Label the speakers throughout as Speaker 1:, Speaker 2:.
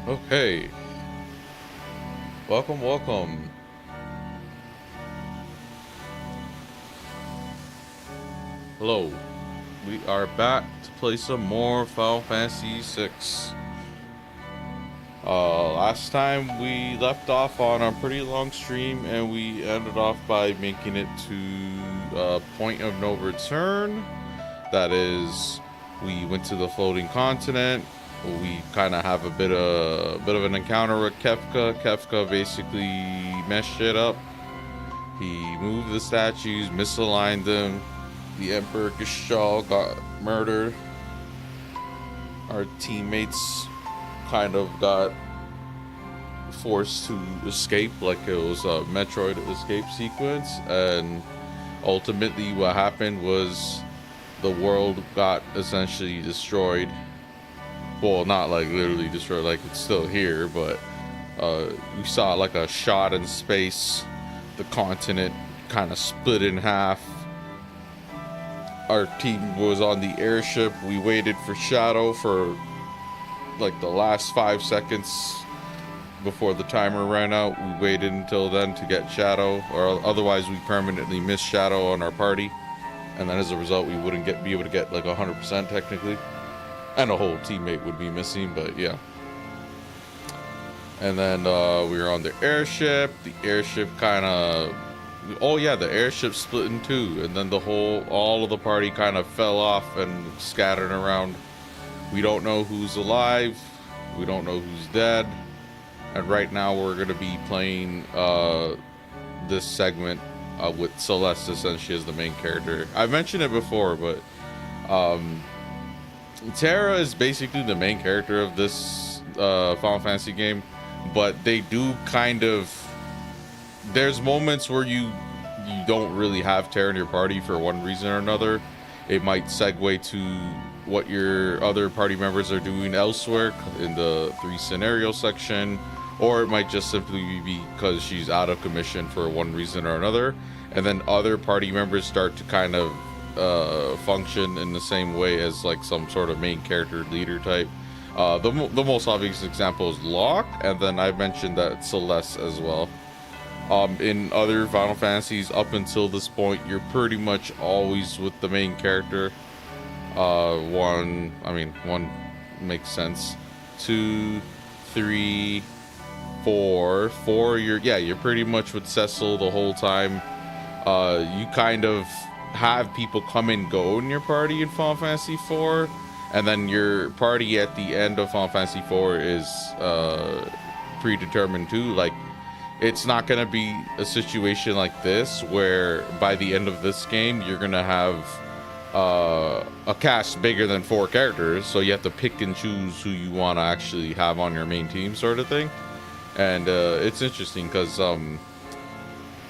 Speaker 1: Okay, welcome. Hello, we are back to play some more Final Fantasy VI. Last time we left off on a pretty long stream, and we ended off by making it to a point of no return. That is, we went to the floating continent. We kind of have a bit of an encounter with Kefka. Kefka basically messed shit up. He moved the statues, misaligned them. The Emperor Gishal got murdered. Our teammates kind of got forced to escape like it was a Metroid escape sequence, and ultimately what happened was the world got essentially destroyed. Well, not like literally destroyed, like it's still here, but we saw like a shot in space. The continent kind of split in half. Our team was on the airship. We waited for Shadow for like the last 5 seconds before the timer ran out. We waited until then to get Shadow, or otherwise we permanently missed Shadow on our party, and then as a result we wouldn't be able to get like 100% technically, and a whole teammate would be missing. But yeah. And then we were on the airship. The airship kind of, oh yeah, the airship split in two, and then all of the party kind of fell off and scattered around. We don't know who's alive, we don't know who's dead, and right now we're gonna be playing this segment with Celeste essentially as the main character. I've mentioned it before, but Terra is basically the main character of this Final Fantasy game, but they do kind of, there's moments where you don't really have Terra in your party for one reason or another. It might segue to what your other party members are doing elsewhere in the 3 scenario section, or it might just simply be because she's out of commission for one reason or another, and then other party members start to kind of function in the same way as like some sort of main character leader type. The most obvious example is Locke, and then I mentioned that Celeste as well. In other Final Fantasies up until this point, you're pretty much always with the main character. One makes sense. 2, 3, 4. You're pretty much with Cecil the whole time. You kind of have people come and go in your party in Final Fantasy 4, and then your party at the end of Final Fantasy 4 is predetermined too. Like, it's not going to be a situation like this where by the end of this game you're going to have a cast bigger than 4 characters, so you have to pick and choose who you want to actually have on your main team, sort of thing. And it's interesting because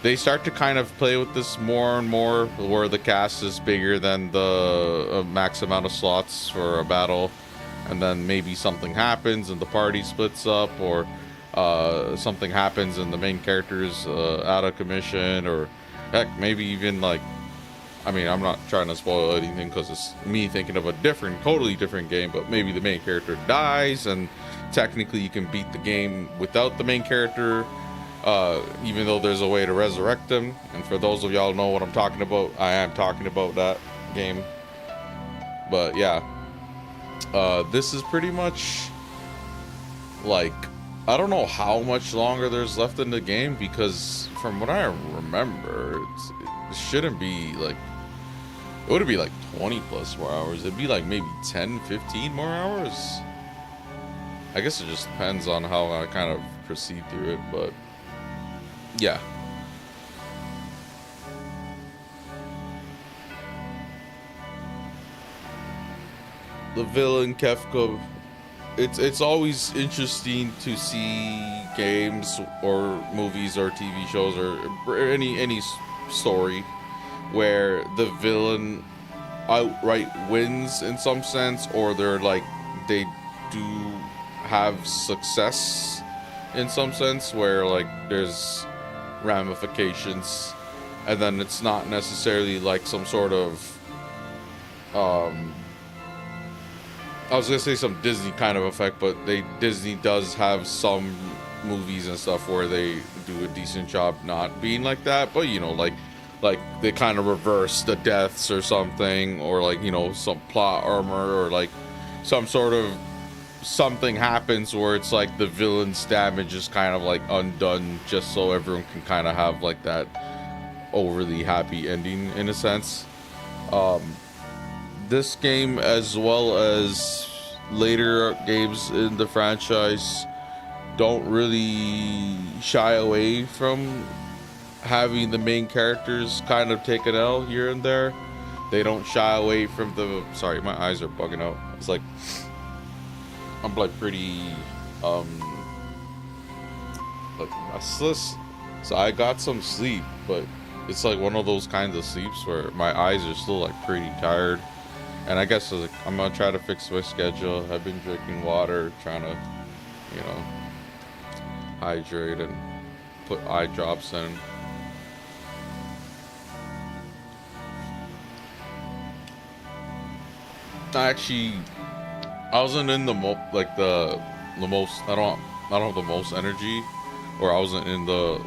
Speaker 1: they start to kind of play with this more and more, where the cast is bigger than the max amount of slots for a battle, and then maybe something happens and the party splits up, or something happens and the main character's out of commission, or heck, maybe even like, I mean, I'm not trying to spoil anything because it's me thinking of a totally different game, but maybe the main character dies and technically you can beat the game without the main character, even though there's a way to resurrect them. And for those of y'all who know what I'm talking about, I am talking about that game. But yeah, this is pretty much like, I don't know how much longer there's left in the game, because from what I remember, it shouldn't be like, it would be like 20 plus more hours. It'd be like maybe 10, 15 more hours. I guess it just depends on how I kind of proceed through it, but yeah. The villain Kefka, it's always interesting to see games or movies or TV shows or any story where the villain outright wins in some sense, or they're like, they do have success in some sense, where like there's ramifications, and then it's not necessarily like some sort of I was gonna say some Disney kind of effect, but Disney does have some movies and stuff where they do a decent job not being like that. But like they kind of reverse the deaths or something, or like some plot armor, or like some sort of something happens where it's like the villain's damage is kind of like undone, just so everyone can kind of have like that overly happy ending in a sense. Um, this game, as well as later games in the franchise, don't really shy away from having the main characters kind of take an L here and there. They don't shy away from the. Sorry, my eyes are bugging out. It's like I'm like pretty like restless, so I got some sleep, but it's like one of those kinds of sleeps where my eyes are still like pretty tired. And I guess like, I'm gonna try to fix my schedule. I've been drinking water, trying to, hydrate and put eye drops in. I wasn't in the most. I don't have the most energy, or I wasn't in the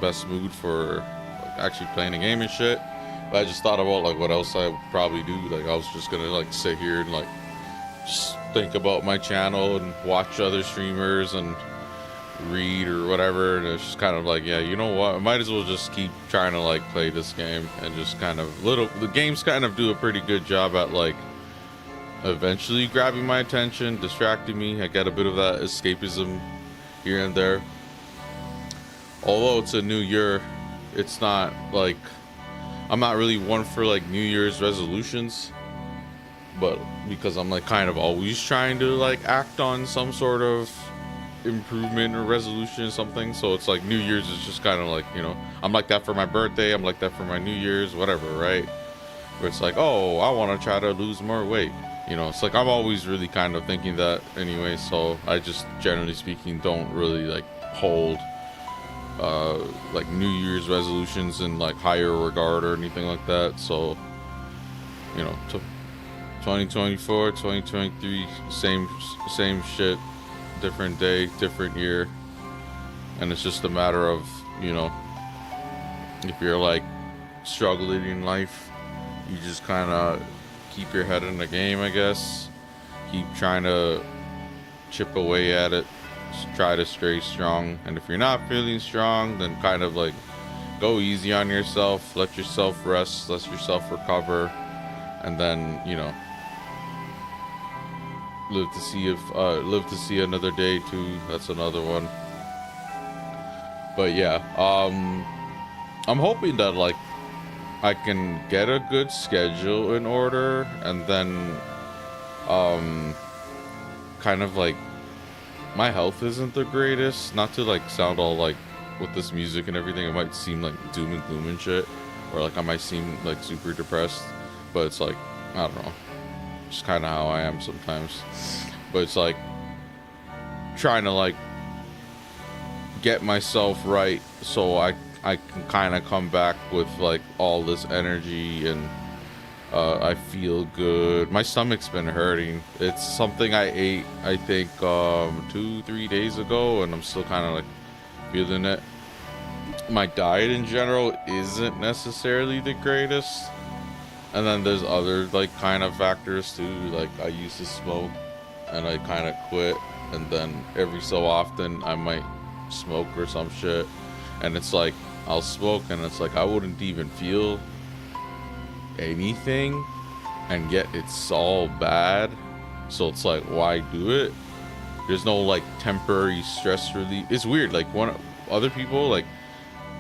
Speaker 1: best mood for like, actually playing a game and shit. But I just thought about like what else I would probably do. Like I was just gonna like sit here and like just think about my channel and watch other streamers and read or whatever. And it's just kind of like, yeah, you know what? I might as well just keep trying to like play this game and just kind of the games kind of do a pretty good job at like eventually grabbing my attention, distracting me. I get a bit of that escapism here and there. Although it's a new year, it's not like I'm not really one for like New Year's resolutions, but because I'm like kind of always trying to like act on some sort of improvement or resolution or something. So it's like New Year's is just kind of like, I'm like that for my birthday, I'm like that for my New Year's, whatever, right? Where it's like, oh, I want to try to lose more weight. It's like I'm always really kind of thinking that anyway. So I just, generally speaking, don't really like hold like New Year's resolutions in like higher regard or anything like that. So 2024, 2023, same shit, different day, different year. And it's just a matter of if you're like struggling in life, you just kind of keep your head in the game, I guess. Keep trying to chip away at it. Just try to stay strong. And if you're not feeling strong, then kind of like go easy on yourself. Let yourself rest. Let yourself recover. And then, live to see another day too. That's another one. But yeah, I'm hoping that like I can get a good schedule in order, and then kind of like my health isn't the greatest. Not to like sound all like with this music and everything, it might seem like doom and gloom and shit, or like I might seem like super depressed, but it's like I don't know, just kind of how I am sometimes. But it's like trying to like get myself right so I can kind of come back with like all this energy, and I feel good. My stomach's been hurting. It's something I ate, I think 2-3 days ago, and I'm still kind of like feeling it. My diet in general isn't necessarily the greatest, and then there's other like kind of factors too. Like I used to smoke and I kind of quit, and then every so often I might smoke or some shit, and it's like I'll smoke and it's like I wouldn't even feel anything, and yet it's all bad. So it's like, why do it? There's no like temporary stress relief. It's weird. Like when other people, like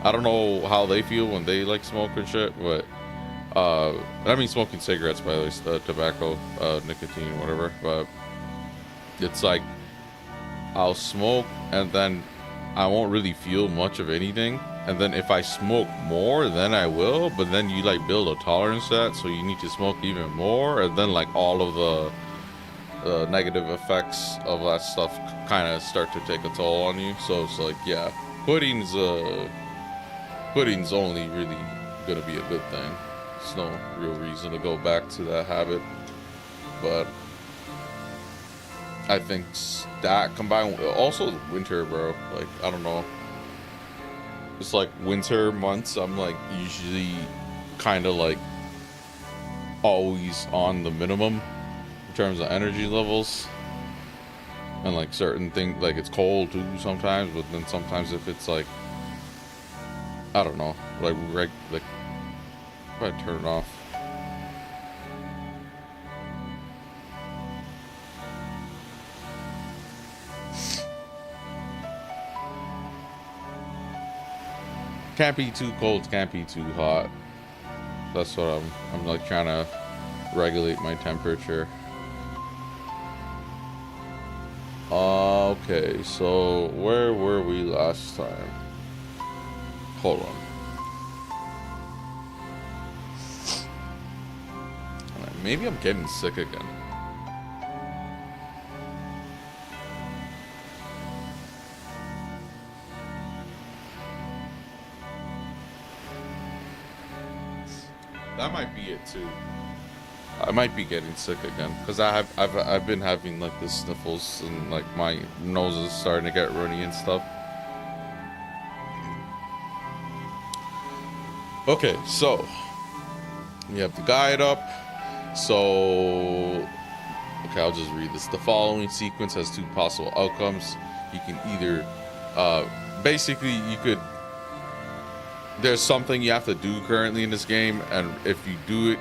Speaker 1: I don't know how they feel when they like smoke and shit, but I mean smoking cigarettes, by the way, tobacco, nicotine, whatever. But it's like I'll smoke and then I won't really feel much of anything, and then if I smoke more, then I will. But then you like build a tolerance to that, so you need to smoke even more, and then like all of the negative effects of that stuff kind of start to take a toll on you. So it's like, yeah, quitting's only really gonna be a good thing. There's no real reason to go back to that habit. But I think that combined with also winter, bro. Like, I don't know. It's like winter months, I'm like usually kind of like always on the minimum in terms of energy levels. And like certain things, like it's cold too sometimes, but then sometimes if it's like, I don't know, like if I turn it off. Can't be too cold, can't be too hot. That's what I'm like trying to regulate my temperature. Okay, so where were we last time? Hold on. Maybe I'm getting sick again. That might be it too. I might be getting sick again because I've been having like the sniffles and like my nose is starting to get runny and stuff. Okay, so we have the guide up. So okay, I'll just read this. The following sequence has two possible outcomes. You can either basically you could, there's something you have to do currently in this game, and if you do it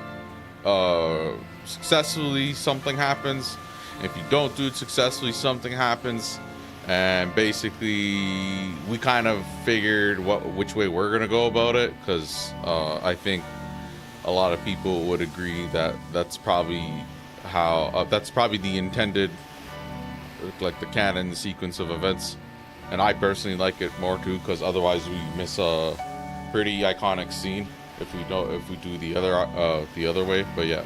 Speaker 1: successfully, something happens. If you don't do it successfully, something happens. And basically we kind of figured which way we're gonna go about it, because I think a lot of people would agree that that's probably how that's probably the intended, like the canon sequence of events. And I personally like it more too, because otherwise we miss a pretty iconic scene if we do the other way. But yeah,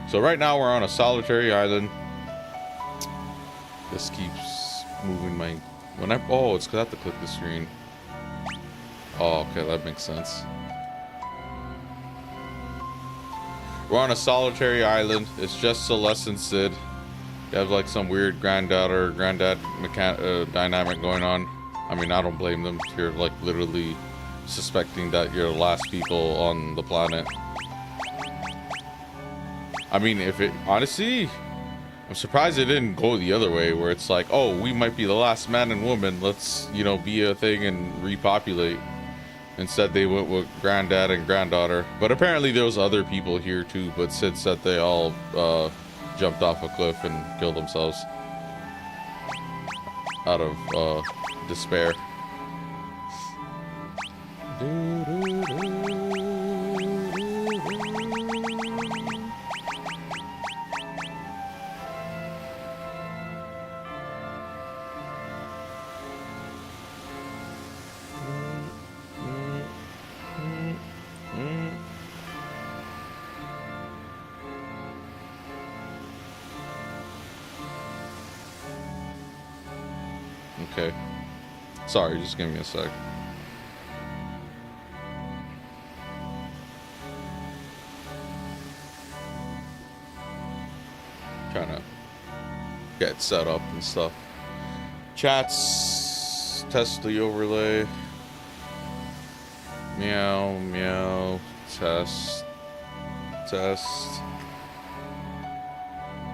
Speaker 1: so right now we're on a solitary island. This keeps moving my oh, it's because I have to click the screen. Oh, okay, that makes sense. We're on a solitary island. It's just Celeste and Sid. You have like some weird granddad dynamic going on. I mean, I don't blame them if you're like literally suspecting that you're the last people on the planet. I mean, if it honestly, I'm surprised it didn't go the other way where it's like, oh, we might be the last man and woman, let's, you know, be a thing and repopulate. Instead they went with granddad and granddaughter. But apparently there was other people here too, but Sid said they all jumped off a cliff and killed themselves out of despair. Okay. Sorry, just give me a sec. Trying to get set up and stuff. Chats, test the overlay. Meow, meow, test.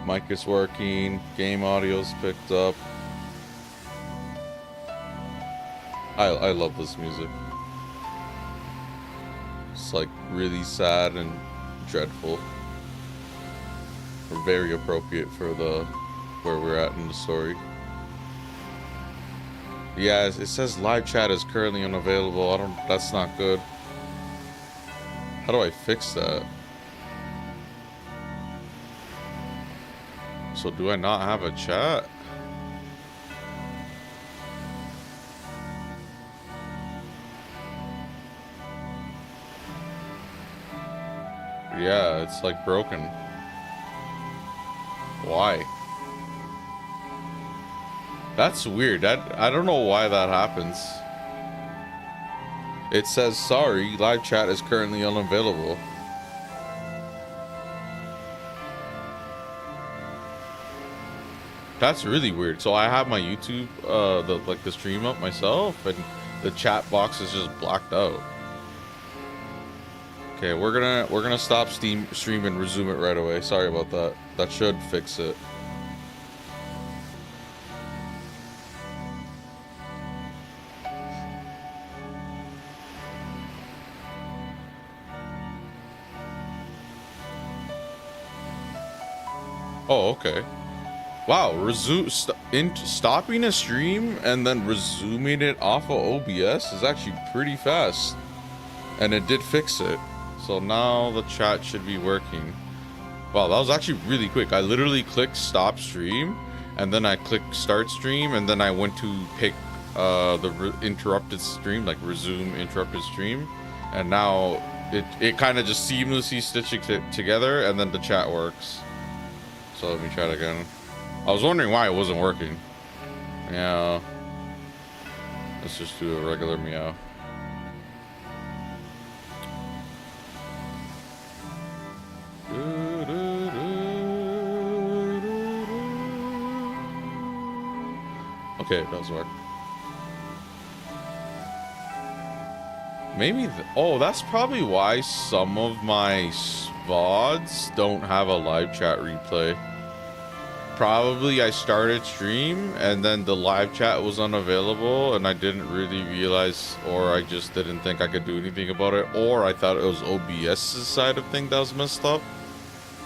Speaker 1: Mic is working, game audio's picked up. I love this music. It's like really sad and dreadful. Very appropriate for where we're at in the story. Yeah, it says live chat is currently unavailable. That's not good. How do I fix that? So do I not have a chat? Yeah, it's like broken. Why? That's weird. I don't know why that happens. It says, sorry, live chat is currently unavailable. That's really weird. So I have my YouTube, the stream up myself, and the chat box is just blocked out. Okay, we're gonna stop stream and resume it right away. Sorry about that. That should fix it. Oh, okay. Wow, stopping a stream and then resuming it off of OBS is actually pretty fast. And it did fix it. So now the chat should be working. Wow, that was actually really quick. I literally clicked stop stream, and then I clicked start stream, and then I went to pick the interrupted stream, like resume interrupted stream. And now it kind of just seamlessly stitching together, and then the chat works. So let me try it again. I was wondering why it wasn't working. Yeah. Let's just do a regular meow. Okay, it does work. Maybe, oh, that's probably why some of my VODs don't have a live chat replay. Probably I started stream and then the live chat was unavailable and I didn't really realize, or I just didn't think I could do anything about it, or I thought it was OBS's side of thing that was messed up.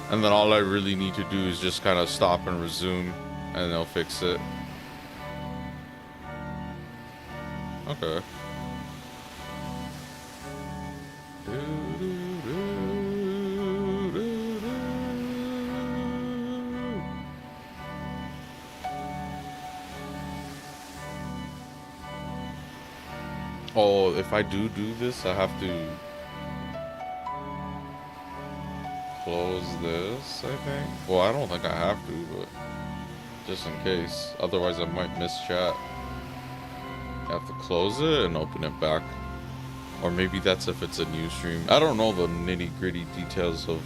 Speaker 1: And then all I really need to do is just kind of stop and resume and they'll fix it. Okay. Oh, if I do this, I have to close this, I think. Well, I don't think I have to, but just in case. Otherwise, I might miss chat. I have to close it and open it back. Or maybe that's if it's a new stream. I don't know the nitty-gritty details of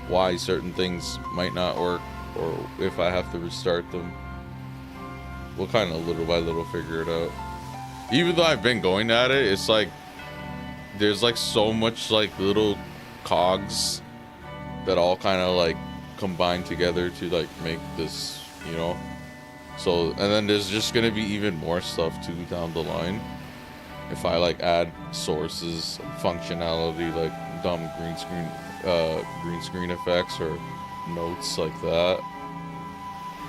Speaker 1: why certain things might not work, or if I have to restart them. We'll kind of little by little figure it out. Even though I've been going at it, it's like there's like so much like little cogs that all kind of like combine together to like make this, you know. So, and then there's just gonna be even more stuff too down the line if I like add sources, functionality, like dumb green screen effects or notes like that,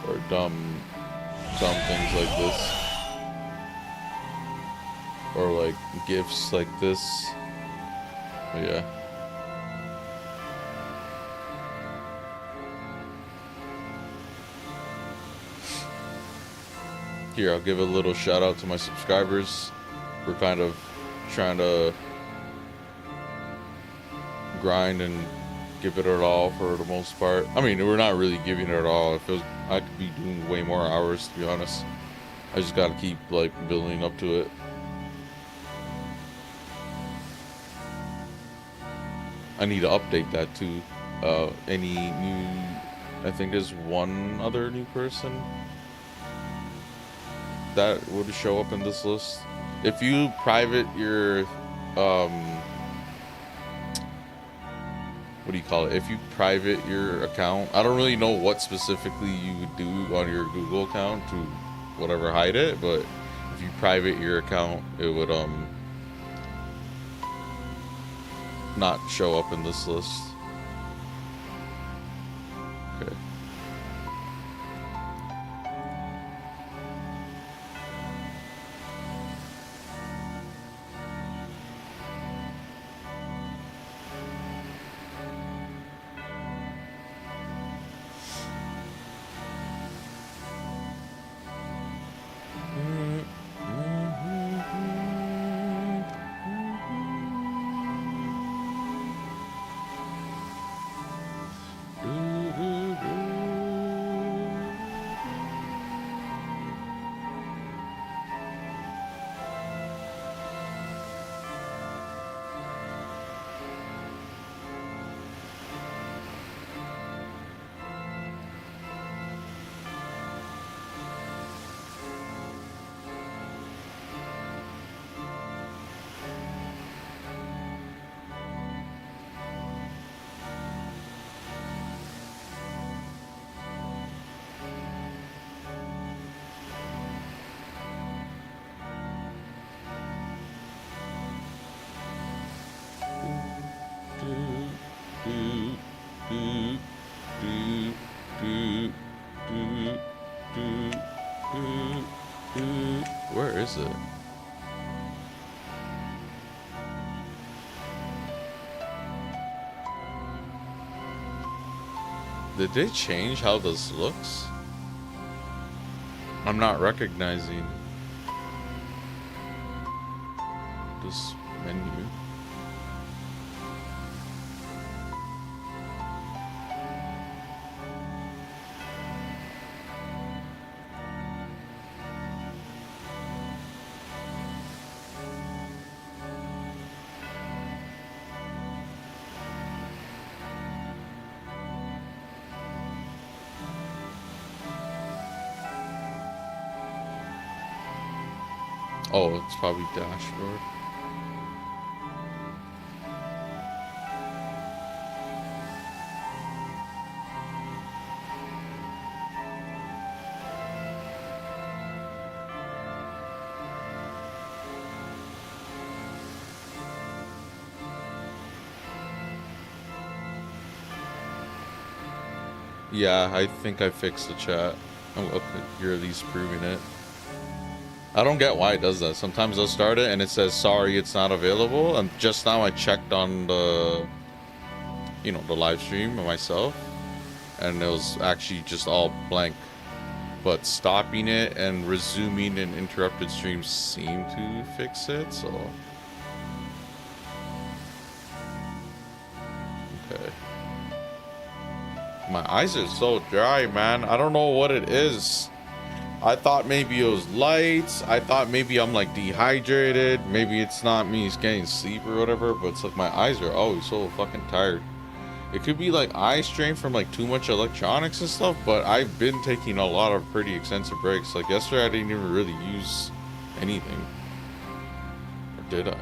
Speaker 1: or dumb things like this. Or like gifs like this. But yeah. Here, I'll give a little shout out to my subscribers. We're kind of trying to grind and give it our all for the most part. I mean, we're not really giving it all. I could be doing way more hours, to be honest. I just gotta keep like building up to it. I need to update that too. Any new, I think there's one other new person that would show up in this list. If you private your, what do you call it? If you private your account, I don't really know what specifically you would do on your Google account to whatever hide it, but if you private your account, it would, not show up in this list. Okay. is it? Did they change how this looks? I'm not recognizing this menu. Oh, it's probably dashboard. Yeah, I think I fixed the chat. Oh, okay, you're at least proving it. I don't get why it does that. Sometimes I'll start it and it says, sorry, it's not available. And just now I checked on the, you know, the live stream myself, and it was actually just all blank. But stopping it and resuming an interrupted stream seem to fix it, so. Okay. My eyes are so dry, man. I don't know what it is. I thought maybe it was lights. I thought maybe I'm like dehydrated. Maybe it's not me getting sleep or whatever, but it's like my eyes are always so fucking tired. It could be like eye strain from like too much electronics and stuff, but I've been taking a lot of pretty extensive breaks. Like yesterday I didn't even really use anything. Or did I?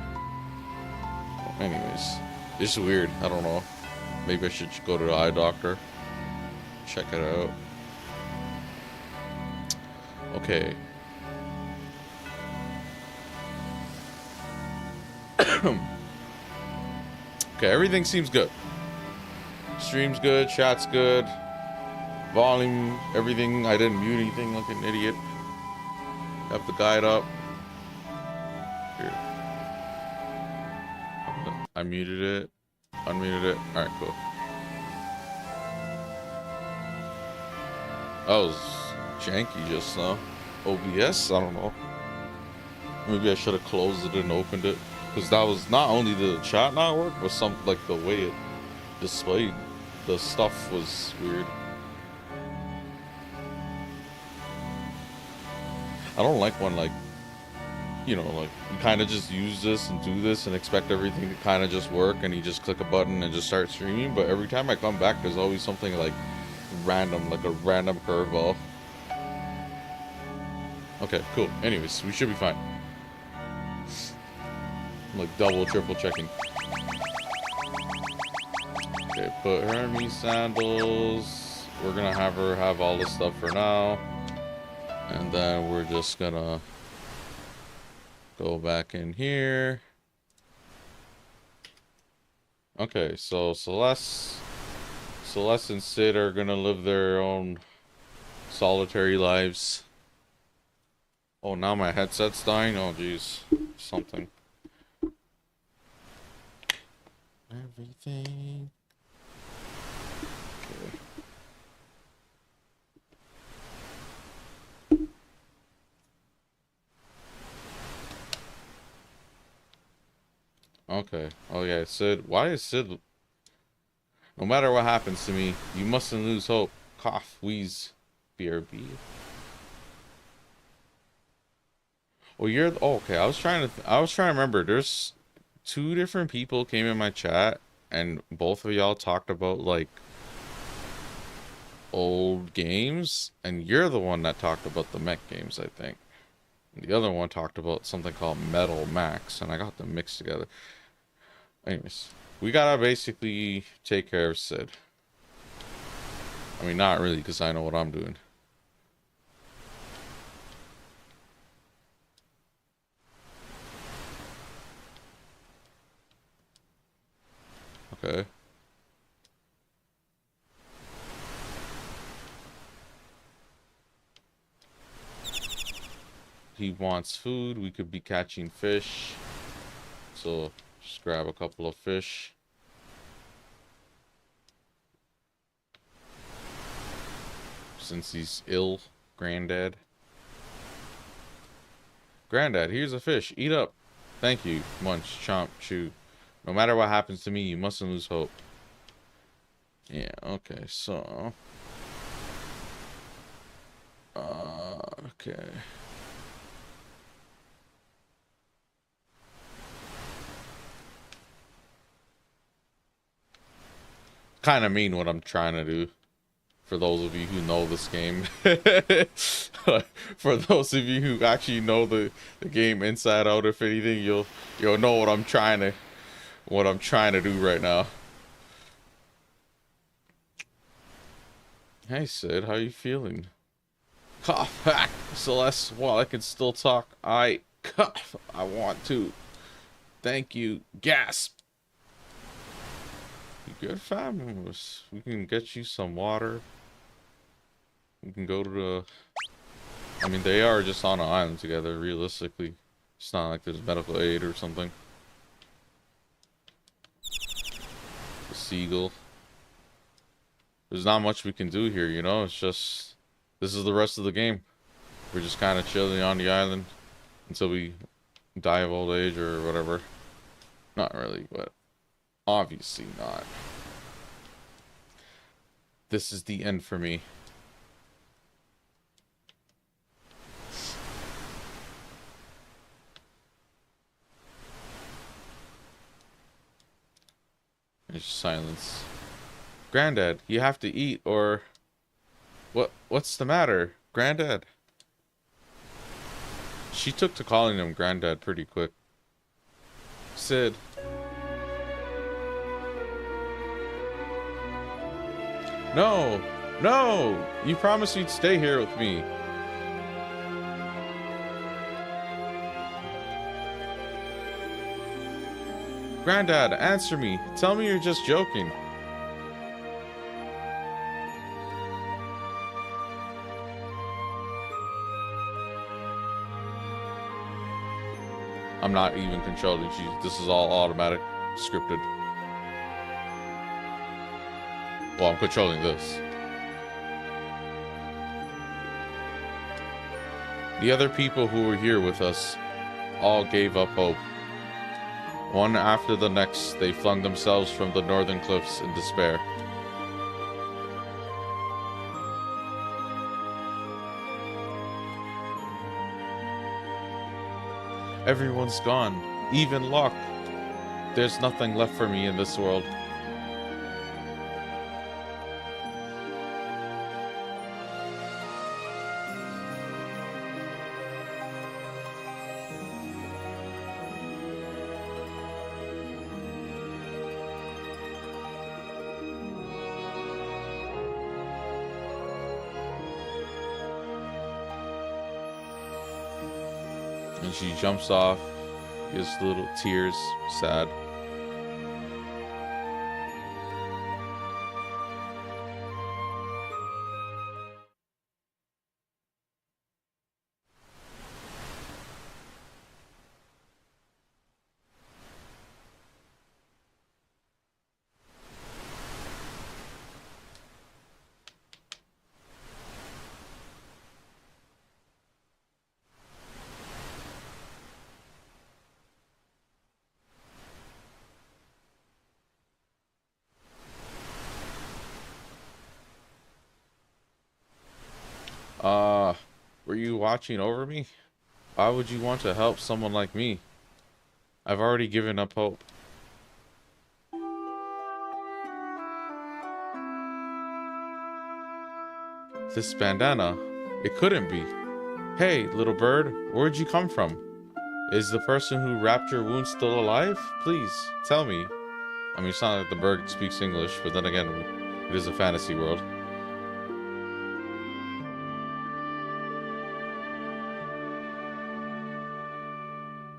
Speaker 1: Anyways, it's weird. I don't know. Maybe I should go to the eye doctor. Check it out. Okay. Okay, everything seems good. Stream's good, chat's good, volume, everything. I didn't mute anything like an idiot. Have the guide up. Here. I muted it, unmuted it. Alright, cool. That was janky just now. OBS? I don't know. Maybe I should have closed it and opened it. Because that was not only the chat not work, but some, like, the way it displayed the stuff was weird. I don't like when, like, you know, like, you kind of just use this and do this and expect everything to kind of just work, and you just click a button and just start streaming. But every time I come back, there's always something, like, random, like a random curveball. Okay, cool. Anyways, we should be fine. I'm like double, triple checking. Okay, put Hermes sandals. We're gonna have her have all this stuff for now. And then we're just gonna go back in here. Okay, so Celeste and Sid are gonna live their own solitary lives. Oh, now my headset's dying? Oh, jeez. Something. Everything. Okay. Oh, yeah, Sid. Why is Sid... No matter what happens to me, you mustn't lose hope. Cough, wheeze, BRB. Well, you're... Oh, okay, I was trying to remember. There's 2 different people came in my chat, and both of y'all talked about, like, old games, and you're the one that talked about the mech games, I think. And the other one talked about something called Metal Max, and I got them mixed together. Anyways, we gotta basically take care of Sid. I mean, not really, because I know what I'm doing. Okay. he wants food. We could be catching fish. So just grab a couple of fish. Since he's ill, Granddad. Granddad, here's a fish. Eat up. Thank you. Munch, chomp, chew. No matter what happens to me, you mustn't lose hope. Yeah, okay, so... okay. Kind of mean what I'm trying to do. For those of you who know this game. For those of you who actually know the game inside out, if anything, you'll know what I'm trying to do right now. Hey Sid, how you feeling? Cough, hack, Celeste, while I can still talk, I cough. I want to. Thank you. Gasp. You good, fam? We can get you some water. We can go to the... I mean, they are just on an island together, realistically. It's not like there's medical aid or something. The seagull. There's not much we can do here, you know? It's just... This is the rest of the game. We're just kind of chilling on the island until we die of old age or whatever. Not really, but obviously not. This is the end for me. There's silence. Granddad, you have to eat or... What's the matter? Granddad? She took to calling him Granddad pretty quick. Sid. No! No! You promised you'd stay here with me. Granddad, answer me. Tell me you're just joking. I'm not even controlling you. This is all automatic, scripted. Well, I'm controlling this. The other people who were here with us all gave up hope. One after the next, they flung themselves from the northern cliffs in despair. Everyone's gone, even Locke. There's nothing left for me in this world. And she jumps off, gives little tears, sad. Were you watching over me? Why would you want to help someone like me? I've already given up hope. This bandana, it couldn't be. Hey, little bird, where'd you come from? Is the person who wrapped your wound still alive? Please, tell me. I mean, it's not like the bird speaks English, but then again, it is a fantasy world.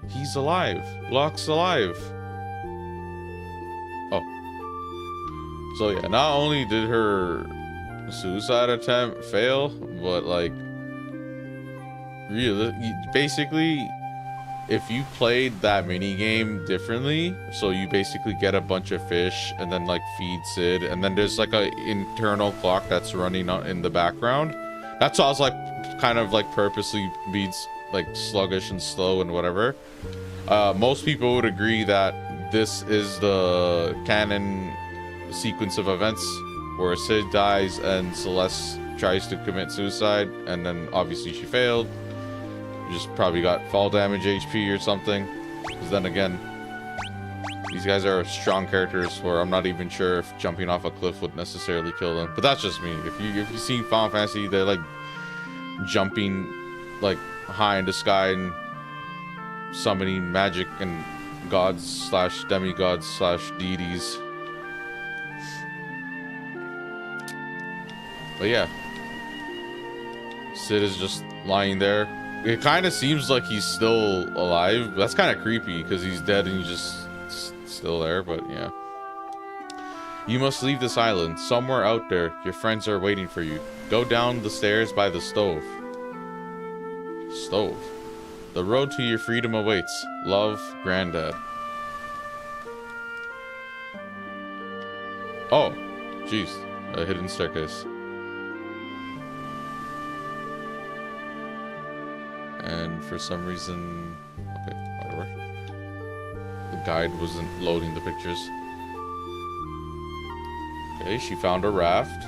Speaker 1: He's alive. Locke's alive. Oh. So yeah, not only did her suicide attempt fail, but like really, basically, if you played that mini game differently, so you basically get a bunch of fish and then like feed Sid, and then there's like a internal clock that's running in the background. That's why I was like kind of like purposely beats like sluggish and slow and whatever. Most people would agree that this is the canon sequence of events where Sid dies and Celeste tries to commit suicide, and then obviously she failed. Just probably got fall damage HP or something. Because then again, these guys are strong characters where I'm not even sure if jumping off a cliff would necessarily kill them. But that's just me. If you've seen Final Fantasy, they're like jumping like high in the sky and summoning magic and gods slash demigods slash deities. But yeah, Sid is just lying there. It kind of seems like he's still alive. That's kind of creepy because he's dead and he's just still there, but yeah. You must leave this island. Somewhere out there, your friends are waiting for you. Go down the stairs by the stove. Stove. The road to your freedom awaits. Love, Granddad. Oh, jeez. A hidden staircase. And for some reason, okay, whatever. The guide wasn't loading the pictures. Okay, she found a raft.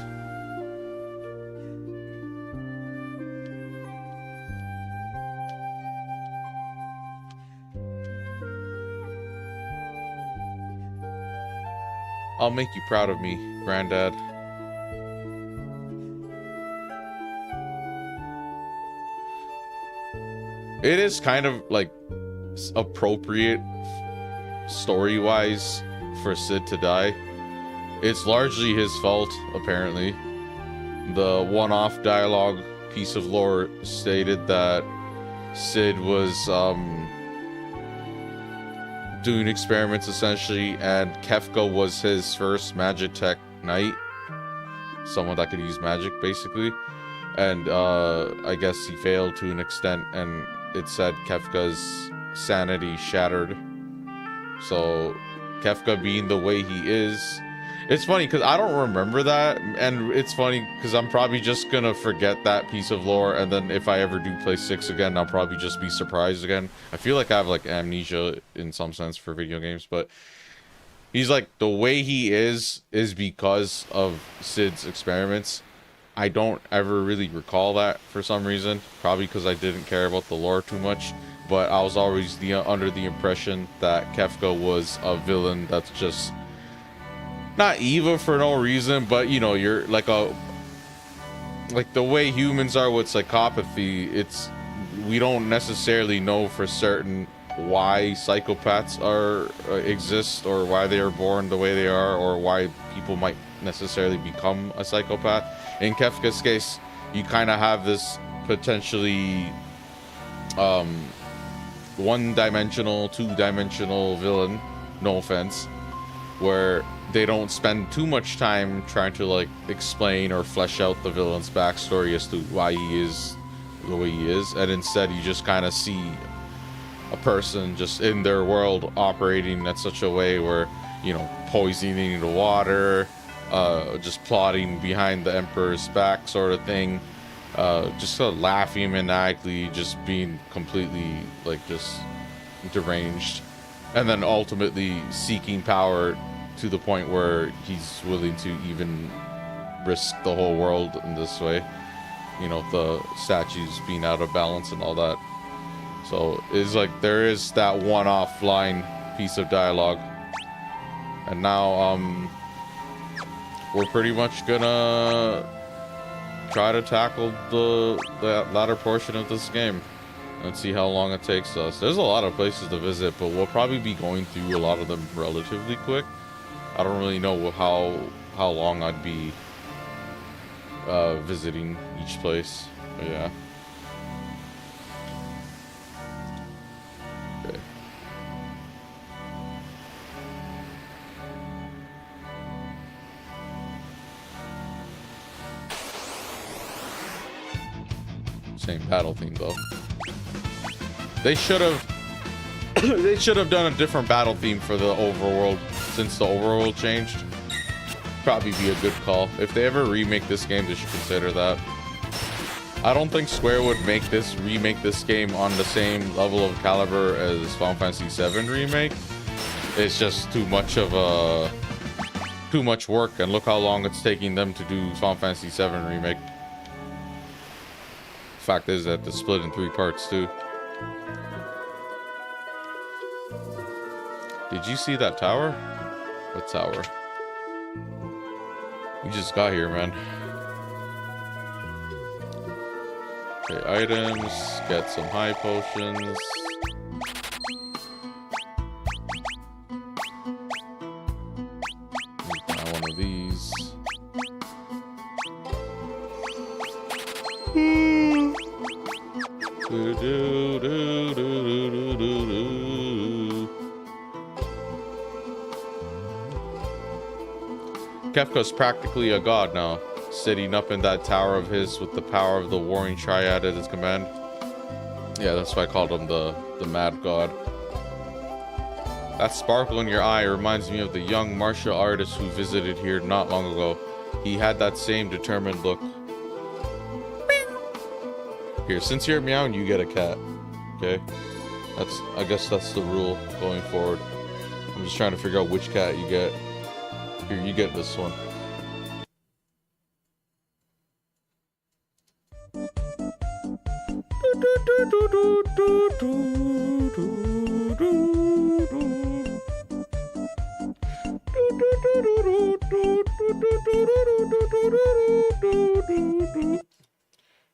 Speaker 1: I'll make you proud of me, Granddad. It is kind of like appropriate story-wise for Sid to die. It's largely his fault, apparently. The one-off dialogue piece of lore stated that Sid was doing experiments essentially, and Kefka was his first Magitech knight, someone that could use magic basically, and I guess he failed to an extent, and it said Kefka's sanity shattered. So Kefka being the way he is, it's funny because I don't remember that, and it's funny because I'm probably just gonna forget that piece of lore, and then if I ever do play 6 again, I'll probably just be surprised again. I feel like I have like amnesia in some sense for video games, but he's like, the way he is because of Sid's experiments. I don't ever really recall that for some reason, probably because I didn't care about the lore too much, but I was always under the impression that Kefka was a villain that's just not evil for no reason, but you know, you're like the way humans are with psychopathy, we don't necessarily know for certain why psychopaths exist, or why they are born the way they are, or why people might necessarily become a psychopath. In Kefka's case, you kind of have this potentially one-dimensional, two-dimensional villain, no offense, where they don't spend too much time trying to like explain or flesh out the villain's backstory as to why he is the way he is, and instead you just kind of see a person just in their world operating in such a way where, you know, poisoning the water, just plotting behind the Emperor's back sort of thing, just laughing maniacally, just being completely like just deranged, and then ultimately seeking power to the point where he's willing to even risk the whole world in this way, you know, the statues being out of balance and all that. So it's like there is that one-off line piece of dialogue, and now we're pretty much gonna try to tackle the latter portion of this game and see how long it takes us. There's a lot of places to visit, but we'll probably be going through a lot of them relatively quick. I don't really know how long I'd be visiting each place, but yeah. Okay. Same battle theme though. They should have they should have done a different battle theme for the overworld since the overworld changed. Probably be a good call. If they ever remake this game, they should consider that. I don't think Square would remake this game on the same level of caliber as Final Fantasy VII Remake. It's just too much work, and look how long it's taking them to do Final Fantasy VII Remake. Fact is that it's split in 3 parts too. Did you see that tower? What tower? We just got here, man. Okay, items. Get some high potions. Buy one of these. Kefka's practically a god now, sitting up in that tower of his with the power of the warring triad at his command. Yeah, that's why I called him the mad god. That sparkle in your eye reminds me of the young martial artist who visited here not long ago. He had that same determined look. Here, since you're meowing, you get a cat. Okay? I guess that's the rule going forward. I'm just trying to figure out which cat you get. Here, you get this one.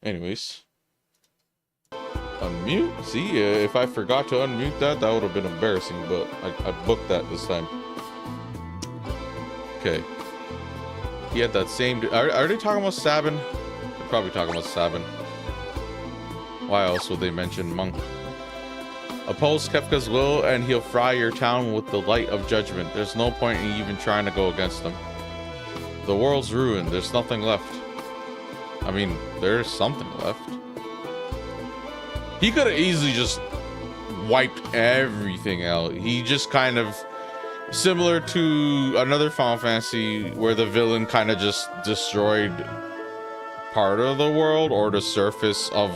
Speaker 1: Anyways. Unmute? See, if I forgot to unmute that would have been embarrassing, but I booked that this time. Okay. He had that same... Are they talking about Sabin? They're probably talking about Sabin. Why else would they mention Monk? Oppose Kefka's will and he'll fry your town with the light of judgment. There's no point in even trying to go against them. The world's ruined. There's nothing left. I mean, there's something left. He could have easily just wiped everything out. He just kind of... Similar to another Final Fantasy where the villain kind of just destroyed part of the world or the surface of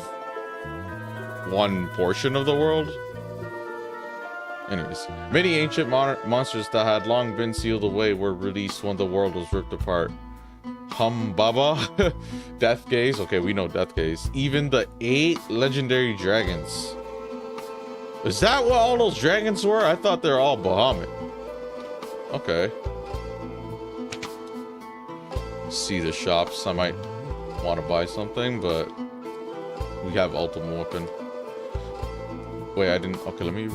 Speaker 1: one portion of the world. Anyways, many ancient monsters that had long been sealed away were released when the world was ripped apart. Humbaba, Death Gaze. Okay, we know Death Gaze. Even the 8 legendary dragons. Is that what all those dragons were? I thought they're all Bahamut. Okay. See the shops. I might want to buy something, but we have Ultimate Weapon. Wait, I didn't. Okay, let me.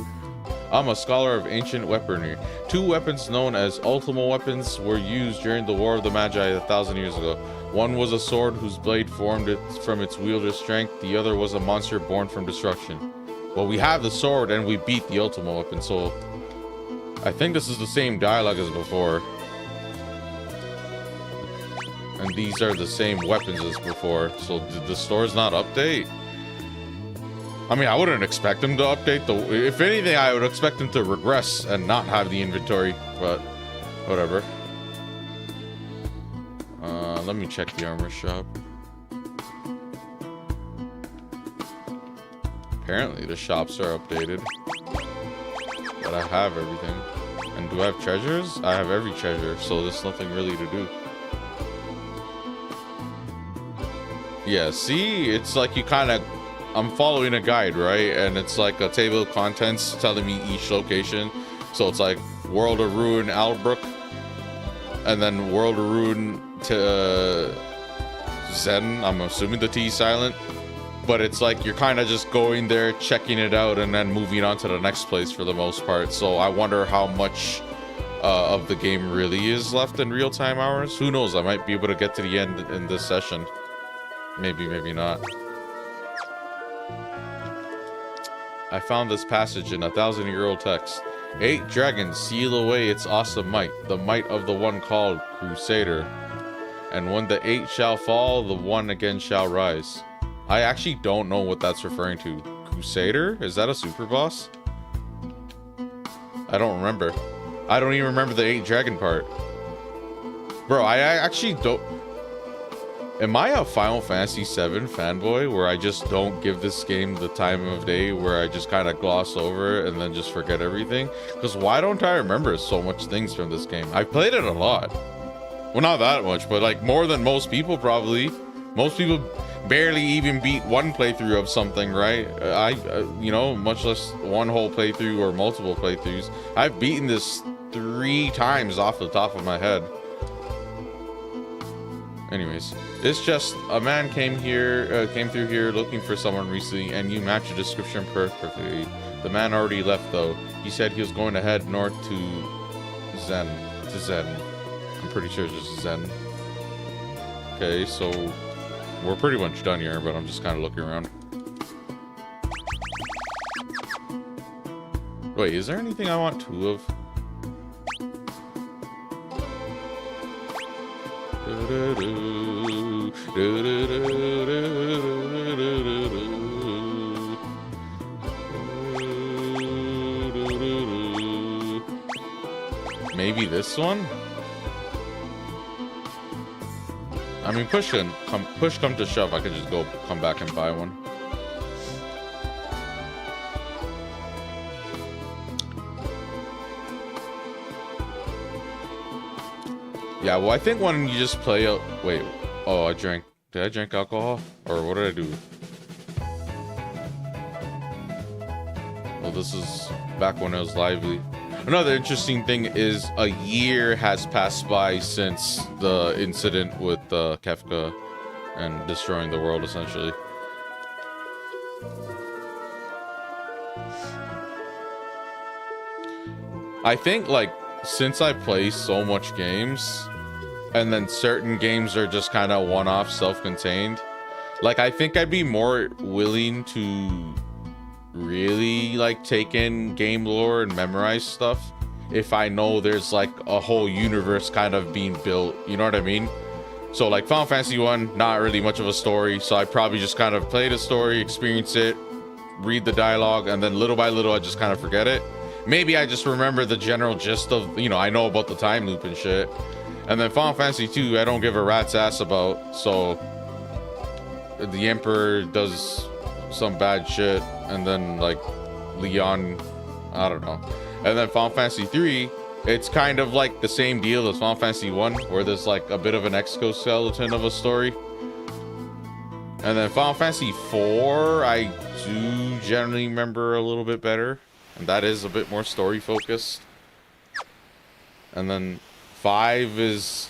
Speaker 1: I'm a scholar of ancient weaponry. 2 weapons known as Ultimate Weapons were used during the War of the Magi 1,000 years ago. One was a sword whose blade formed from its wielder's strength. The other was a monster born from destruction. Well, we have the sword and we beat the Ultimate Weapon, so I think this is the same dialogue as before. And these are the same weapons as before. So did the stores not update? I mean, I wouldn't expect them to update. If anything, I would expect them to regress and not have the inventory. But whatever. Let me check the armor shop. Apparently the shops are updated. But I have everything. And do I have treasures? I have every treasure, so there's nothing really to do. Yeah, see? It's like you kind of... I'm following a guide, right? And it's like a table of contents telling me each location. So it's like World of Ruin, Albrook. And then World of Ruin to Zen. I'm assuming the T is silent. But it's like you're kind of just going there, checking it out, and then moving on to the next place for the most part. So I wonder how much of the game really is left in real-time hours. Who knows? I might be able to get to the end in this session. Maybe, maybe not. I found this passage in a 1,000-year-old text. 8 dragons seal away its awesome might, the might of the one called Crusader. And when the 8 shall fall, the one again shall rise. I actually don't know what that's referring to. Crusader? Is that a super boss? I don't remember. I don't even remember the 8 dragon part. Bro, I actually don't... Am I a Final Fantasy VII fanboy where I just don't give this game the time of day, where I just kind of gloss over it and then just forget everything? Because why don't I remember so much things from this game? I've played it a lot. Well, not that much, but like more than most people probably. Most people barely even beat one playthrough of something, right? You know, much less one whole playthrough or multiple playthroughs. I've beaten this 3 times off the top of my head. Anyways, it's just a man came through here looking for someone recently, and you match the description perfectly. The man already left though. He said he was going to head north to Zen. I'm pretty sure it's Zen. Okay, so we're pretty much done here, but I'm just kind of looking around. Wait, is there anything I want 2 of? Maybe this one? I mean, push come to shove, I could just come back and buy one. Yeah, well, I think when you just play out... Wait, oh, did I drink alcohol? Or what did I do? Well, this is back when it was lively. Another interesting thing is a year has passed by since the incident with Kefka and destroying the world, essentially. I think, like, since I play so much games, and then certain games are just kind of one-off, self-contained, like, I think I'd be more willing to really, like, take in game lore and memorize stuff if I know there's, like, a whole universe kind of being built, you know what I mean? So, like, Final Fantasy 1, not really much of a story, so I probably just kind of play the story, experience it, read the dialogue, and then little by little I just kind of forget it. Maybe I just remember the general gist of, you know, I know about the time loop and shit. And then Final Fantasy 2, I don't give a rat's ass about, so the Emperor does some bad shit, and then, like, Leon, I don't know. And then Final Fantasy 3, it's kind of like the same deal as Final Fantasy 1, where there's, like, a bit of an exoskeleton of a story. And then Final Fantasy 4, I do generally remember a little bit better. And that is a bit more story focused. And then 5 is...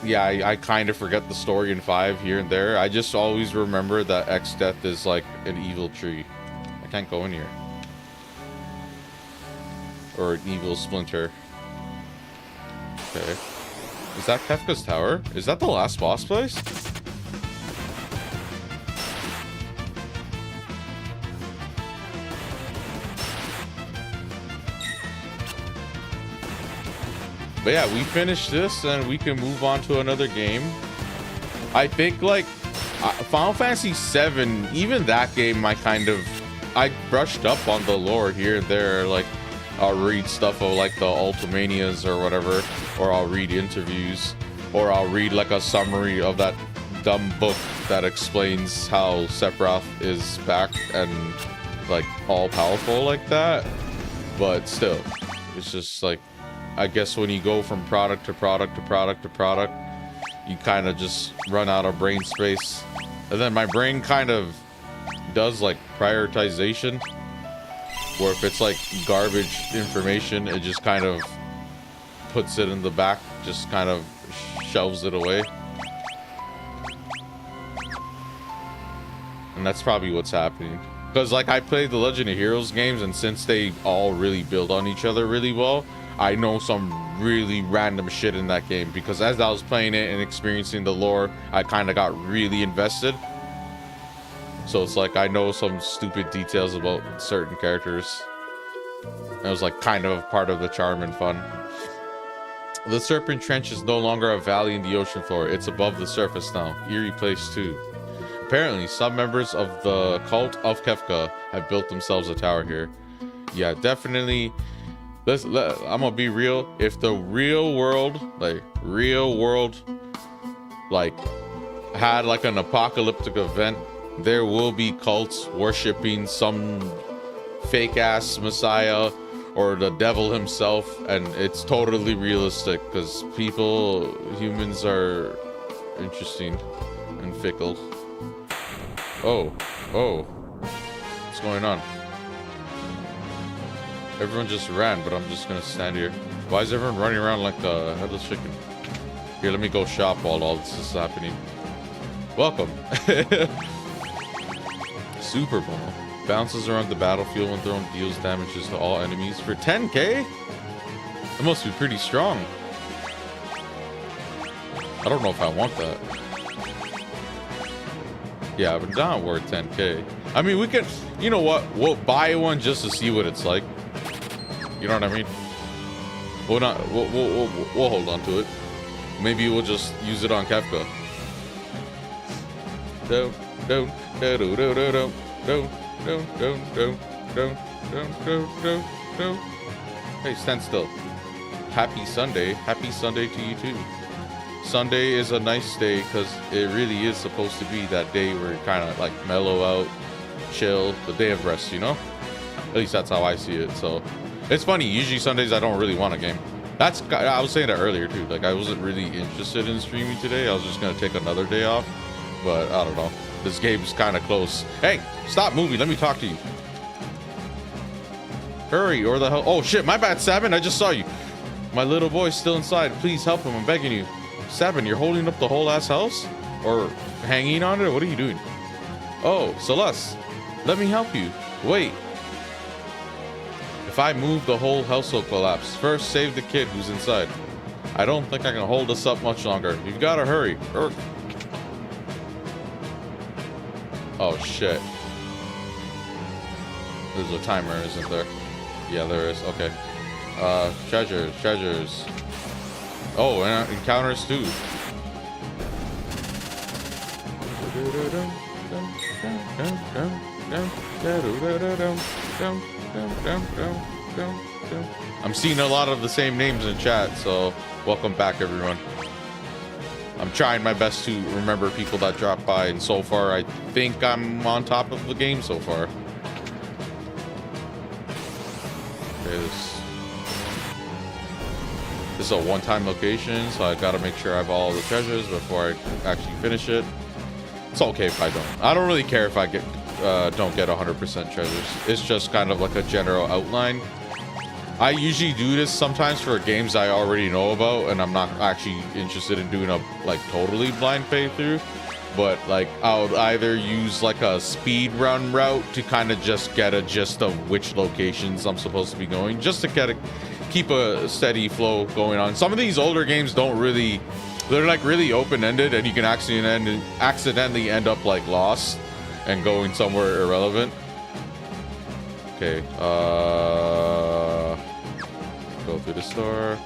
Speaker 1: Yeah, I kind of forget the story in 5 here and there. I just always remember that Exdeath is like an evil tree. I can't go in here. Or an evil splinter. Okay. Is that Kefka's tower? Is that the last boss place? But yeah, we finished this and we can move on to another game. I think, like, Final Fantasy VII, even that game, I brushed up on the lore here and there. Like, I'll read stuff of, like, the Ultimanias or whatever, or I'll read interviews, or I'll read, like, a summary of that dumb book that explains how Sephiroth is back and, like, all-powerful like that. But still, it's just, like, I guess when you go from product to product to product to product, you kind of just run out of brain space. And then my brain kind of does, like, prioritization, where if it's like garbage information, it just kind of puts it in the back, just kind of shelves it away. And that's probably what's happening. Because, like, I played the Legend of Heroes games, and since they all really build on each other really well, I know some really random shit in that game, because as I was playing it and experiencing the lore, I kind of got really invested. So it's like I know some stupid details about certain characters. It was like kind of part of the charm and fun. The Serpent Trench is no longer a valley in the ocean floor. It's above the surface now. Eerie place too. Apparently, some members of the cult of Kefka have built themselves a tower here. Yeah, definitely. I'm gonna be real. If the real world, had like an apocalyptic event, there will be cults worshiping some fake ass messiah or the devil himself, and it's totally realistic because humans are interesting and fickle. Oh, what's going on? Everyone just ran, but I'm just gonna stand here. Why is everyone running around like a headless chicken? Here, let me go shop while all this is happening. Welcome. Super Ball. Bounces around the battlefield when thrown, deals damages to all enemies for 10k? That must be pretty strong. I don't know if I want that. Yeah, but not worth 10k. I mean, we can, you know what? We'll buy one just to see what it's like. You know what I mean? We'll hold on to it. Maybe we'll just use it on Kefka. Hey, stand still. Happy Sunday. Happy Sunday to you too. Sunday is a nice day because it really is supposed to be that day where you kind of like mellow out, chill, the day of rest, you know? At least that's how I see it. So it's funny. Usually Sundays I don't really want a game. I was saying that earlier too. Like I wasn't really interested in streaming today. I was just gonna take another day off. But I don't know. This game's kind of close. Hey, stop moving. Let me talk to you. Hurry or the hell. Oh shit, my bad, Sabin. I just saw you. My little boy's still inside. Please help him. I'm begging you. Sabin, you're holding up the whole ass house? Or hanging on it? What are you doing? Oh, Celeste. Let me help you. Wait. If I move, the whole house will collapse. First, save the kid who's inside. I don't think I can hold this up much longer. You've got to hurry. Oh shit. There's a timer, isn't there? Yeah, there is. Okay. Treasures. Oh, and encounters too. I'm seeing a lot of the same names in chat, so welcome back everyone. I'm trying my best to remember people that dropped by, and so far I think I'm on top of the game so far. Okay, this is a one-time location, so I gotta make sure I have all the treasures before I actually finish it. It's okay if I don't. I don't really care if I don't get 100% treasures. It's just kind of like a general outline. I usually do this sometimes for games I already know about, and I'm not actually interested in doing a like totally blind playthrough. But like I'll either use like a speed run route to kind of just get a gist of which locations I'm supposed to be going, just to keep a steady flow going on. Some of these older games don't really, they're like really open-ended, and you can accidentally end up like lost and going somewhere irrelevant. Okay, go through the store.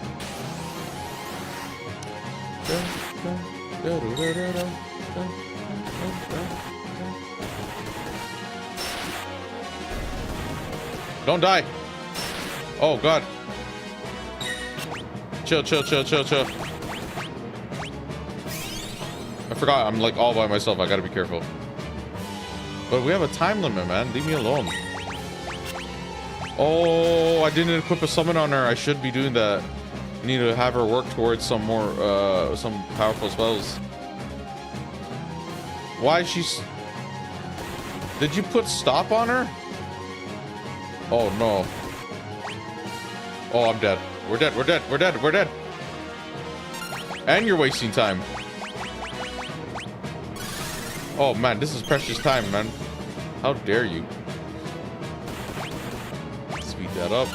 Speaker 1: Don't die. Oh god. Chill. I forgot I'm like all by myself. I gotta be careful. But we have a time limit, man. Leave me alone. Oh, I didn't equip a summon on her. I should be doing that. I need to have her work towards some more, some powerful spells. Why is she... Did you put stop on her? Oh, no. Oh, I'm dead. We're dead. And you're wasting time. Oh, man, this is precious time, man. How dare you? Speed that up.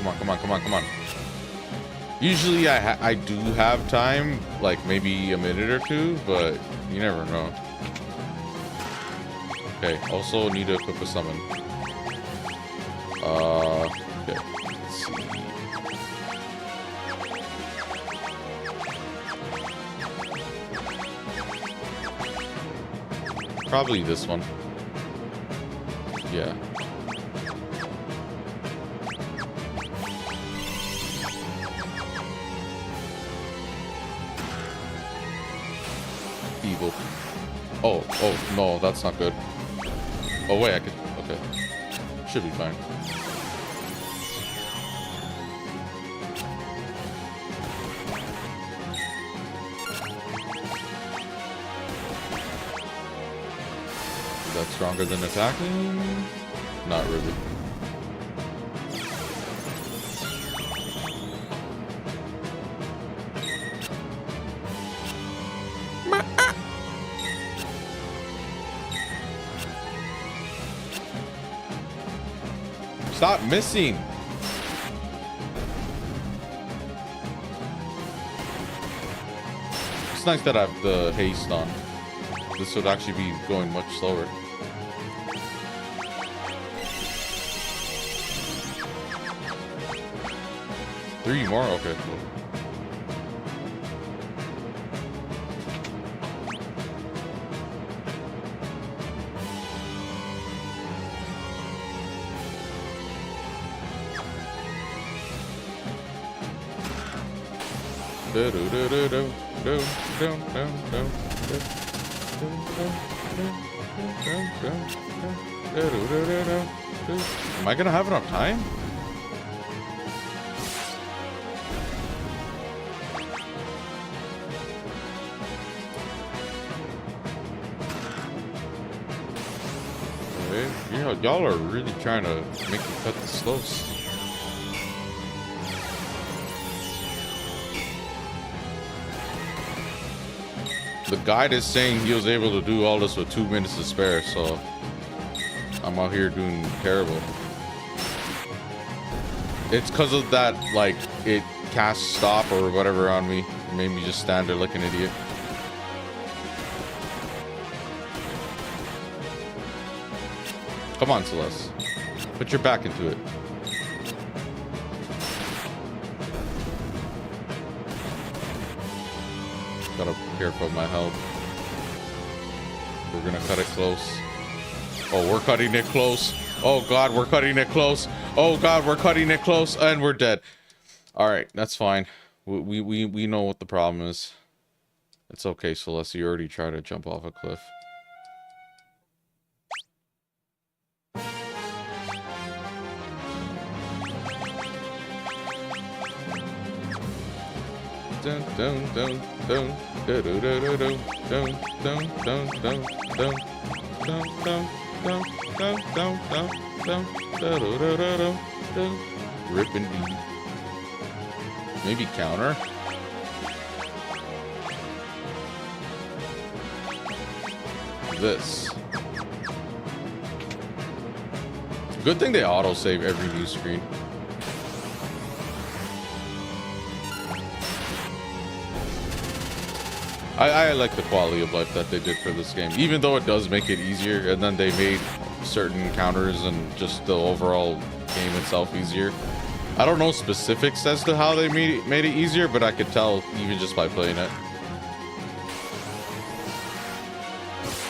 Speaker 1: Come on. Usually I do have time, like maybe a minute or two, but you never know. Okay, also need to equip a summon. Okay, let's see. Probably this one. Yeah. Evil. Oh, no, that's not good. Oh, wait, I could... Okay. Should be fine. Is that stronger than attacking? Not really. Stop missing. It's nice that I have the haste on. This would actually be going much slower. Three more? Okay, cool. Am I gonna have enough time? Okay. Y'all are really trying to make me cut the slows. The guide is saying he was able to do all this with 2 minutes to spare, so I'm out here doing terrible. It's because of that, like, it cast stop or whatever on me. It made me just stand there like an idiot. Come on, Celeste. Put your back into it. Gotta be careful of my health. We're gonna cut it close. Oh, we're cutting it close. Oh god, we're cutting it close. Oh god, we're cutting it close, and we're dead. All right, that's fine. We know what the problem is. It's okay, Celeste. You already tried to jump off a cliff. Dun dun dun dun dun dun dun dun dun dun dun dun dun dun dun. Rip indeed. Maybe counter. This. Good thing they autosave every new screen. I like the quality of life that they did for this game, even though it does make it easier, and then they made certain counters and just the overall game itself easier. I don't know specifics as to how they made it easier, but I could tell even just by playing it.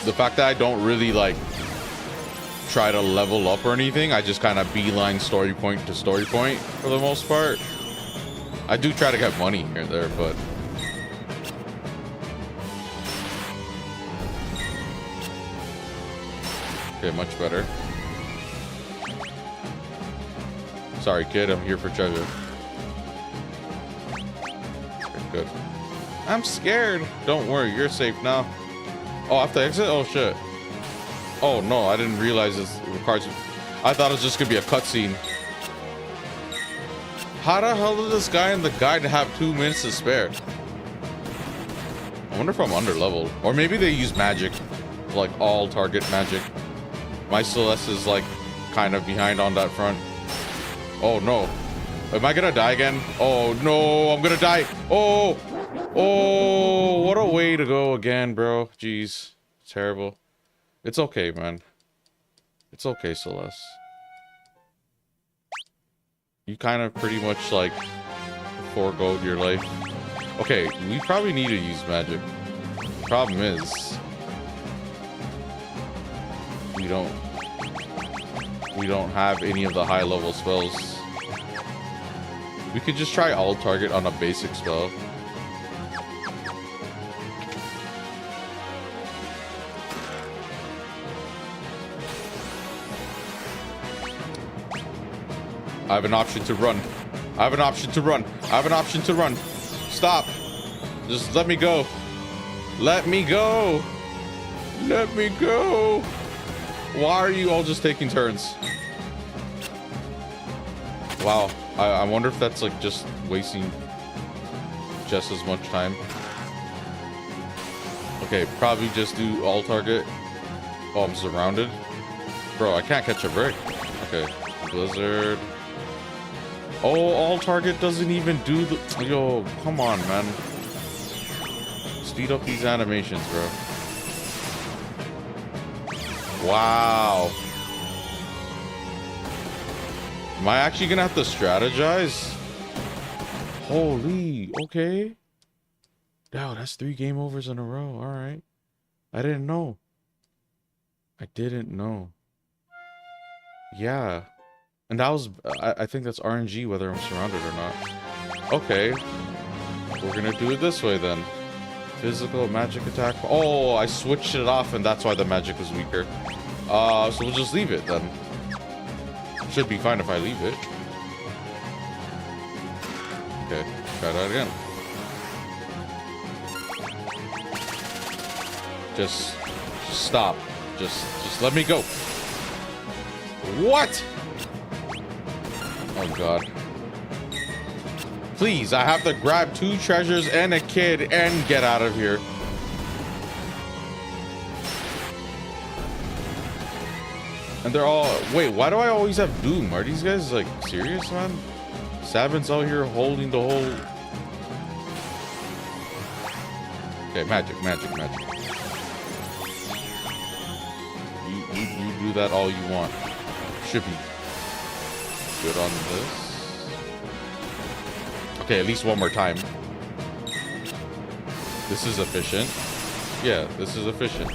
Speaker 1: The fact that I don't really like try to level up or anything, I just kind of beeline story point to story point for the most part. I do try to get money here and there, but okay, much better. Sorry, kid, I'm here for treasure. Okay, good. I'm scared. Don't worry, you're safe now. Oh, I have to exit? Oh, shit. Oh, no, I didn't realize this requires... I thought it was just gonna be a cutscene. How the hell did this guy in the guide have 2 minutes to spare? I wonder if I'm under-leveled. Or maybe they use magic. Like, all target magic. My Celeste is like kind of behind on that front. Oh no. Am I gonna die again? Oh no, I'm gonna die. Oh, what a way to go again, bro. Jeez, terrible. It's okay, man. It's okay, Celeste. You kind of pretty much like foregoed your life. Okay, we probably need to use magic. Problem is, we don't have any of the high level spells. We could just try all target on a basic spell. I have an option to run. I have an option to run. I have an option to run. Stop. Just let me go. Let me go. Let me go. Why are you all just taking turns? Wow. I wonder if that's like just wasting just as much time. Okay, probably just do all target. Oh, I'm surrounded. Bro, I can't catch a break. Okay. Blizzard. Oh, all target doesn't even do the... Yo, come on, man. Speed up these animations, bro. Wow. Am I actually gonna have to strategize? Holy, okay. Wow, that's 3 game overs in a row. All right. I didn't know. I didn't know. Yeah. And that was, I think that's RNG, whether I'm surrounded or not. Okay. We're gonna do it this way then. Physical, magic attack. Oh, I switched it off and that's why the magic was weaker. So we'll just leave it then. Should be fine if I leave it. Okay, try that again. Just stop. Just let me go. What? Oh god. Please, I have to grab 2 treasures and a kid and get out of here. And they're all... Wait, why do I always have Doom? Are these guys, like, serious, man? Sabin's out here holding the whole... Okay, magic. You do that all you want. Should be good on this. Okay, at least one more time. This is efficient. Yeah, this is efficient.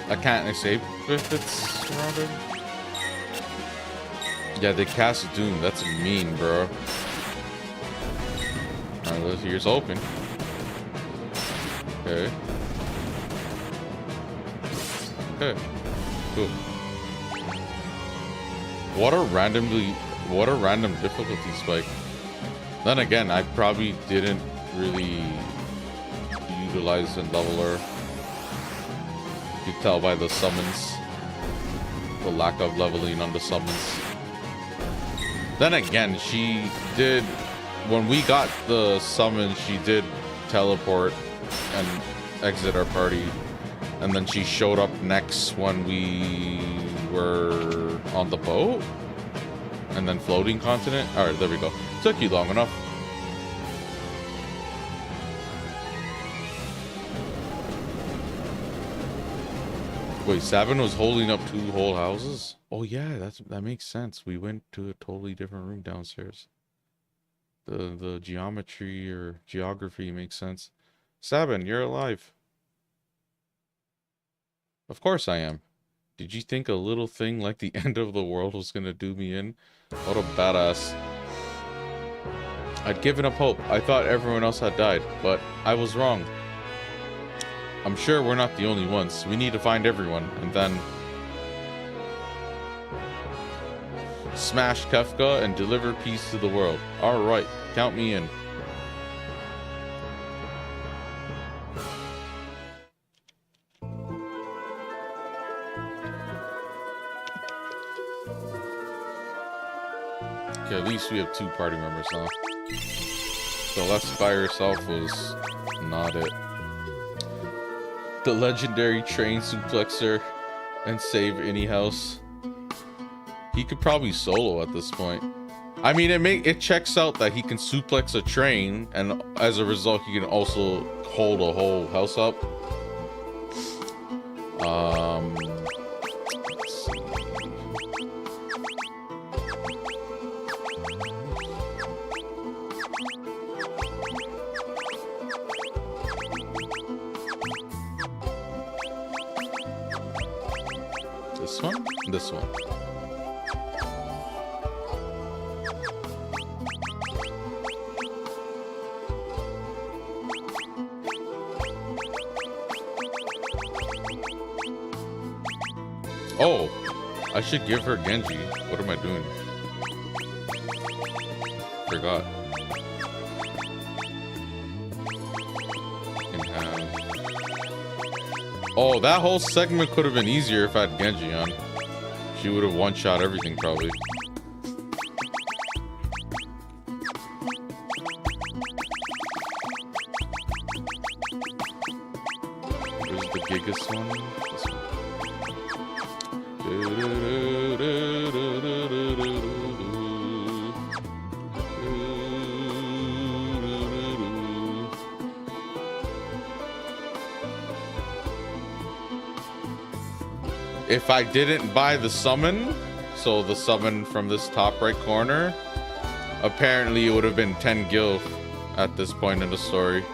Speaker 1: I can't escape if it's surrounded. Yeah, they cast Doom. That's mean, bro. Alright, here's open. Okay. Okay. Cool. What a random difficulty spike. Then again, I probably didn't really utilize and level her. You can tell by the summons. The lack of leveling on the summons. Then again, she did... When we got the summons, she did teleport and exit our party. And then she showed up next when we were on the boat. And then floating continent. Alright, there we go. Took you long enough. Wait, Sabin was holding up 2 whole houses? Oh yeah, that makes sense. We went to a totally different room downstairs. The geometry or geography makes sense. Sabin, you're alive. Of course I am. Did you think a little thing like the end of the world was gonna do me in? What a badass. I'd given up hope. I thought everyone else had died, but I was wrong. I'm sure we're not the only ones. We need to find everyone, and then smash Kefka and deliver peace to the world. Alright, count me in. Okay, at least we have 2 party members now. Celeste by herself was not it. The legendary train suplexer and save any house. He could probably solo at this point. I mean, it checks out that he can suplex a train, and as a result, he can also hold a whole house up. Let's see. This one? This one. Oh, I should give her Genji. What am I doing? Forgot. Oh, that whole segment could have been easier if I had Genji on. She would have one-shot everything, probably. Where's the biggest one? This one. If I didn't buy the summon, so the summon from this top right corner, apparently it would have been 10 gil at this point in the story.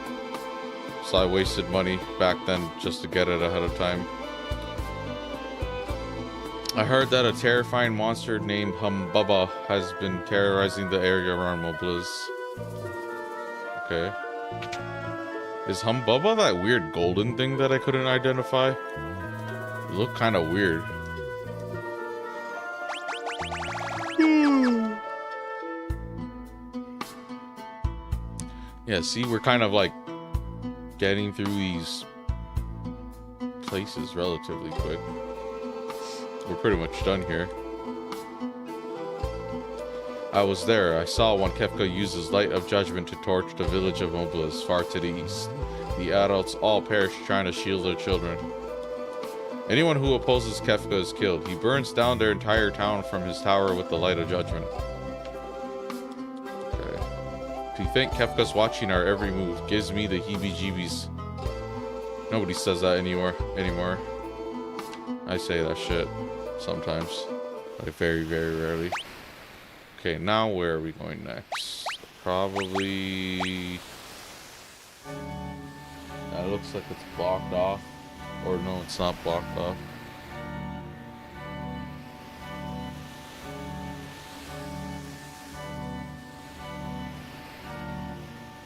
Speaker 1: So I wasted money back then just to get it ahead of time. I heard that a terrifying monster named Humbubba has been terrorizing the area around Mobliz. Okay. Is Humbubba that weird golden thing that I couldn't identify? It looked kind of weird. Yeah, see, we're kind of like getting through these places relatively quick. We're pretty much done here. I was there. I saw when Kefka uses Light of Judgment to torch the village of Mobliz far to the east. The adults all perish trying to shield their children. Anyone who opposes Kefka is killed. He burns down their entire town from his tower with the Light of Judgment. Okay. To think Kefka's watching our every move gives me the heebie-jeebies. Nobody says that anymore. I say that shit sometimes, but very, very rarely. Okay, now where are we going next? Probably... That looks like it's blocked off. Or no, it's not blocked off.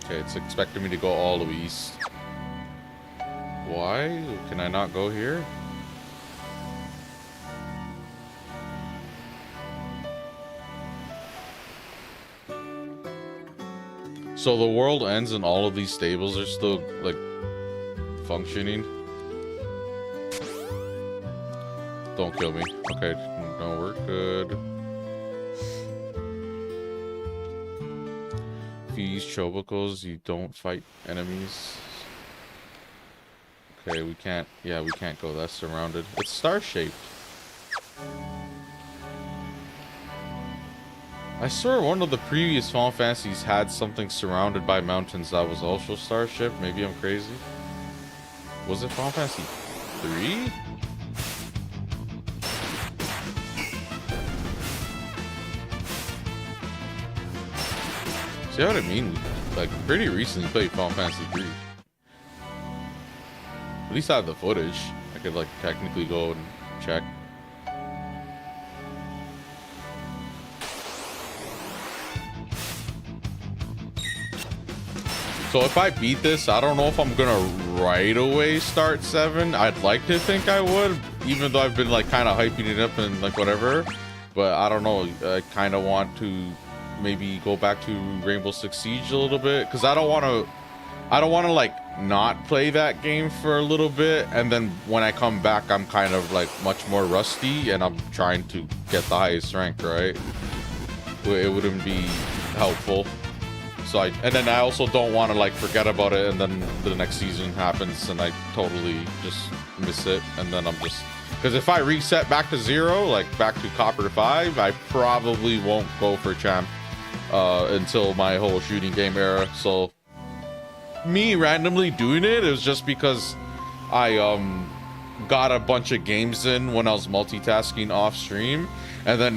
Speaker 1: Okay, it's expecting me to go all the way east. Why? Can I not go here? So the world ends and all of these stables are still, like, functioning? Don't kill me. Okay, no, we're good. If you use Chobacos, you don't fight enemies. Okay, we can't... Yeah, we can't go. That's surrounded. It's star-shaped. I swear one of the previous Final Fantasies had something surrounded by mountains that was also star-shaped. Maybe I'm crazy. Was it Final Fantasy 3? See what I mean? Like, pretty recently played Final Fantasy 3. At least I have the footage. I could, like, technically go and check. So if I beat this, I don't know if I'm gonna right away start 7. I'd like to think I would, even though I've been, like, kind of hyping it up and, like, whatever. But I don't know. I kind of want to maybe go back to Rainbow Six Siege a little bit, because I don't want to like not play that game for a little bit, and then when I come back I'm kind of like much more rusty and I'm trying to get the highest rank, right? It wouldn't be helpful. So and then I also don't want to like forget about it and then the next season happens and I totally just miss it, and then I'm just, because if I reset back to 0, like back to Copper to 5, I probably won't go for champ until my whole shooting game era. So me randomly doing it was just because I got a bunch of games in when I was multitasking off stream, and then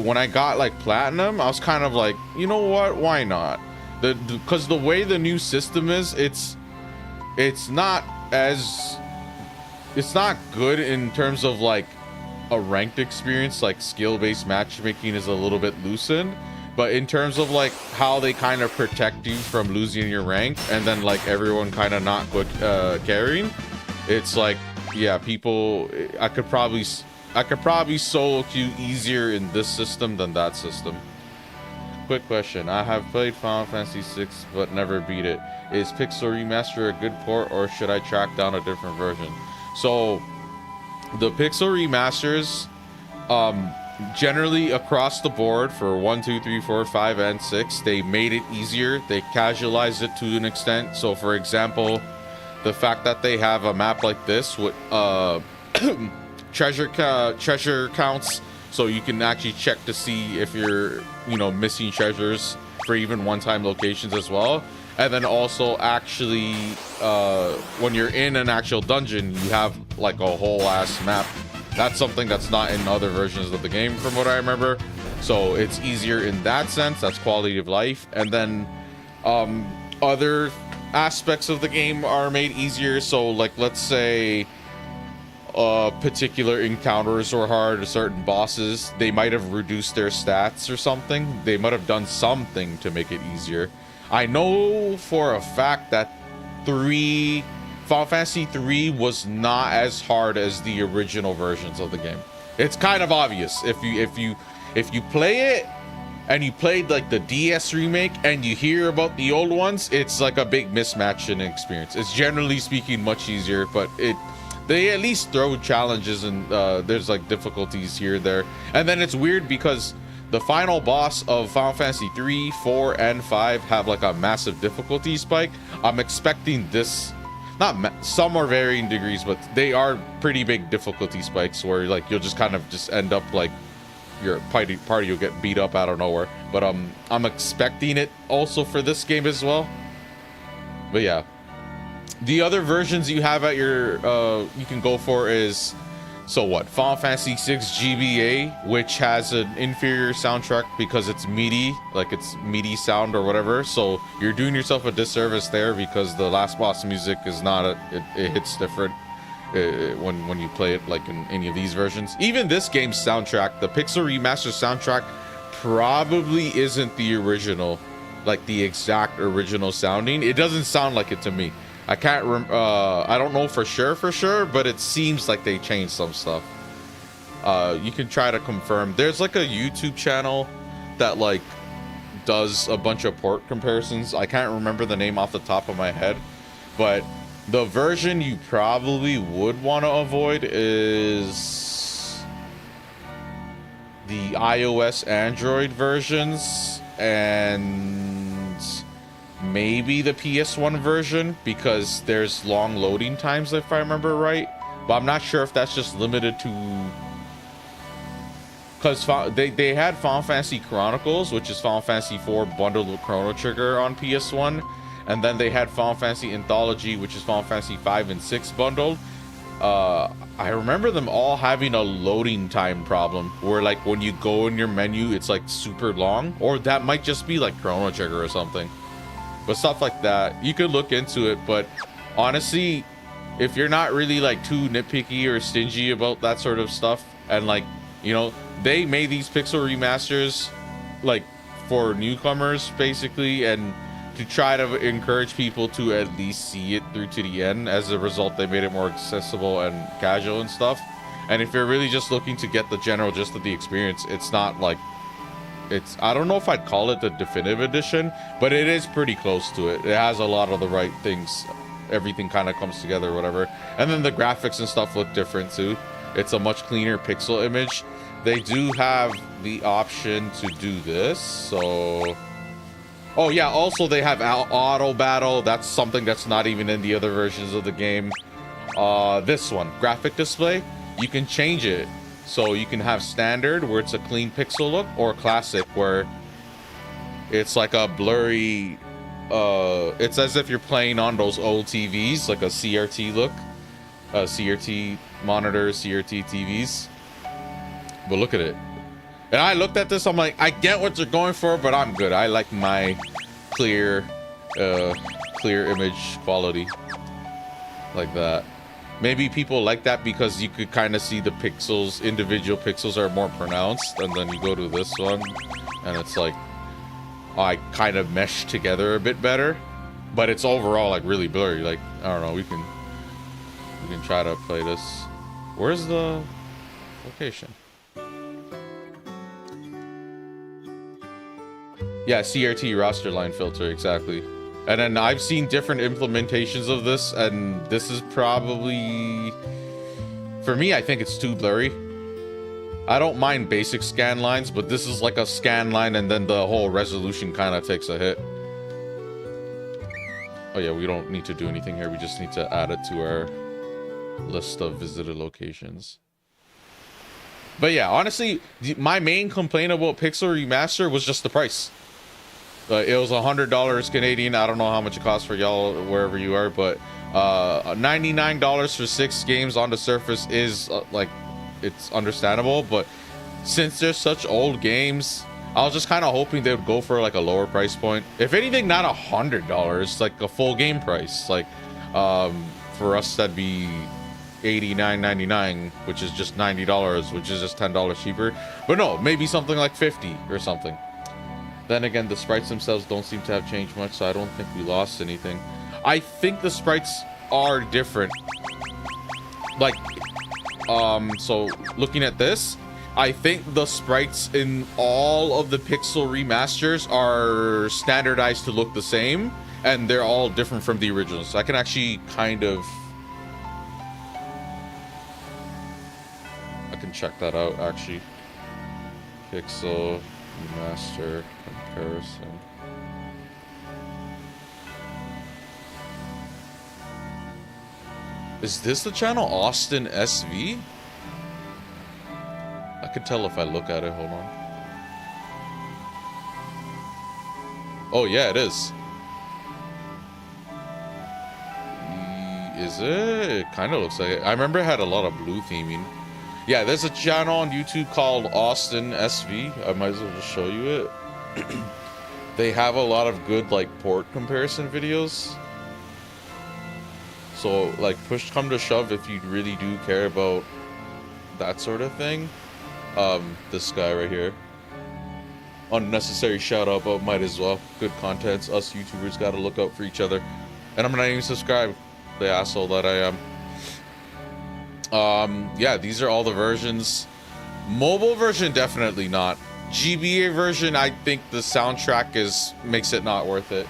Speaker 1: when I got like platinum, I was kind of like, you know what, why not? Because the way the new system is, it's not good in terms of like a ranked experience. Like skill-based matchmaking is a little bit loosened, but in terms of like how they kind of protect you from losing your rank, and then like everyone kind of not good carrying, it's like, yeah, people, I could probably solo queue easier in this system than that system. Quick question: I have played Final Fantasy VI but never beat it. Is Pixel Remaster a good port, or should I track down a different version? So the Pixel remasters, generally across the board for 1, 2, 3, 4, 5, and 6, they made it easier. They casualized it to an extent. So for example, the fact that they have a map like this with treasure counts, so you can actually check to see if you're, missing treasures for even one-time locations as well. And then also actually when you're in an actual dungeon, you have like a whole ass map. That's something that's not in other versions of the game from what I remember. So it's easier in that sense. That's quality of life. And then other aspects of the game are made easier. So like, let's say particular encounters were hard, certain bosses, they might have reduced their stats or something. They might have done something to make it easier. I know for a fact that Final Fantasy 3 was not as hard as the original versions of the game. It's kind of obvious if you play it and you played like the DS remake and you hear about the old ones, it's like a big mismatch in experience. It's generally speaking much easier, but they at least throw challenges, and there's like difficulties here and there. And then it's weird because the final boss of Final Fantasy 3, 4, and 5 have like a massive difficulty spike. I'm expecting this, some are varying degrees, but they are pretty big difficulty spikes where like you'll just kind of just end up like your party will get beat up out of nowhere. But I'm expecting it also for this game as well. But yeah, the other versions you have at your you can go for is, so what, Final Fantasy VI GBA, which has an inferior soundtrack because it's MIDI, like it's MIDI sound or whatever. So you're doing yourself a disservice there, because the last boss music is not it hits different when you play it like in any of these versions. Even this game's soundtrack, the Pixel Remaster soundtrack, probably isn't the original, like the exact original sounding. It doesn't sound like it to me. I can't I don't know for sure, but it seems like they changed some stuff. You can try to confirm. There's like a YouTube channel that like does a bunch of port comparisons. I can't remember the name off the top of my head, but the version you probably would want to avoid is the iOS Android versions, and maybe the PS1 version, because there's long loading times if I remember right. But I'm not sure if that's just limited to, because they had Final Fantasy Chronicles, which is Final Fantasy 4 bundled with Chrono Trigger on PS1, and then they had Final Fantasy Anthology, which is Final Fantasy 5 and 6 bundled. I remember them all having a loading time problem where like when you go in your menu it's like super long, or that might just be like Chrono Trigger or something. But stuff like that, you could look into it. But honestly, if you're not really like too nitpicky or stingy about that sort of stuff, and like, you know, they made these Pixel remasters like for newcomers basically, and to try to encourage people to at least see it through to the end. As a result, they made it more accessible and casual and stuff. And if you're really just looking to get the general gist of the experience, it's not like, I don't know if I'd call it the definitive edition, but it is pretty close to it. It has a lot of the right things. Everything kind of comes together, whatever. And then the graphics and stuff look different too. It's a much cleaner pixel image. They do have the option to do this, so... Oh yeah, also they have auto battle. That's something that's not even in the other versions of the game. This one, graphic display, you can change it. So you can have standard, where it's a clean pixel look, or classic, where It's like a blurry, it's as if you're playing on those old TVs, like a CRT look, CRT monitor, CRT TVs. But look at it. And I looked at this, I'm like, I get what they're going for, but I'm good. I like my clear image quality like that. Maybe people like that because you could kind of see the pixels, individual pixels are more pronounced, and then you go to this one and it's like, I kind of mesh together a bit better, but it's overall like really blurry. Like, I don't know, we can try to play this. Where's the location? Yeah, CRT roster line filter, exactly. And then I've seen different implementations of this, and this is probably, for me, I think it's too blurry. I don't mind basic scan lines, but this is like a scan line and then the whole resolution kind of takes a hit. Oh yeah, we don't need to do anything here. We just need to add it to our list of visited locations. But yeah, honestly, my main complaint about Pixel Remaster was just the price. It was $100 Canadian. I don't know how much it costs for y'all wherever you are, but $99 for 6 games on the Surface is like, it's understandable. But since they're such old games, I was just kind of hoping they would go for like a lower price point. If anything, not $100, like a full game price. Like for us, that'd be $89.99, which is just $90, which is just $10 cheaper. But no, maybe something like $50 or something. Then again, the sprites themselves don't seem to have changed much, so I don't think we lost anything. I think the sprites are different. Like, so looking at this, I think the sprites in all of the Pixel remasters are standardized to look the same, and they're all different from the originals. So I can actually kind of... I can check that out, actually. Pixel remaster comparison. Is this the channel Austin SV? I can tell if I look at it. Hold on. Oh yeah, it is. Is it? It kind of looks like it. I remember it had a lot of blue theming. Yeah, there's a channel on YouTube called Austin SV. I might as well just show you it. They have a lot of good like port comparison videos. So like push come to shove, if you really do care about that sort of thing, this guy right here, unnecessary shout out, but might as well. Good contents. Us YouTubers got to look out for each other. And I'm not even subscribed, the asshole that I am. Yeah, these are all the versions. Mobile version, definitely not. GBA version, I think the soundtrack makes it not worth it.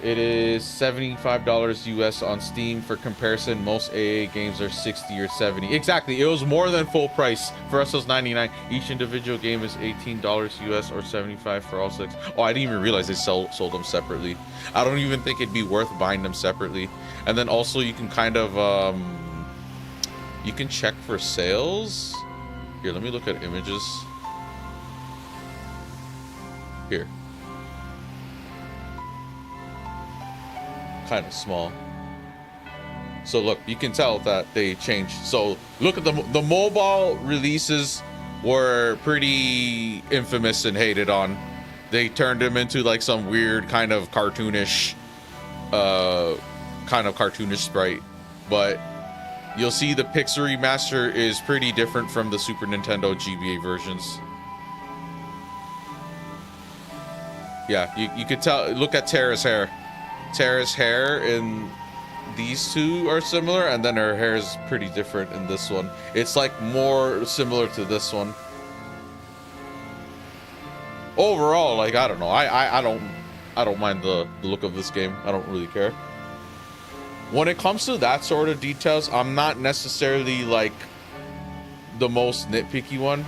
Speaker 1: It is $75 US on Steam. For comparison, most AA games are 60 or 70. Exactly, it was more than full price. For us, it was 99. Each individual game is $18 US or 75 for all 6. Oh, I didn't even realize they sold them separately. I don't even think it'd be worth buying them separately. And then also you can kind of you can check for sales. Here, let me look at images. Here. Kind of small. So look, you can tell that they changed. So look at the mobile releases were pretty infamous and hated on. They turned them into like some weird kind of cartoonish sprite. But you'll see the Pixel Remaster is pretty different from the Super Nintendo GBA versions. Yeah, you could tell. Look at Terra's hair. Terra's hair in these two are similar, and then her hair is pretty different in this one. It's like more similar to this one. Overall, like, I don't know. I don't mind the look of this game. I don't really care. When it comes to that sort of details, I'm not necessarily like the most nitpicky one.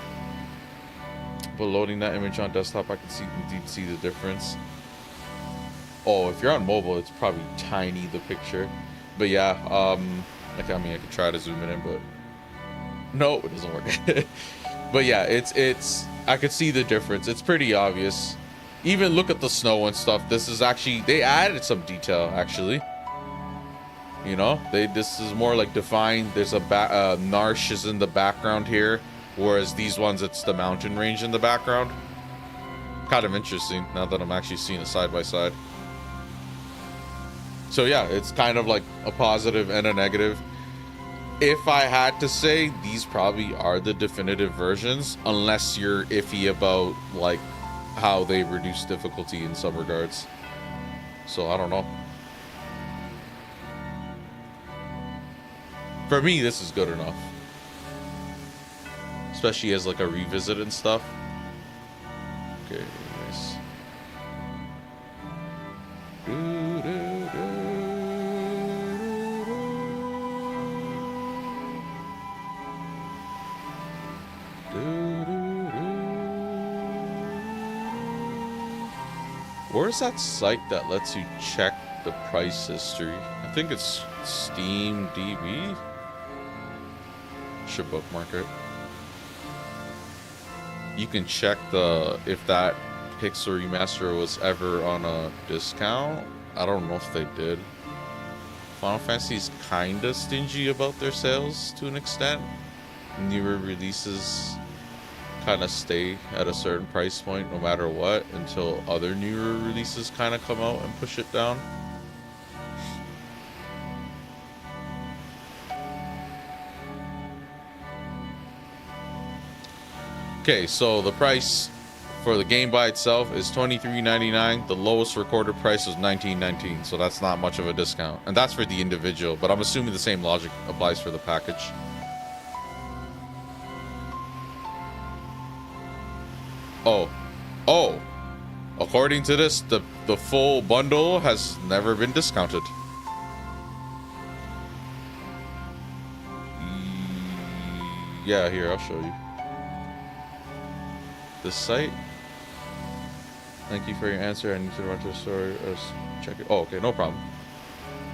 Speaker 1: But loading that image on desktop, I can indeed see the difference. Oh, if you're on mobile, it's probably tiny, the picture. But yeah, like, I mean, I could try to zoom it in, but no, it doesn't work. But yeah, it's I could see the difference. It's pretty obvious. Even look at the snow and stuff. This is actually, they added some detail actually. You know, this is more like defined. There's a Narshe is in the background here, whereas these ones, it's the mountain range in the background. Kind of interesting now that I'm actually seeing it side by side. So yeah, it's kind of like a positive and a negative. If I had to say, these probably are the definitive versions, unless you're iffy about like how they reduce difficulty in some regards. So I don't know. For me, this is good enough. Especially as like a revisit and stuff. Okay, nice. Where's that site that lets you check the price history? I think it's Steam DB. Should bookmark it. You can check if that Pixel Remaster was ever on a discount. I don't know if they did. Final Fantasy's kinda stingy about their sales to an extent. Newer releases kind of stay at a certain price point no matter what until other newer releases kind of come out and push it down. Okay, so the price for the game by itself is $23.99. The lowest recorded price was $19.19, so that's not much of a discount. And that's for the individual, but I'm assuming the same logic applies for the package. Oh, according to this, the full bundle has never been discounted. Yeah, here, I'll show you. This site. Thank you for your answer. I need to run to the store. Check it. Oh, okay, no problem.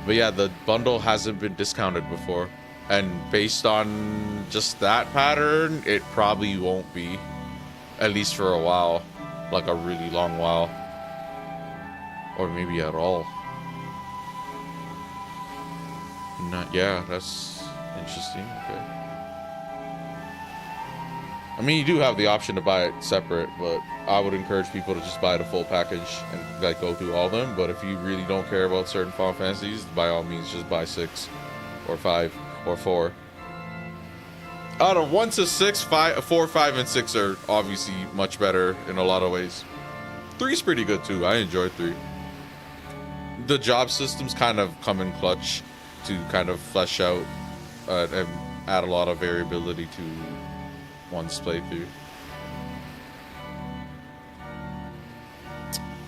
Speaker 1: But yeah, the bundle hasn't been discounted before. And based on just that pattern, it probably won't be. At least for a while. Like a really long while. Or maybe at all. Yeah, that's interesting. Okay. I mean, you do have the option to buy it separate, but I would encourage people to just buy the full package and like go through all of them. But if you really don't care about certain Final Fantasies, by all means, just buy 6 or 5 or 4. Out of 1 to 6, 4, 5, and 6 are obviously much better in a lot of ways. 3 is pretty good too. I enjoy 3. The job systems kind of come in clutch to kind of flesh out and add a lot of variability to one's playthrough.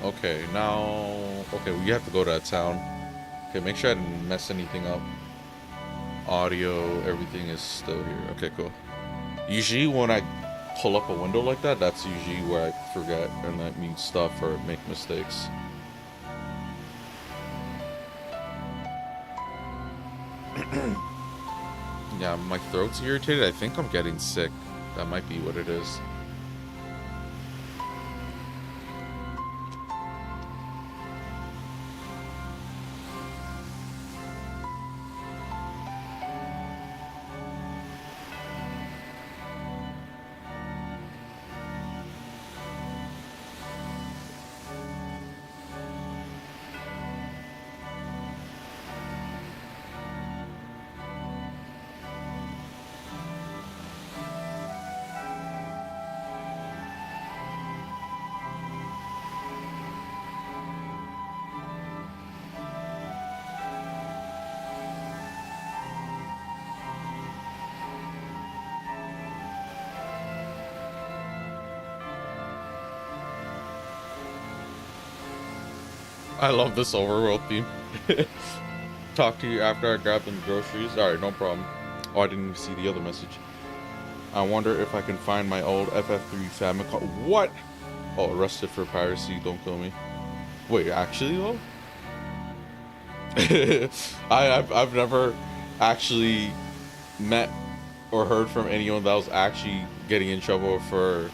Speaker 1: Okay, now... Okay, we have to go to a town. Okay, make sure I didn't mess anything up. Audio, everything is still here. Okay, cool. Usually when I pull up a window like that, that's usually where I forget and let me stuff or make mistakes. Yeah, my throat's irritated. I think I'm getting sick. That might be what it is. I love this overworld theme. Talk to you after I grab them groceries. Alright, no problem. Oh, I didn't even see the other message. I wonder if I can find my old FF3 Famicom. What? Oh, arrested for piracy. Don't kill me. Wait, actually though? I've never actually met or heard from anyone that was actually getting in trouble for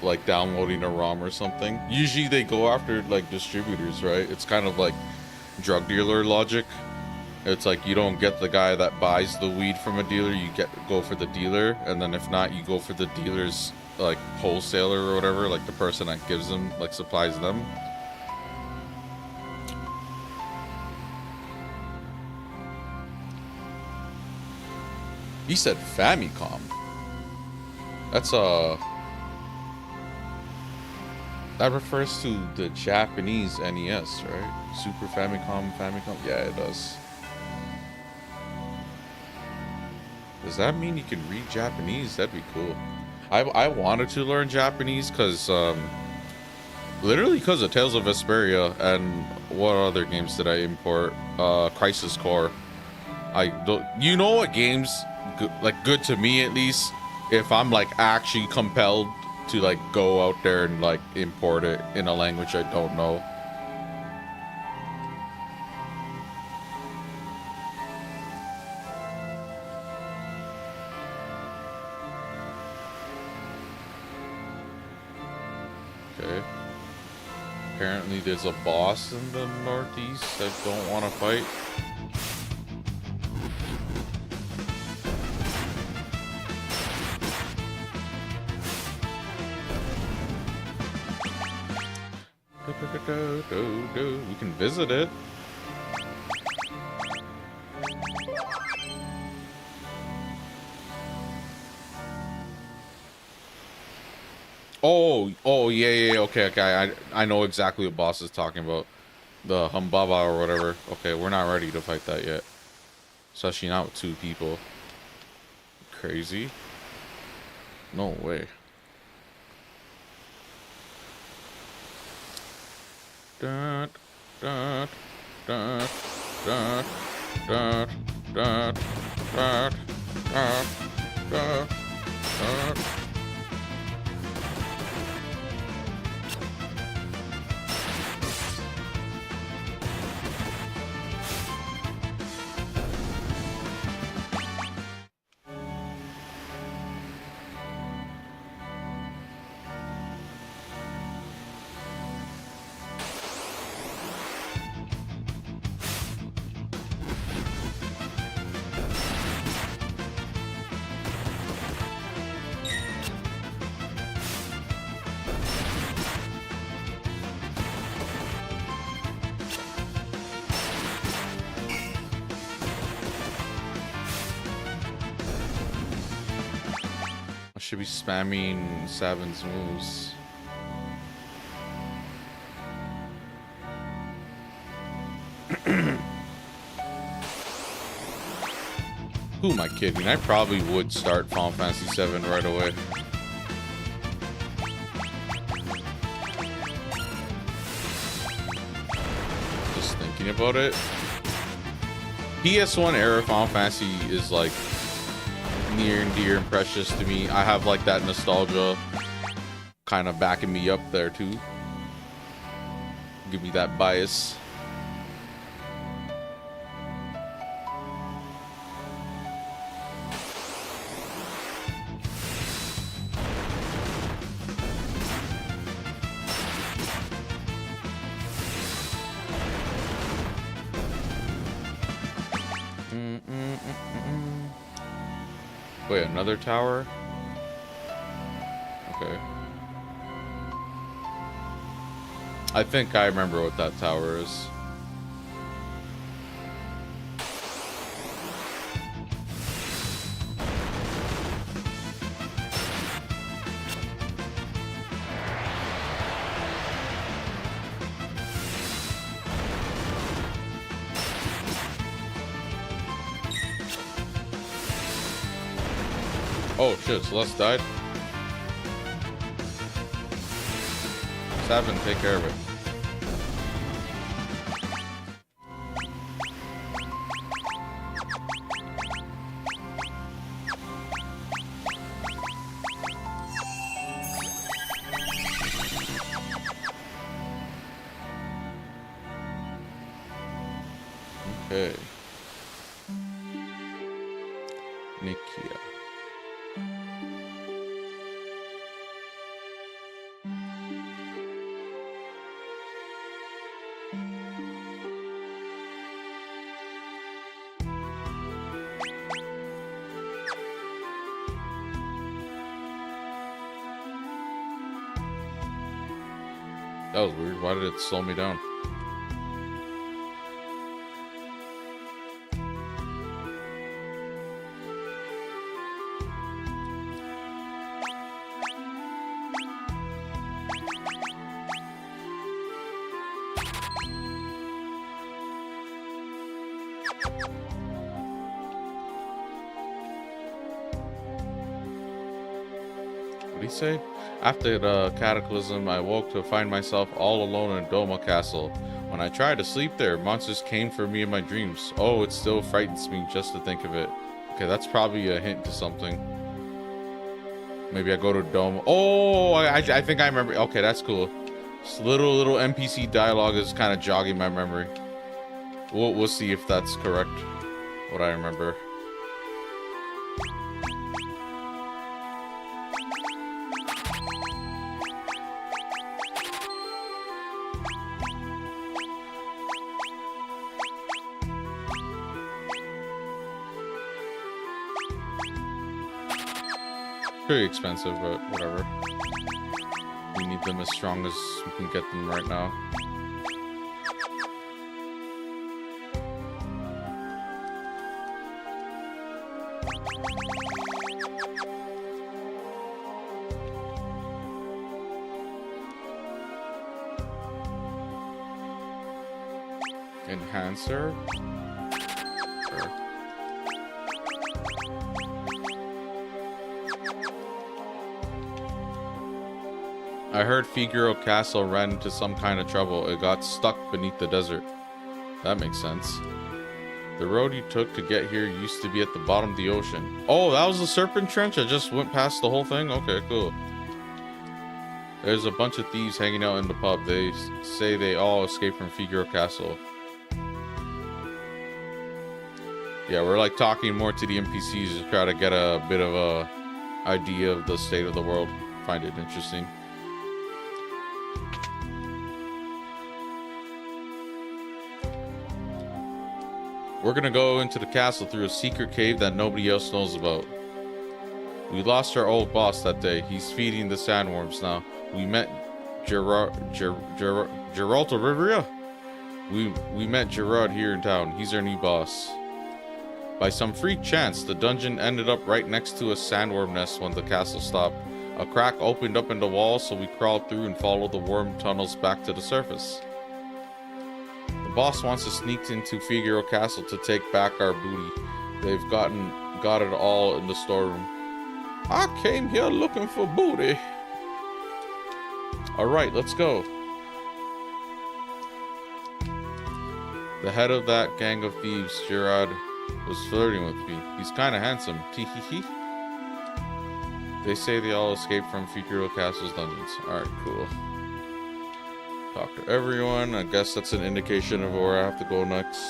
Speaker 1: like downloading a ROM or something. Usually they go after like distributors, right? It's kind of like drug dealer logic. It's like you don't get the guy that buys the weed from a dealer, you go for the dealer, and then if not, you go for the dealer's like wholesaler or whatever, like the person that gives them, like supplies them. He said Famicom. That's that refers to the Japanese NES, right? Super Famicom, Famicom? Yeah, it does. Does that mean you can read Japanese? That'd be cool. I wanted to learn Japanese because, literally because of Tales of Vesperia and what other games did I import? Crisis Core. I don't, you know what games, like good to me at least, if I'm like actually compelled to like go out there and like import it in a language I don't know. Okay. Apparently there's a boss in the northeast I don't want to fight. We can visit it. Oh, yeah, okay. I know exactly what boss is talking about. The Humbaba or whatever. Okay, we're not ready to fight that yet. Especially not with 2 people. Crazy. No way. Dun, dun, dun, dun, dun, dun, dun, dun, dun, dun. Should be spamming Savin's moves. Who am I kidding? I probably would start Final Fantasy VII right away. Just thinking about it. PS1 era Final Fantasy is like near and dear and precious to me. I have like that nostalgia kind of backing me up there too. Give me that bias. Wait, another tower? Okay. I think I remember what that tower is. Oh shit, Celeste died. Savin, take care of it. Okay. Nikia. That was weird. Why did it slow me down? What did he say? After the cataclysm, I woke to find myself all alone in Doma Castle. When I tried to sleep there, monsters came for me in my dreams. Oh, it still frightens me just to think of it. Okay, that's probably a hint to something. Maybe I go to Doma. Oh, I think I remember. Okay, that's cool. This little NPC dialogue is kind of jogging my memory. We'll see if that's correct. What I remember. Pretty expensive, but whatever. We need them as strong as we can get them right now. Enhancer. Sure. I heard Figaro Castle ran into some kind of trouble. It got stuck beneath the desert. That makes sense. The road you took to get here used to be at the bottom of the ocean. Oh, that was the Serpent Trench? I just went past the whole thing? Okay, cool. There's a bunch of thieves hanging out in the pub. They say they all escaped from Figaro Castle. Yeah, we're like talking more to the NPCs to try to get a bit of a idea of the state of the world. Find it interesting. We're gonna go into the castle through a secret cave that nobody else knows about. We lost our old boss that day. He's feeding the sandworms now. We met Geraldo Rivera? We met Gerard here in town. He's our new boss. By some freak chance, the dungeon ended up right next to a sandworm nest when the castle stopped. A crack opened up in the wall, so we crawled through and followed the worm tunnels back to the surface. The boss wants to sneak into Figaro Castle to take back our booty. They've got it all in the storeroom. I came here looking for booty. Alright, let's go. The head of that gang of thieves, Gerard, was flirting with me. He's kind of handsome. Teehee. They say they all escaped from Figaro Castle's dungeons. Alright, cool. Talk to everyone. I guess that's an indication of where I have to go next.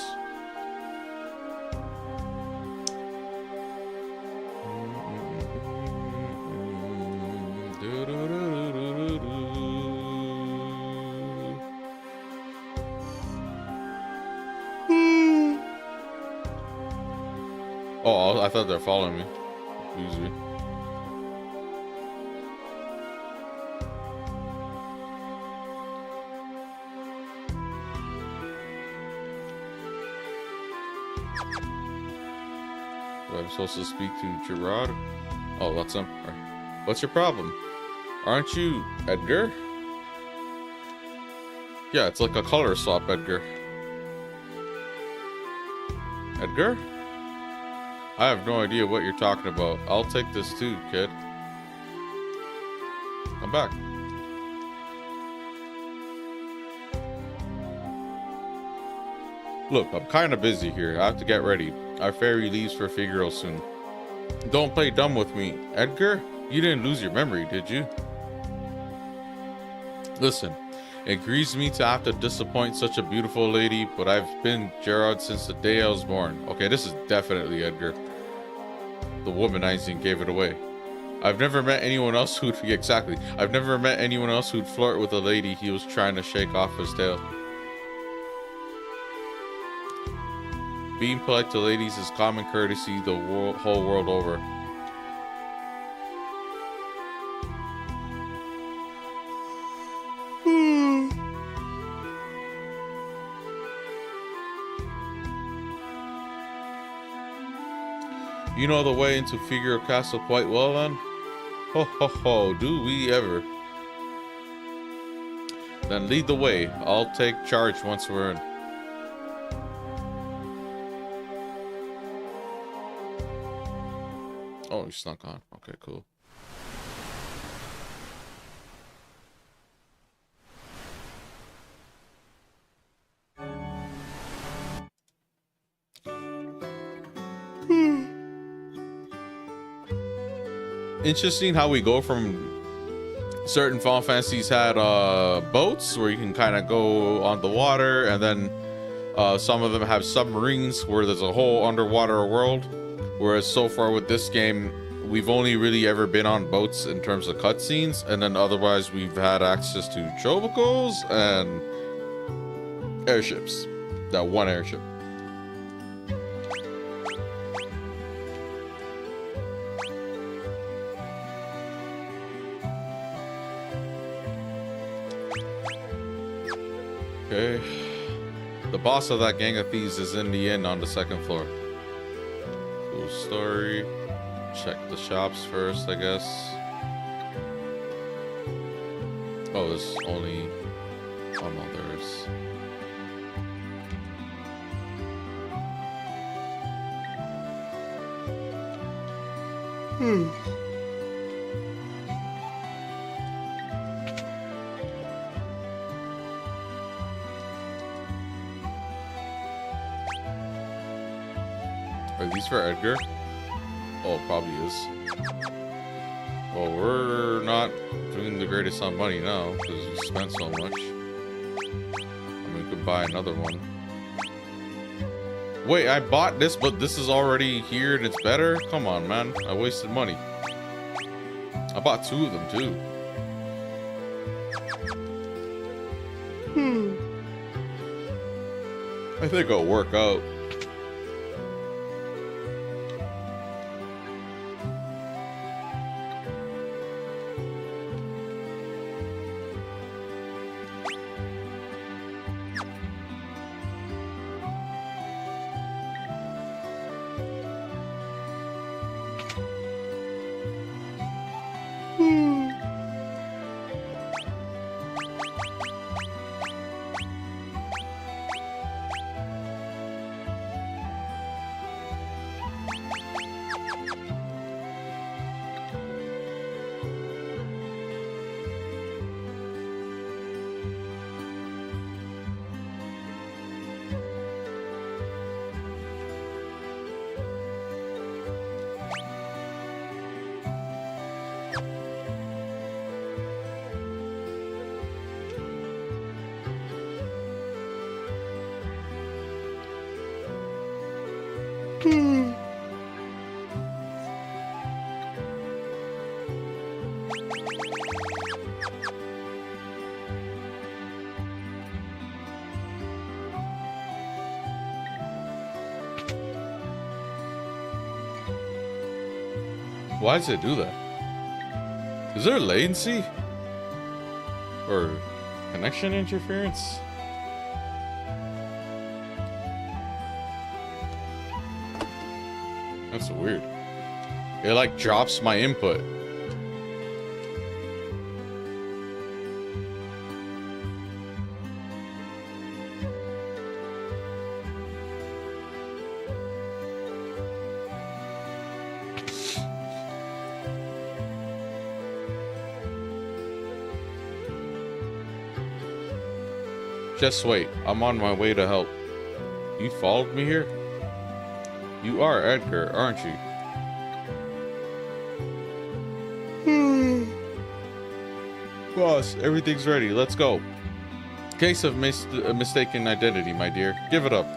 Speaker 1: Oh, I thought they're following me. Excuse me. I'm supposed to speak to Gerard? Oh, that's him. What's your problem? Aren't you Edgar? Yeah, it's like a color swap, Edgar. Edgar? I have no idea what you're talking about. I'll take this too, kid. Come back. Look, I'm kind of busy here. I have to get ready. Our ferry leaves for Figaro soon. Don't play dumb with me. Edgar, you didn't lose your memory, did you? Listen, it grieves me to have to disappoint such a beautiful lady, but I've been Gerard since the day I was born. Okay, this is definitely Edgar. The womanizing gave it away. I've never met anyone else who'd... Exactly. I've never met anyone else who'd flirt with a lady he was trying to shake off his tail. Being polite to ladies is common courtesy the whole world over. You know the way into Figure Castle quite well, then? Ho ho ho, do we ever? Then lead the way. I'll take charge once we're in. Oh, you snuck on. Okay, cool. Interesting how we go from certain Final Fantasies had boats where you can kind of go on the water, and then some of them have submarines where there's a whole underwater world. Whereas so far with this game, we've only really ever been on boats in terms of cutscenes, and then otherwise we've had access to chobacos and airships. That one airship. Okay. The boss of that gang of thieves is in the inn on the second floor. Cool story. Check the shops first, I guess. Oh, there's only... Oh no, there's... Are these for Edgar? Oh, probably is. Well, we're not doing the greatest on money now because we spent so much. I mean, we could buy another one. Wait, I bought this, but this is already here and it's better? Come on, man. I wasted money. I bought two of them, too. I think it'll work out. Why does it do that? Is there latency? Or connection interference? That's weird. It like drops my input. Just wait, I'm on my way to help. You followed me here? You are Edgar, aren't you? Boss, everything's ready. Let's go. Case of mistaken identity, my dear. Give it up.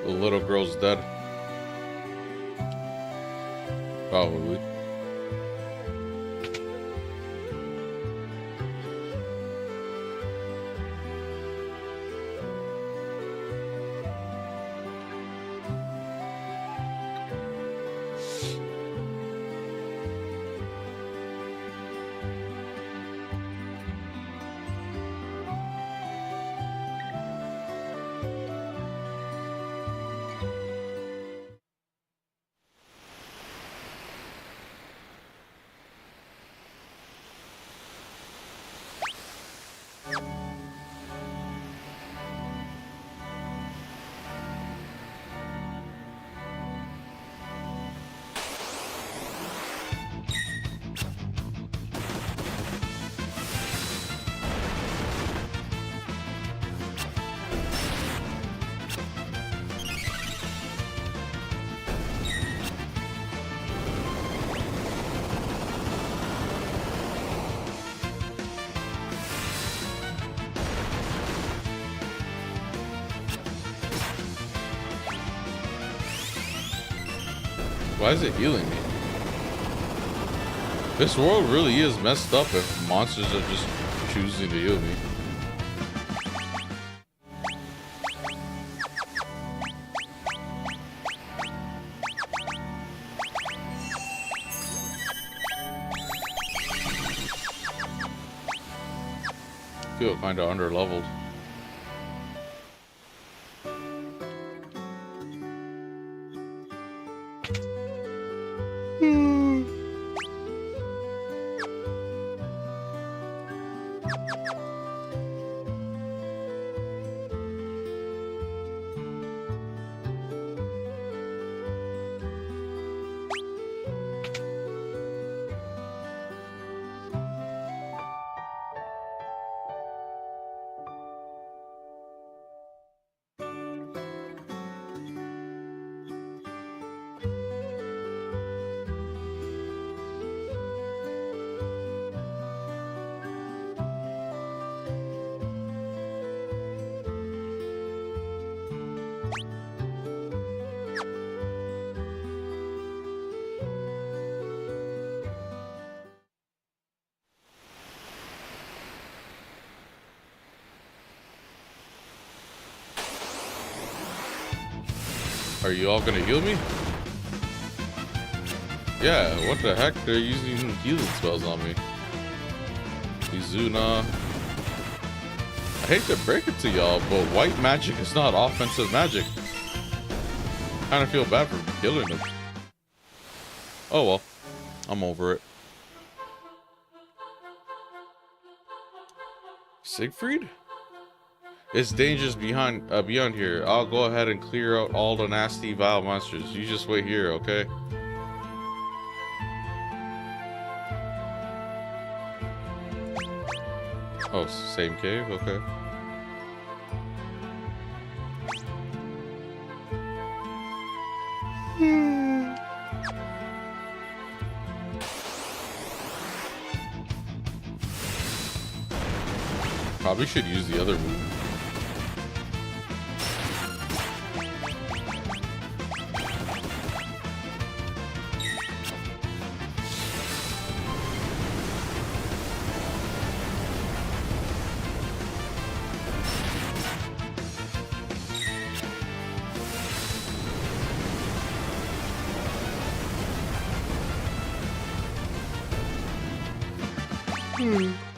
Speaker 1: The little girl's dead. Probably. Why is it healing me? This world really is messed up if monsters are just choosing to heal me. I feel kind of under-leveled. Are you all gonna heal me? Yeah, what the heck? They're using healing spells on me. Izuna. I hate to break it to y'all, but white magic is not offensive magic. Kinda feel bad for killing them. Oh well. I'm over it. Siegfried? It's dangerous beyond here. I'll go ahead and clear out all the nasty, vile monsters. You just wait here, okay? Oh, same cave? Okay. Probably should use the other move.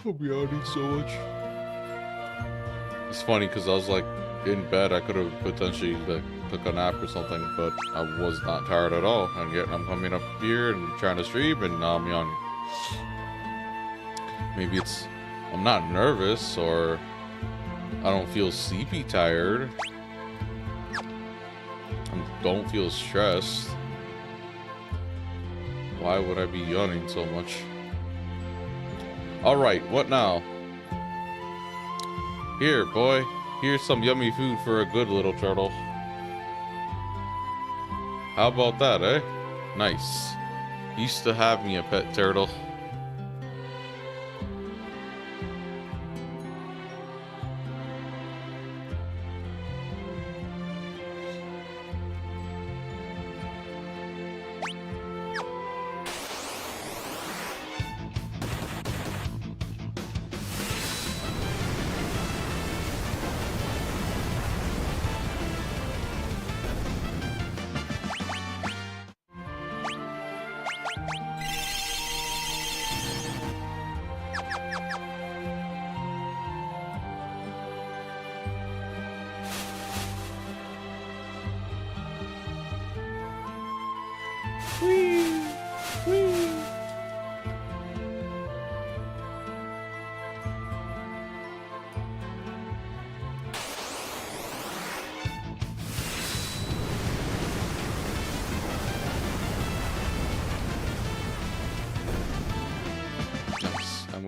Speaker 1: I'll be yawning so much. It's funny because I was like in bed. I could have potentially like took a nap or something, but I was not tired at all. And yet I'm coming up here and trying to stream, and now I'm yawning. Maybe it's I'm not nervous, or I don't feel sleepy tired. I don't feel stressed. Why would I be yawning so much? Alright, what now? Here, boy. Here's some yummy food for a good little turtle. How about that, eh? Nice. Used to have me a pet turtle.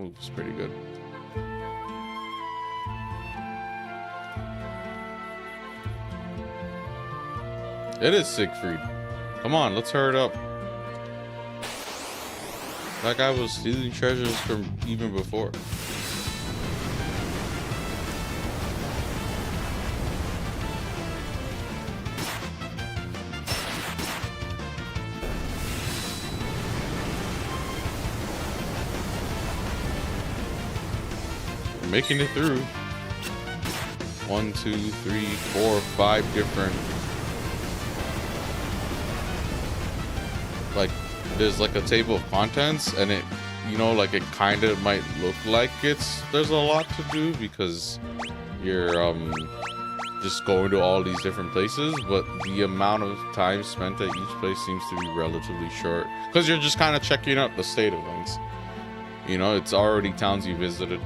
Speaker 1: move is pretty good. It is Siegfried. Come on, let's hurry it up. That guy was stealing treasures from even before. We're making it through. 1, 2, 3, 4, 5 different. Like, there's like a table of contents, and it, you know, like it kind of might look like there's a lot to do because you're just going to all these different places, but the amount of time spent at each place seems to be relatively short because you're just kind of checking out the state of things. You know, it's already towns you visited.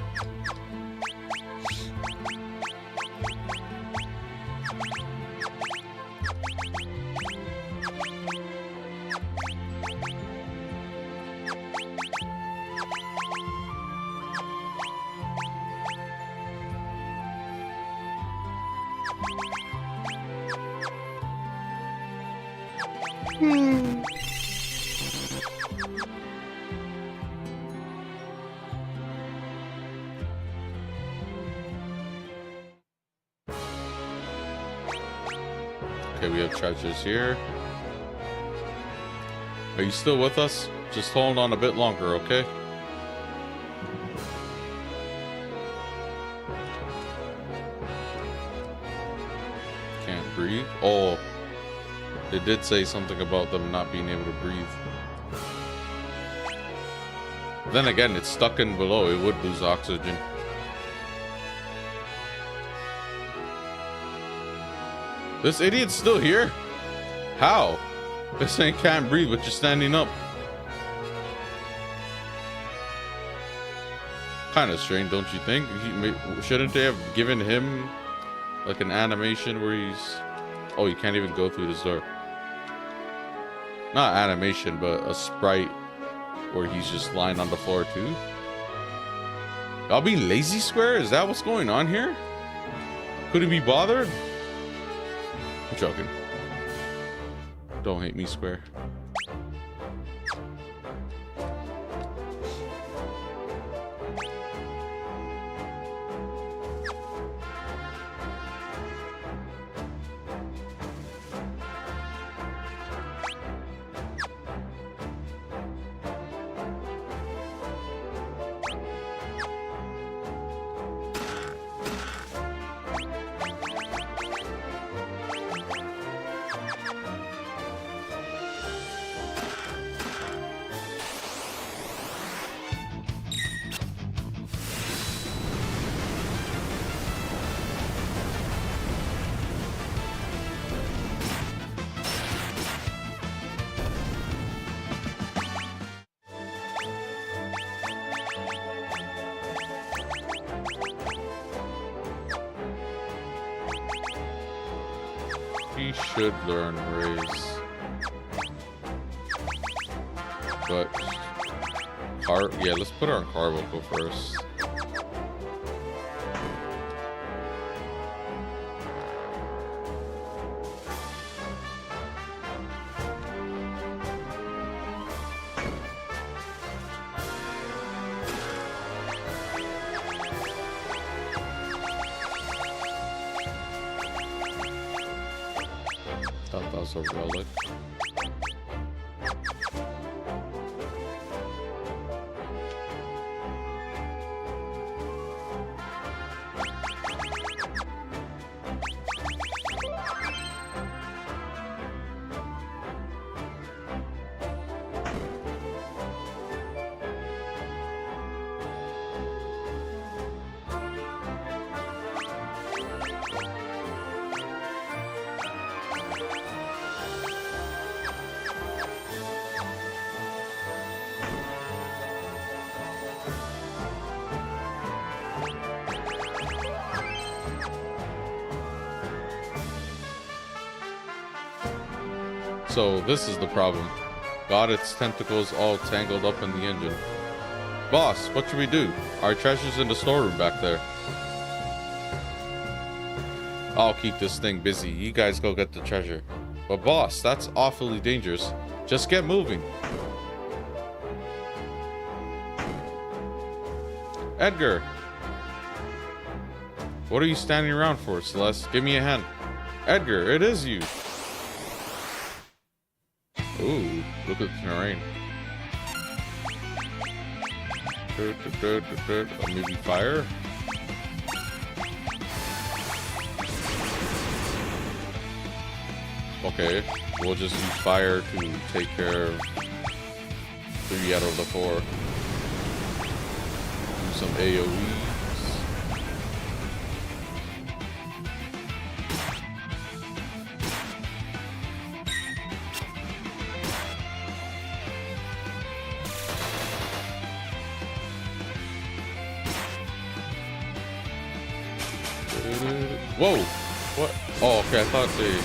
Speaker 1: Okay, we have treasures here. Are you still with us? Just hold on a bit longer, okay? Can't breathe. Oh, they did say something about them not being able to breathe. Then again, it's stuck in below. It would lose oxygen. This idiot's still here? How? This thing can't breathe, but you're standing up. Kind of strange, don't you think? Shouldn't they have given him like an animation where he's... Oh, you can't even go through this door. Not animation, but a sprite where he's just lying on the floor too. Y'all being lazy, Square? Is that what's going on here? Couldn't be bothered? I'm joking. Don't hate me, Square. He should learn race. But yeah, let's put her on Carbuncle first. Thought that was a relic. So this is the problem. Got its tentacles all tangled up in the engine. Boss, what should we do? Our treasure's in the storeroom back there. I'll keep this thing busy. You guys go get the treasure. But boss, that's awfully dangerous. Just get moving. Edgar! What are you standing around for, Celeste? Give me a hand. Edgar, it is you. Ooh, look at the terrain. Maybe fire? Okay, we'll just use fire to take care of 3 out of the 4. Do some AoEs. Whoa! What? Oh, okay, I thought they...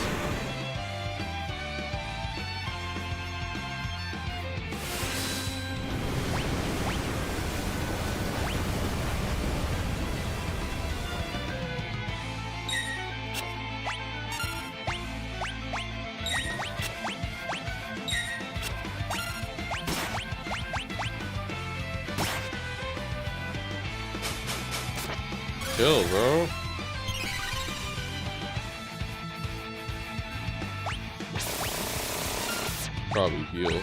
Speaker 1: Chill, bro. Probably heal.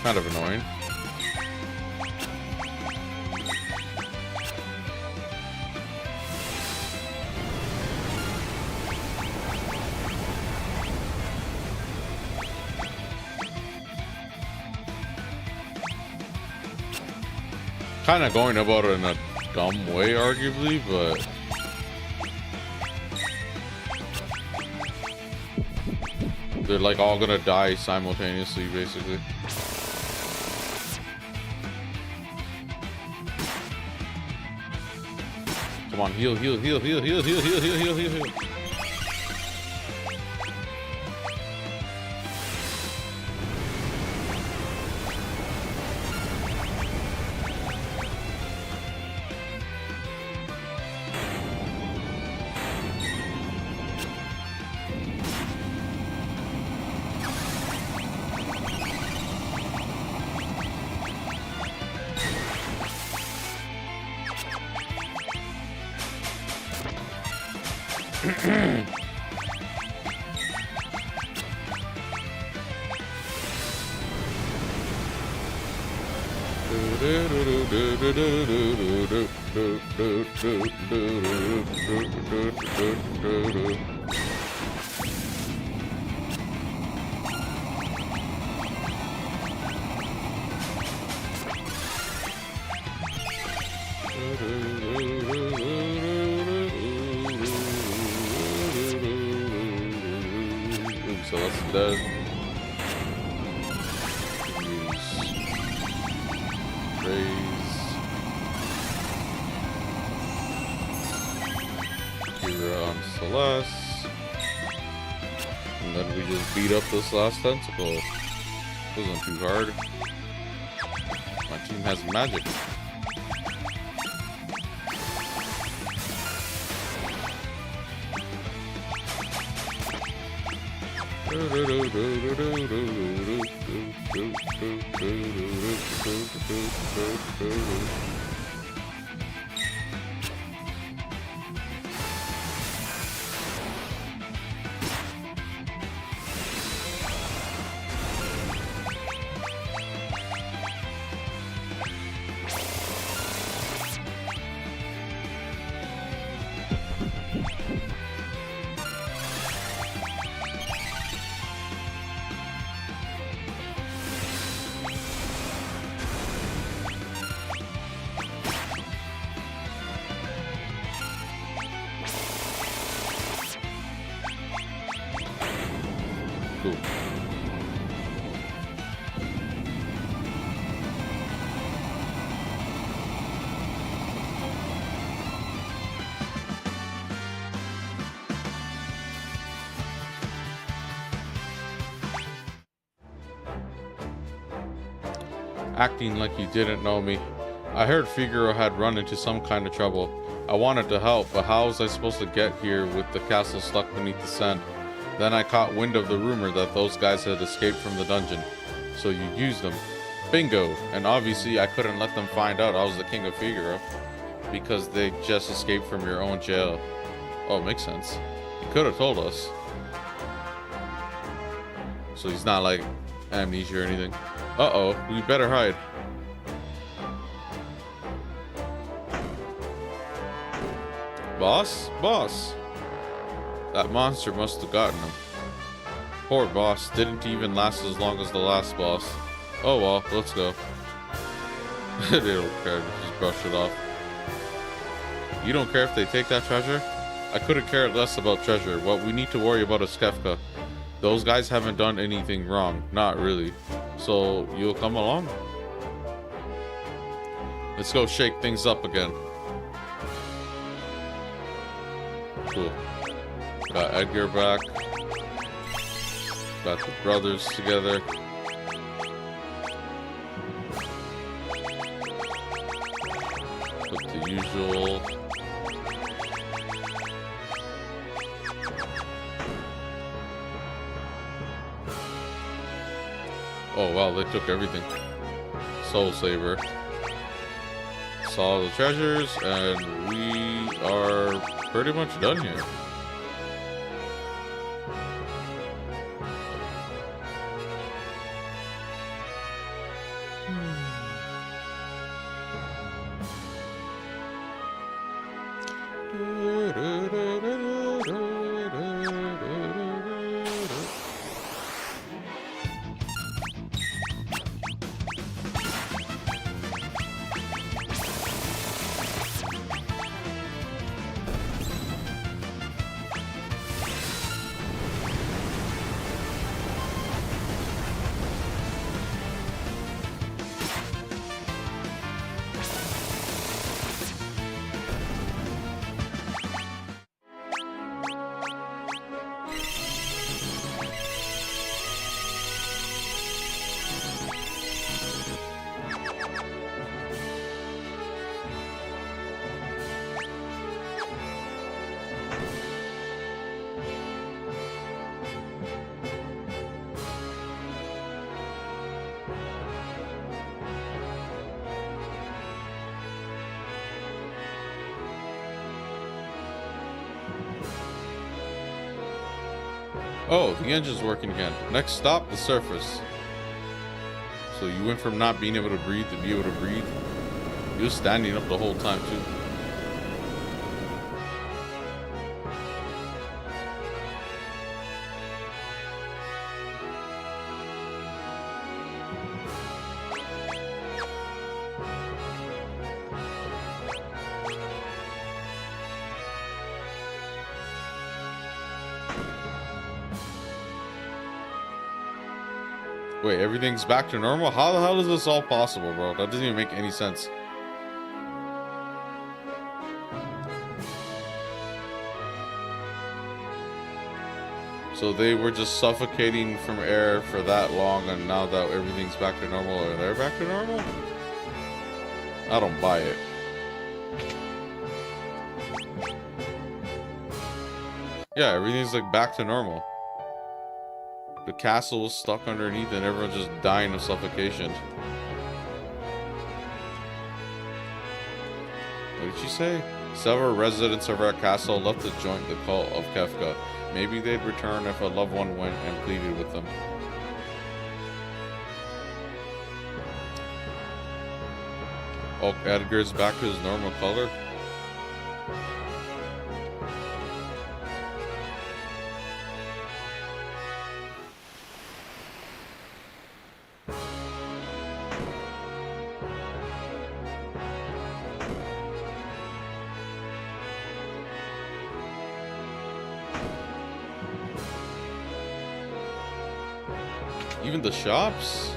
Speaker 1: Kind of annoying. Kind of going about it in a dumb way, arguably, but they're like all gonna die simultaneously, basically. Come on, heal, heal, heal, heal, heal, heal, heal, heal, heal, heal, heal. So that's dead. On Celeste, and then we just beat up this last tentacle. Wasn't too hard. My team has magic. acting like you didn't know me. I heard Figaro had run into some kind of trouble. I wanted to help, but how was I supposed to get here with the castle stuck beneath the sand? Then I caught wind of the rumor that those guys had escaped from the dungeon. So you used them. Bingo! And obviously I couldn't let them find out I was the king of Figaro, because they just escaped from your own jail. Oh, makes sense. You could have told us. So he's not like amnesia or anything. Uh-oh, we better hide. Boss? Boss. That monster must have gotten him. Poor boss, didn't even last as long as the last boss. Oh well, let's go. They don't care, just brush it off. You don't care if they take that treasure? I couldn't care less about treasure. What we need to worry about is Kefka. Those guys haven't done anything wrong, not really. So you'll come along? Let's go shake things up again. Cool. Got Edgar back. Got the brothers together. Put the usual. Oh wow, they took everything. Soul Saver. Saw the treasures, and we are pretty much done here. Oh, the engine's working again. Next stop, the surface. So you went from not being able to breathe to be able to breathe. You were standing up the whole time too. Wait, everything's back to normal? How the hell is this all possible, bro? That doesn't even make any sense. So they were just suffocating from air for that long, and now that everything's back to normal, are they back to normal? I don't buy it. Yeah, everything's like back to normal. The castle was stuck underneath and everyone's just dying of suffocation. What did she say? Several residents of our castle left to join the cult of Kefka. Maybe they'd return if a loved one went and pleaded with them. Oh, Edgar's back to his normal color. Even the shops?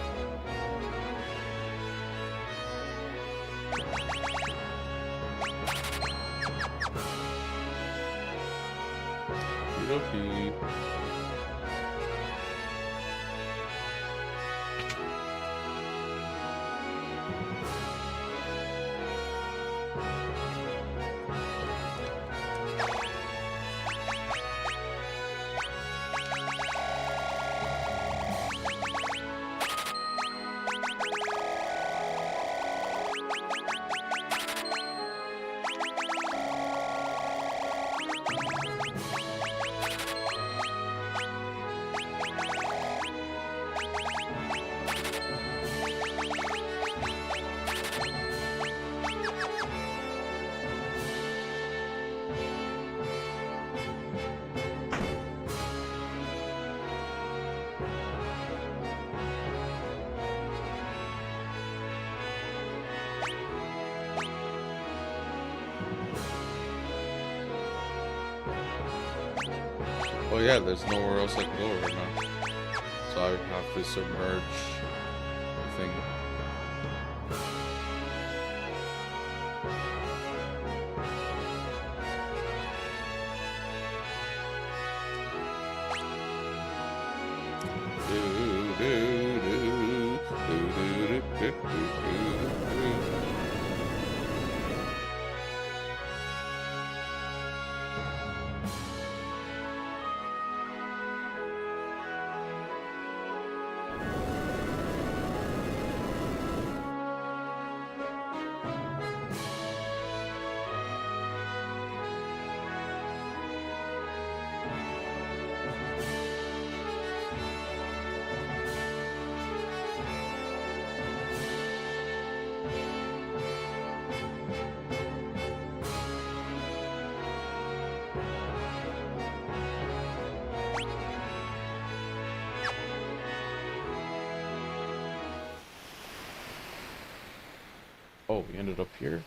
Speaker 1: Okey-dokey. Oh yeah, there's nowhere else I can go right now. So I have to submerge the thing. Oh, we ended up here.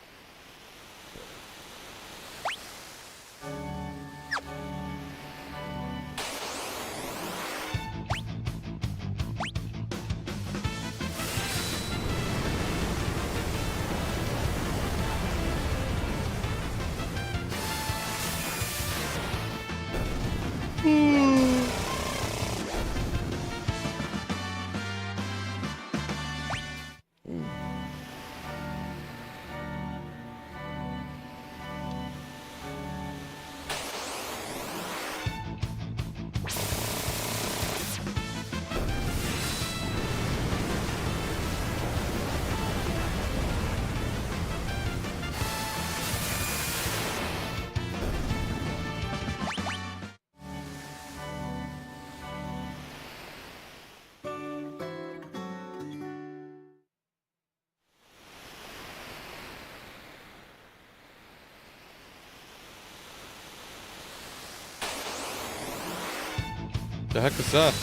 Speaker 1: The heck is that?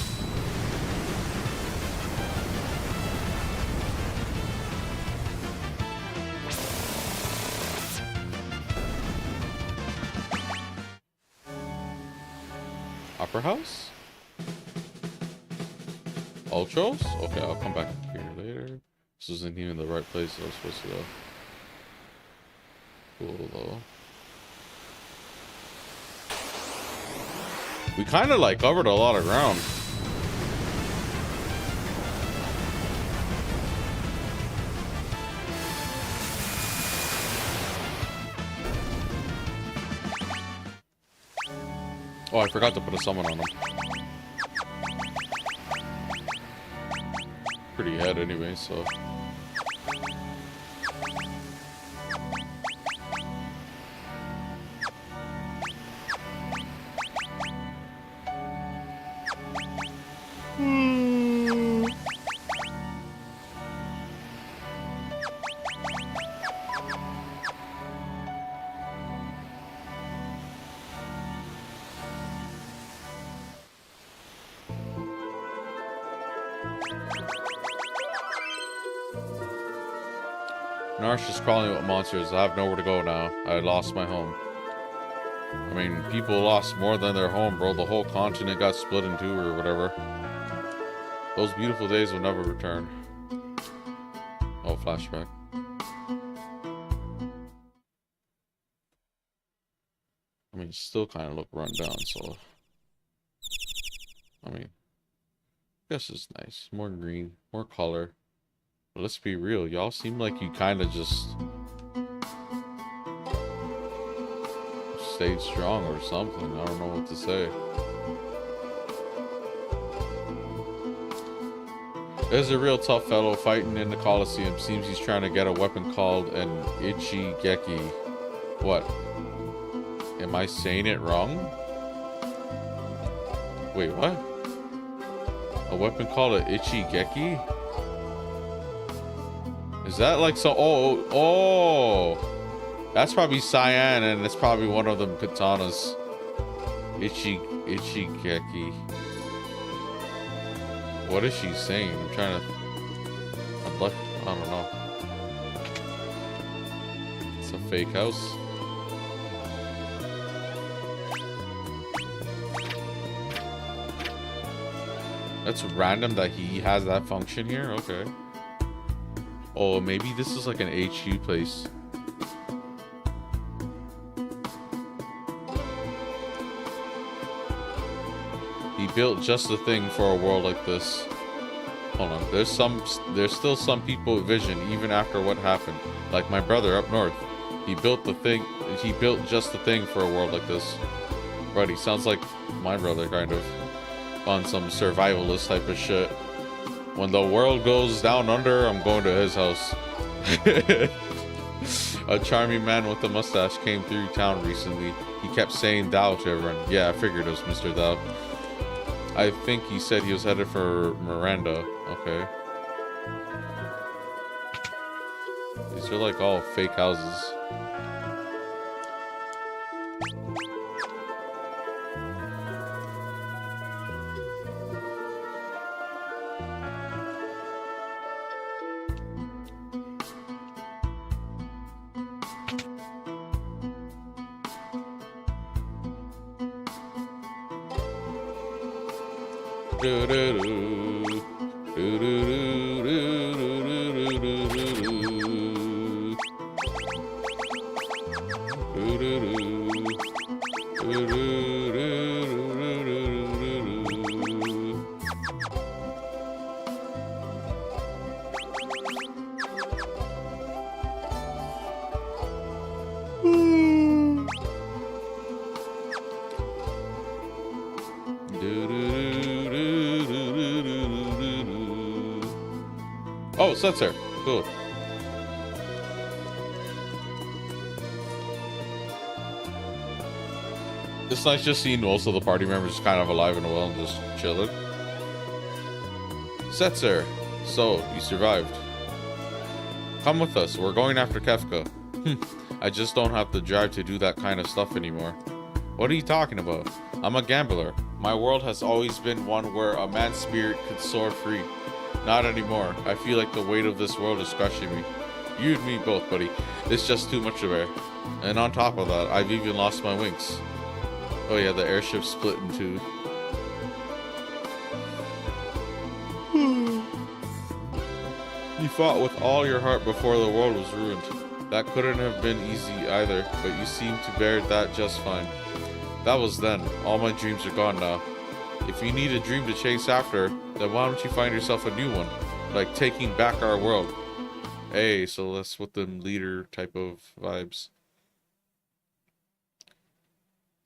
Speaker 1: Opera House? Ultros? Okay, I'll come back here later. This isn't even the right place I was supposed to go. Cool though. We kind of like covered a lot of ground. Oh, I forgot to put a summon on him. Pretty head anyway, so. Narsh is crawling with monsters. I have nowhere to go now. I lost my home. I mean, people lost more than their home, bro. The whole continent got split in two or whatever. Those beautiful days will never return. Oh, flashback. I mean, still kind of look run down, so. I mean, this is nice. More green, more color. But let's be real, y'all seem like you kind of just stayed strong or something. I don't know what to say. There's a real tough fellow fighting in the Colosseum. Seems he's trying to get a weapon called an Ichigeki. What? Am I saying it wrong? Wait, what? A weapon called an Ichigeki? Is that like so? Oh, that's probably Cyan, and it's probably one of them katanas. Ichigeki. What is she saying? I'm trying to. I don't know. It's a fake house. That's random that he has that function here. Okay. Oh, maybe this is like an HU place. He built just the thing for a world like this. Hold on. There's still some people with vision even after what happened. Like my brother up north. He built just the thing for a world like this. Right, he sounds like my brother kind of. On some survivalist type of shit. When the world goes down under, I'm going to his house. A charming man with a mustache came through town recently. He kept saying thou to everyone. Yeah, I figured it was Mr. Thou. I think he said he was headed for Miranda. Okay. These are like all fake houses. Oh, Setzer. Cool. It's nice just seeing most of the party members kind of alive and well and just chilling. Setzer. So, you survived. Come with us. We're going after Kefka. I just don't have the drive to do that kind of stuff anymore. What are you talking about? I'm a gambler. My world has always been one where a man's spirit could soar free. Not anymore. I feel like the weight of this world is crushing me. You and me both, buddy. It's just too much to bear. And on top of that, I've even lost my wings. Oh yeah, the airship split in two. You fought with all your heart before the world was ruined. That couldn't have been easy either, but you seem to bear that just fine. That was then. All my dreams are gone now. If you need a dream to chase after, then why don't you find yourself a new one? Like taking back our world. Hey, so that's what the leader type of vibes.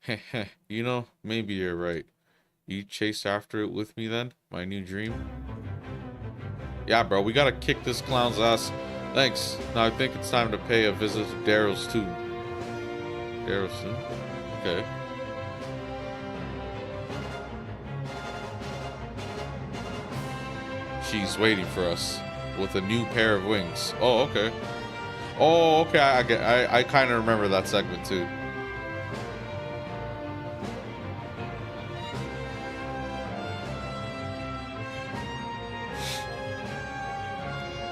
Speaker 1: Heh, you know, maybe you're right. You chase after it with me then? My new dream? Yeah, bro, we gotta kick this clown's ass. Thanks. Now I think it's time to pay a visit to Darrow's tomb. Darrow's tomb? Okay. She's waiting for us with a new pair of wings. Oh, okay. Oh, okay. I kind of remember that segment too.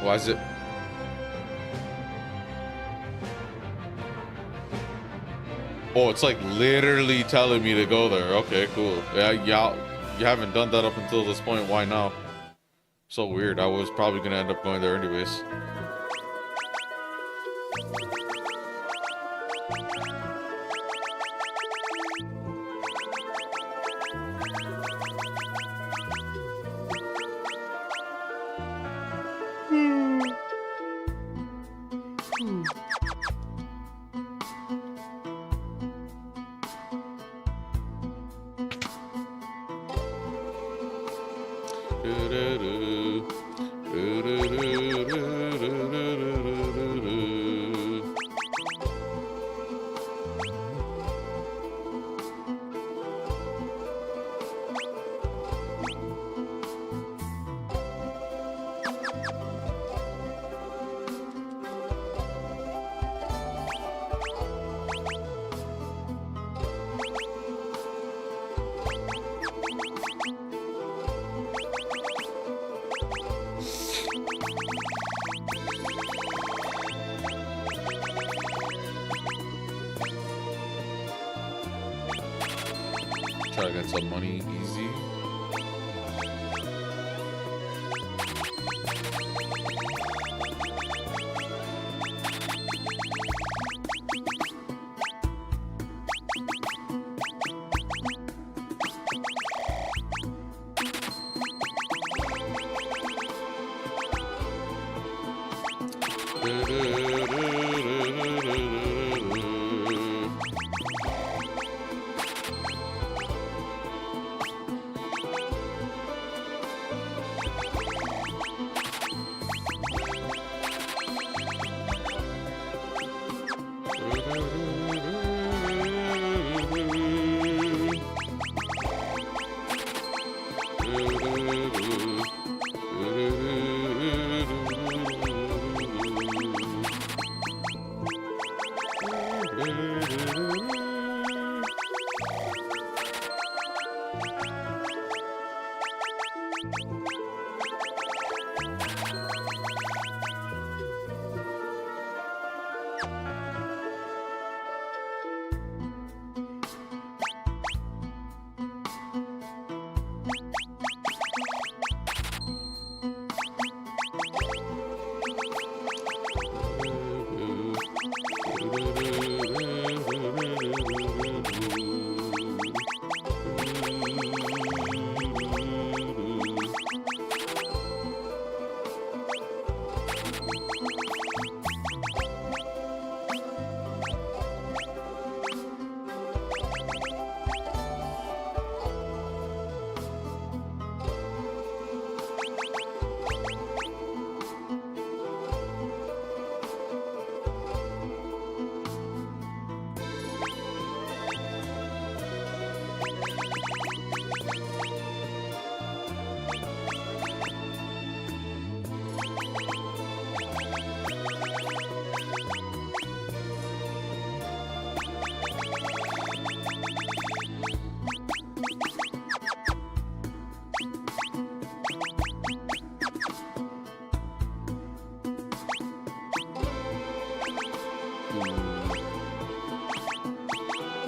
Speaker 1: Why is it? Oh, it's like literally telling me to go there. Okay, cool. Yeah, you haven't done that up until this point. Why now? So weird. I was probably gonna end up going there anyways. Try to get some money easy.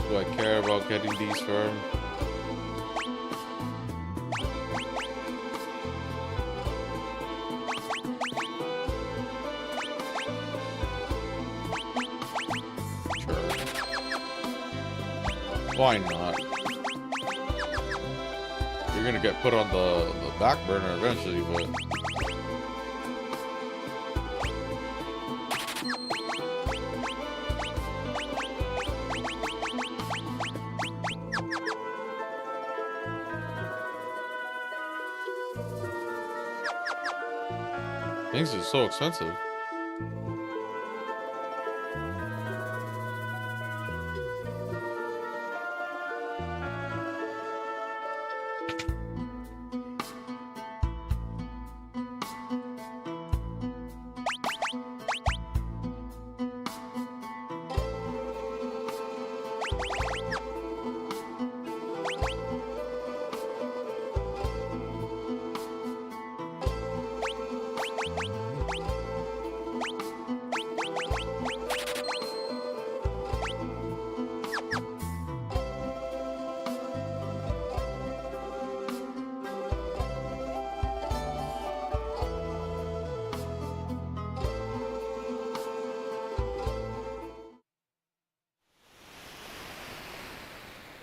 Speaker 1: Do I care about getting these firm? Sure. Why not? You're gonna get put on the back burner eventually, but... Things are so expensive.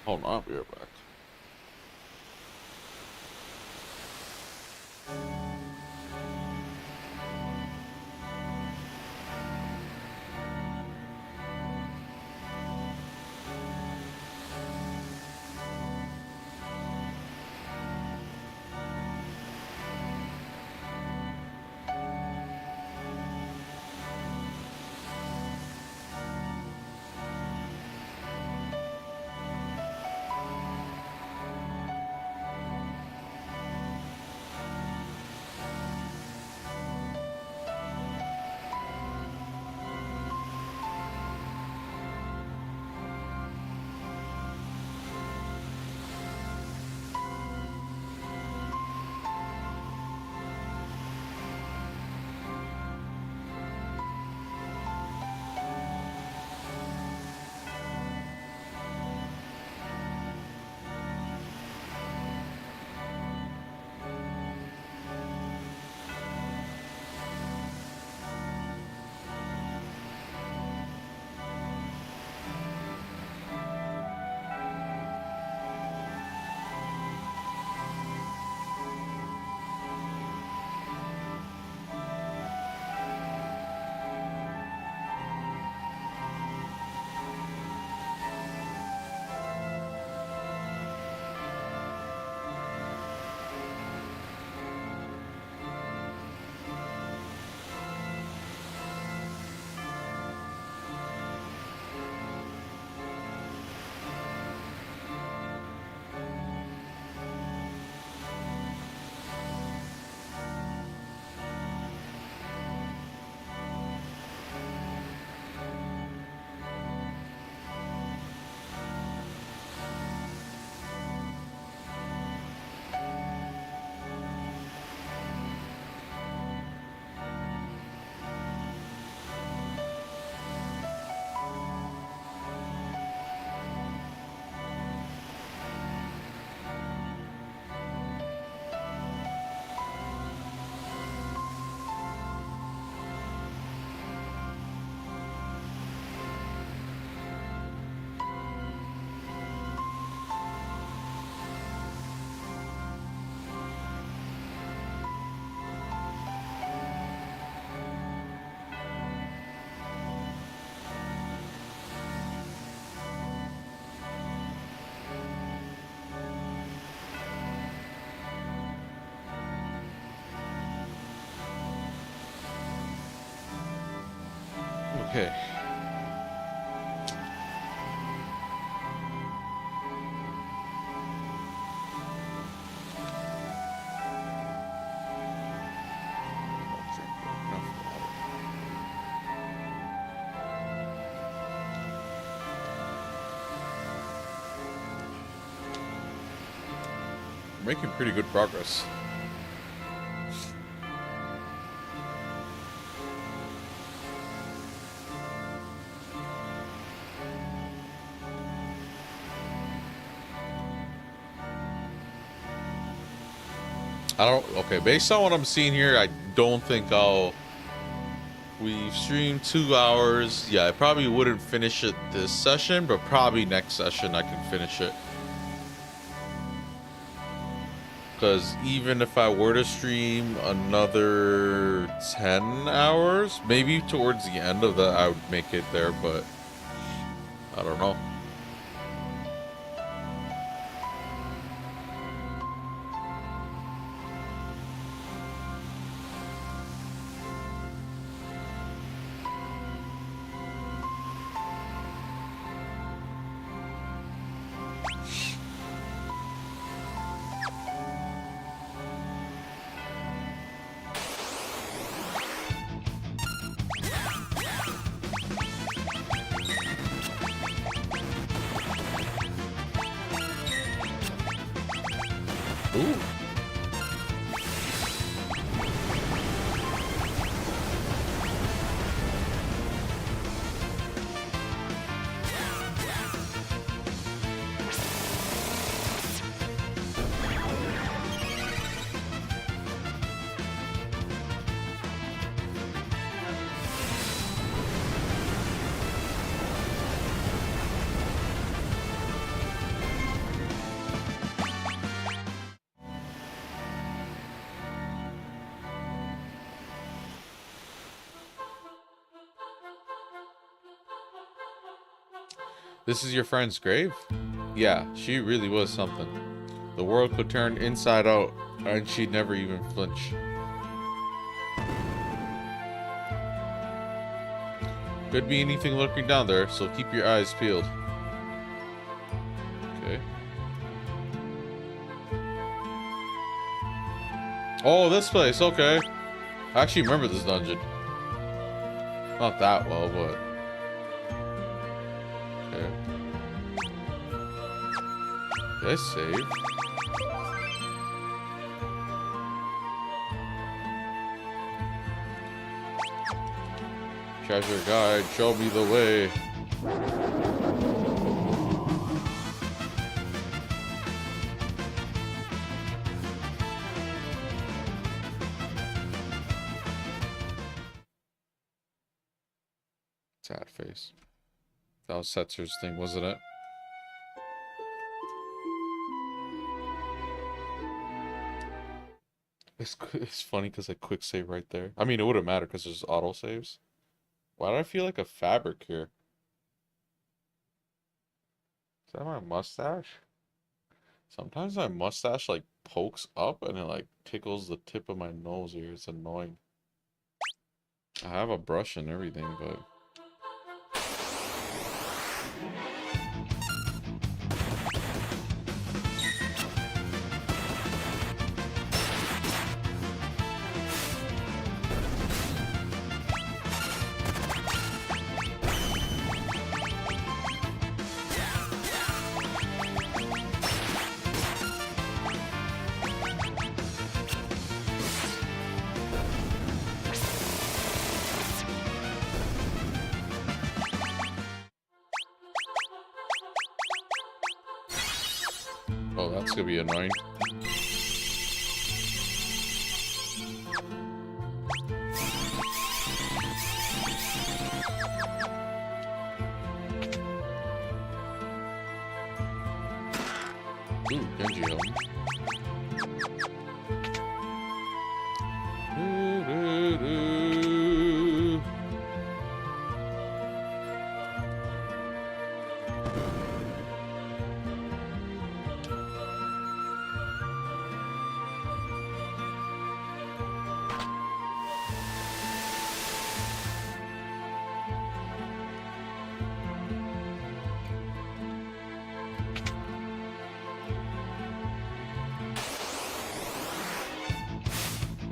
Speaker 1: Hold on, I'll be right back. Okay. Making pretty good progress. Okay, based on what I'm seeing here, I don't think we've streamed 2 hours. Yeah, I probably wouldn't finish it this session, but probably next session I can finish it. Because even if I were to stream another 10 hours, maybe towards the end of that I would make it there, but I don't know. Ooh. This is your friend's grave? Yeah, she really was something. The world could turn inside out, and she'd never even flinch. Could be anything lurking down there, so keep your eyes peeled. Okay. Oh, this place, okay. I actually remember this dungeon. Not that well, but... Okay. Did I save? Treasure guide, show me the way. Sad face. That was Setzer's thing, wasn't it? It's funny because I quick save right there. I mean, it wouldn't matter because there's auto saves. Why do I feel like a fabric here? Is that my mustache? Sometimes my mustache like pokes up and it like tickles the tip of my nose here. It's annoying. I have a brush and everything, but... Oh, that's gonna be annoying. Ooh, Genji helm.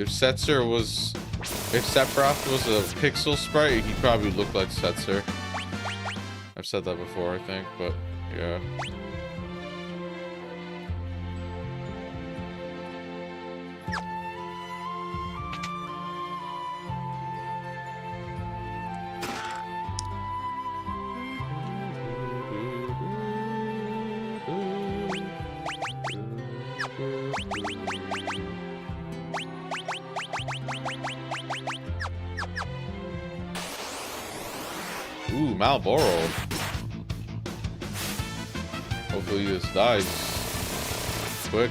Speaker 1: If Sephiroth was a pixel sprite, he'd probably look like Setzer. I've said that before, I think, but yeah. Ooh, Malboro. Hopefully this dies quick.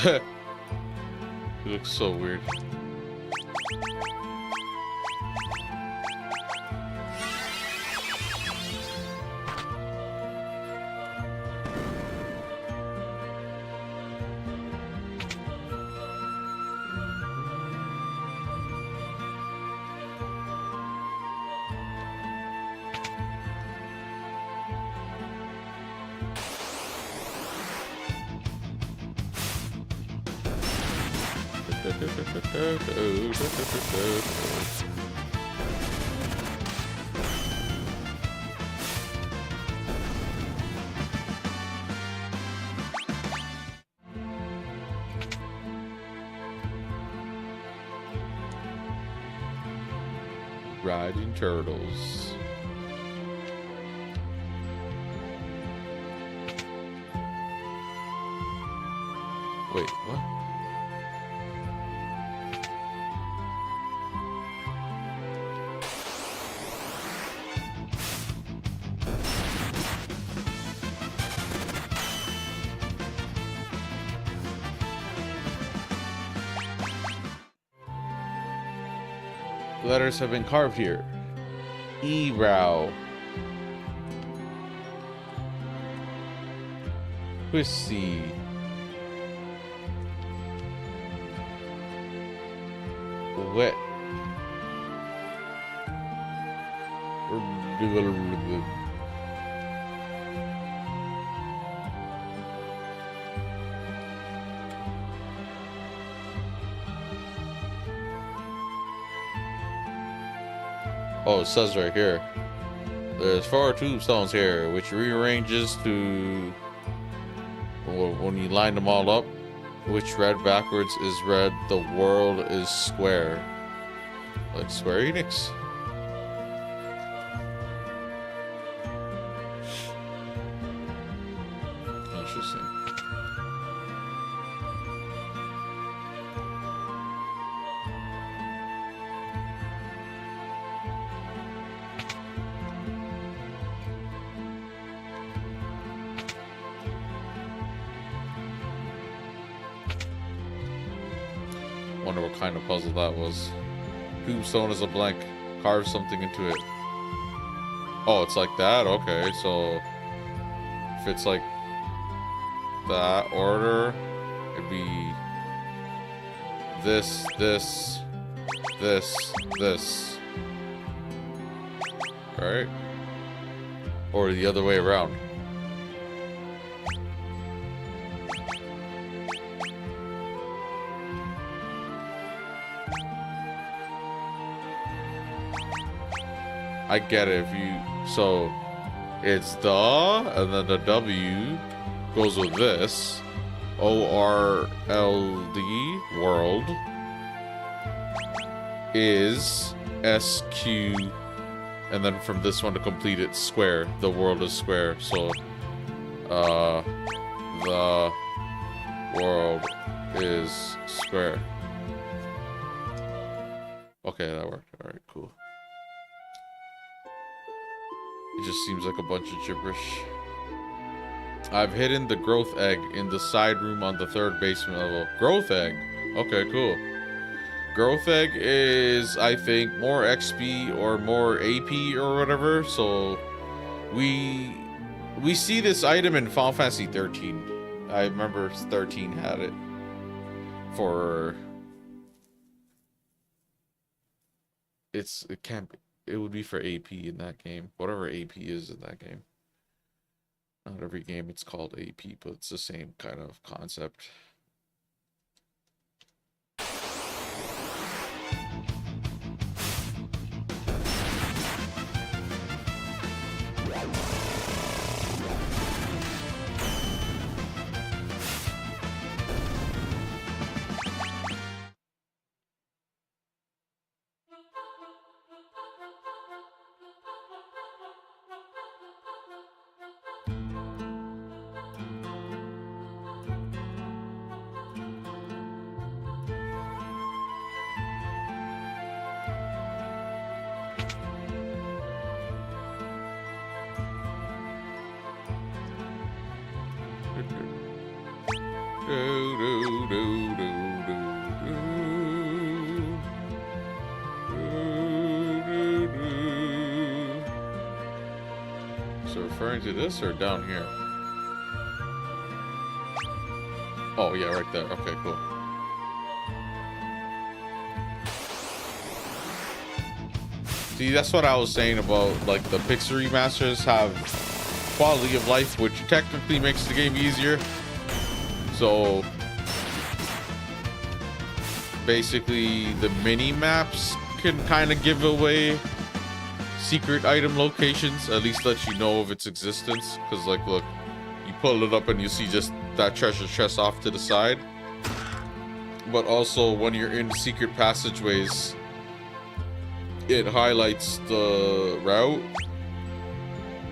Speaker 1: It looks so weird. Riding turtles. Wait, what? Letters have been carved here. Ebrow. Twisty. Wet. Oh, it says right here. There's 4 tombstones here, which rearranges to when you line them all up, which read backwards is read, the world is square. Like Square Enix. Interesting. Wonder what kind of puzzle that was. Tombstone is a blank. Carve something into it. Oh, it's like that? Okay, so if it's like that order, it'd be this, this, this, this. Right? Or the other way around. I get it if you, so it's the, and then the W goes with this. O-R-L-D, world, is S-Q, and then from this one to complete it, square. The world is square, so, the world is square. Okay, that worked. All right, cool. It just seems like a bunch of gibberish. I've hidden the growth egg in the side room on the 3rd basement level. Growth egg? Okay, cool. Growth egg is, I think, more XP or more AP or whatever. So we see this item in Final Fantasy 13. I remember 13 had it for... It would be for AP in that game. Whatever AP is in that game. Not every game it's called AP, but it's the same kind of concept. So referring to this or down here? Oh yeah, right there. Okay, cool. See, that's what I was saying about, like, the Pixel remasters have quality of life, which technically makes the game easier. So basically the mini maps can kind of give away secret item locations, at least let you know of its existence. Because, like, look, you pull it up and you see just that treasure chest off to the side. But also when you're in secret passageways, it highlights the route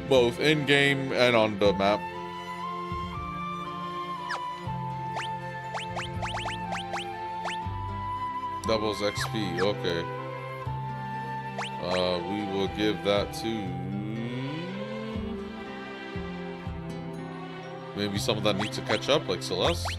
Speaker 1: both in game and on the map. Doubles XP, okay. We will give that to maybe someone that needs to catch up, like Celeste.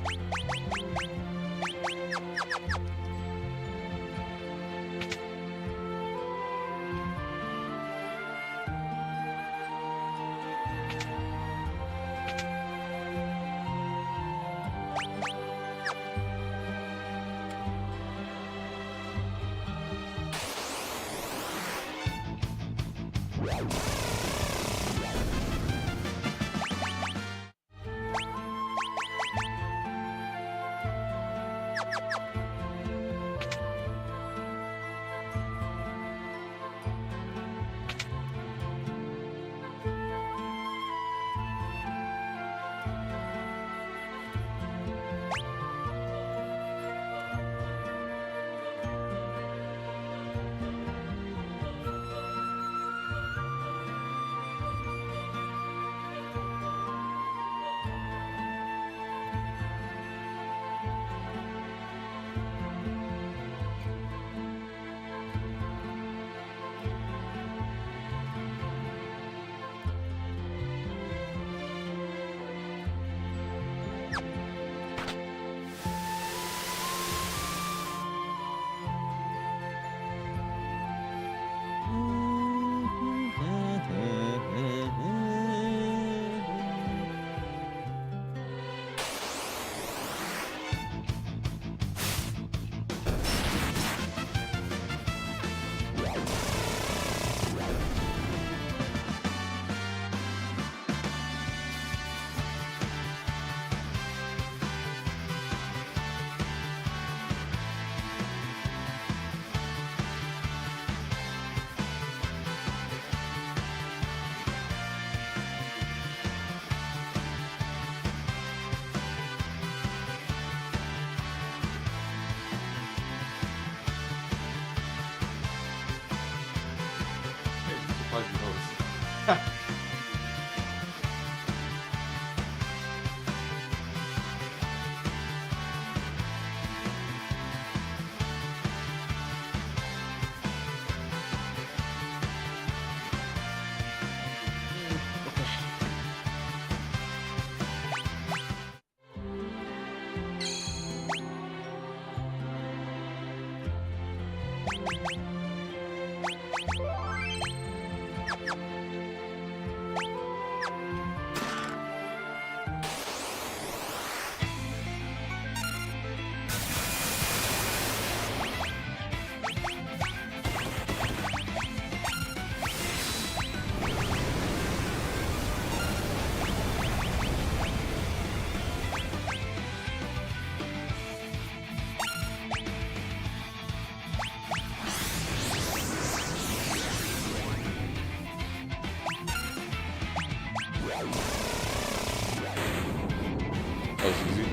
Speaker 1: That was easy.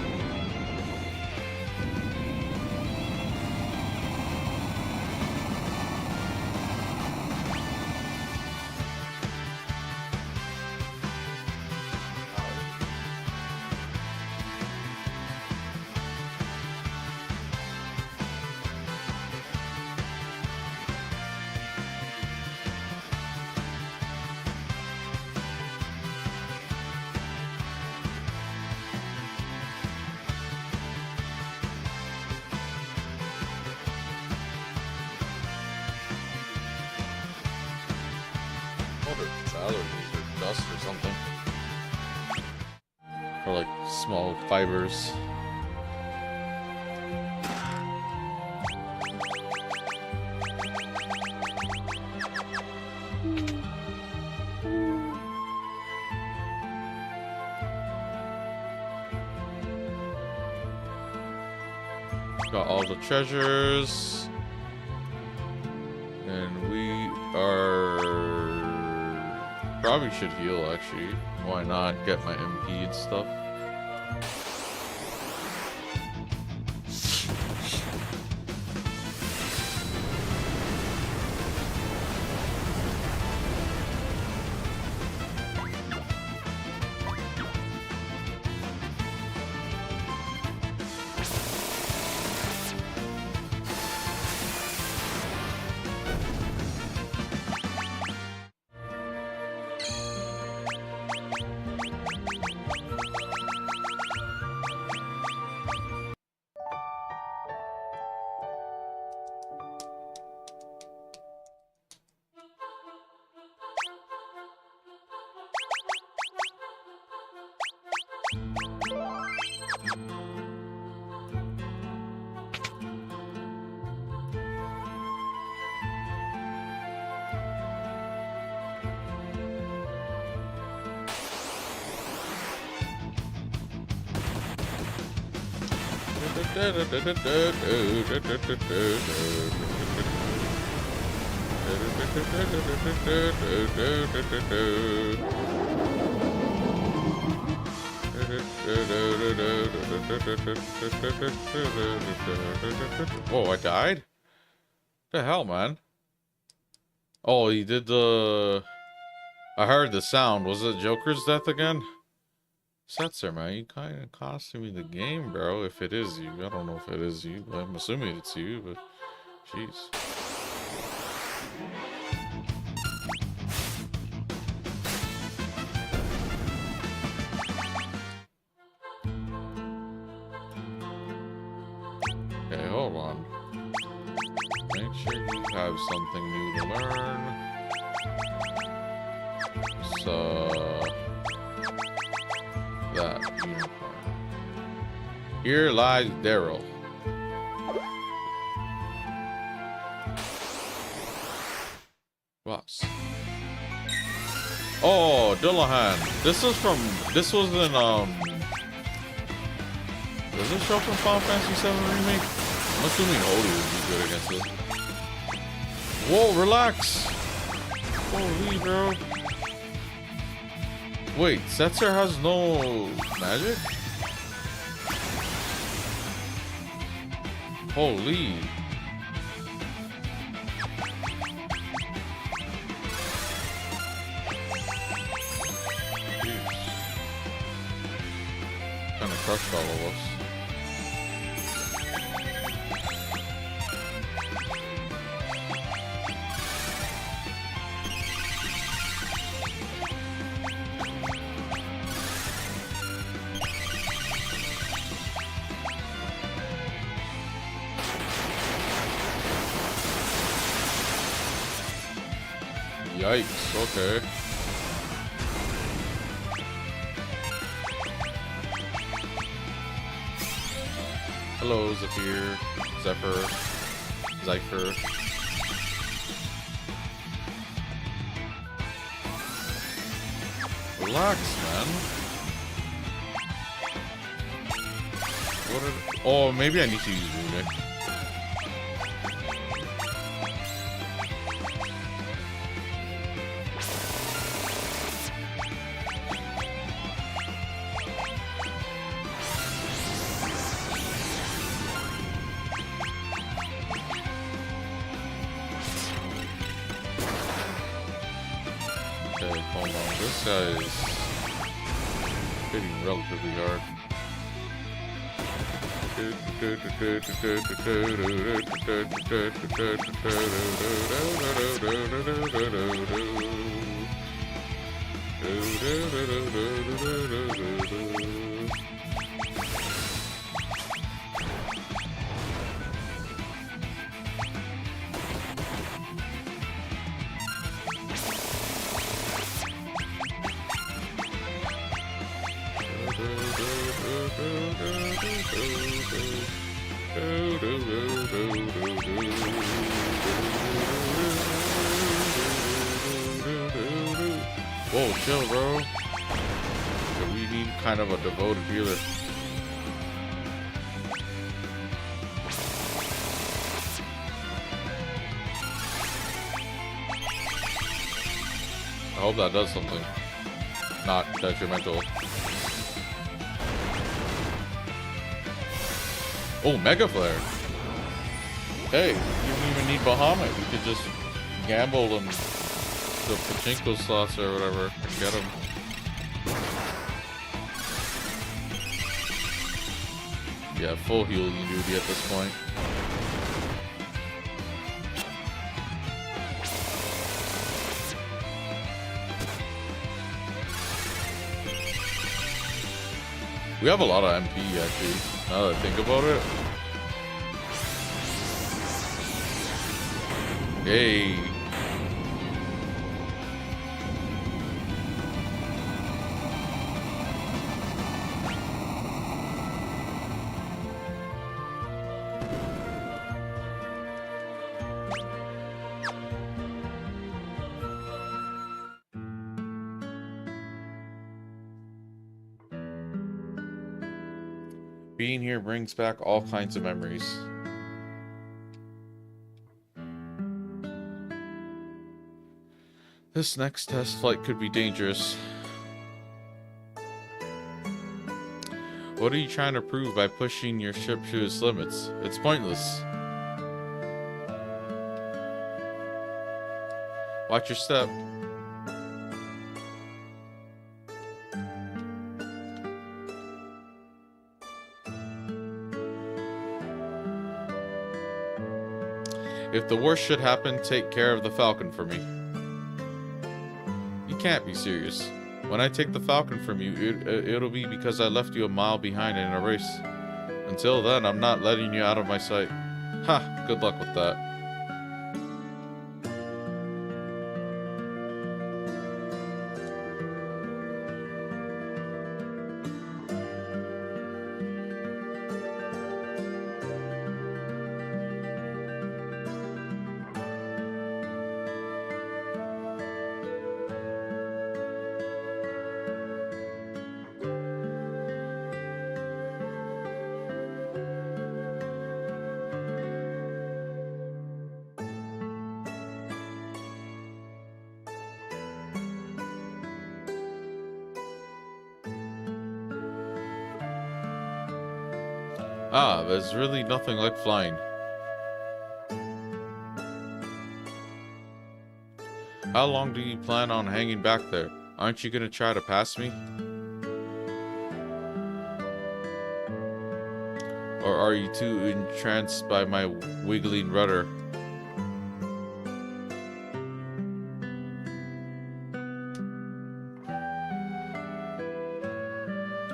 Speaker 1: Allergies or dust or something, or like small fibers. Got all the treasures, and we are. Probably should heal, actually. Why not? Get my MP and stuff. Oh, I died? The hell, man? Oh, he did the... I heard the sound. Was it Joker's death again? Setzer, man, you kind of costing me the game, bro. If it is you. I don't know if it is you, but I'm assuming it's you, but... Jeez. Okay, hold on. Make sure you have something new to learn. So... that unicorn. Here lies Daryl. Boss. Oh, Dillahan. This was in, does this show from Final Fantasy VII Remake? I'm assuming Odie would be good against this. Whoa, relax! Holy, bro. Wait, Setzer has no magic? Holy. Kind of crushed all of us. Yikes, okay. Hello, Zephyr, Zypher. Relax, man. What are... Oh, maybe I need to use Runic. Okay, hold on. This guy is hitting relatively hard. Whoa, chill, bro. Yeah, we need kind of a devoted healer. I hope that does something. Not detrimental. Oh, Mega Flare. Hey, you don't even need Bahamut. You could just gamble and the pachinko slots or whatever and get them. Yeah, full healing duty at this point. We have a lot of MP actually, now that I think about it. Hey. Being here brings back all kinds of memories. This next test flight could be dangerous. What are you trying to prove by pushing your ship to its limits? It's pointless. Watch your step. If the worst should happen, take care of the Falcon for me. You can't be serious. When I take the Falcon from you, it'll be because I left you a mile behind in a race. Until then, I'm not letting you out of my sight. Ha, good luck with that. Ah, there's really nothing like flying. How long do you plan on hanging back there? Aren't you gonna try to pass me? Or are you too entranced by my wiggling rudder?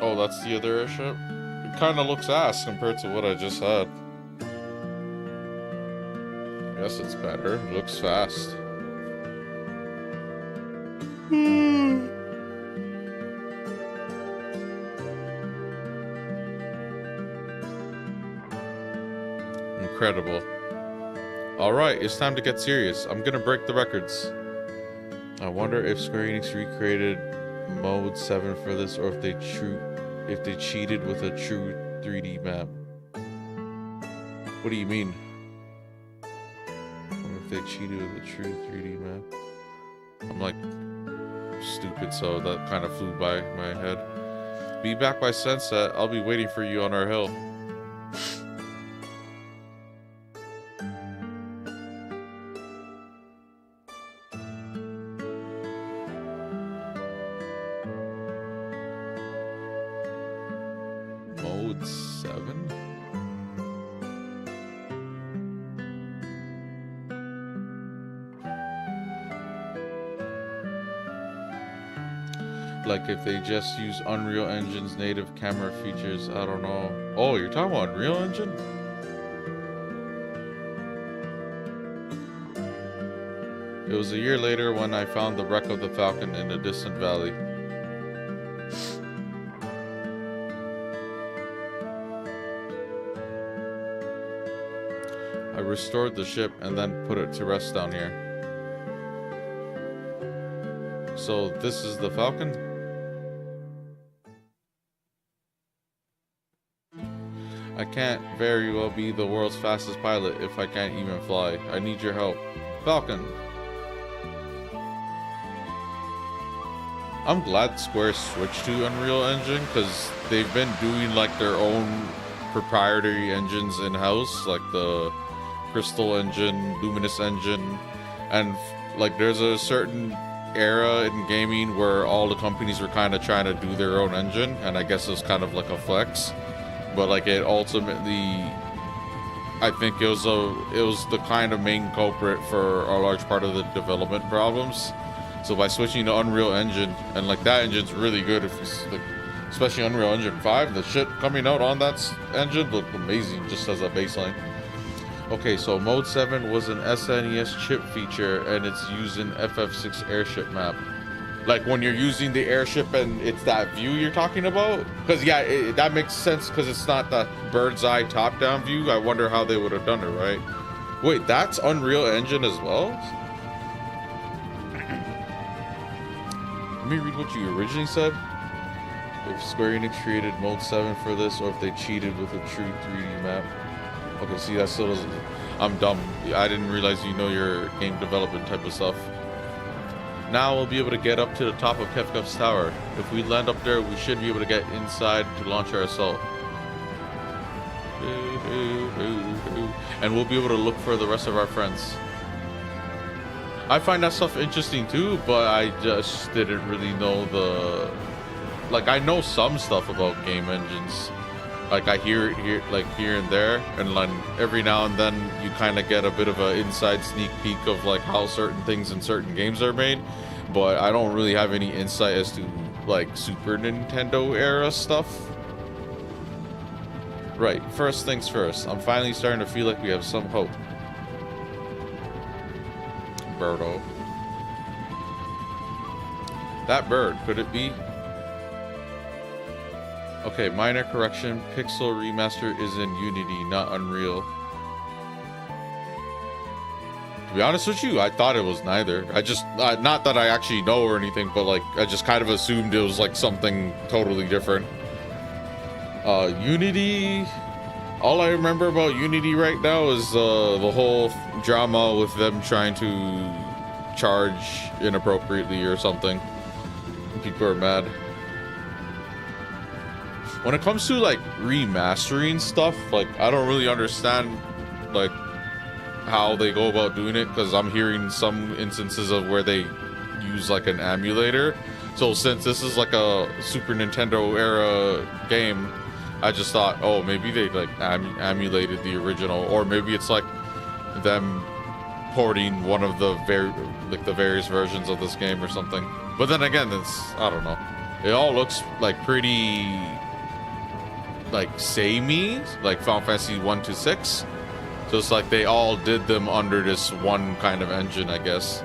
Speaker 1: Oh, that's the other airship? It kind of looks ass compared to what I just had. I guess it's better. It looks fast. Incredible. Alright, it's time to get serious. I'm gonna break the records. I wonder if Square Enix recreated Mode 7 for this, or if they cheated with a true 3D map. What do you mean? Or if they cheated with a true 3D map? I'm like stupid, so that kind of flew by my head. Be back by sunset. I'll be waiting for you on our hill. Mode 7? Like if they just use Unreal Engine's native camera features, I don't know. Oh, you're talking about Unreal Engine? It was a year later when I found the wreck of the Falcon in a distant valley. I restored the ship and then put it to rest down here. So this is the Falcon? I can't very well be the world's fastest pilot if I can't even fly. I need your help. Falcon! I'm glad Square switched to Unreal Engine because they've been doing like their own proprietary engines in-house, like the Crystal Engine, Luminous Engine, and like there's a certain era in gaming where all the companies were kind of trying to do their own engine, and I guess it was kind of like a flex, but like it ultimately, I think it was the kind of main culprit for a large part of the development problems. So by switching to Unreal Engine, and like that engine's really good, if you like, especially Unreal Engine 5, the shit coming out on that engine looked amazing just as a baseline. Okay, so Mode 7 was an SNES chip feature, and it's used in FF6 airship map. Like when you're using the airship and it's that view you're talking about? Because yeah, that makes sense because it's not that bird's eye top-down view. I wonder how they would have done it, right? Wait, that's Unreal Engine as well? Let me read what you originally said. If Square Enix created Mode 7 for this, or if they cheated with a true 3D map. Okay, see, that still doesn't... I'm dumb. I didn't realize you know your game development type of stuff. Now we'll be able to get up to the top of Kefkef's tower. If we land up there, we should be able to get inside to launch our assault. And we'll be able to look for the rest of our friends. I find that stuff interesting too, but I just didn't really know the... Like, I know some stuff about game engines. Like, I hear it here, like, here and there, and like, every now and then you kind of get a bit of an inside sneak peek of, like, how certain things in certain games are made, but I don't really have any insight as to, like, Super Nintendo era stuff. Right, first things first, I'm finally starting to feel like we have some hope. Birdo. That bird, could it be? Okay, minor correction. Pixel Remaster is in Unity, not Unreal. To be honest with you, I thought it was neither. I just, not that I actually know or anything, but like, I just kind of assumed it was like something totally different. Unity... All I remember about Unity right now is the whole drama with them trying to charge inappropriately or something. People are mad. When it comes to like remastering stuff, like I don't really understand like how they go about doing it, because I'm hearing some instances of where they use like an emulator. So since this is like a Super Nintendo era game, I just thought, oh, maybe they like emulated the original, or maybe it's like them porting one of the various versions of this game or something. But then again, it's, I don't know. It all looks like pretty like samey, like Final Fantasy 1 to 6. So it's like they all did them under this one kind of engine, I guess.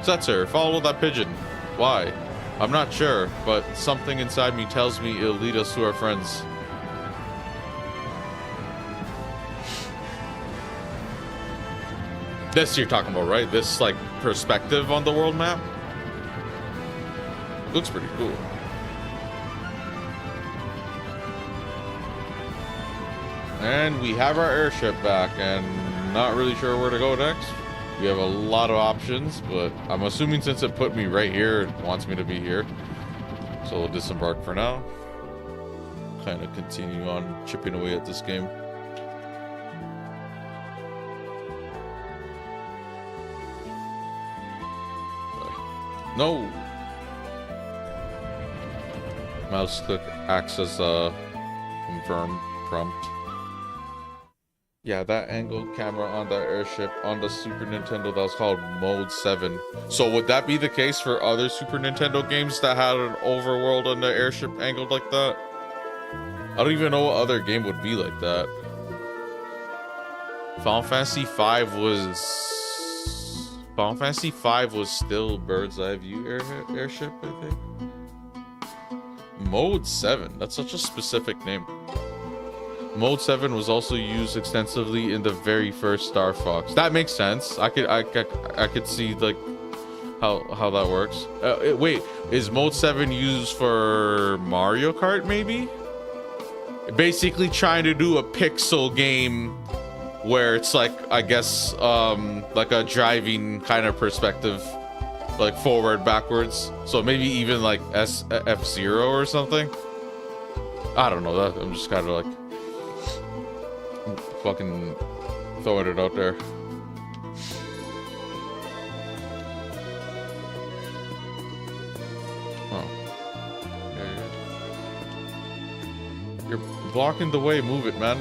Speaker 1: Setzer, follow that pigeon. Why? I'm not sure, but something inside me tells me it'll lead us to our friends. This you're talking about, right? This, like, perspective on the world map? Looks pretty cool. And we have our airship back, and not really sure where to go next. We have a lot of options, but I'm assuming since it put me right here, it wants me to be here. So we'll disembark for now. Kind of continue on chipping away at this game. No! Mouse click acts as Confirm prompt. Yeah, that angled camera on that airship on the Super Nintendo, that was called Mode 7. So would that be the case for other Super Nintendo games that had an overworld on the airship angled like that? I don't even know what other game would be like that. Final Fantasy V was still bird's eye view airship, I think. Mode 7, that's such a specific name. Mode 7 was also used extensively in the very first Star Fox. That makes sense. I could see like how that works. Wait, is Mode 7 used for Mario Kart maybe? Basically trying to do a pixel game where it's like, I guess, like a driving kind of perspective, like forward, backwards. So maybe even like F-Zero or something. I don't know. That I'm just kind of like fucking throwing it out there. Oh. Yeah. You're blocking the way. Move it, man.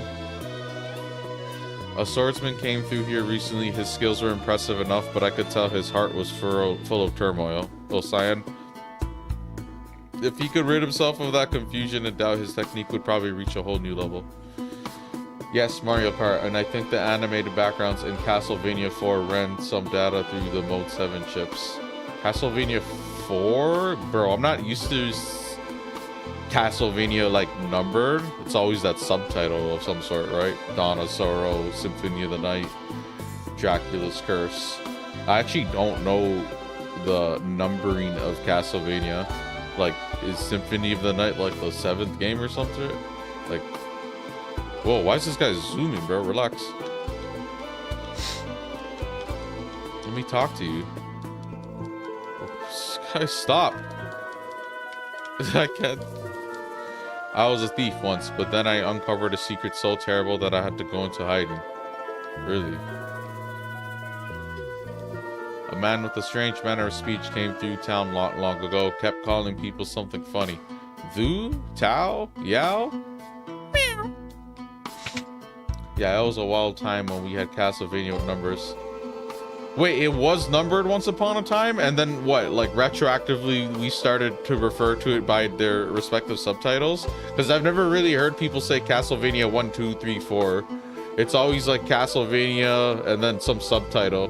Speaker 1: A swordsman came through here recently. His skills were impressive enough, but I could tell his heart was full of turmoil. Oh, Cyan. If he could rid himself of that confusion and doubt, his technique would probably reach a whole new level. Yes, Mario Kart, and I think the animated backgrounds in Castlevania 4 ran some data through the Mode 7 chips. Castlevania 4? Bro, I'm not used to Castlevania like numbered. It's always that subtitle of some sort, right? Dawn of Sorrow, Symphony of the Night, Dracula's Curse. I actually don't know the numbering of Castlevania. Like, is Symphony of the Night like the 7th game or something? Like, whoa, why is this guy zooming, bro? Relax. Let me talk to you. This guy, stop. I can't. I was a thief once, but then I uncovered a secret so terrible that I had to go into hiding. Really? A man with a strange manner of speech came through town long ago, kept calling people something funny. Vu? Tao? Yao? Meow. Yeah, it was a wild time when we had Castlevania with numbers. Wait, it was numbered once upon a time? And then what? Like, retroactively, we started to refer to it by their respective subtitles? Because I've never really heard people say Castlevania 1, 2, 3, 4. It's always like Castlevania and then some subtitle.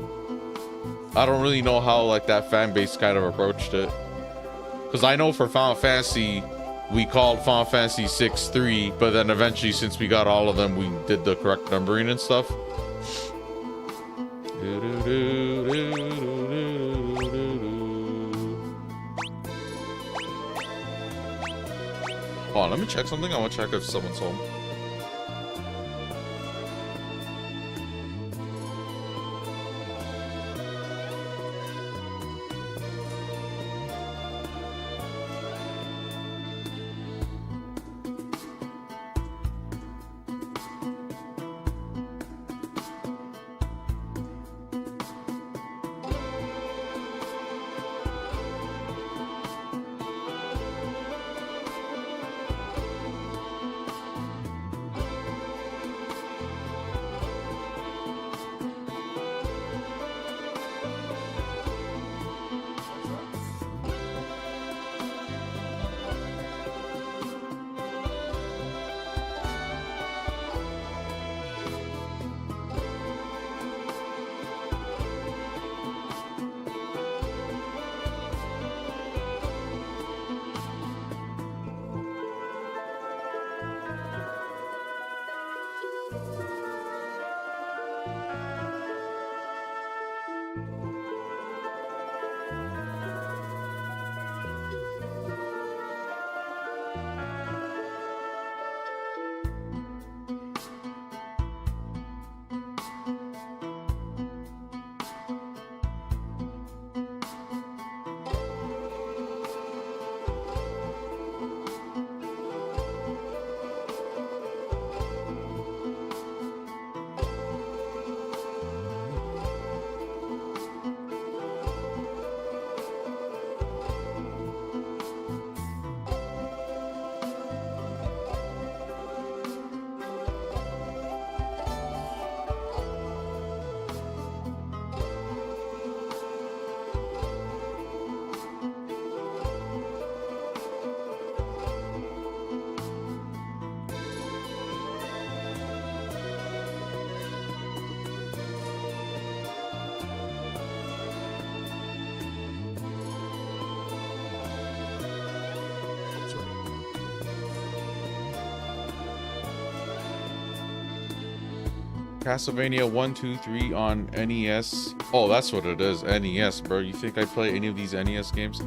Speaker 1: I don't really know how like that fan base kind of approached it. Because I know for Final Fantasy, we called Final Fantasy 6 3, but then eventually, since we got all of them, we did the correct numbering and stuff. Oh, let me check something. I want to check if someone's home. Castlevania 1, 2, 3 on NES. Oh, that's what it is. NES, bro. You think I play any of these NES games?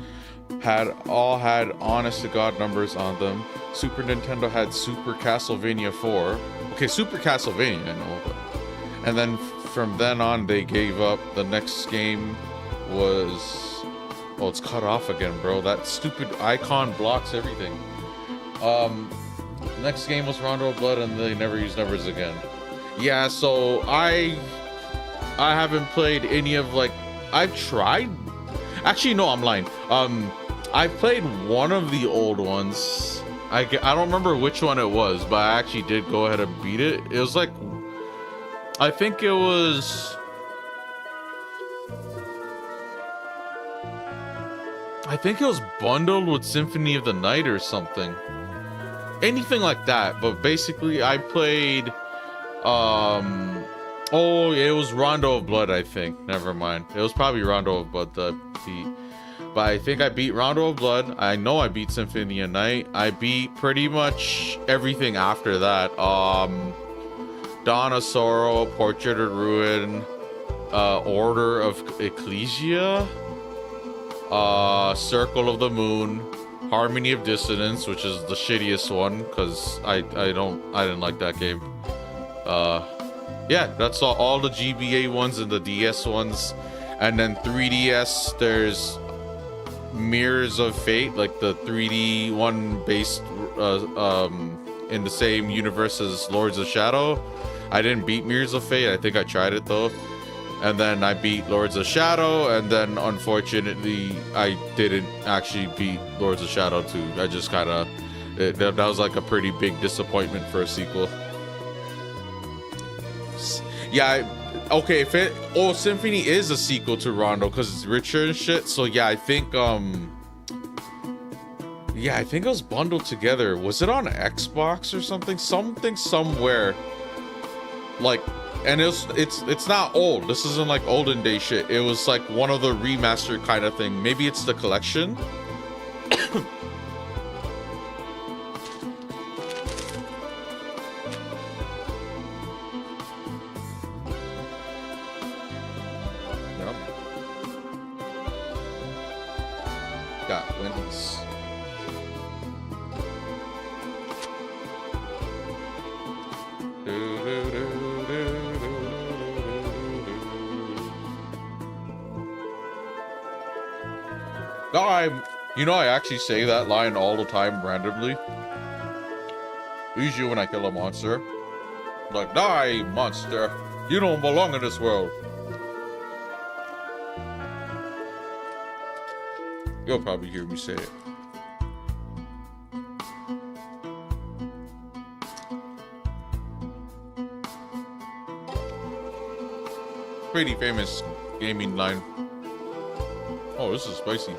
Speaker 1: All had honest to God numbers on them. Super Nintendo had Super Castlevania 4. Okay, Super Castlevania, I know, but... And then from then on, they gave up. The next game was... Oh, it's cut off again, bro. That stupid icon blocks everything. Next game was Rondo of Blood, and they never used numbers again. Yeah, so I haven't played any of, like, I've tried. Actually, no, I'm lying. I played one of the old ones. I don't remember which one it was, but I actually did go ahead and beat it. It was like, I think it was bundled with Symphony of the Night or something. Anything like that. But basically, I played, oh, it was Rondo of Blood, I think. Never mind. It was probably Rondo of Blood that beat. But I think I beat Rondo of Blood. I know I beat Symphony of Night. I beat pretty much everything after that. Dawn of Sorrow, Portrait of Ruin, Order of Ecclesia, Circle of the Moon, Harmony of Dissonance, which is the shittiest one because I didn't like that game. Yeah, that's all the GBA ones and the DS ones. And then 3DS, there's Mirrors of Fate, like the 3D one based in the same universe as Lords of Shadow. I didn't beat Mirrors of Fate. I think I tried it though. And then I beat Lords of Shadow, and then unfortunately I didn't actually beat Lords of Shadow 2. I just kind of, that was like a pretty big disappointment for a sequel. Yeah, okay, Symphony is a sequel to Rondo because it's richer and shit. So yeah, I think it was bundled together. Was it on Xbox or something? Somewhere. Like, and it's not old. This isn't like olden day shit. It was like one of the remastered kind of thing. Maybe it's the collection. Got Wendy's. I actually say that line all the time randomly. Usually when I kill a monster. Like, die, monster. You don't belong in this world. You'll probably hear me say it. Pretty famous gaming line. Oh, this is spicy.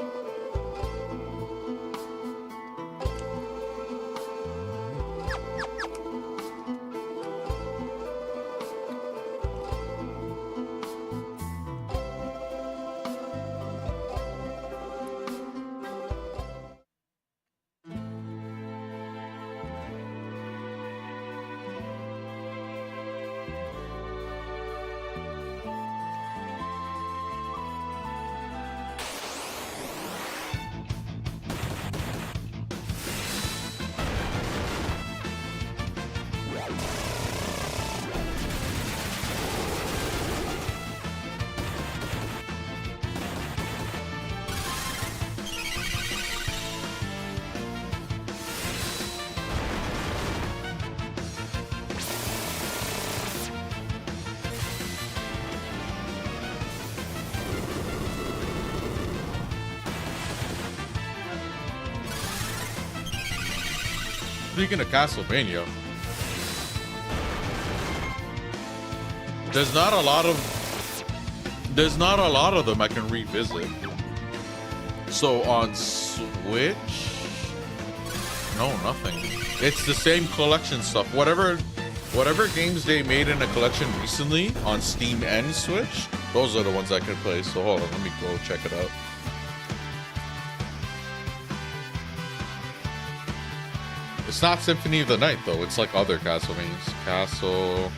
Speaker 1: Speaking of Castlevania, there's not a lot of them I can revisit. So on Switch, no, nothing. It's the same collection stuff. Whatever games they made in a collection recently on Steam and Switch, those are the ones I can play. So hold on, let me go check it out. It's not Symphony of the Night though. It's like other Castlevanias. Castlevania.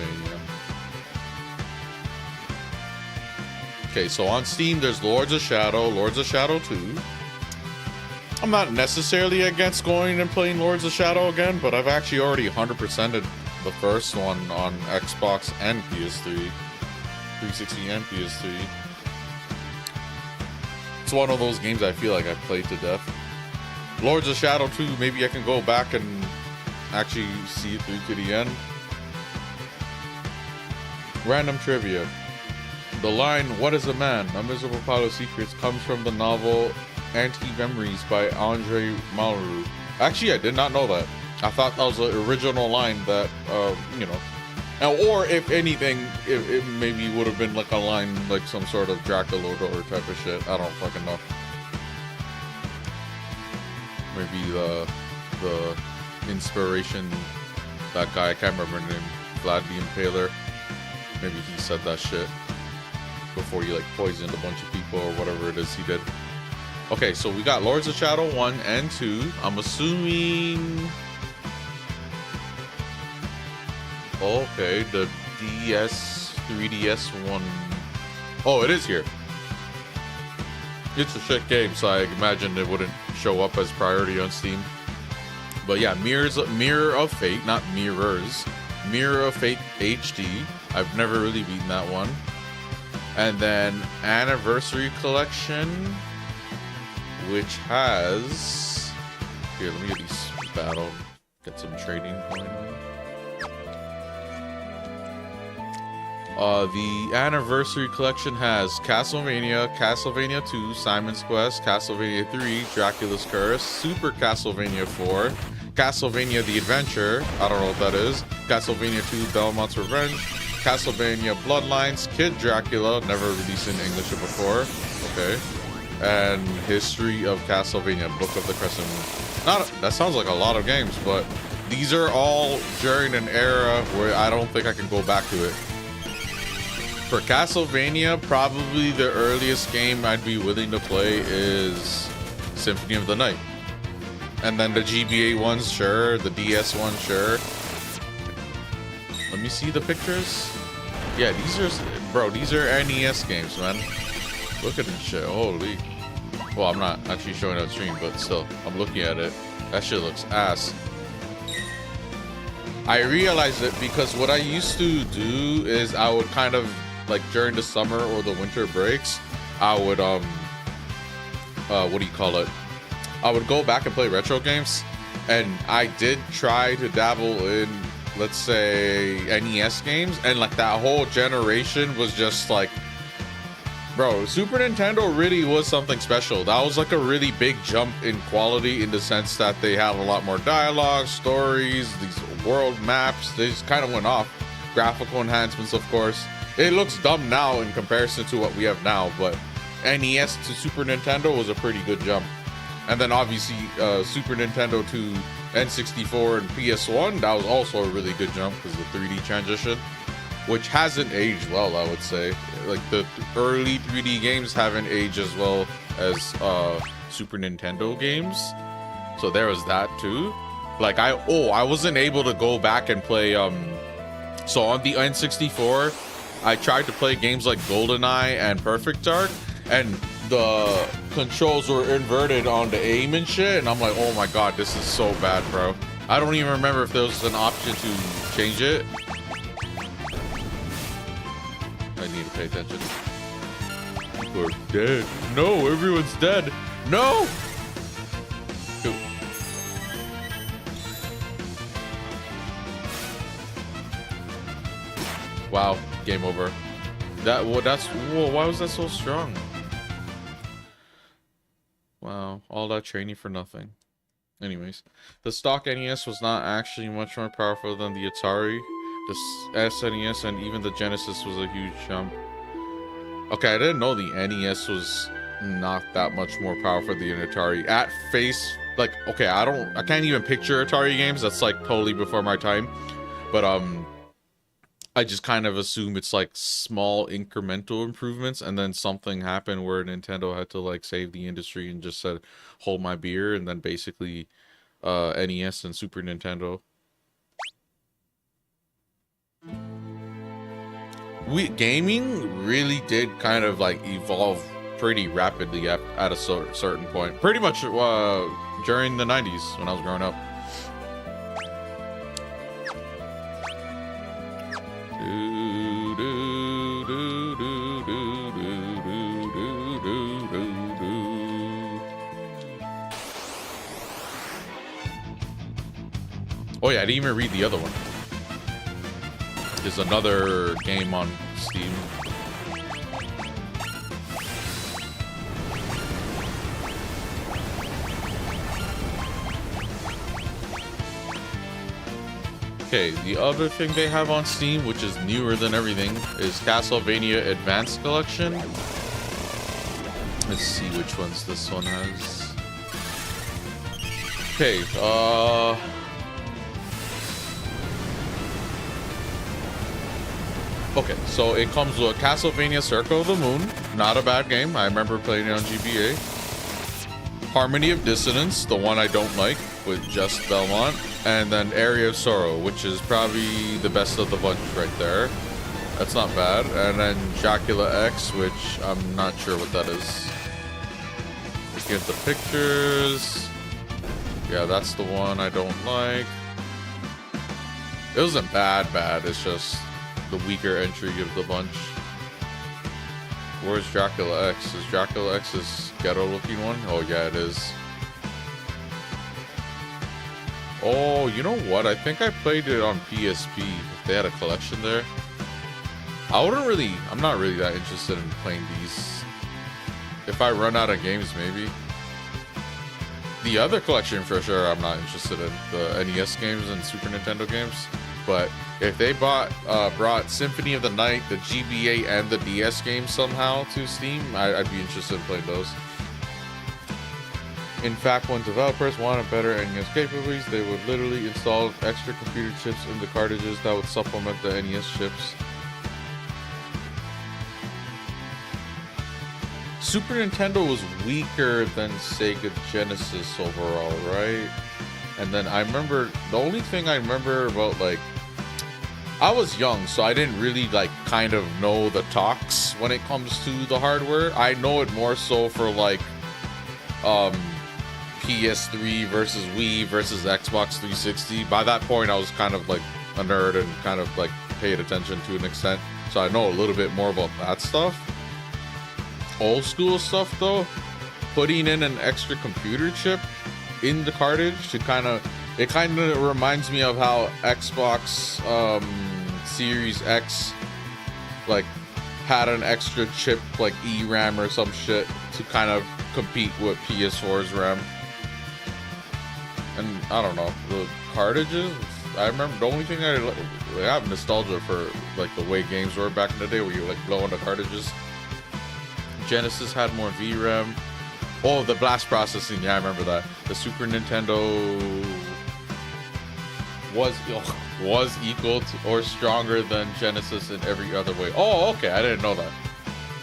Speaker 1: Castlevania. Okay, so on Steam, there's Lords of Shadow, Lords of Shadow 2. I'm not necessarily against going and playing Lords of Shadow again, but I've actually already 100%ed the first one on Xbox and PS3. 360 and PS3. It's one of those games I feel like I played to death. Lords of Shadow 2, maybe I can go back and actually see it through to the end. Random trivia. The line, "What is a man? A Miserable Pile of Secrets," comes from the novel Anti-Memories by Andre Malraux. Actually, I did not know that. I thought that was the original line that, you know, or if anything, it maybe would have been like a line like some sort of Dracula type of shit. I don't fucking know. Maybe the inspiration, that guy, I can't remember his name, Vlad the Impaler. Maybe he said that shit before he like poisoned a bunch of people or whatever it is he did. Okay, so we got Lords of Shadow 1 and 2. I'm assuming... Okay, the 3DS one. Oh, it is here. It's a shit game, so I imagine it wouldn't show up as priority on Steam. But yeah, Mirror of Fate, not Mirrors. Mirror of Fate HD. I've never really beaten that one. And then Anniversary Collection, which has... Here, let me get these battle. Get some trading going on. The Anniversary Collection has Castlevania, Castlevania 2, Simon's Quest, Castlevania 3, Dracula's Curse, Super Castlevania 4, Castlevania The Adventure, I don't know what that is, Castlevania 2, Belmont's Revenge, Castlevania Bloodlines, Kid Dracula, never released in English before, okay, and History of Castlevania, Book of the Crescent Moon. That sounds like a lot of games, but these are all during an era where I don't think I can go back to it. For Castlevania, probably the earliest game I'd be willing to play is Symphony of the Night. And then the GBA ones, sure. The DS ones, sure. Let me see the pictures. Yeah, these are NES games, man. Look at this shit, holy. Well, I'm not actually showing it on stream, but still, I'm looking at it. That shit looks ass. I realized it because what I used to do is I would kind of, like during the summer or the winter breaks, I would what do you call it? I would go back and play retro games, and I did try to dabble in, let's say, NES games, and like that whole generation was just like, bro, Super Nintendo really was something special. That was like a really big jump in quality in the sense that they had a lot more dialogue, stories, these world maps. They just kind of went off. Graphical enhancements, of course. It looks dumb now in comparison to what we have now, but NES to Super Nintendo was a pretty good jump. And then obviously Super Nintendo to N64 and PS1, that was also a really good jump because of the 3D transition, which hasn't aged well, I would say. Like the early 3D games haven't aged as well as Super Nintendo games. So there was that too. Like I wasn't able to go back and play so on the N64 I tried to play games like GoldenEye and Perfect Dark, and the controls were inverted on the aim and shit, and I'm like, oh my god, this is so bad, bro. I don't even remember if there was an option to change it. I need to pay attention. People are dead. No, everyone's dead. No! Dude. Wow, game over. Why was that so strong? Wow, all that training for nothing. Anyways, the stock NES was not actually much more powerful than the Atari. The SNES and even the Genesis was a huge jump. Okay, I didn't know the NES was not that much more powerful than the Atari. At face, like, okay, I can't even picture Atari games. That's like totally before my time. But I just kind of assume it's like small incremental improvements, and then something happened where Nintendo had to like save the industry and just said, hold my beer, and then basically NES and Super Nintendo. gaming really did kind of like evolve pretty rapidly at a certain point. Pretty much during the 90s when I was growing up. Oh yeah, I didn't even read the other one. There's another game on Steam. Okay, the other thing they have on Steam, which is newer than everything, is Castlevania Advanced Collection. Let's see which ones this one has. Okay, okay, so it comes with Castlevania Circle of the Moon. Not a bad game. I remember playing it on GBA. Harmony of Dissonance, the one I don't like, with just Belmont. And then Area of Sorrow, which is probably the best of the bunch right there. That's not bad. And then Dracula X, which I'm not sure what that is. Looking at the pictures. Yeah, that's the one I don't like. It wasn't bad. It's just the weaker entry of the bunch. Where's Dracula X? Is Dracula X's ghetto looking one? Oh yeah, it is. Oh, you know what? I think I played it on PSP. If they had a collection there. I'm not really that interested in playing these. If I run out of games, maybe. The other collection for sure I'm not interested in. The NES games and Super Nintendo games. But if they brought Symphony of the Night, the GBA, and the DS games somehow to Steam, I'd be interested in playing those. In fact, when developers wanted better NES capabilities, they would literally install extra computer chips in the cartridges that would supplement the NES chips. Super Nintendo was weaker than Sega Genesis overall, right? And then I remember, the only thing I remember about, like, I was young, so I didn't really, like, kind of know the talks when it comes to the hardware. I know it more so for, like, PS3 versus Wii versus Xbox 360. By that point, I was kind of, like, a nerd and kind of, like, paid attention to an extent. So I know a little bit more about that stuff. Old school stuff, though, putting in an extra computer chip in the cartridge to kind of reminds me of how Xbox Series X like had an extra chip like ERAM or some shit to kind of compete with PS4's RAM. And I don't know, the cartridges, I remember the only thing I have nostalgia for, like, the way games were back in the day where you like blow on the cartridges. Genesis had more VRAM. Oh, the blast processing. Yeah, I remember that. The Super Nintendo was equal to or stronger than Genesis in every other way. Oh, okay. I didn't know that.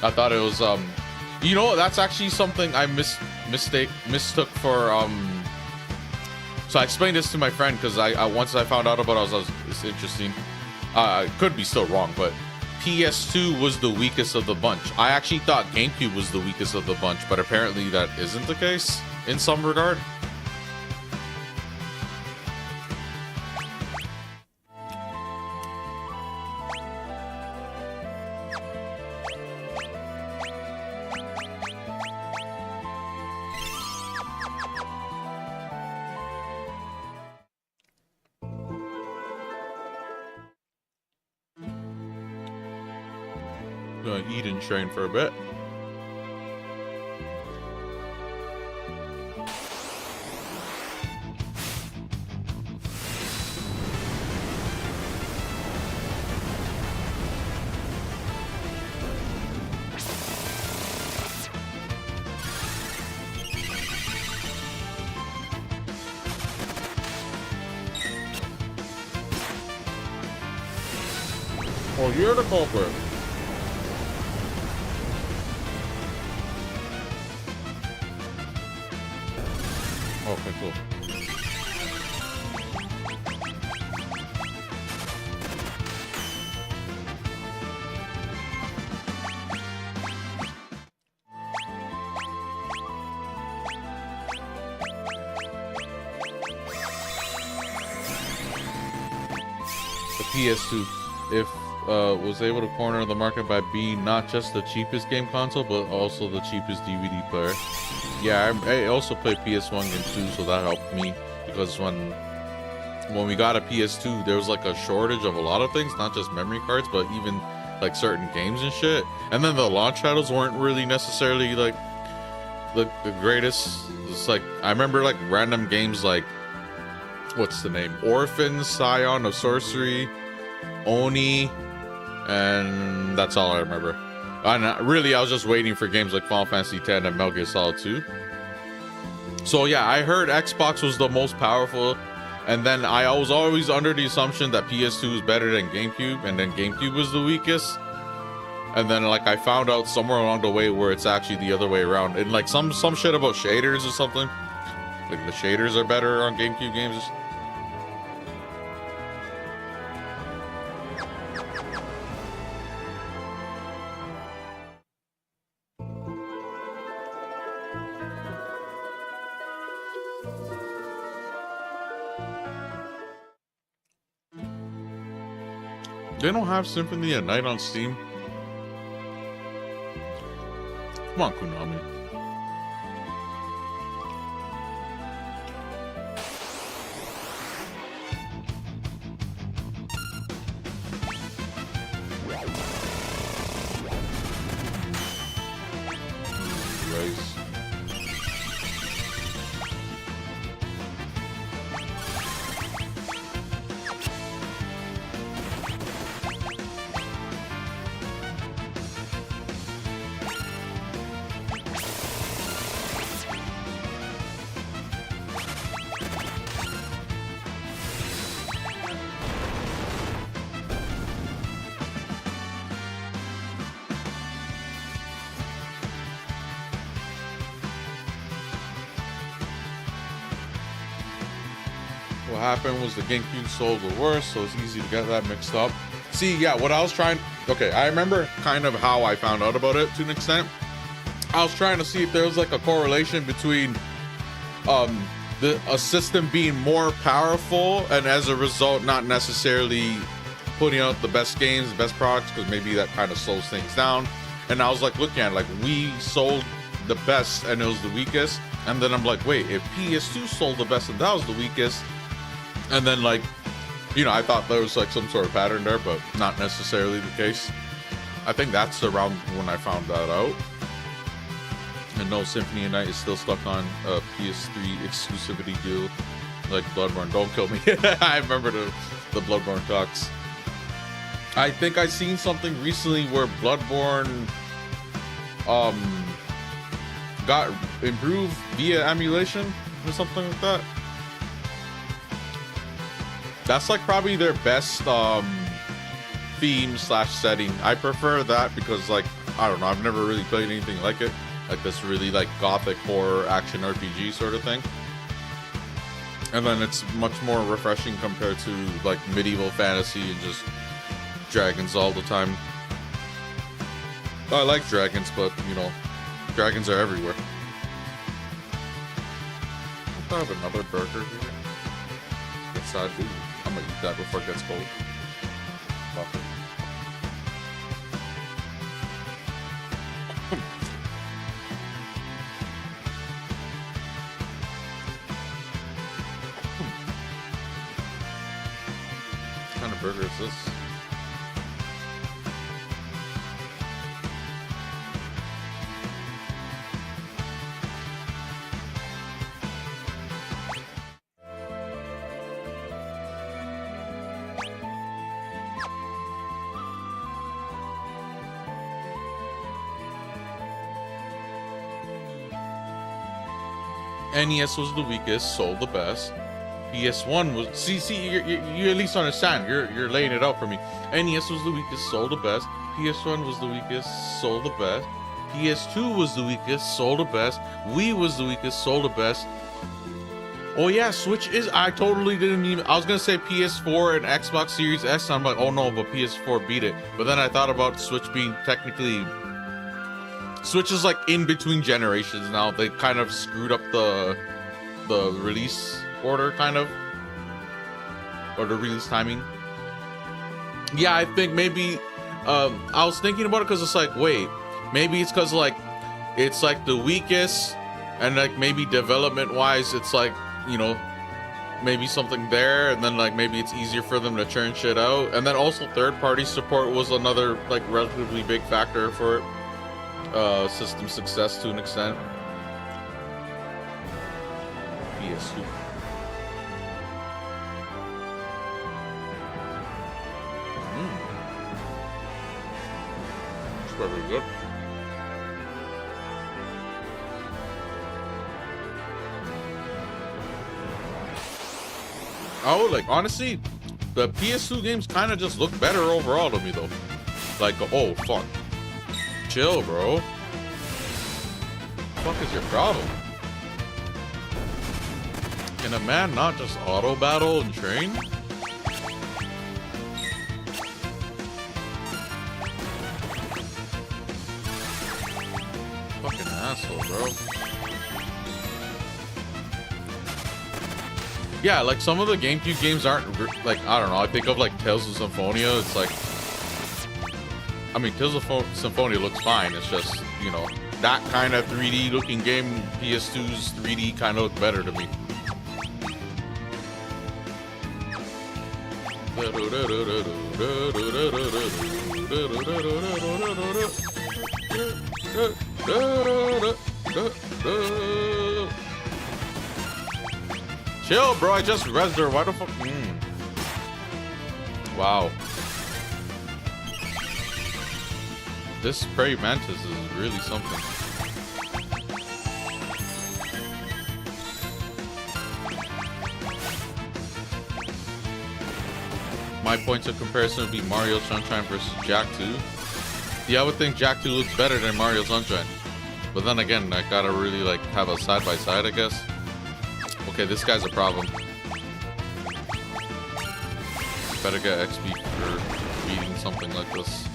Speaker 1: I thought it was you know, that's actually something I mistook for so I explained this to my friend because I once I found out about it, it's interesting. I could be still wrong, but PS2 was the weakest of the bunch. I actually thought GameCube was the weakest of the bunch, but apparently that isn't the case in some regard. Gonna eat and train for a bit. Oh, you're the culprit. Okay, cool. PS2. If was able to corner the market by being not just the cheapest game console, but also the cheapest DVD player. Yeah, I also played PS1 games too, so that helped me, because when we got a PS2, there was like a shortage of a lot of things, not just memory cards, but even like certain games and shit. And then the launch titles weren't really necessarily like the greatest. It's like, I remember like random games like, what's the name? Orphans, Scion of Sorcery, Oni, and that's all I remember. And really, I was just waiting for games like Final Fantasy X and Metal Gear Solid 2. So yeah, I heard Xbox was the most powerful, and then I was always under the assumption that PS2 was better than GameCube, and then GameCube was the weakest. And then like I found out somewhere along the way where it's actually the other way around, and like some shit about shaders or something. Like the shaders are better on GameCube games. They don't have Symphony at Night on Steam. Come on, Konami. What happened was the GameCube sold the worst, so it's easy to get that mixed up. See, yeah, what I was trying... Okay, I remember kind of how I found out about it to an extent. I was trying to see if there was like a correlation between a system being more powerful, and as a result not necessarily putting out the best games, the best products, because maybe that kind of slows things down. And I was like looking at it, like Wii sold the best and it was the weakest, and then I'm like, wait, if PS2 sold the best and that was the weakest, and then like, you know, I thought there was like some sort of pattern there, but not necessarily the case. I think that's around when I found that out. And no, Symphony of Night is still stuck on a PS3 exclusivity deal, like Bloodborne. Don't kill me. I remember the Bloodborne talks. I think I seen something recently where Bloodborne got improved via emulation or something like that. That's like probably their best theme slash setting. I prefer that because, like, I don't know, I've never really played anything like it, like this really like gothic horror action RPG sort of thing. And then it's much more refreshing compared to like medieval fantasy and just dragons all the time. I like dragons, but you know, dragons are everywhere. I have another burger here. Yes, I do. I'm gonna eat that before it gets cold. Fuck it. What kind of burger is this? NES was the weakest, sold the best. PS1 was see you at least understand. You're laying it out for me. NES was the weakest, sold the best. PS1 was the weakest, sold the best. PS2 was the weakest, sold the best. Wii was the weakest, sold the best. Oh yeah, Switch is. I totally didn't even. I was gonna say PS4 and Xbox Series S. I'm like, oh no, but PS4 beat it. But then I thought about Switch being technically. Switch is like in between generations now. They kind of screwed up the release order, kind of, or the release timing. Yeah, I think maybe I was thinking about it because it's like, wait, maybe it's because like it's like the weakest, and like maybe development wise it's like, you know, maybe something there, and then like maybe it's easier for them to churn shit out. And then also third party support was another like relatively big factor for system success to an extent. PS2. It's probably good. Oh, like honestly, the PS2 games kind of just look better overall to me though. Like, oh fuck, chill, bro. What the fuck is your problem? Can a man not just auto battle and train? Fucking asshole, bro. Yeah, like some of the GameCube games aren't like, I don't know. I think of like Tales of Symphonia. It's like, I mean, Tales of Symphonia looks fine. It's just, you know, that kind of 3D looking game. PS2's 3D kind of look better to me. Chill, bro. I just rezzed her. Why the fuck? Wow. This prey mantis is really something. My points of comparison would be Mario Sunshine versus Jak 2. Yeah, I would think Jak 2 looks better than Mario Sunshine. But then again, I gotta really like have a side by side, I guess. Okay, this guy's a problem. Better get XP for beating something like this.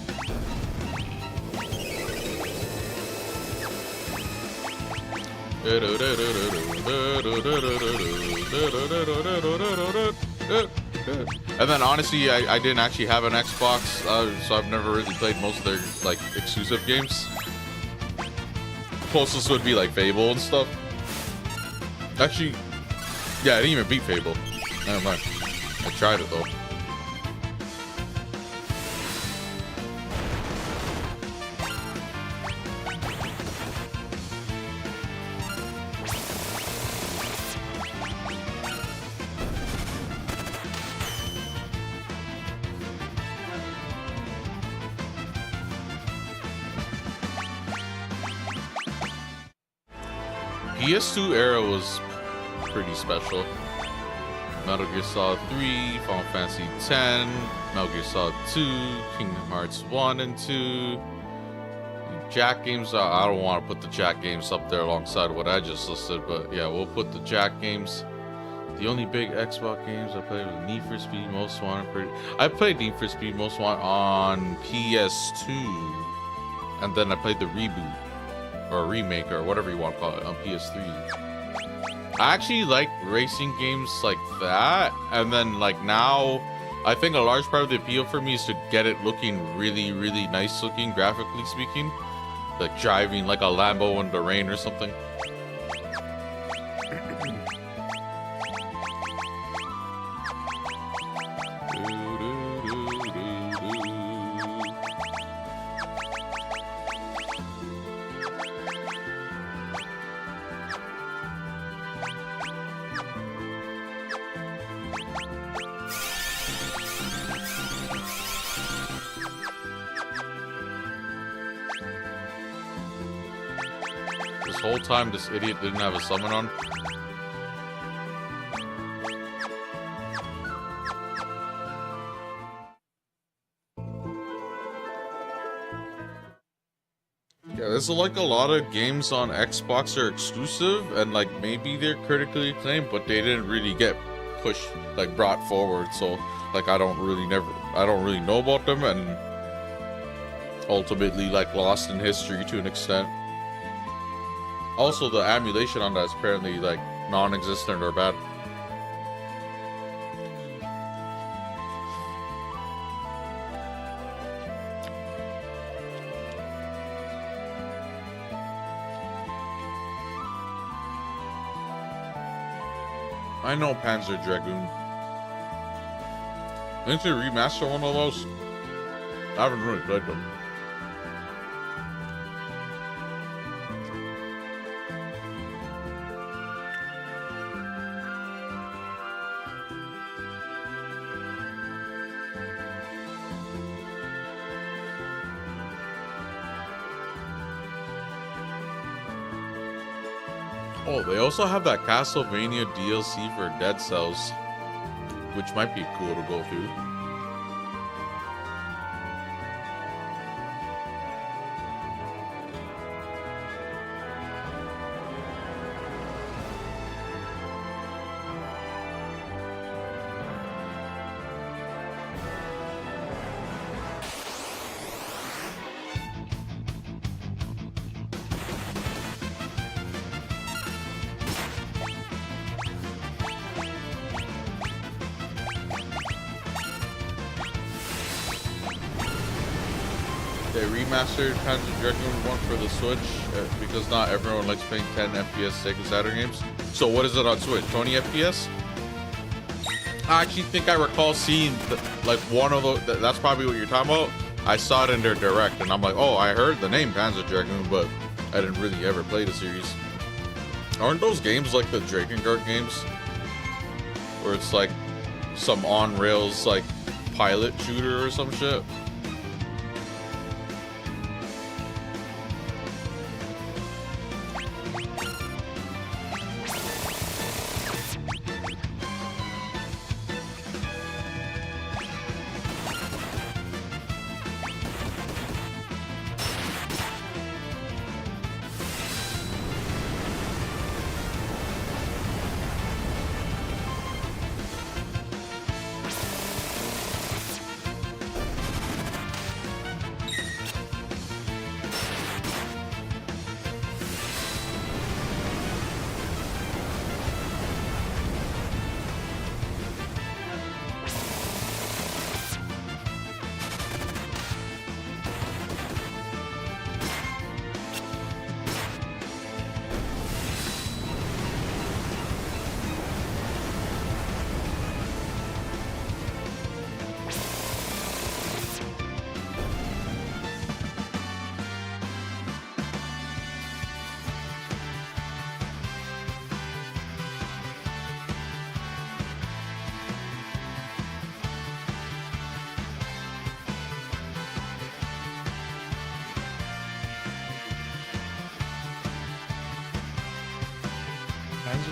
Speaker 1: And then honestly, I didn't actually have an Xbox, so I've never really played most of their like exclusive games. Closest would be like Fable and stuff. Actually, yeah, I didn't even beat Fable. Never mind. I tried it though. PS2 era was pretty special. Metal Gear Solid 3, Final Fantasy X, Metal Gear Solid 2, Kingdom Hearts 1 and 2. Jak games, I don't want to put the Jak games up there alongside what I just listed, but yeah, we'll put the Jak games. The only big Xbox games I played was Need for Speed Most Wanted. I played Need for Speed Most Wanted on PS2, and then I played the reboot or remake or whatever you want to call it on PS3. I actually like racing games like that, and then like now I think a large part of the appeal for me is to get it looking really, really nice looking, graphically speaking, like driving like a Lambo in the rain or something. Whole time this idiot didn't have a summon on. Yeah, there's like a lot of games on Xbox are exclusive and like maybe they're critically acclaimed, but they didn't really get pushed, like brought forward. So like I don't really know about them, and ultimately like lost in history to an extent. Also, the emulation on that is apparently like non-existent or bad. I know Panzer Dragoon. Didn't you remaster one of those? I haven't really played them. Oh, they also have that Castlevania DLC for Dead Cells, which might be cool to go through. They remastered Panzer Dragoon 1 for the Switch because not everyone likes playing 10 FPS Sega Saturn games. So what is it on Switch? 20 FPS? I actually think I recall seeing like one of those. That's probably what you're talking about. I saw it in their direct, and I'm like, oh, I heard the name Panzer Dragoon, but I didn't really ever play the series. Aren't those games like the Drakengard games, where it's like some on rails like pilot shooter or some shit?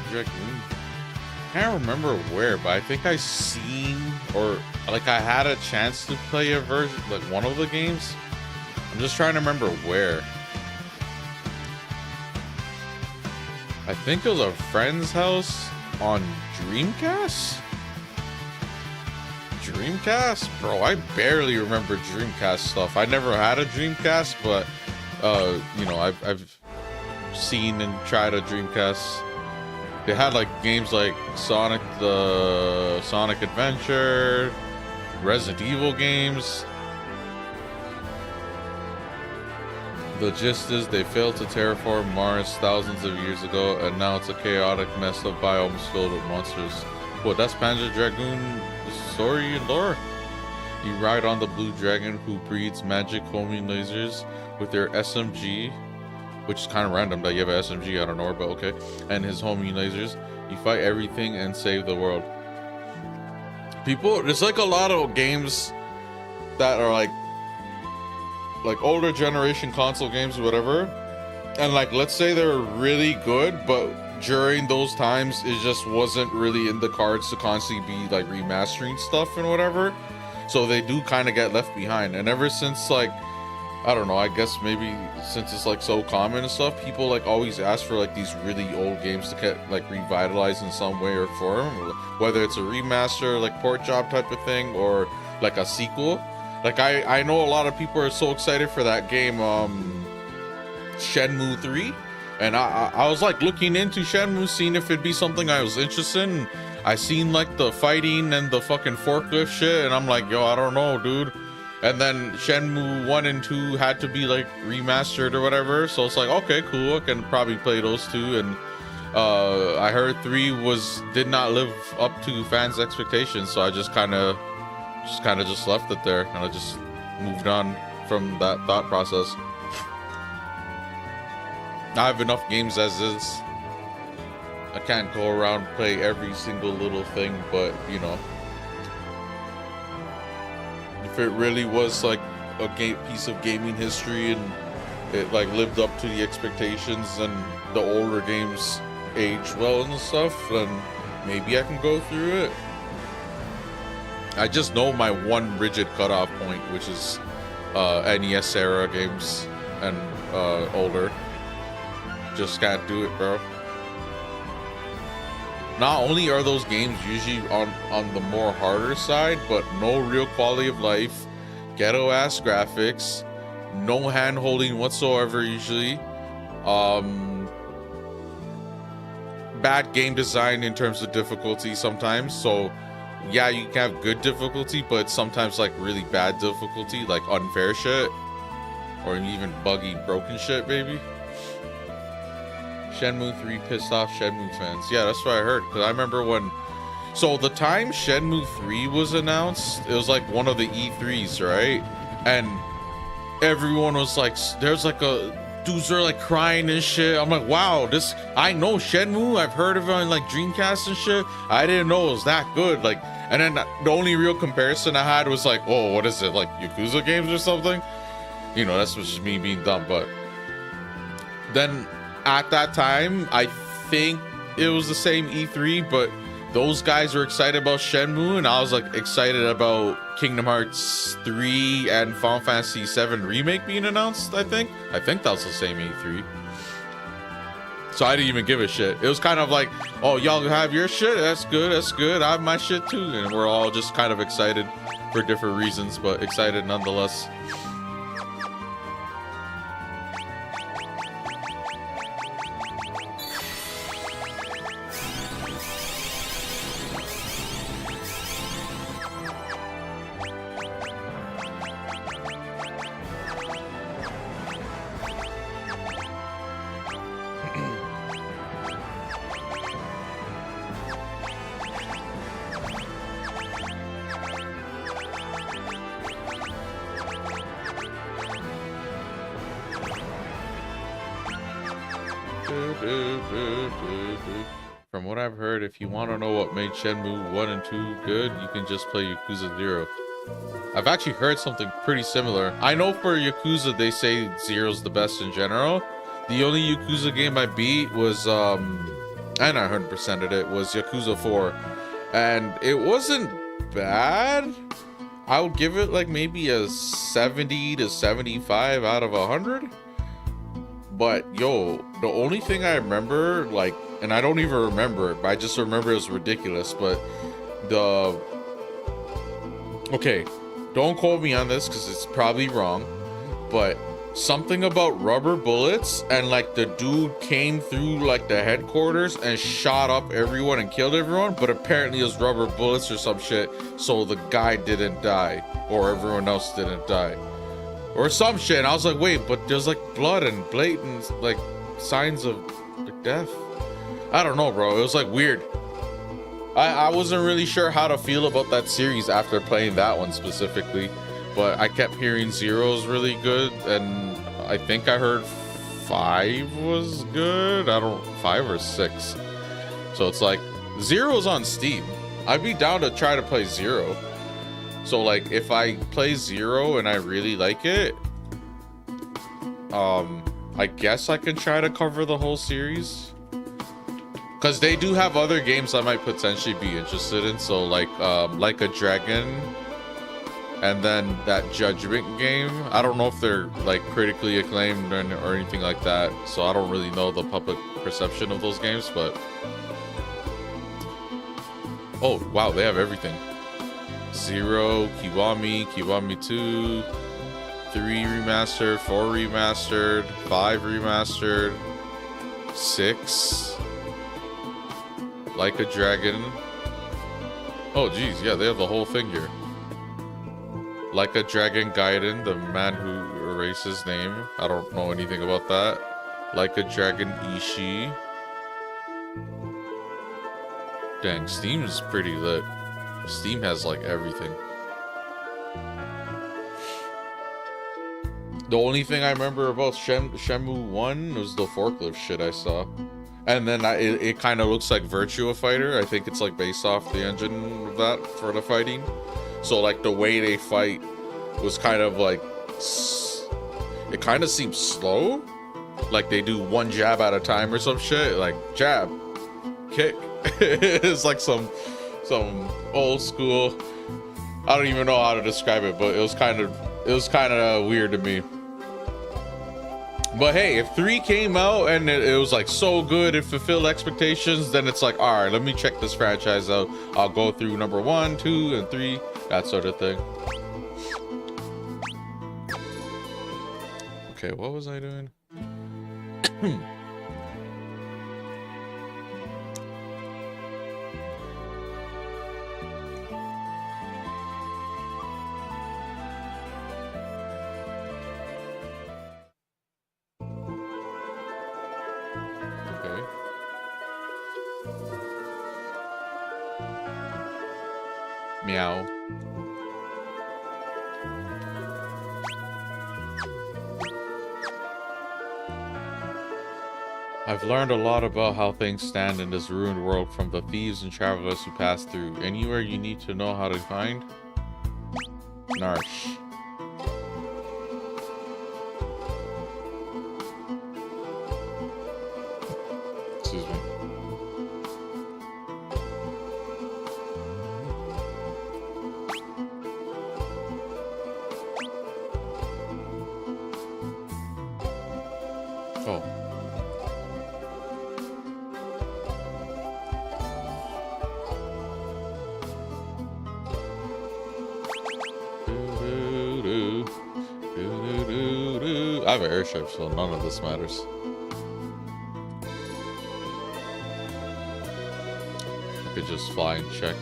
Speaker 1: Dragoon. Can't remember where, but I think I seen or like I had a chance to play a version, like one of the games. I'm just trying to remember where. I think it was a friend's house on Dreamcast. Dreamcast, bro. I barely remember Dreamcast stuff. I never had a Dreamcast, but you know, I've seen and tried a Dreamcast. They had like games like Sonic Adventure, Resident Evil games. The gist is they failed to terraform Mars thousands of years ago, and now it's a chaotic mess of biomes filled with monsters. What, that's Panzer Dragoon story and lore? You ride on the blue dragon who breeds magic homing lasers with their SMG, which is kind of random that you have an SMG, I don't know, but okay. And his homing lasers. You fight everything and save the world. People, there's like a lot of games that are like older generation console games or whatever. And like, let's say they're really good, but during those times, it just wasn't really in the cards to constantly be like remastering stuff and whatever. So they do kind of get left behind. And ever since like, I don't know, I guess maybe since it's like so common and stuff, people like always ask for like these really old games to get like revitalized in some way or form, whether it's a remaster, like port job type of thing, or like a sequel. Like I know a lot of people are so excited for that game, Shenmue 3, and I was like looking into Shenmue, seeing if it'd be something I was interested in. I seen like the fighting and the fucking forklift shit, and I'm like, yo, I don't know, dude. And then Shenmue 1 and 2 had to be like remastered or whatever. So it's like, okay, cool. I can probably play those two. And I heard 3 did not live up to fans' expectations, so I just kind of just left it there, and I just moved on from that thought process. I have enough games as is. I can't go around and play every single little thing, but you know, if it really was like a piece of gaming history and it like lived up to the expectations and the older games aged well and stuff, then maybe I can go through it. I just know my one rigid cutoff point, which is NES era games and older. Just can't do it, bro. Not only are those games usually on the more harder side, but no real quality of life, ghetto ass graphics, no hand holding whatsoever usually, bad game design in terms of difficulty sometimes. So yeah, you can have good difficulty, but sometimes like really bad difficulty, like unfair shit, or even buggy broken shit, baby. Shenmue 3 pissed off Shenmue fans. Yeah, that's what I heard. Because I remember when... So, the time Shenmue 3 was announced, it was like one of the E3s, right? And everyone was like... There's like a... Dudes are like crying and shit. I'm like, wow, this... I know Shenmue. I've heard of it on like Dreamcast and shit. I didn't know it was that good. Like... And then the only real comparison I had was like, oh, what is it? Like Yakuza games or something? You know, that's just me being dumb. But... Then... At that time, I think it was the same E3, but those guys were excited about Shenmue, and I was like excited about Kingdom Hearts 3 and Final Fantasy 7 Remake being announced. I think that was the same E3. So I didn't even give a shit. It was kind of like, oh, y'all have your shit? That's good, that's good. I have my shit too. And we're all just kind of excited for different reasons, but excited nonetheless. From what I've heard, if you want to know what made Shenmue 1 and 2 good, you can just play Yakuza 0. I've actually heard something pretty similar. I know for Yakuza they say 0's the best in general. The only Yakuza game I beat was, and I 100%ed it, was Yakuza 4. And it wasn't bad. I would give it like maybe a 70 to 75 out of 100. But yo, the only thing I remember, like, and I don't even remember it, but I just remember it was ridiculous. But okay, don't quote me on this because it's probably wrong, but something about rubber bullets, and like the dude came through like the headquarters and shot up everyone and killed everyone, but apparently it was rubber bullets or some shit, so the guy didn't die, or everyone else didn't die. Or some shit. And I was like, wait, but there's like blood and blatant like signs of like, death. I don't know, bro. It was like weird. I wasn't really sure how to feel about that series after playing that one specifically, but I kept hearing 0's really good, and I think I heard 5 was good. 5 or 6. So it's like 0's on Steam. I'd be down to try to play 0. So like if I play 0 and I really like it, I guess I can try to cover the whole series, because they do have other games I might potentially be interested in. So like a Dragon, and then that Judgment game. I don't know if they're like critically acclaimed or anything like that, so I don't really know the public perception of those games. But oh wow, they have everything. 0, Kiwami, Kiwami 2, 3 remastered, 4 remastered, 5 remastered, 6, Like a Dragon. Oh geez, yeah, they have the whole thing here. Like a Dragon Gaiden, the man who erased his name. I don't know anything about that. Like a Dragon Ishii. Dang, Steam's pretty lit. Steam has like everything. The only thing I remember about Shenmue 1 was the forklift shit I saw. And then it kind of looks like Virtua Fighter. I think it's like based off the engine of that for the fighting. So like the way they fight was kind of like, it kind of seems slow. Like they do one jab at a time or some shit. Like jab, kick. It's like some old school. I don't even know how to describe it, but it was kind of weird to me. But hey, if 3 came out and it was like so good, it fulfilled expectations, then it's like, all right, let me check this franchise out. I'll go through number 1, 2, and 3, that sort of thing. Okay, what was I doing? Meow. I've learned a lot about how things stand in this ruined world from the thieves and travelers who pass through. Anywhere you need to know how to find? Narsh. Excuse me. Oh. I have an airship, so none of this matters. I could just fly and check.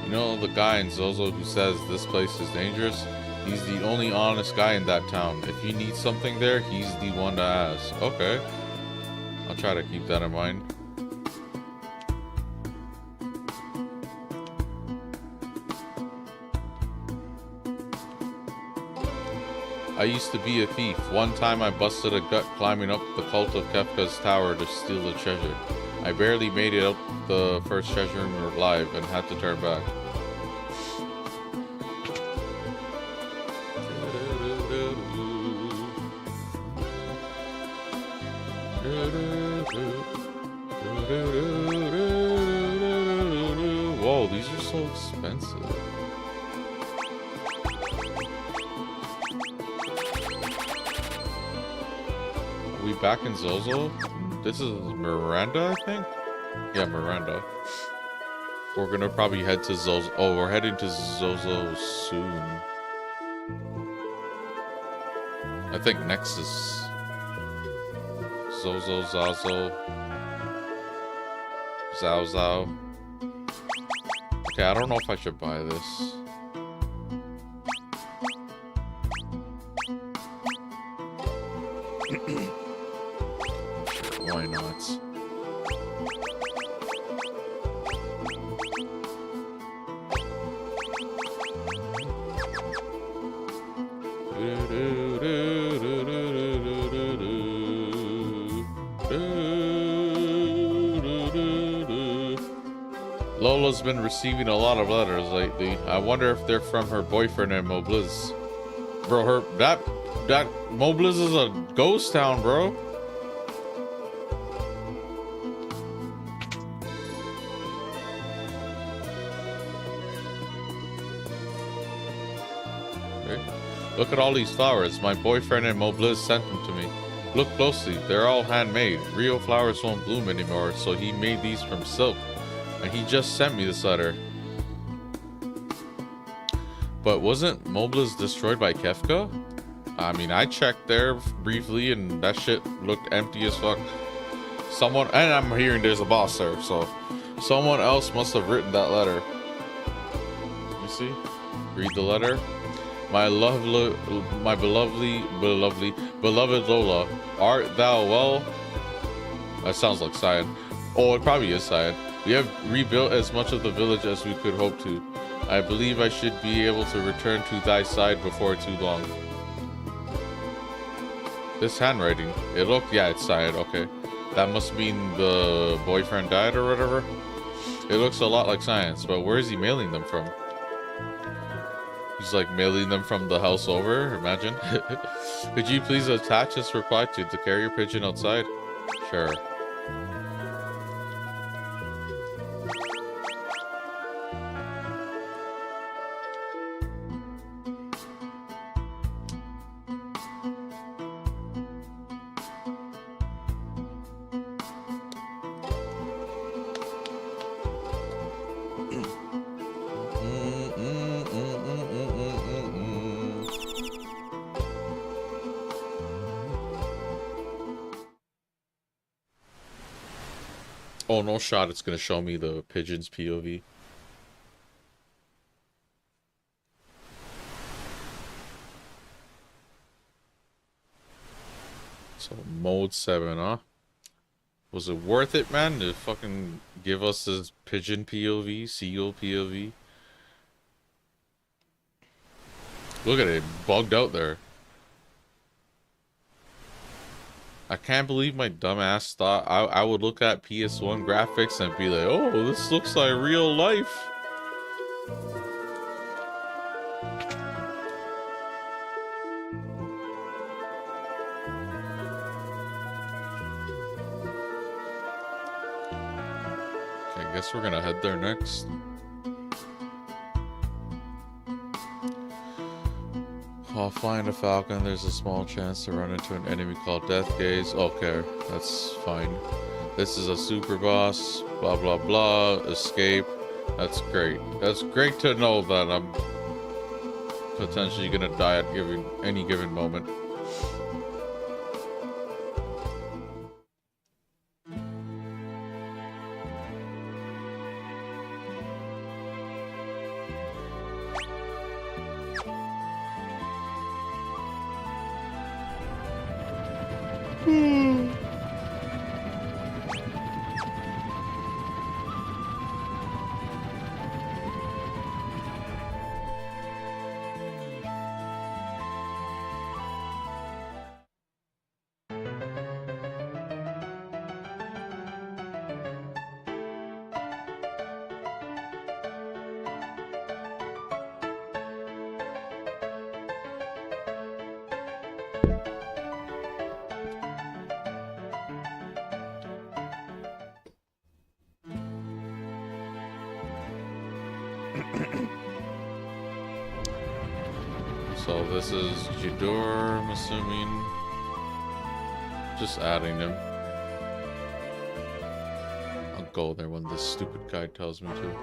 Speaker 1: You know the guy in Zozo who says this place is dangerous? He's the only honest guy in that town. If you need something there, he's the one to ask. Okay. I'll try to keep that in mind. I used to be a thief. One time I busted a gut climbing up the Cult of Kefka's tower to steal the treasure. I barely made it up the first treasure room alive and had to turn back. Whoa, these are so expensive. Are we back in Zozo? This is Miranda, I think? Yeah, Miranda. We're gonna probably head to Zozo. Oh, we're heading to Zozo soon. I think next is Zozo, Zazo, Zao Zao. Okay, I don't know if I should buy this. Why not? Lola's been receiving a lot of letters lately. I wonder if they're from her boyfriend in Mobliz. Bro, that Mobliz is a ghost town, bro. Okay. Look at all these flowers. My boyfriend in Mobliz sent them to me. Look closely. They're all handmade. Real flowers won't bloom anymore, so he made these from silk. And he just sent me this letter. But wasn't Mobliz destroyed by Kefka? I mean, I checked there briefly and that shit looked empty as fuck. Someone, and I'm hearing there's a boss there, so someone else must have written that letter. Let me see. Read the letter. My beloved Lola, art thou well? That sounds like Cyan. Oh, it probably is Syed. We have rebuilt as much of the village as we could hope to. I believe I should be able to return to thy side before too long. This handwriting. Yeah, it's Syed, okay. That must mean the boyfriend died or whatever. It looks a lot like science, but where is he mailing them from? He's like mailing them from the house over, imagine. Could you please attach this reply to the carrier pigeon outside? Sure. Oh, no shot. It's going to show me the pigeon's POV. So, mode 7, huh? Was it worth it, man, to fucking give us this pigeon POV, seagull POV? Look at it, bugged out there. I can't believe my dumbass thought I would look at PS1 graphics and be like, oh, this looks like real life. Okay, I guess we're gonna head there next. While flying a falcon, there's a small chance to run into an enemy called Death Gaze. Okay, that's fine. This is a super boss. Blah, blah, blah. Escape. That's great. That's great to know that I'm potentially gonna die at any given moment. So this is Jidoor, I'm assuming. Just adding him. I'll go there when this stupid guy tells me to.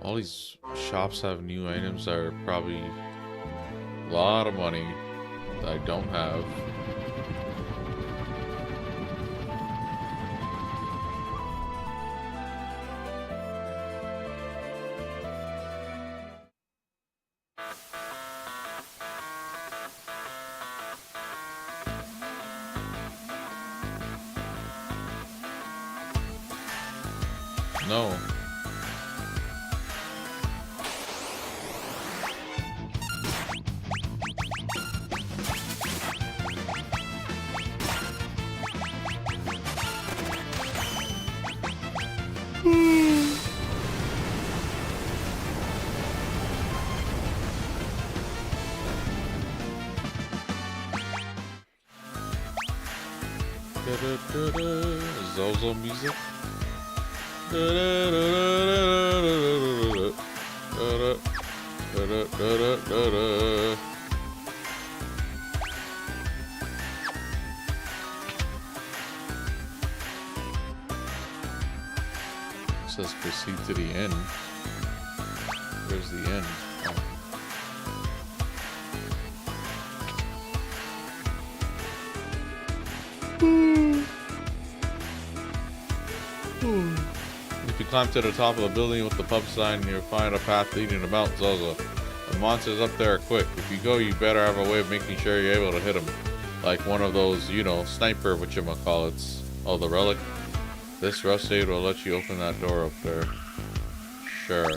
Speaker 1: All these shops have new items that are probably a lot of money that I don't have. No. Zozo music. It says proceed to the end. Where's the end? If you climb to the top of the building with the pub sign, you'll find a path leading to Mount Zozo. The monsters up there are quick. If you go, you better have a way of making sure you're able to hit them. Like one of those, you know, sniper whatchamacallits. Oh, the relic. This rust aid will let you open that door up there. Sure.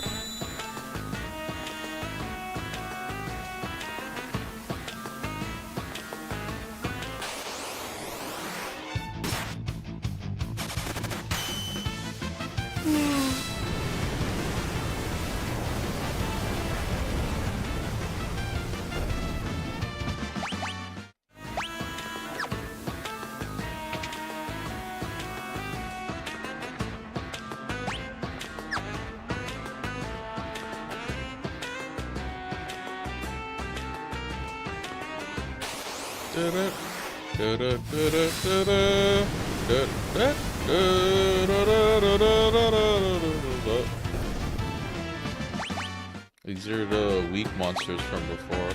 Speaker 1: These are the weak monsters from before.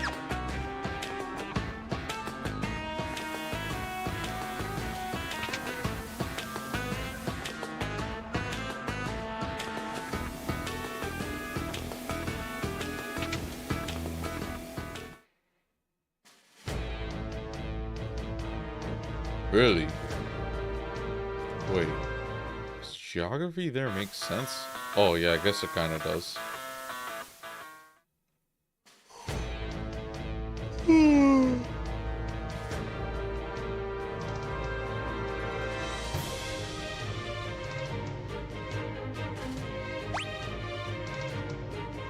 Speaker 1: Really? Wait. Does geography there makes sense? Oh yeah, I guess it kind of does.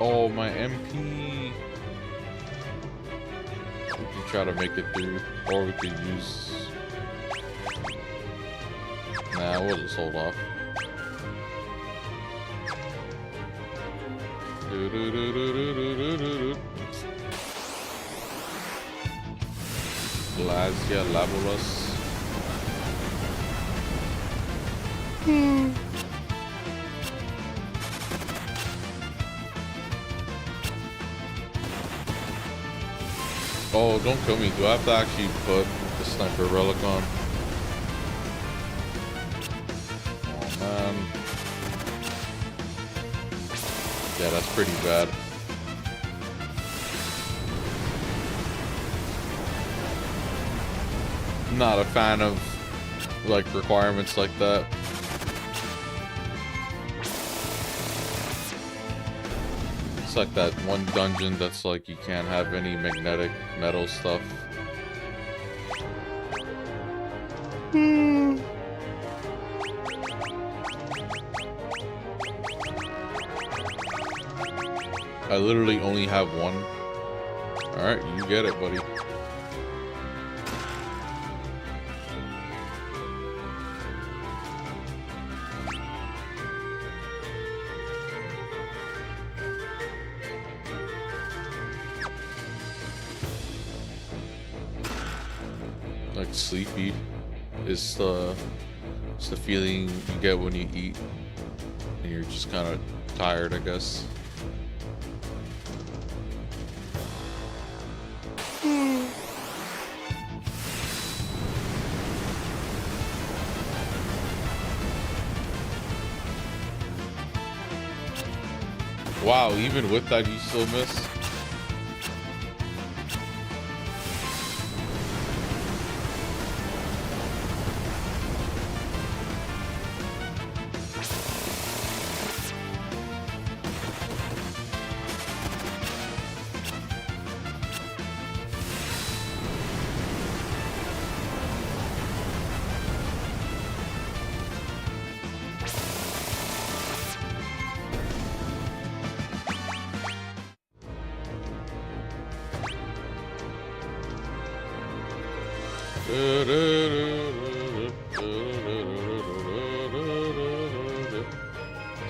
Speaker 1: Oh, my MP. We can try to make it through, or we could use. Nah, we'll just hold off. Glacia Labulus. Oh, don't kill me. Do I have to actually put the sniper relic on? Oh, man. Yeah, that's pretty bad. Not a fan of, like, requirements like that. It's like that one dungeon that's like you can't have any magnetic metal stuff. I literally only have one. Alright, you get it, buddy. Like sleepy is the feeling you get when you eat and you're just kind of tired, I guess. Wow, even with that you still miss?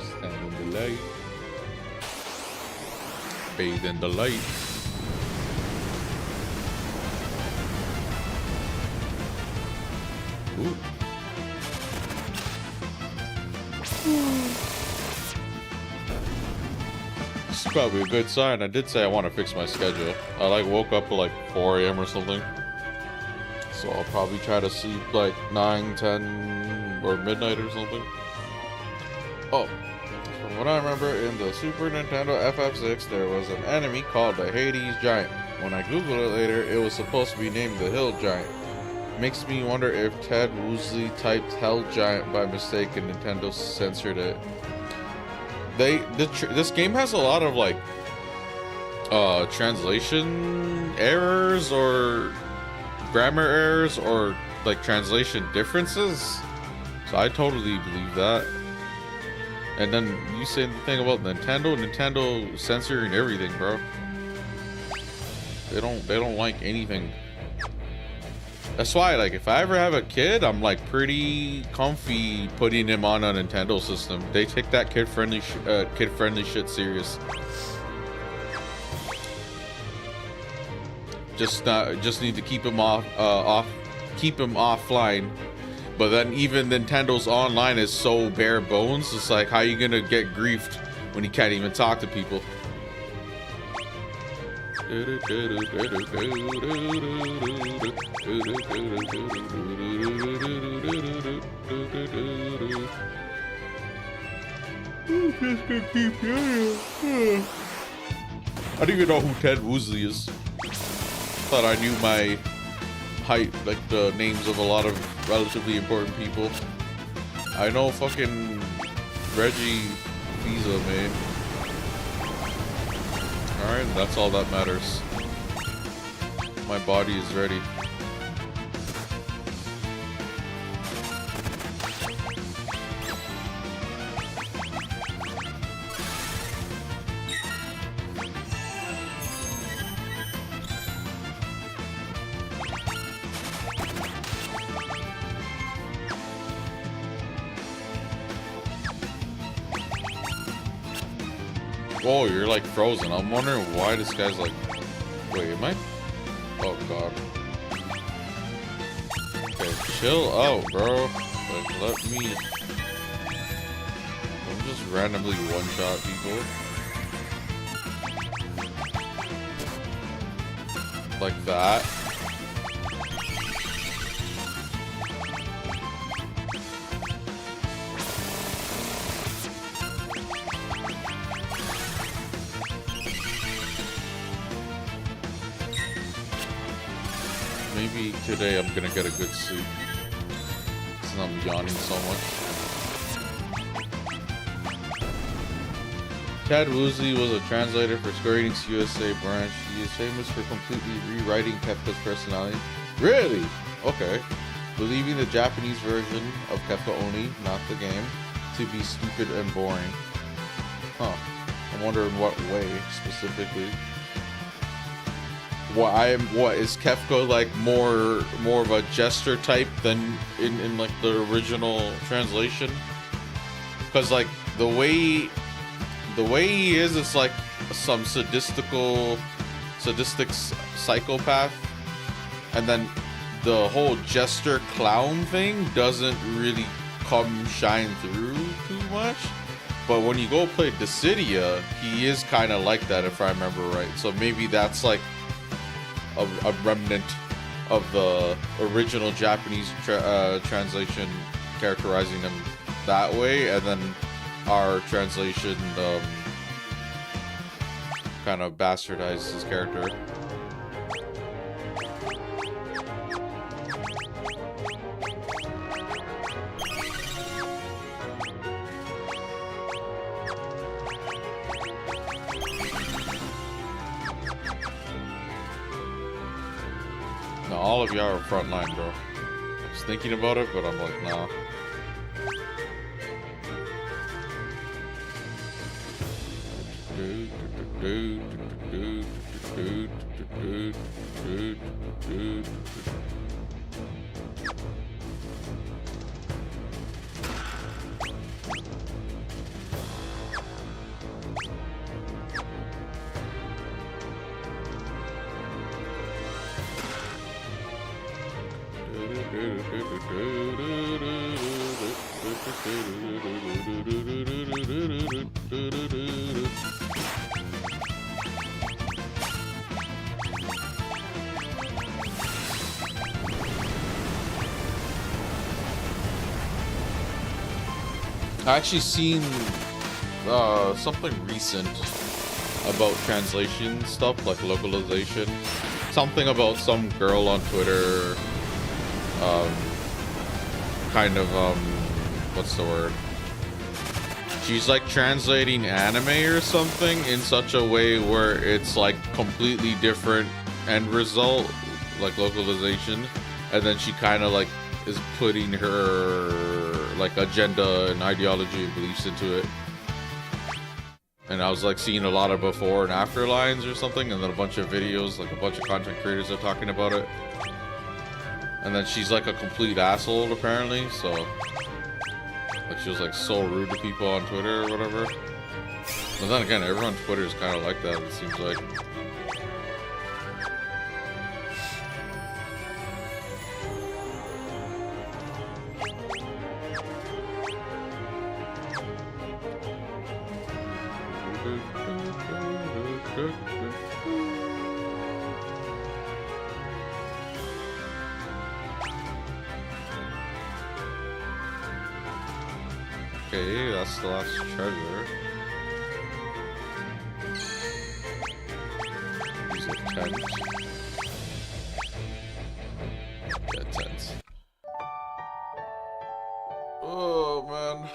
Speaker 1: Stand in the light. Bathe in the light. Ooh. This is probably a good sign. I did say I want to fix my schedule. I like woke up at like 4 a.m. or something. So I'll probably try to sleep like 9, 10, or midnight or something. Oh, from what I remember, in the Super Nintendo FF6, there was an enemy called the Hades Giant. When I googled it later, it was supposed to be named the Hill Giant. Makes me wonder if Ted Woosley typed Hell Giant by mistake and Nintendo censored it. This game has a lot of like translation errors or grammar errors or like translation differences. So I totally believe that. And then you say the thing about Nintendo censoring everything, bro. They don't like anything. That's why, like, if I ever have a kid, I'm like pretty comfy putting him on a Nintendo system. They take that kid-friendly shit serious. Just need to keep him keep him offline. But then even Nintendo's online is so bare bones. It's like, how you gonna get griefed when you can't even talk to people? I don't even know who Ted Woosley is. Thought I knew my height, like the names of a lot of relatively important people. I know fucking Reggie Fils-Aime, man. Alright, that's all that matters. My body is ready. Oh, you're like frozen. I'm wondering why this guy's like... Wait, am I? Oh, God. Okay, chill out, bro. Like, let me... Don't just randomly one-shot people. Like that. Maybe today I'm gonna get a good sleep since I'm yawning so much. Ted Woosley was a translator for Square Enix USA branch. He is famous for completely rewriting Kefka's personality. Really? Okay. Believing the Japanese version of Kefka only, not the game, to be stupid and boring. Huh. I wonder in what way specifically. What is Kefka like more of a jester type than in like the original translation? Because like the way he is, it's like some sadistic psychopath, and then the whole jester clown thing doesn't really shine through too much. But when you go play Dissidia, he is kind of like that, if I remember right. So maybe that's like a remnant of the original Japanese translation, characterizing him that way, and then our translation kind of bastardized his character. All of y'all are frontline, bro. I was thinking about it, but I'm like, nah. I actually seen something recent about translation stuff, like localization. Something about some girl on Twitter kind of what's the word? She's like translating anime or something in such a way where it's like completely different end result, like localization, and then she kind of like is putting her like agenda and ideology and beliefs into it. And I was like seeing a lot of before and after lines or something, and then a bunch of videos, like a bunch of content creators are talking about it. And then she's like a complete asshole apparently, so like she was like so rude to people on Twitter or whatever. But then again, everyone on Twitter is kind of like that, it seems like. Okay, that's the last treasure. These are tents. Yeah, tents. Oh, man.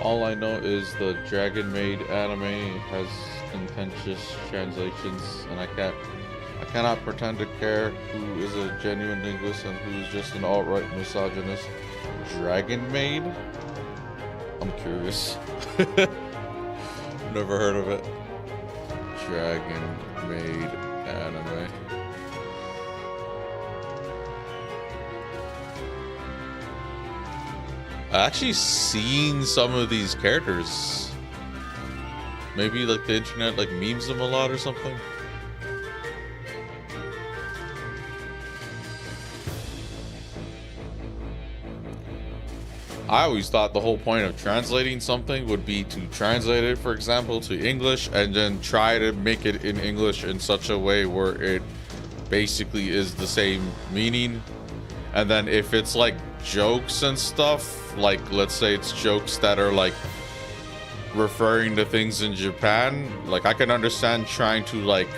Speaker 1: All I know is the Dragon Maid anime has contentious translations, and I cannot pretend to care who is a genuine linguist and who is just an alt-right misogynist. Dragon Maid? I'm curious. Never heard of it. Dragon Maid anime. I actually seen some of these characters. Maybe like the internet like memes them a lot or something. I always thought the whole point of translating something would be to translate it, for example, to English and then try to make it in English in such a way where it basically is the same meaning. And then if it's like jokes and stuff, like let's say it's jokes that are like referring to things in Japan, like I can understand trying to like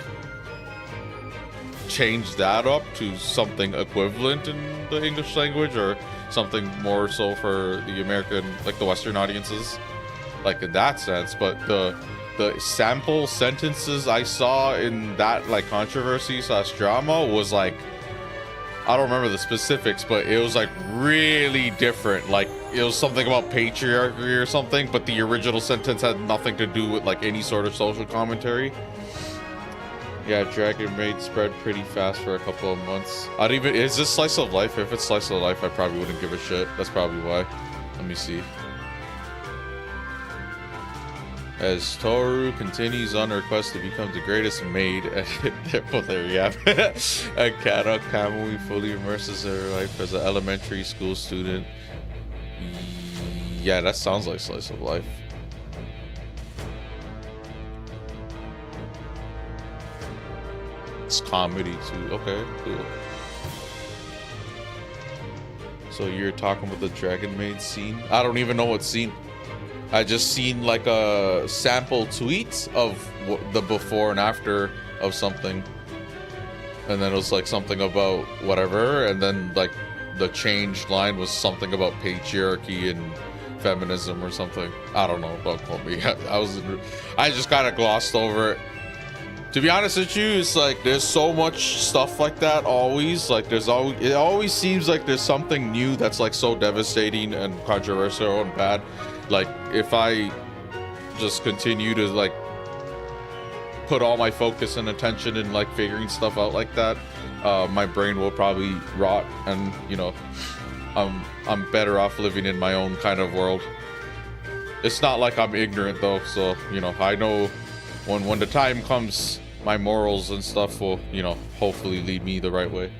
Speaker 1: change that up to something equivalent in the English language or something more so for the American, like the Western audiences, like in that sense. But the sample sentences I saw in that like controversy / drama was like, I don't remember the specifics, but it was like really different. Like it was something about patriarchy or something, but the original sentence had nothing to do with like any sort of social commentary. Yeah, Dragon Maid spread pretty fast for a couple of months. I don't even, is this slice of life? If it's slice of life, I probably wouldn't give a shit. That's probably why. Let me see. As Toru continues on her quest to become the greatest maid, well, there you have it. And Kata Kamui fully immerses her life as an elementary school student. Yeah, that sounds like slice of life. It's comedy too. Okay, cool. So you're talking about the Dragon Maid scene? I don't even know what scene. I just seen like a sample tweet of the before and after of something, and then it was like something about whatever, and then like the changed line was something about patriarchy and feminism or something. I don't know. Don't quote me. I just kind of glossed over it. To be honest with you, it's like there's so much stuff like that always. Like it always seems like there's something new that's like so devastating and controversial and bad. Like if I just continue to like put all my focus and attention in like figuring stuff out like that, my brain will probably rot, and you know, I'm better off living in my own kind of world. It's not like I'm ignorant though, so you know, I know when the time comes, my morals and stuff will, you know, hopefully lead me the right way.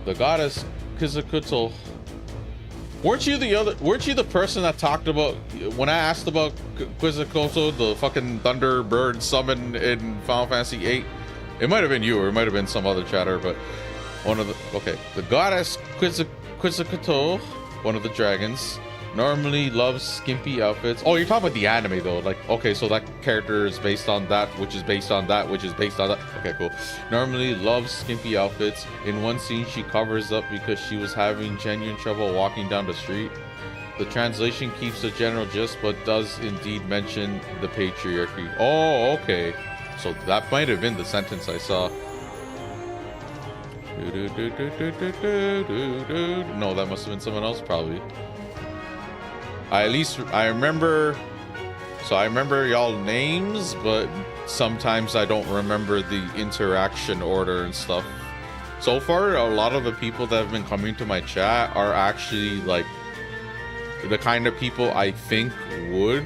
Speaker 1: The goddess Quetzalcoatl Weren't you the person that talked about when I asked about Quetzalcoatl, the fucking Thunderbird summon in Final Fantasy VIII? It might have been you, or it might have been some other chatter, but the goddess Quetzalcoatl, one of the dragons, normally loves skimpy outfits. Oh, you're talking about the anime though. Like, okay, so that character is based on that, which is based on that, which is based on that. Okay, cool. Normally loves skimpy outfits. In one scene, she covers up because she was having genuine trouble walking down the street. The translation keeps the general gist, but does indeed mention the patriarchy. Oh, okay. So that might have been the sentence I saw. No, that must have been someone else, probably. I remember y'all names, but sometimes I don't remember the interaction order and stuff. So far, a lot of the people that have been coming to my chat are actually like the kind of people I think would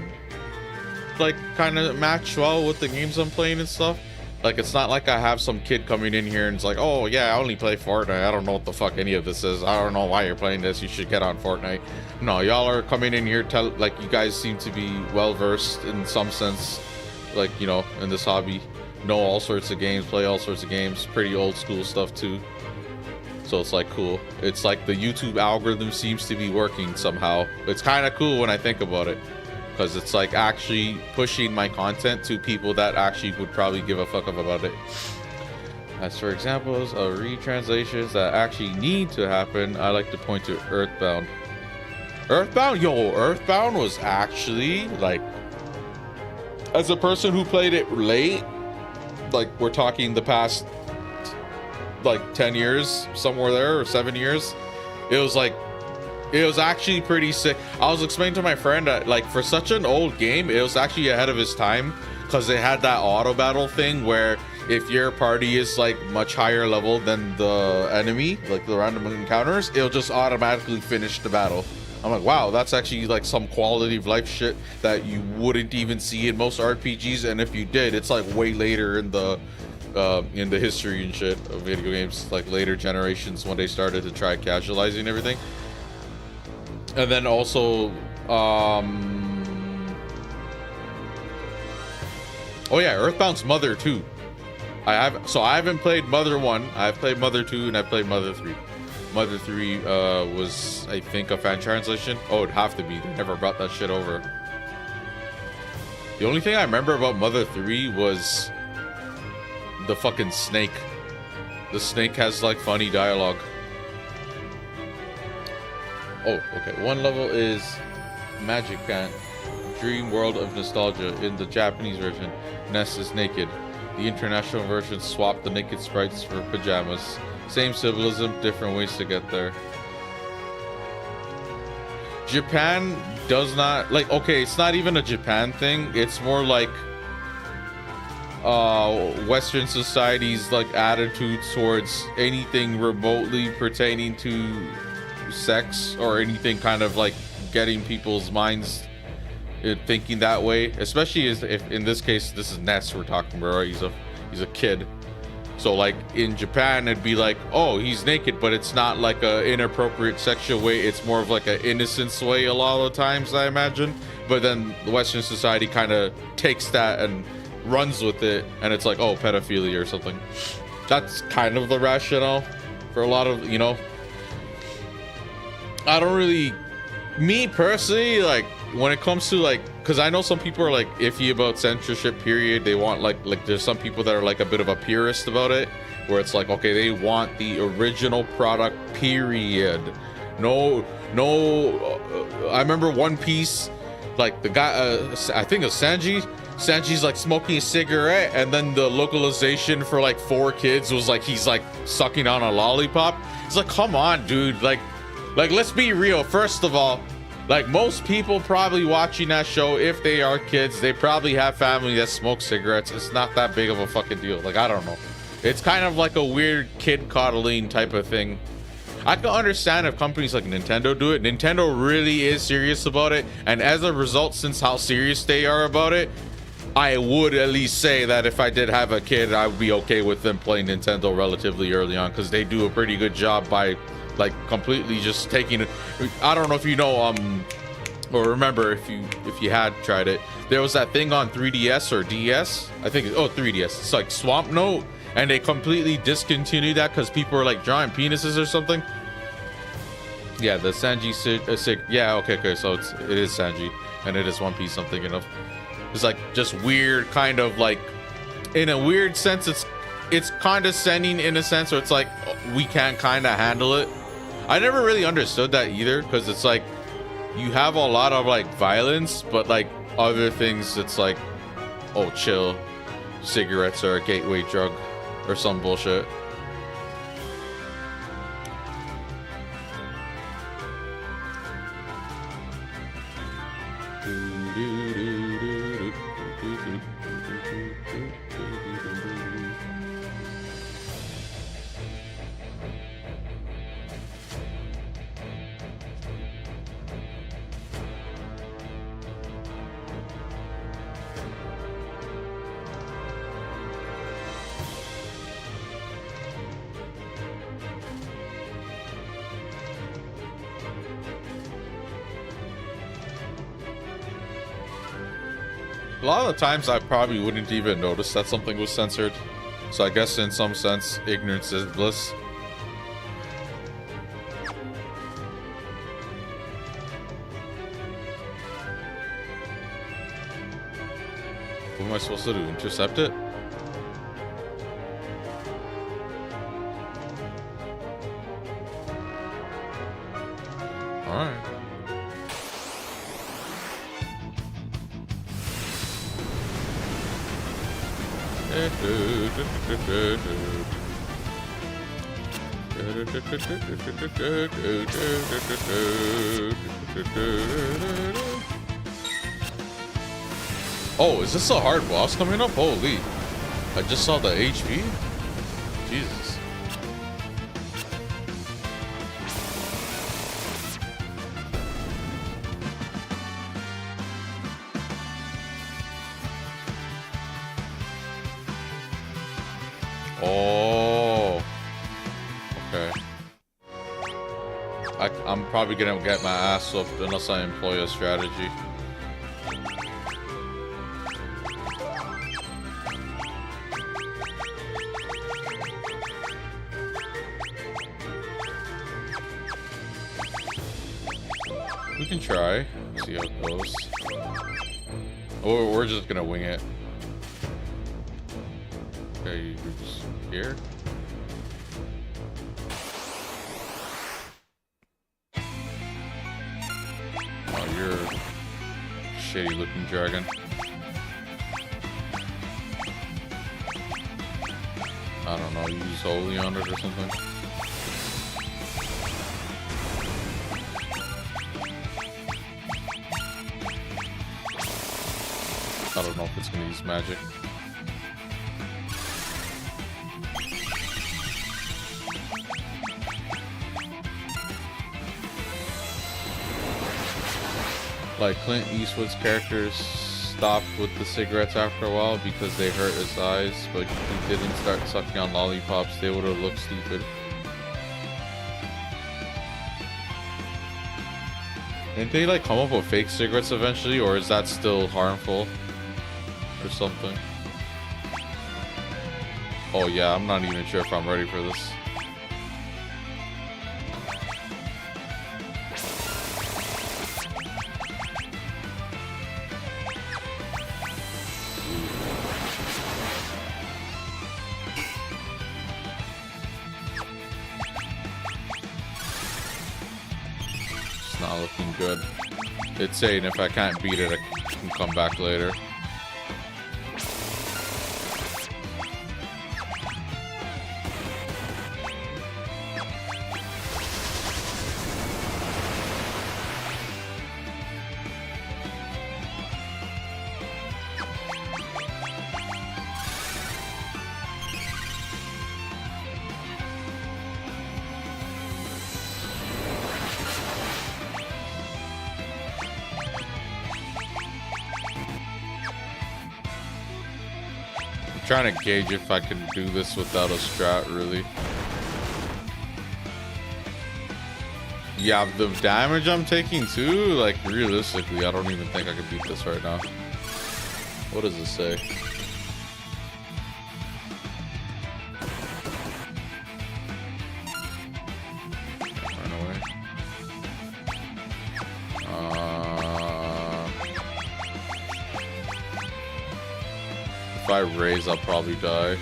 Speaker 1: like kind of match well with the games I'm playing and stuff. Like, it's not like I have some kid coming in here and it's like, oh yeah, I only play Fortnite, I don't know what the fuck any of this is, I don't know why you're playing this, you should get on Fortnite. No, y'all are coming in here, like, you guys seem to be well versed in some sense, like, you know, in this hobby, know all sorts of games, play all sorts of games, pretty old school stuff too. So it's like cool. It's like the YouTube algorithm seems to be working somehow. It's kind of cool when I think about it, because it's like actually pushing my content to people that actually would probably give a fuck about it. As for examples of retranslations that actually need to happen, I like to point to Earthbound. Earthbound was actually, like, as a person who played it late, like we're talking the past like 10 years, somewhere there, or 7 years, it was actually pretty sick. I was explaining to my friend that, like, for such an old game, it was actually ahead of its time, because it had that auto battle thing where if your party is like much higher level than the enemy, like the random encounters, it'll just automatically finish the battle. I'm like, wow, that's actually like some quality of life shit that you wouldn't even see in most RPGs, and if you did, it's like way later in the history and shit of video games, like later generations when they started to try casualizing everything. And then also, oh yeah, Earthbound's Mother 2. I haven't played Mother 1. I've played Mother 2 and I played Mother 3. Mother 3 was, I think, a fan translation. Oh, it'd have to be. They never brought that shit over. The only thing I remember about Mother 3 was the fucking snake. The snake has like funny dialogue. Oh, okay. One level is Magic Can, Dream World of Nostalgia. In the Japanese version, Ness is naked. The international version swapped the naked sprites for pajamas. Same symbolism, different ways to get there. Japan does not, like, okay, it's not even a Japan thing. It's more like Western society's like attitude towards anything remotely pertaining to sex or anything kind of like getting people's minds thinking that way, especially if in this case this is Ness we're talking about, right? He's a kid, so like in Japan it'd be like, oh, he's naked, but it's not like a inappropriate sexual way, it's more of like an innocence way a lot of the times, I imagine. But then the Western society kind of takes that and runs with it, and it's like, oh, pedophilia or something. That's kind of the rationale for a lot of, you know, I don't really, me personally, like when it comes to like, because I know some people are like iffy about censorship, period. They want like there's some people that are like a bit of a purist about it, where it's like, okay, they want the original product, period. No, I remember One Piece, like the guy, I think it's Sanji's like smoking a cigarette, and then the localization for like 4 kids was like he's like sucking on a lollipop. It's like, come on, dude, like let's be real. First of all, like most people probably watching that show, if they are kids, they probably have family that smokes cigarettes. It's not that big of a fucking deal. Like, I don't know, it's kind of like a weird kid coddling type of thing. I can understand if companies like Nintendo do it. Nintendo really is serious about it, and as a result, since how serious they are about it, I would at least say that if I did have a kid, I would be okay with them playing Nintendo relatively early on, because they do a pretty good job by like completely just taking it. I don't know if you know, or remember if you had tried it. There was that thing on 3DS or DS. I think 3DS. It's like Swamp Note, and they completely discontinued that because people were like drawing penises or something. Yeah, the Sanji yeah, okay, so it is Sanji, and it is One Piece. I'm thinking of. It's like just weird, kind of like, in a weird sense, it's condescending in a sense, where it's like we can't kind of handle it. I never really understood that either, because it's like you have a lot of like violence, but like other things, it's like, oh, chill, cigarettes are a gateway drug or some bullshit. A lot of the times I probably wouldn't even notice that something was censored. So I guess in some sense, ignorance is bliss. What am I supposed to do? Intercept it? Alright. Oh, is this a hard boss coming up? Holy. I just saw the HP. Jesus. Oh. Okay. I'm probably gonna get my ass up unless I employ a strategy. We can try. See how it goes. Or we're just gonna wing it. Okay, you're just here. Oh, you're a shitty looking dragon. I don't know, use Holy on it or something. I don't know if it's gonna use magic. Like Clint Eastwood's characters stopped with the cigarettes after a while because they hurt his eyes, but if he didn't start sucking on lollipops, they would have looked stupid. Didn't they like come up with fake cigarettes eventually, or is that still harmful or something? Oh yeah, I'm not even sure if I'm ready for this. Not looking good. It's saying if I can't beat it, I can come back later. Trying to gauge if I can do this without a strat, really. Yeah, the damage I'm taking too, like realistically, I don't even think I could beat this right now. What does it say? Run away. If I raise, I'll probably die.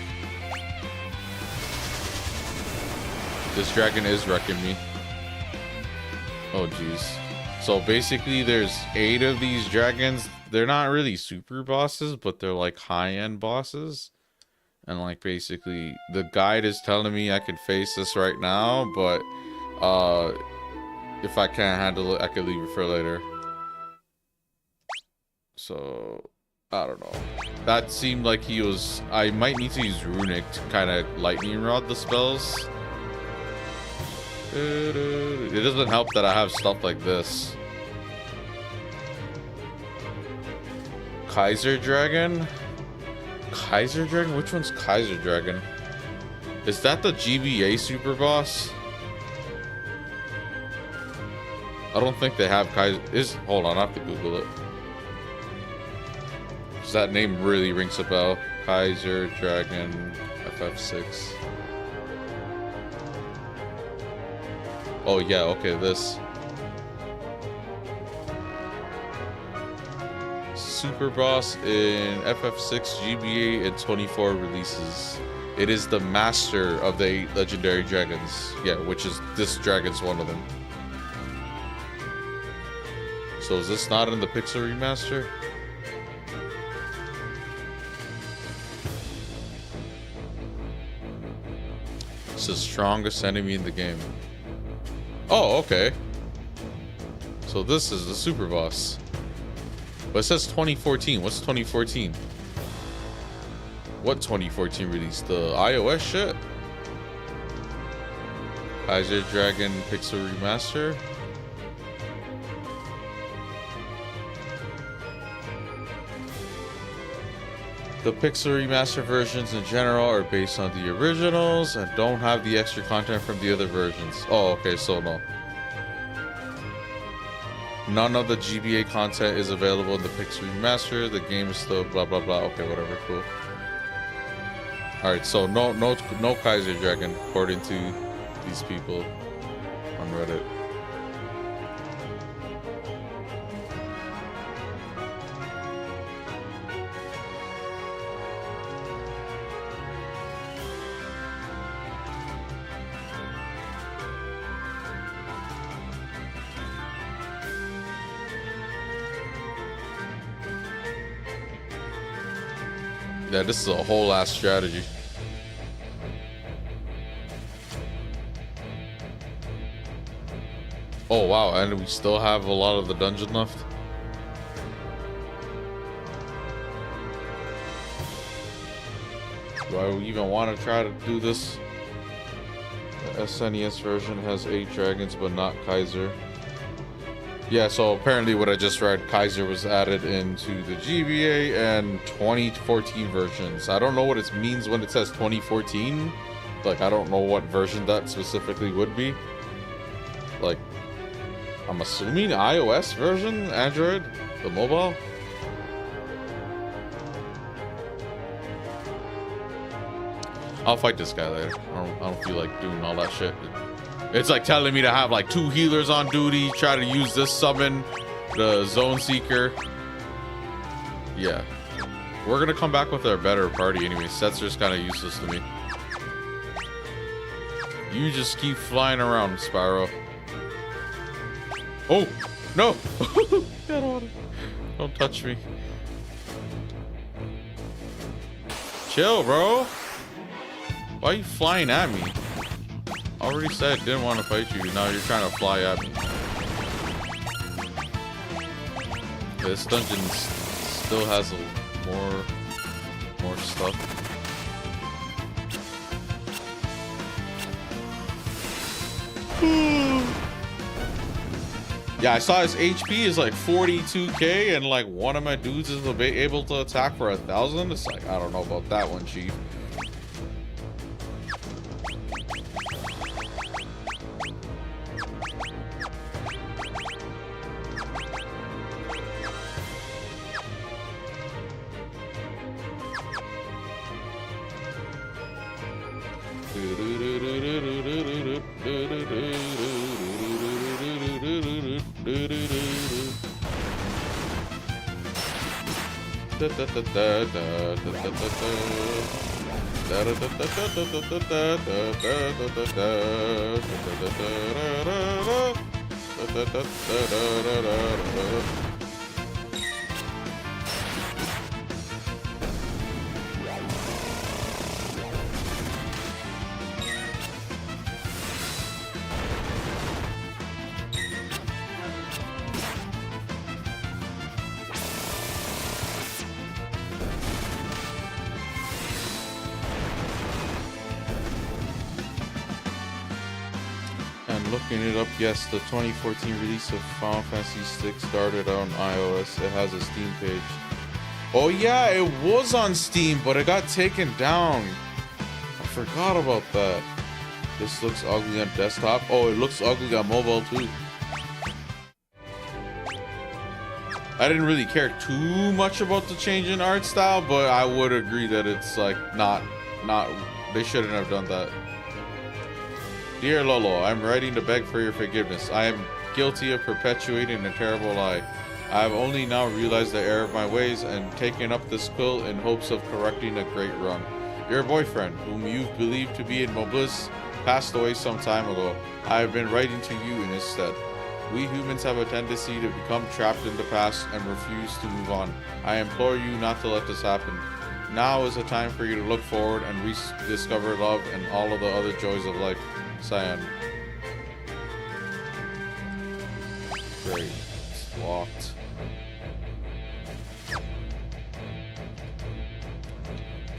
Speaker 1: This dragon is wrecking me. Oh jeez. So basically there's 8 of these dragons. They're not really super bosses, but they're like high-end bosses. And like basically the guide is telling me I can face this right now, but if I can't handle it, I could leave it for later. So I don't know. That seemed like he was... I might need to use Runic to kind of lightning rod the spells. It doesn't help that I have stuff like this. Kaiser Dragon? Kaiser Dragon? Which one's Kaiser Dragon? Is that the GBA super boss? I don't think they have Kaiser. Hold on, I have to Google it. Because that name really rings a bell. Kaiser Dragon FF6. Oh yeah, okay, this. Super boss in FF6 GBA and 24 releases. It is the master of the 8 legendary dragons. Yeah, which is this dragon's one of them. So is this not in the Pixel remaster? It's the strongest enemy in the game. Oh, okay. So this is the super boss. But it says 2014. What's 2014? What 2014 release? The iOS shit? Kaiser Dragon Pixel Remaster? The Pixel Remaster versions in general are based on the originals and don't have the extra content from the other versions. Oh, okay, so no. None of the GBA content is available in the Pixel Remaster. The game is still blah blah blah. Okay, whatever, cool. Alright, so no Kaiser Dragon according to these people on Reddit. Yeah, this is a whole ass strategy. Oh wow, and we still have a lot of the dungeon left. Do I even want to try to do this? The SNES version has 8 dragons, but not Kaiser. Yeah, so apparently what I just read, Kaiser was added into the GBA and 2014 versions. I don't know what it means when it says 2014. Like, I don't know what version that specifically would be. Like, I'm assuming iOS version, Android, the mobile. I'll fight this guy later. I don't feel like doing all that shit. It's like telling me to have like 2 healers on duty, try to use this summon, the Zone Seeker. Yeah. We're gonna come back with our better party anyway. Setzer's kind of useless to me. You just keep flying around, Spyro. Oh, no. Don't touch me. Chill, bro. Why are you flying at me? Already said I didn't want to fight you. Now you're trying to fly at me. This dungeon still has more stuff. Yeah, I saw his HP is like 42k, and like one of my dudes is able to attack for 1,000. It's like, I don't know about that one, Chief. And looking it up, yes, the 2014 release of Final Fantasy VI started on iOS. It has a Steam page. Oh yeah, it was on Steam, but it got taken down. I forgot about that. This looks ugly on desktop. Oh, it looks ugly on mobile too. I didn't really care too much about the change in art style, but I would agree that it's like not they shouldn't have done that. Dear Lolo, I'm writing to beg for your forgiveness. I am guilty of perpetuating a terrible lie. I have only now realized the error of my ways and taken up this quill in hopes of correcting a great wrong. Your boyfriend, whom you believed to be in Mobliss, passed away some time ago. I have been writing to you in his stead. We humans have a tendency to become trapped in the past and refuse to move on. I implore you not to let this happen. Now is the time for you to look forward and rediscover love and all of the other joys of life. Cyan. Great. It's locked.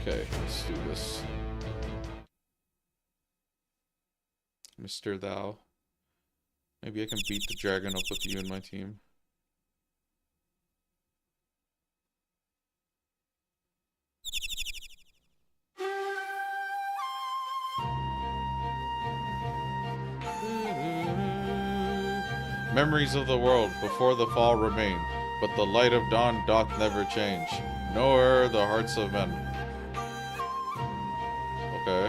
Speaker 1: Okay, let's do this. Mr. Thou. Maybe I can beat the dragon up with you and my team. Memories of the world before the fall remain, but the light of dawn doth never change, nor the hearts of men. Okay.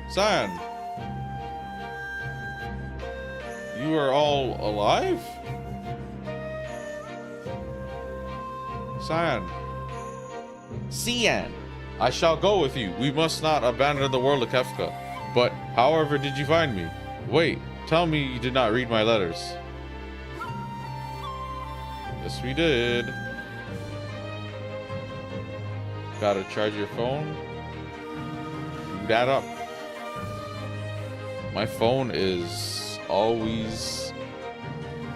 Speaker 1: Cyan! You are all alive? Cyan. Cyan! I shall go with you. We must not abandon the world of Kefka. But, however did you find me? Wait, tell me you did not read my letters. Yes, we did. Gotta charge your phone. Do that up. My phone is always...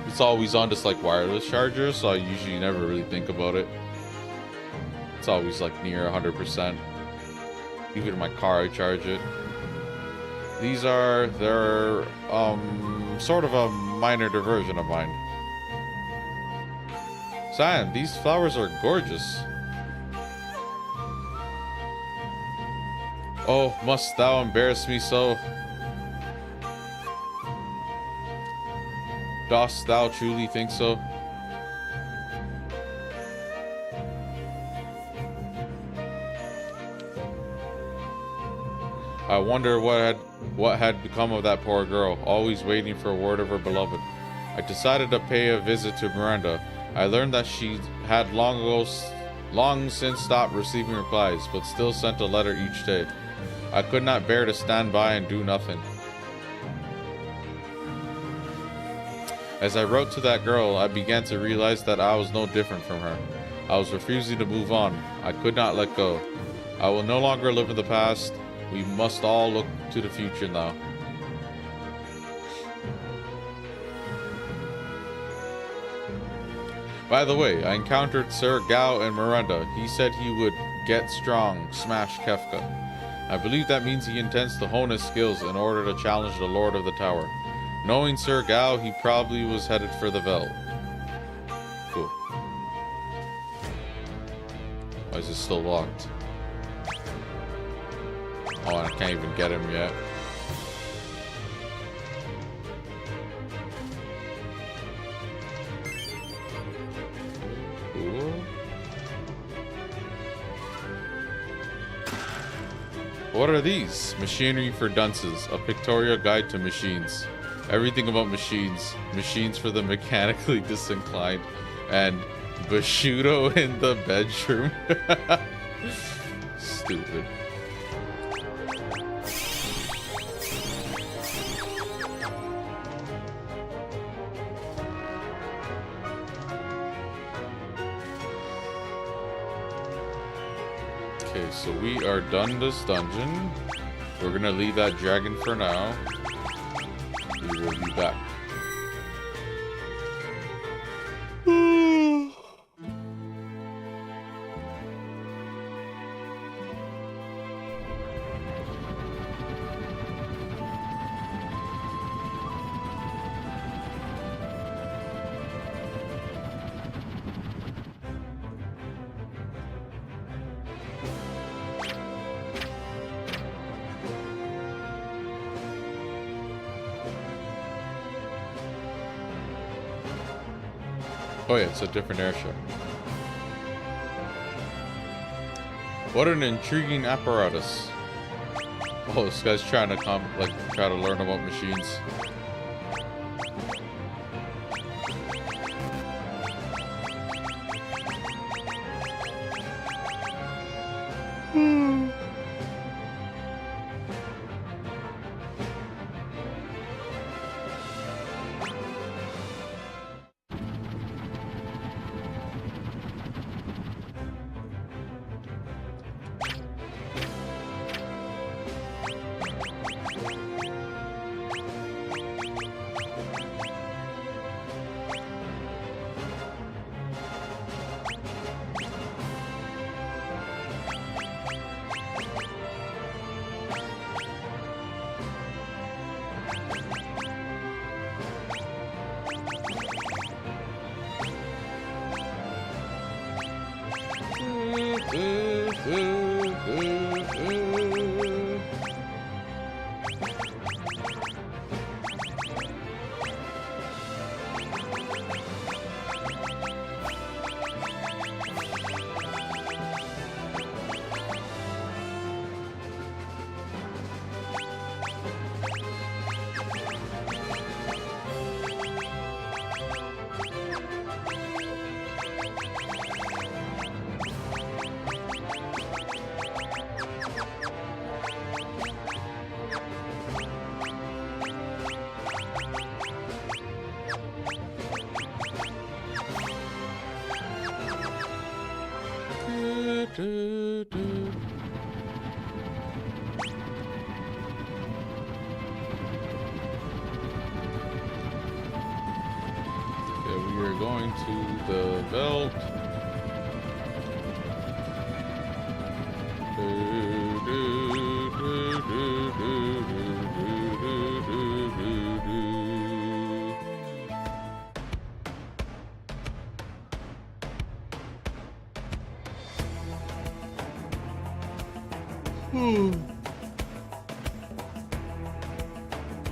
Speaker 1: It's always on this like wireless charger, so I usually never really think about it. It's always like near 100%. Even in my car I charge it. These are... They're sort of a minor diversion of mine. Cyan, these flowers are gorgeous. Oh, must thou embarrass me so? Dost thou truly think so? I wonder what had become of that poor girl, always waiting for a word of her beloved. I decided to pay a visit to Miranda. I learned that she had long since stopped receiving replies, but still sent a letter each day. I could not bear to stand by and do nothing. As I wrote to that girl, I began to realize that I was no different from her. I was refusing to move on. I could not let go. I will no longer live in the past. We must all look to the future now. By the way, I encountered Sir Gao and Miranda. He said he would get strong, smash Kefka. I believe that means he intends to hone his skills in order to challenge the Lord of the Tower. Knowing Sir Gao, he probably was headed for the Vel. Cool. Why is it still locked? Oh, I can't even get him yet. Cool. What are these? Machinery for dunces. A pictorial guide to machines. Everything about machines. Machines for the mechanically disinclined. And Bushido in the bedroom. Stupid. Okay, so we are done this dungeon. We're gonna leave that dragon for now. We will be back. Oh yeah, it's a different airship. What an intriguing apparatus. Oh, this guy's trying to try to learn about machines.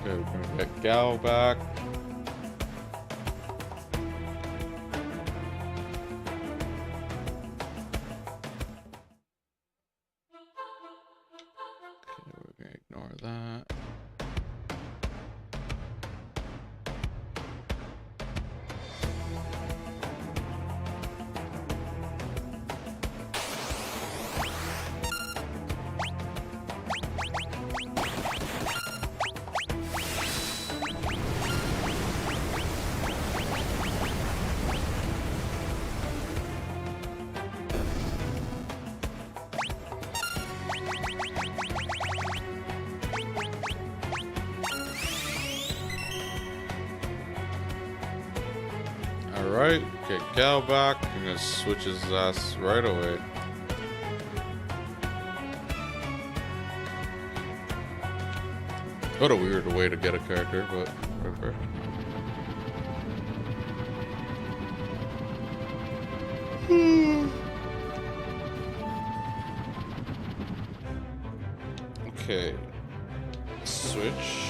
Speaker 1: Okay, we're gonna get Gal back. Okay, we're gonna ignore that. Alright, get Gal back. I'm gonna switch his ass right away. What a weird way to get a character, but whatever. Okay. Switch.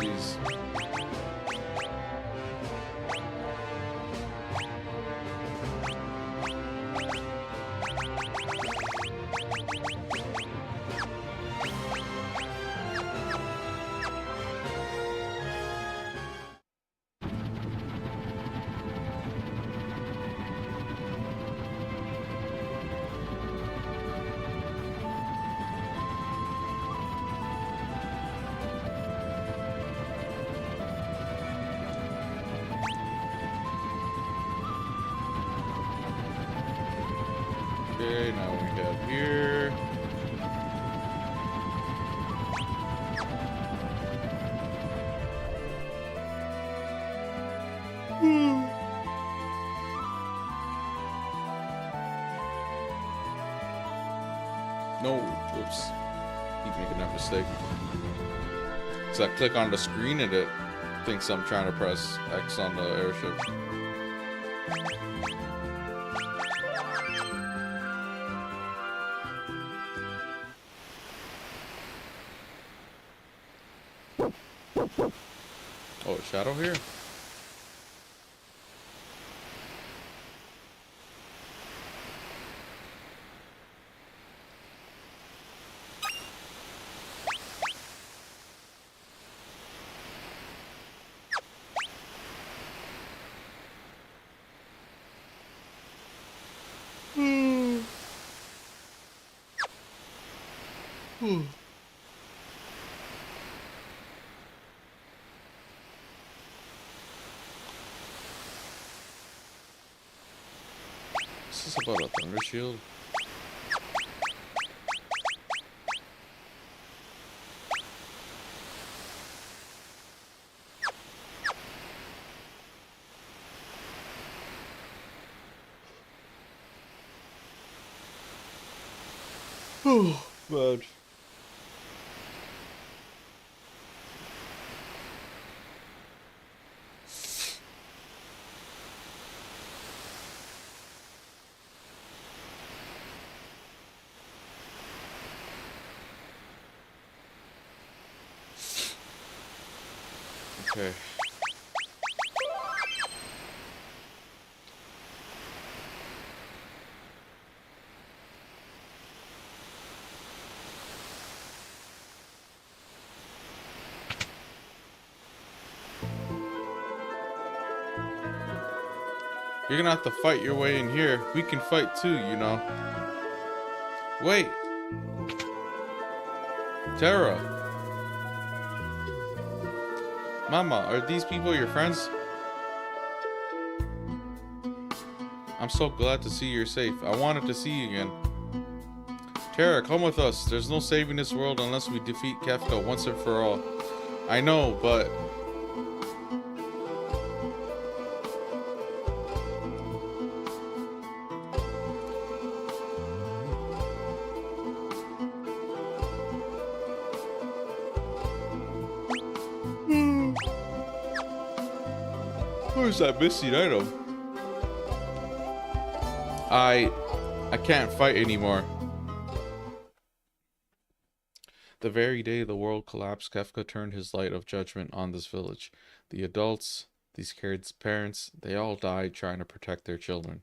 Speaker 1: Jeez. Okay, now we have here. No, whoops. Keep making that mistake. So I click on the screen and it thinks I'm trying to press X on the airship. Oh, a shadow here? This is about a thunder shield. Oh, man. Okay. You're gonna have to fight your way in here. We can fight too, you know. Wait. Terra. Mama, are these people your friends? I'm so glad to see you're safe. I wanted to see you again. Terra, come with us. There's no saving this world unless we defeat Kefka once and for all. I know, but... Where's that missing item? I can't fight anymore. The very day the world collapsed, Kefka turned his light of judgment on this village. The adults, these kids' parents, they all died trying to protect their children.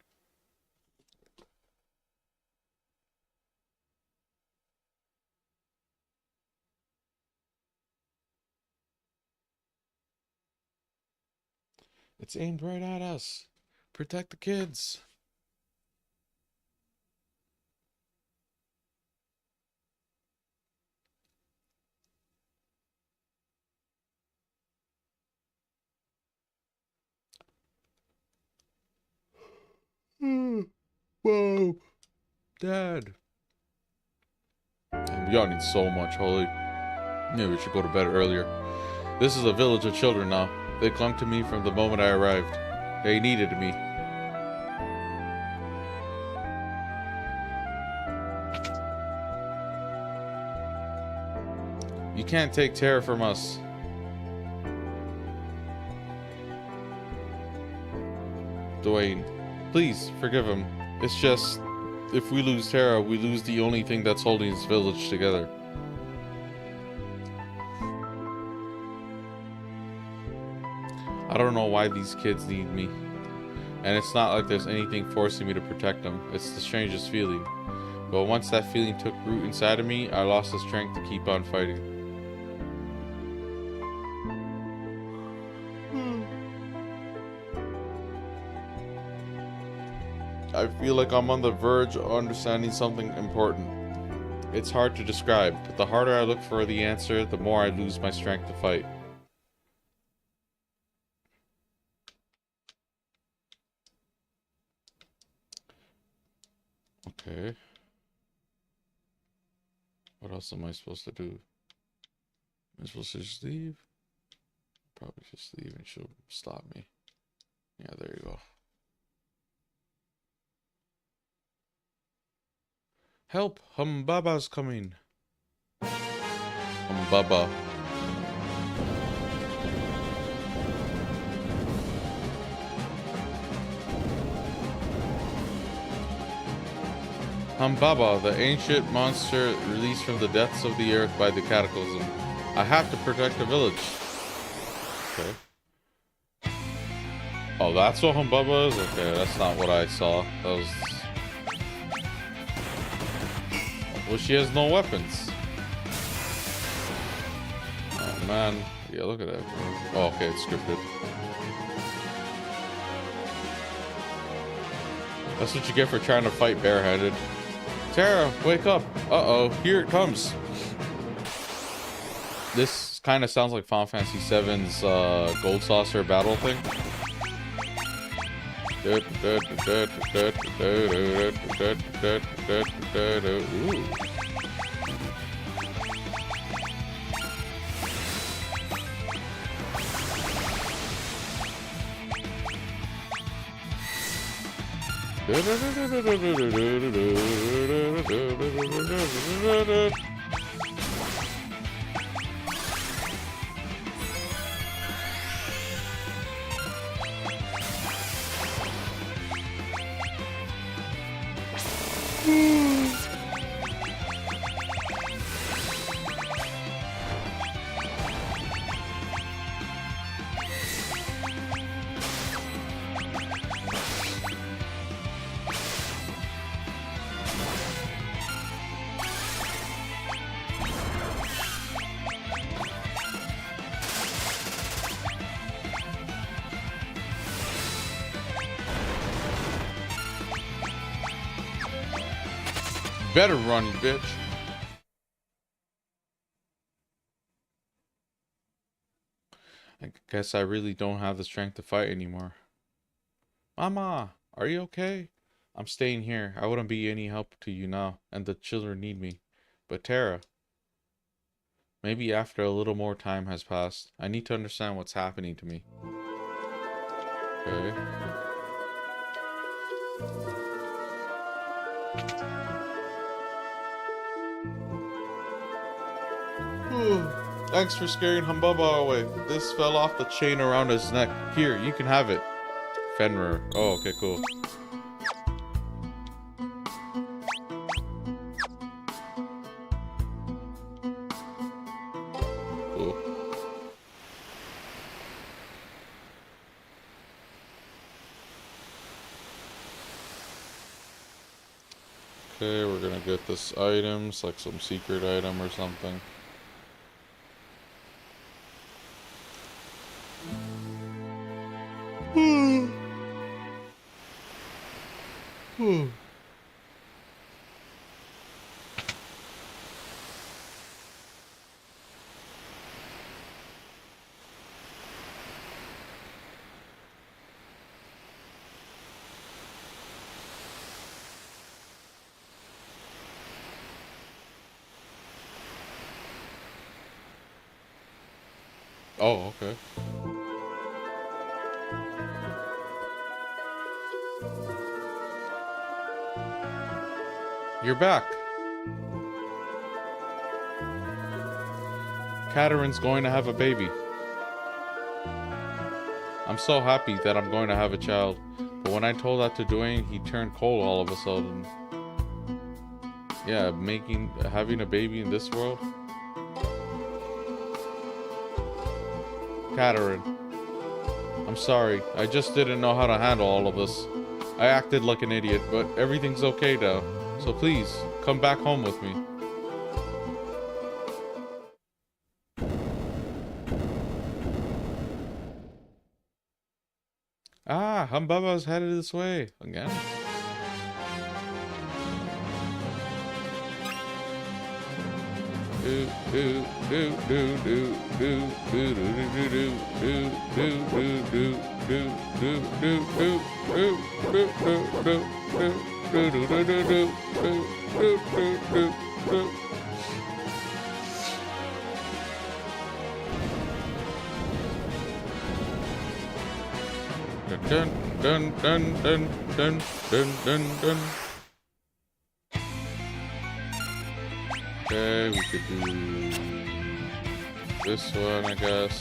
Speaker 1: It's aimed right at us. Protect the kids. Whoa, Dad. We all need so much, Holy. Maybe we should go to bed earlier. This is a village of children now. They clung to me from the moment I arrived. They needed me. You can't take Terra from us. Dwayne, please forgive him. It's just, if we lose Terra, we lose the only thing that's holding this village together. I don't know why these kids need me. And it's not like there's anything forcing me to protect them. It's the strangest feeling. But once that feeling took root inside of me, I lost the strength to keep on fighting. I feel like I'm on the verge of understanding something important. It's hard to describe, but the harder I look for the answer, the more I lose my strength to fight. Okay. What else am I supposed to do? Am I supposed to just leave? Probably just leave and she'll stop me. Yeah, there you go. Help! Humbaba's coming. Humbaba. Humbaba, the ancient monster released from the depths of the earth by the cataclysm. I have to protect the village. Okay. Oh, that's what Humbaba is? Okay, that's not what I saw. That was... Well, she has no weapons. Oh, man. Yeah, look at that. Oh, okay, it's scripted. That's what you get for trying to fight barehanded. Terra, wake up. Uh-oh, here it comes. This kind of sounds like Final Fantasy VII's Gold Saucer battle thing. Ooh. Better run, bitch. I guess I really don't have the strength to fight anymore. Mama, are you okay? I'm staying here. I wouldn't be any help to you now, and the children need me. But Terra, maybe after a little more time has passed, I need to understand what's happening to me. Okay. Thanks for scaring Humbaba away. This fell off the chain around his neck. Here, you can have it. Fenrir. Oh, okay, cool. Cool. Okay, we're gonna get this item. It's like some secret item or something. Oh, okay. You're back. Katarin's going to have a baby. I'm so happy that I'm going to have a child. But when I told that to Dwayne, he turned cold all of a sudden. Yeah, having a baby in this world. Katarin, I'm sorry. I just didn't know how to handle all of this. I acted like an idiot, but everything's okay now. So please, come back home with me. Ah, Humbuba's headed this way again. Dun dun dun dun dun dun dun dun. Okay, we could do this one, I guess.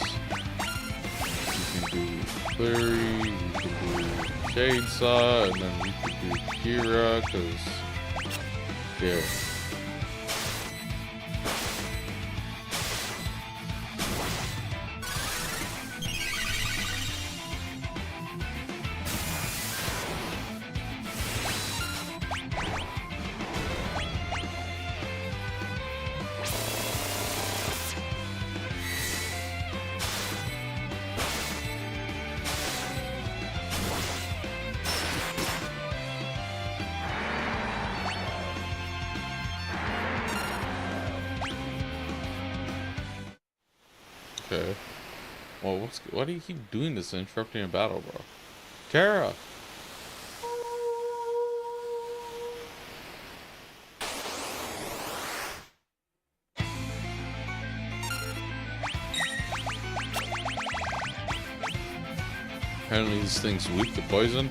Speaker 1: We can do Clary, we can do Chainsaw, and then we could do Kira, cause yeah. Okay. Well, why do you keep doing this and interrupting a battle, bro? Terra! Apparently this thing's weak to poison.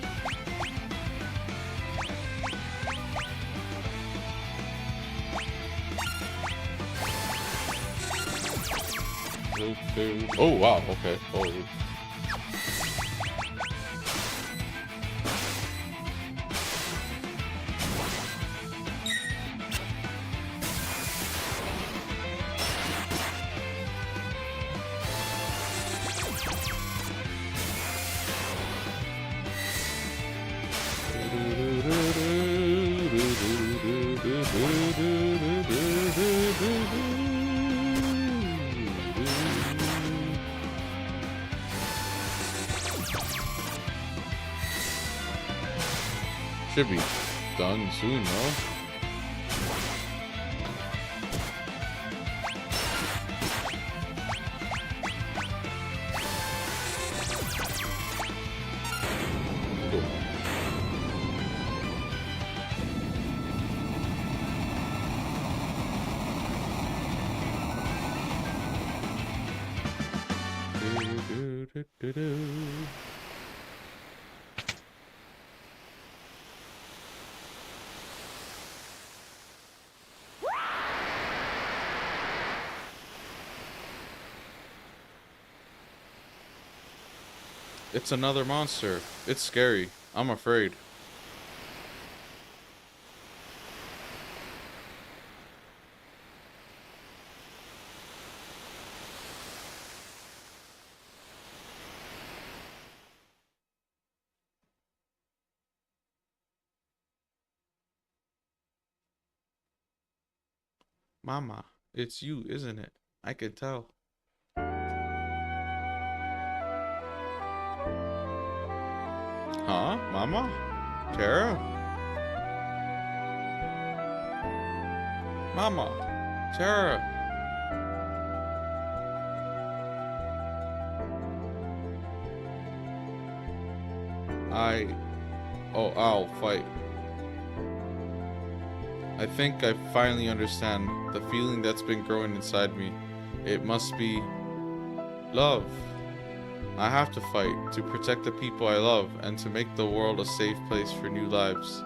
Speaker 1: Oh wow, okay. Oh. Should be done soon, no? It's another monster. It's scary. I'm afraid. Mama, it's you, isn't it? I could tell. Huh? Mama? Terra? Mama? Terra? Oh, I'll fight. I think I finally understand the feeling that's been growing inside me. It must be Love. I have to fight to protect the people I love and to make the world a safe place for new lives.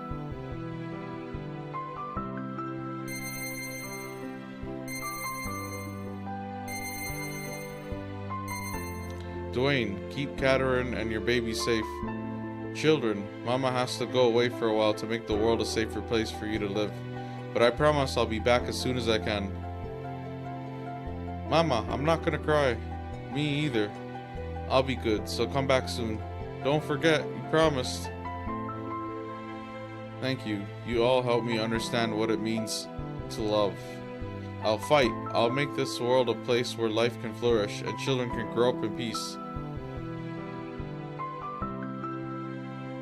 Speaker 1: Dwayne, keep Katerin and your baby safe. Children, Mama has to go away for a while to make the world a safer place for you to live. But I promise I'll be back as soon as I can. Mama, I'm not gonna cry. Me either. I'll be good, so come back soon. Don't forget, you promised. Thank you. You all help me understand what it means to love. I'll fight. I'll make this world a place where life can flourish and children can grow up in peace.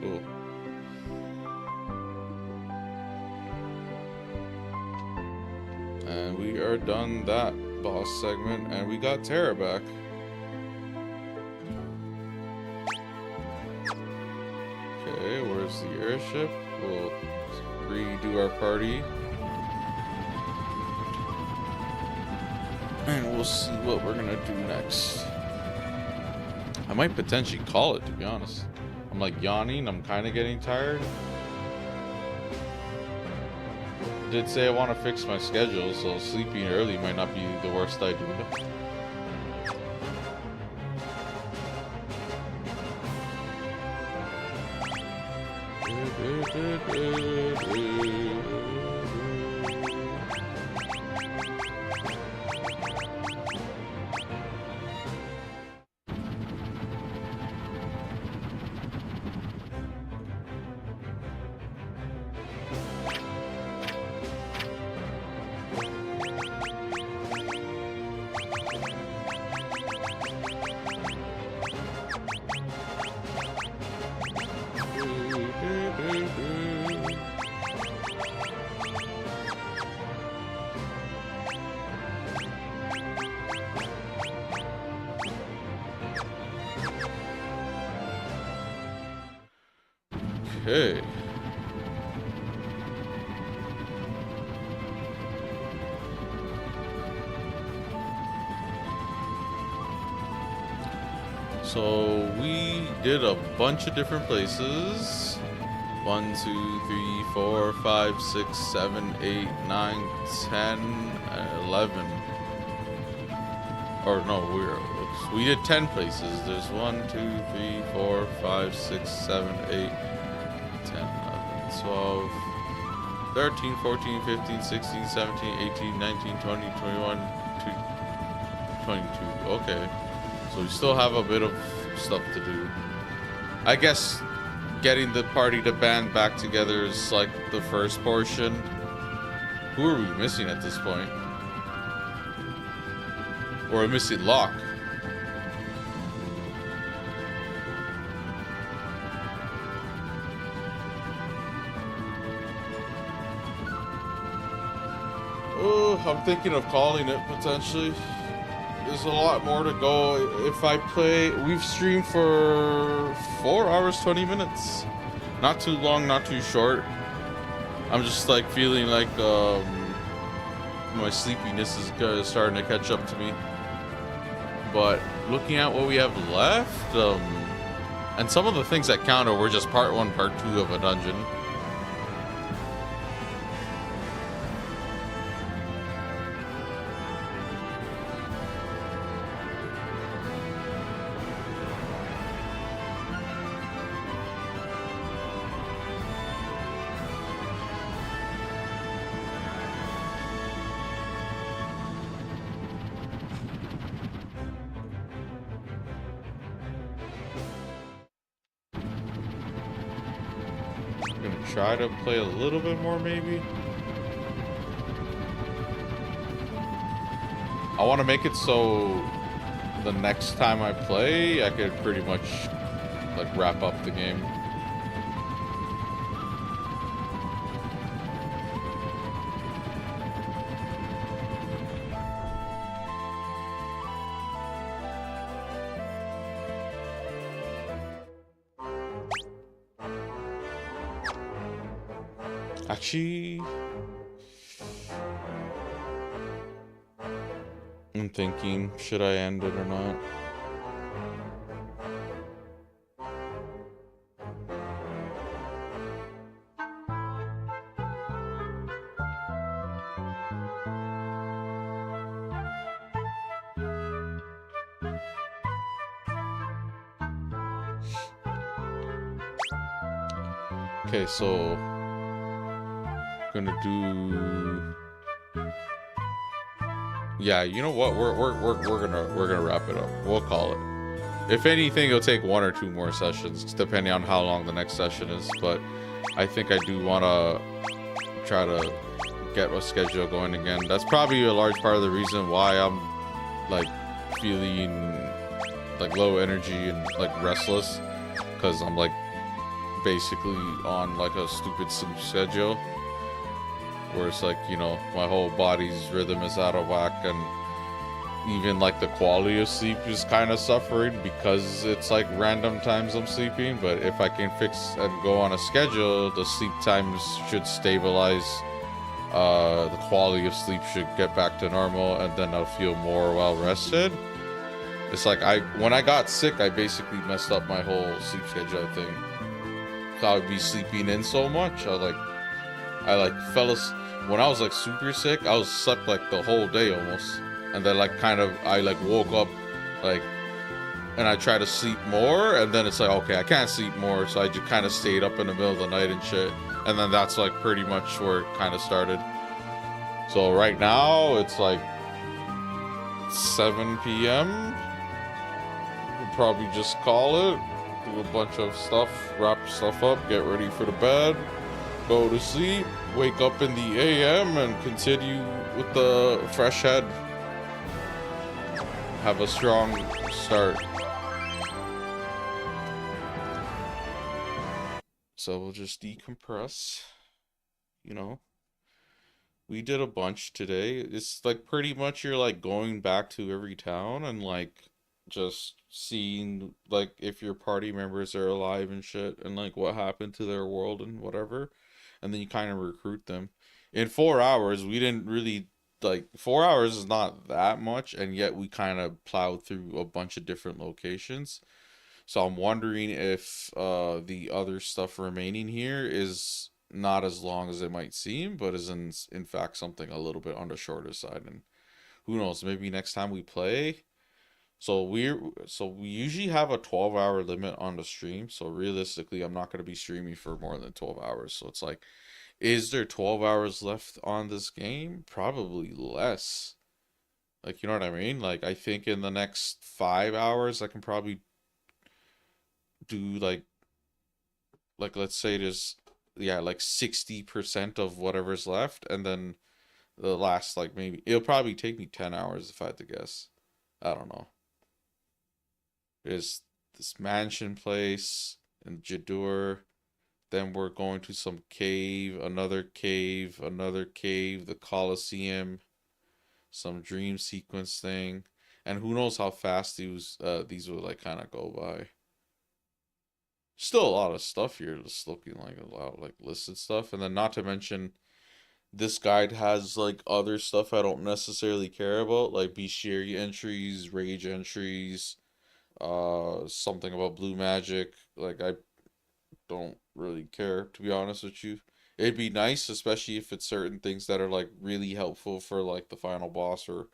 Speaker 1: Cool. And we are done that boss segment, and we got Terra back. Okay, where's the airship? We'll redo our party. And we'll see what we're gonna do next. I might potentially call it, to be honest. I'm like yawning, I'm kind of getting tired. I did say I want to fix my schedule, so sleeping early might not be the worst idea. Okay. So we did a bunch of different places. 1, 2, 3, 4, 5, 6, 7, 8, 9, 10, 11. Or no, we did 10 places. There's 1, 2, 3, 4, 5, 6, 7, 8, 10, 11, 12, 13, 14, 15, 16, 17, 18, 19, 20, 21, 22. Okay. So we still have a bit of stuff to do. I guess getting the party to band back together is like the first portion. Who are we missing at this point? Or we're missing Locke. Oh, I'm thinking of calling it potentially. There's a lot more to go. If I play, we've streamed for 4 hours, 20 minutes. Not too long, not too short. I'm just like feeling like my sleepiness is starting to catch up to me. But looking at what we have left, and some of the things that counter were just part 1, part 2 of a dungeon. Try to play a little bit more, maybe. I want to make it so the next time I play, I could pretty much like wrap up the game. Actually, I'm thinking, should I end it or not? Okay, so gonna do. Yeah, you know what? We're gonna wrap it up. We'll call it. If anything, it'll take 1 or 2 more sessions, depending on how long the next session is. But I think I do want to try to get a schedule going again. That's probably a large part of the reason why I'm like feeling like low energy and like restless, because I'm like basically on like a stupid sleep schedule where it's like, you know, my whole body's rhythm is out of whack, and even like the quality of sleep is kind of suffering because it's like random times I'm sleeping. But if I can fix and go on a schedule, the sleep times should stabilize. The quality of sleep should get back to normal, and then I'll feel more well rested. It's like when I got sick, I basically messed up my whole sleep schedule, I think. I would be sleeping in so much. I like when I was like super sick, I was slept like the whole day almost. And then like I like woke up like, and I try to sleep more, and then it's like, okay, I can't sleep more, so I just kind of stayed up in the middle of the night and shit. And then that's like pretty much where it kind of started. So right now it's like 7 p.m. We'll probably just call it, do a bunch of stuff, wrap stuff up, get ready for the bed, go to sleep, wake up in the AM, and continue with the fresh head. Have a strong start. So we'll just decompress. You know, we did a bunch today. It's like pretty much you're like going back to every town and like just seeing like if your party members are alive and shit, and like what happened to their world and whatever. And then you kind of recruit them. In 4 hours, we didn't really like 4 hours is not that much, and yet we kind of plowed through a bunch of different locations. So I'm wondering if the other stuff remaining here is not as long as it might seem, but is in fact something a little bit on the shorter side. And who knows, maybe next time we play. So we usually have a 12-hour limit on the stream. So realistically, I'm not going to be streaming for more than 12 hours. So it's like, is there 12 hours left on this game? Probably less. Like, you know what I mean? Like, I think in the next 5 hours, I can probably do like let's say there's, yeah, like 60% of whatever's left, and then the last, like, maybe it'll probably take me 10 hours if I had to guess. I don't know. There's this mansion place in Jadur. Then we're going to some cave, another cave, the Colosseum, some dream sequence thing. And who knows how fast these would like kind of go by. Still a lot of stuff here, just looking like a lot of like listed stuff. And then not to mention, this guide has like other stuff I don't necessarily care about, like bestiary entries, rage entries, something about blue magic. Like, I don't really care, to be honest with you. It'd be nice, especially if it's certain things that are like really helpful for like the final boss or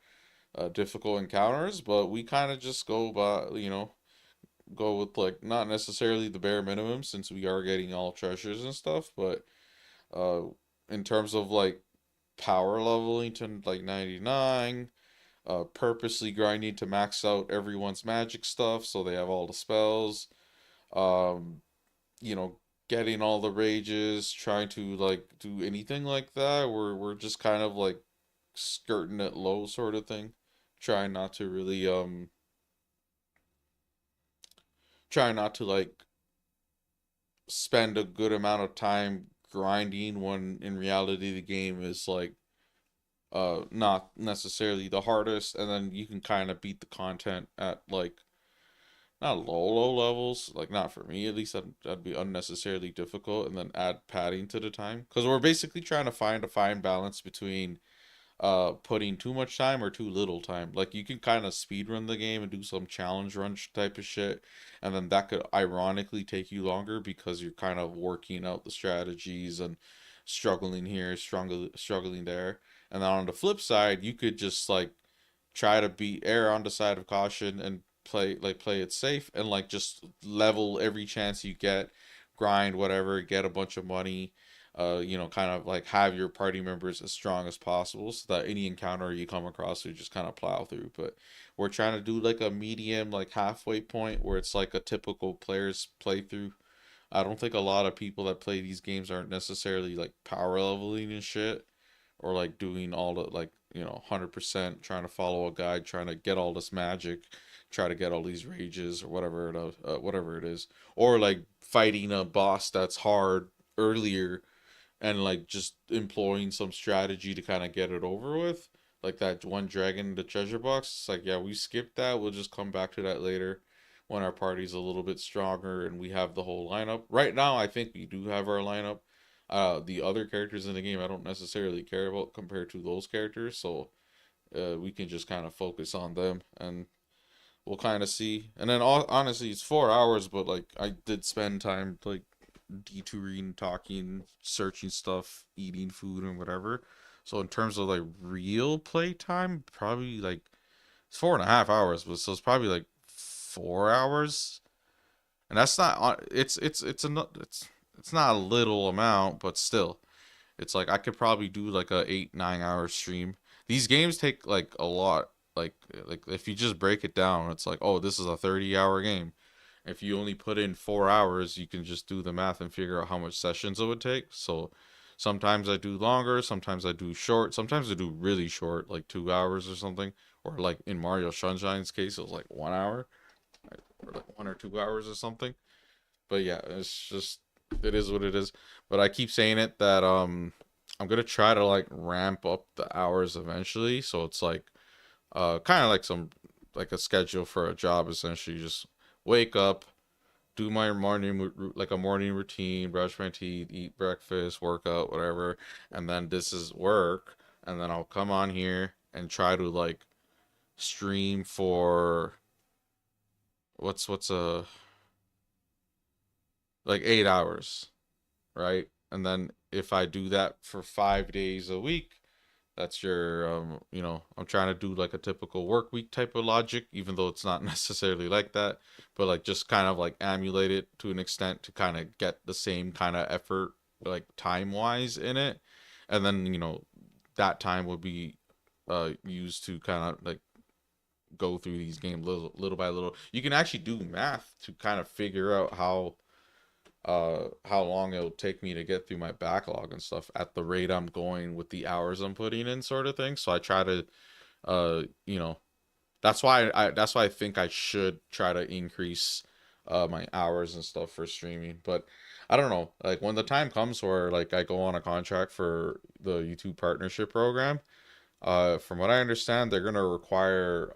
Speaker 1: difficult encounters. But we kind of just go by, go with like not necessarily the bare minimum, since we are getting all treasures and stuff. But uh, in terms of like power leveling to like 99, purposely grinding to max out everyone's magic stuff so they have all the spells. Um, you know, getting all the rages, trying to like do anything like that. We're just kind of like skirting it low sort of thing. Trying not to really trying not to like spend a good amount of time grinding when in reality the game is like not necessarily the hardest, and then you can kind of beat the content at like not low levels, like not for me at least. That'd be unnecessarily difficult, and then add padding to the time, because we're basically trying to find a fine balance between putting too much time or too little time. Like, you can kind of speed run the game and do some challenge run type of shit, and then that could ironically take you longer because you're kind of working out the strategies and struggling here, struggling there. And then on the flip side, you could just like try to be err on the side of caution and play it safe, and like just level every chance you get, grind, whatever, get a bunch of money, kind of like have your party members as strong as possible so that any encounter you come across, you just kind of plow through. But we're trying to do like a medium, like halfway point where it's like a typical player's playthrough. I don't think a lot of people that play these games aren't necessarily like power leveling and shit, or like doing all the like 100% trying to follow a guide, trying to get all this magic, try to get all these rages or whatever it is, or like fighting a boss that's hard earlier and like just employing some strategy to kind of get it over with. Like that one dragon in the treasure box. It's like, yeah, we skipped that. We'll just come back to that later when our party's a little bit stronger and we have the whole lineup. Right now, I think we do have our lineup. The other characters in the game, I don't necessarily care about compared to those characters, so we can just kind of focus on them and we'll kind of see. And then honestly, it's 4 hours, but like I did spend time like detouring, talking, searching stuff, eating food, and whatever. So in terms of like real play time, probably like it's 4.5 hours, but so it's probably like 4 hours, and that's not it's not a little amount, but still, it's like I could probably do like a 8-9 hour stream. These games take like a lot. Like if you just break it down, it's like, oh, this is a 30-hour game. If you only put in 4 hours, you can just do the math and figure out how much sessions it would take. So sometimes I do longer, sometimes I do short, sometimes I do really short, like 2 hours or something. Or like in Mario Sunshine's case, it was like 1 hour, or like 1 or 2 hours or something. But yeah, it's just it is what it is. But I keep saying it that I'm gonna try to like ramp up the hours eventually. So it's like kind of like some like a schedule for a job essentially. Just wake up, do my like a morning routine, brush my teeth, eat breakfast, workout, whatever, and then this is work, and then I'll come on here and try to like stream for what's like 8 hours, right? And then if I do that for 5 days a week, that's your I'm trying to do like a typical work week type of logic, even though it's not necessarily like that, but like just kind of like emulate it to an extent to kind of get the same kind of effort like time wise in it. And then that time would be used to kind of like go through these games little by little. You can actually do math to kind of figure out how long it'll take me to get through my backlog and stuff at the rate I'm going with the hours I'm putting in, sort of thing. So I try to uh you know that's why I think I should try to increase my hours and stuff for streaming. But I don't know, like when the time comes where like I go on a contract for the YouTube partnership program, from what I understand, they're gonna require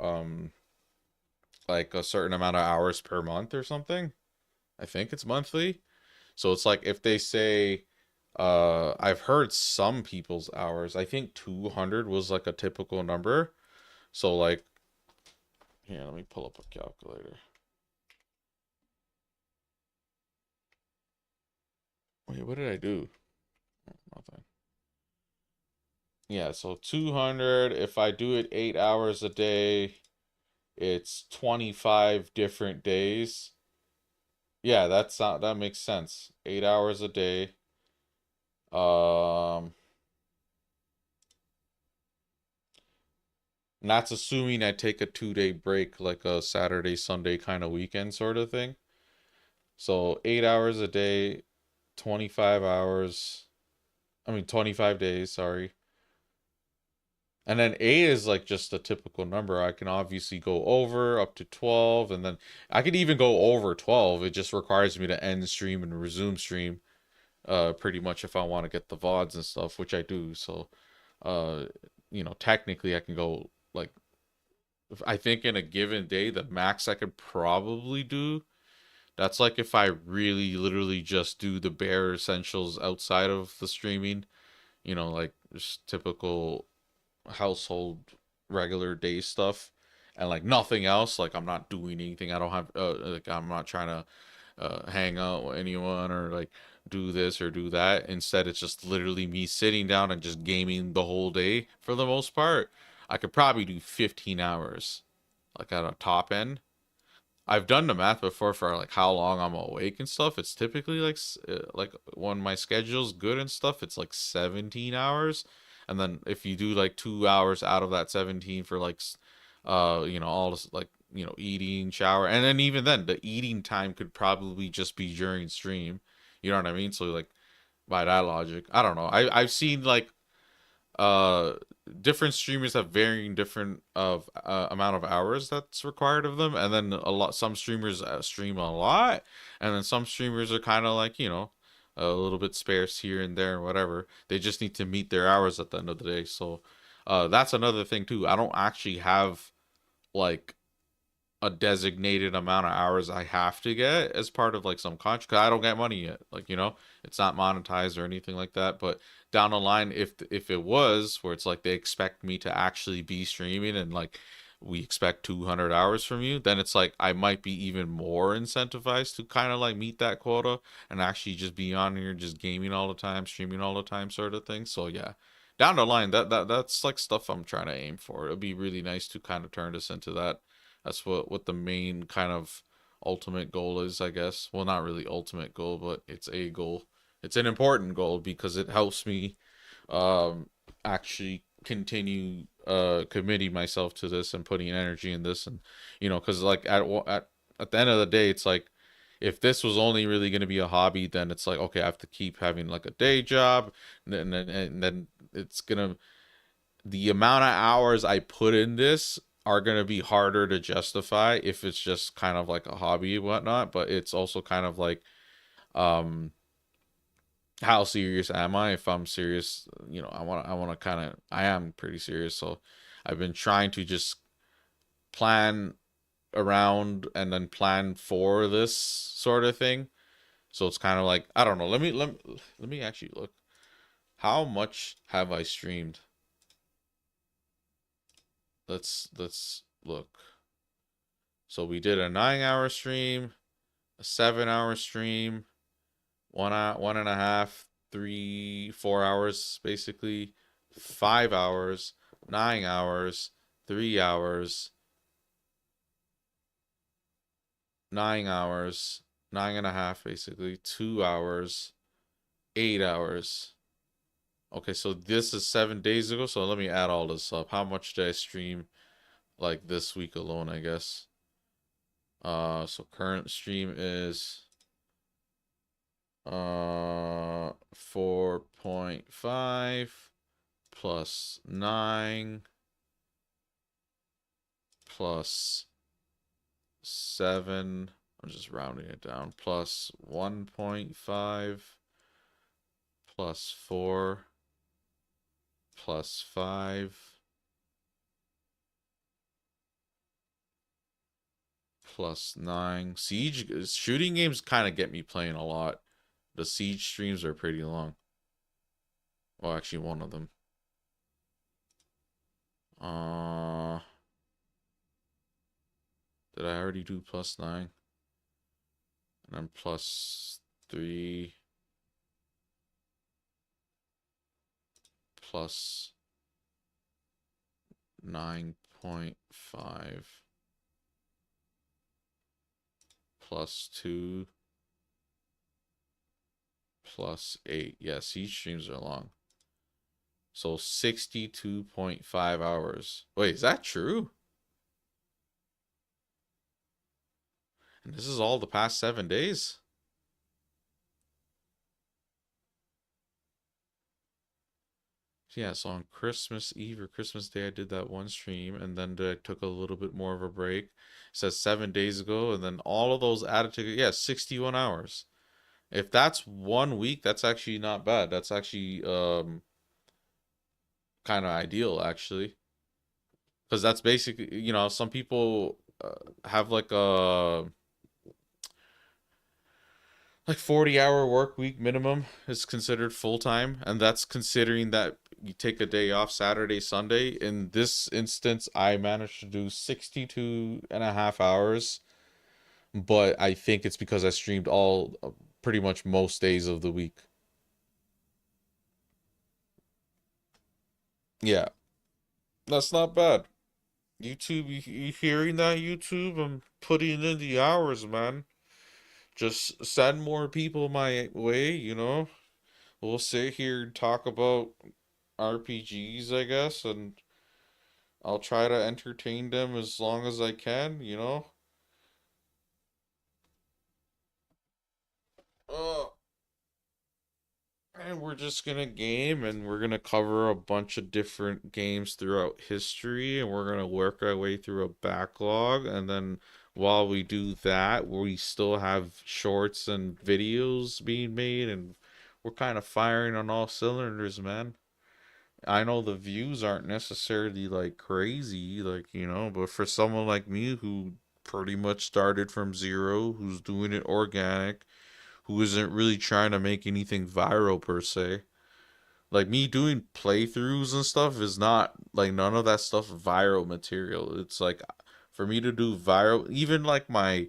Speaker 1: like a certain amount of hours per month or something. I think it's monthly. So it's like if they say, I've heard some people's hours. I think 200 was like a typical number. So like, here, let me pull up a calculator. Wait, what did I do? Oh, nothing. Yeah, so 200. If I do it 8 hours a day, it's 25 different days. Yeah, that makes sense. 8 hours a day. Um, and that's assuming I take a 2 day break, like a Saturday, Sunday kind of weekend sort of thing. So 8 hours a day, 25 hours. I mean, 25 days, sorry. And then eight is like just a typical number. I can obviously go over up to 12, and then I could even go over 12. It just requires me to end stream and resume stream, pretty much if I want to get the VODs and stuff, which I do. So, uh, technically I can go like I think in a given day, the max I could probably do. That's like if I really literally just do the bare essentials outside of the streaming, like just typical household regular day stuff and like nothing else. Like I'm not doing anything. I don't have like I'm not trying to hang out with anyone or like do this or do that. Instead, it's just literally me sitting down and just gaming the whole day for the most part. I could probably do 15 hours, like at a top end. I've done the math before for like how long I'm awake and stuff. It's typically like when my schedule's good and stuff, it's like 17 hours. And then if you do like 2 hours out of that 17 for like all this like eating, shower, and then even then the eating time could probably just be during stream. You know what I mean? So like by that logic, I don't know. I've seen like uh different streamers have varying different of amount of hours that's required of them, and then a lot some streamers stream a lot, and then some streamers are kind of like a little bit sparse here and there and whatever. They just need to meet their hours at the end of the day. So that's another thing too. I don't actually have like a designated amount of hours I have to get as part of like some contract. 'Cause I don't get money yet. Like, it's not monetized or anything like that. But down the line, if it was where it's like they expect me to actually be streaming and like we expect 200 hours from you, then it's like I might be even more incentivized to kind of like meet that quota and actually just be on here just gaming all the time, streaming all the time sort of thing. So yeah. Down the line, that's like stuff I'm trying to aim for. It'd be really nice to kind of turn this into that. That's what the main kind of ultimate goal is, I guess. Well, not really ultimate goal, but it's a goal. It's an important goal because it helps me actually continue committing myself to this and putting energy in this, and because like at the end of the day, it's like if this was only really going to be a hobby, then it's like okay, I have to keep having like a day job, and then it's gonna the amount of hours I put in this are going to be harder to justify if it's just kind of like a hobby and whatnot. But it's also kind of like, um, how serious am I? If I'm serious, I want to I am pretty serious. So I've been trying to just plan around and then plan for this sort of thing. So it's kind of like, I don't know. Let me actually look. How much have I streamed? Let's look. So we did a 9 hour stream, a 7 hour stream, 1 hour, 1.5, 3, 4 hours basically, 5 hours, 9 hours, 3 hours, 9 hours, 9.5 basically, 2 hours, 8 hours. Okay, so this is 7 days ago. So let me add all this up. How much did I stream like this week alone, I guess? So current stream is 4.5 plus 9 plus 7. I'm just rounding it down. Plus 1.5 plus 4 plus 5 plus 9. Siege shooting games kind of get me playing a lot. The Siege streams are pretty long. Well, actually, one of them. Did I already do plus 9? And then plus 3 plus 9.5 plus 2 plus 8. Yeah, Siege streams are long. So 62.5 hours. Wait, is that true? And this is all the past 7 days? Yeah, so on Christmas Eve or Christmas Day, I did that one stream, and then I took a little bit more of a break. It says 7 days ago, and then all of those added together, yeah, 61 hours. If that's 1 week, that's actually not bad. That's actually kind of ideal, actually, because that's basically, some people have like 40-hour work week minimum is considered full time, and that's considering that you take a day off Saturday, Sunday. In this instance, I managed to do 62.5 hours, but I think it's because I streamed all pretty much most days of the week. Yeah, that's not bad. YouTube, you hearing that, YouTube? I'm putting in the hours, man. Just send more people my way, you know? We'll sit here and talk about RPGs, I guess, and I'll try to entertain them as long as I can, you know? Uh, and we're just gonna game and we're gonna cover a bunch of different games throughout history and we're gonna work our way through a backlog and then while we do that we still have shorts and videos being made and we're kind of firing on all cylinders, man. I know the views aren't necessarily like crazy, like, you know, but for someone like me who pretty much started from zero, who's doing it organic, who isn't really trying to make anything viral per se. Like me doing playthroughs and stuff is not like none of that stuff viral material. It's like for me to do viral, even like my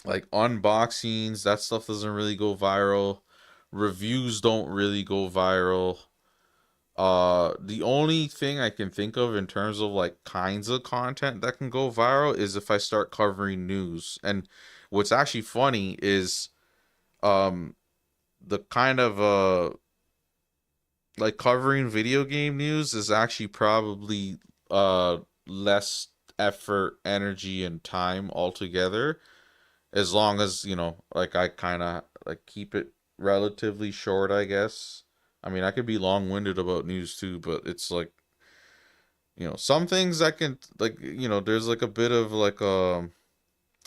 Speaker 1: like unboxings, that stuff doesn't really go viral. Reviews don't really go viral. The only thing I can think of in terms of like kinds of content that can go viral is if I start covering news. And what's actually funny is um the kind of like covering video game news is actually probably less effort, energy, and time altogether. As long as, you know, like I kind of like keep it relatively short, I guess. I mean, I could be long-winded about news too, but it's like, you know, some things I can like, you know, there's like a bit of like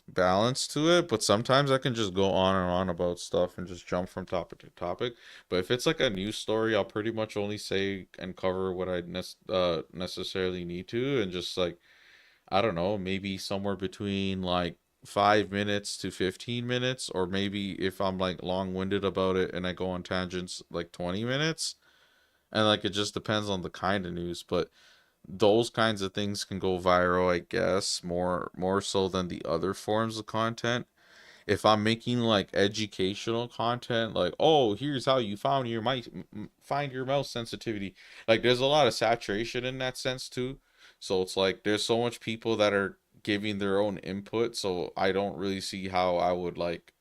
Speaker 1: balance to it, but sometimes I can just go on and on about stuff and just jump from topic to topic. But if it's like a news story, I'll pretty much only say and cover what I necessarily need to, and just like I don't know, maybe somewhere between like 5 minutes to 15 minutes, or maybe if I'm like long-winded about it and I go on tangents, like 20 minutes. And like it just depends on the kind of news, but those kinds of things can go viral, I guess, more so than the other forms of content. If I'm making like educational content, like, oh, here's how you found your mice find your mouse sensitivity, like there's a lot of saturation in that sense too. So it's like there's so much people that are giving their own input, so I don't really see how I would like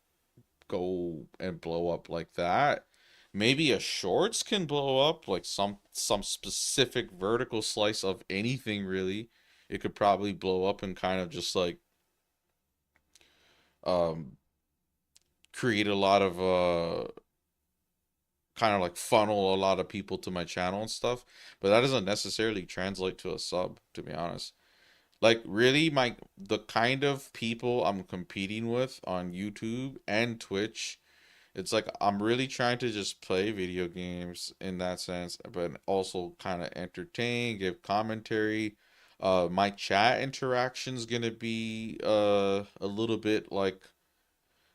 Speaker 1: go and blow up like that. Maybe a shorts can blow up, like some specific vertical slice of anything really. It could probably blow up and kind of just like um create a lot of kind of like funnel a lot of people to my channel and stuff. But that doesn't necessarily translate to a sub, to be honest. Like really the kind of people I'm competing with on YouTube and Twitch, it's like I'm really trying to just play video games in that sense, but also kind of entertain, give commentary. My chat interaction's gonna be a little bit like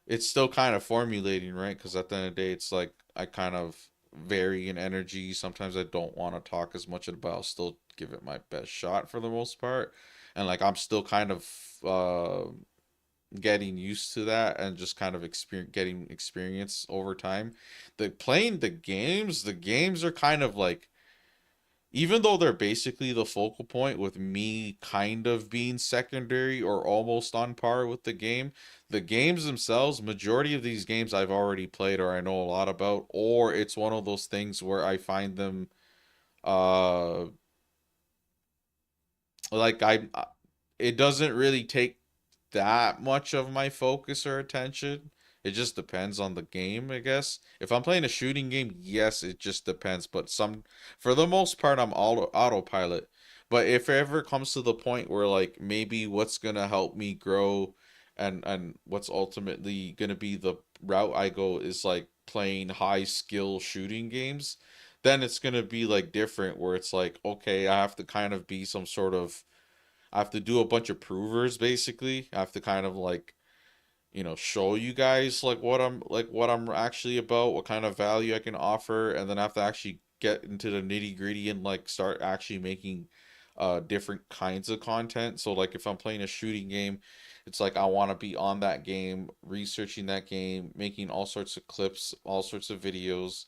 Speaker 1: it's still kind of formulating, right? Because at the end of the day, it's like I kind of vary in energy. Sometimes I don't want to talk as much, but I'll still give it my best shot for the most part. And like I'm still kind of getting used to that and just kind of getting experience over time. The playing the games are kind of like even though they're basically the focal point with me kind of being secondary or almost on par with the games themselves, majority of these games I've already played or I know a lot about, or it's one of those things where I find them uh like it doesn't really take that much of my focus or attention. It just depends on the game, I guess. If I'm playing a shooting game, yes, it just depends. But for the most part, I'm autopilot. But if it ever comes to the point where like maybe what's gonna help me grow, and what's ultimately gonna be the route I go is like playing high skill shooting games, then it's gonna be like different where it's like okay, I have to kind of be some sort of I have to do a bunch of provers basically. I have to kind of like, you know, show you guys like what I'm actually about, what kind of value I can offer, and then I have to actually get into the nitty-gritty and like start actually making different kinds of content. So like if I'm playing a shooting game, it's like I want to be on that game, researching that game, making all sorts of clips, all sorts of videos.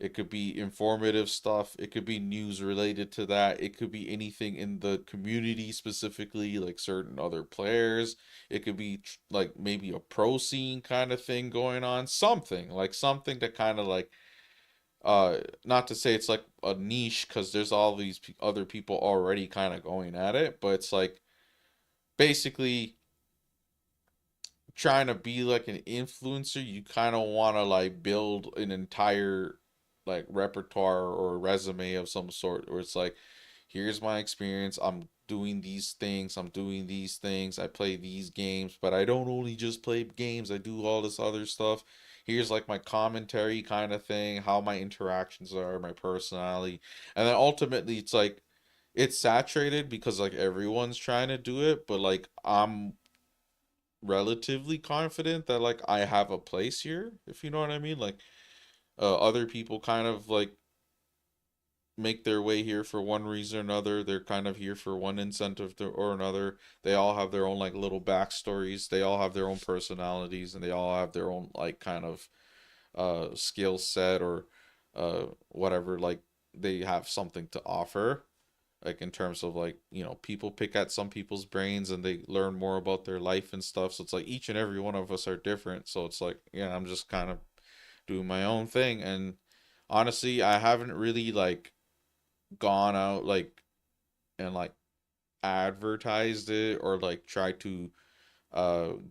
Speaker 1: It could be informative stuff. It could be news related to that. It could be anything in the community specifically, like certain other players. It could be like maybe a pro scene kind of thing going on. Something to kind of like not to say it's like a niche because there's all these other people already kind of going at it, but it's like basically trying to be like an influencer, you kind of want to like build an entire like repertoire or resume of some sort where it's like, here's my experience. I'm doing these things. I'm doing these things. I play these games, but I don't only just play games. I do all this other stuff. Here's like my commentary kind of thing, how my interactions are, my personality. And then ultimately it's like it's saturated because like everyone's trying to do it, but like I'm relatively confident that like I have a place here, if you know what I mean. Like other people kind of like make their way here for one reason or another. They're kind of here for one incentive or another. They all have their own like little backstories. They all have their own personalities, and they all have their own like kind of skill set or whatever. Like they have something to offer. Like in terms of like, people pick at some people's brains and they learn more about their life and stuff. So it's like each and every one of us are different. So it's like, yeah, I'm just kind of doing my own thing. And honestly, I haven't really like gone out like and like advertised it or like tried to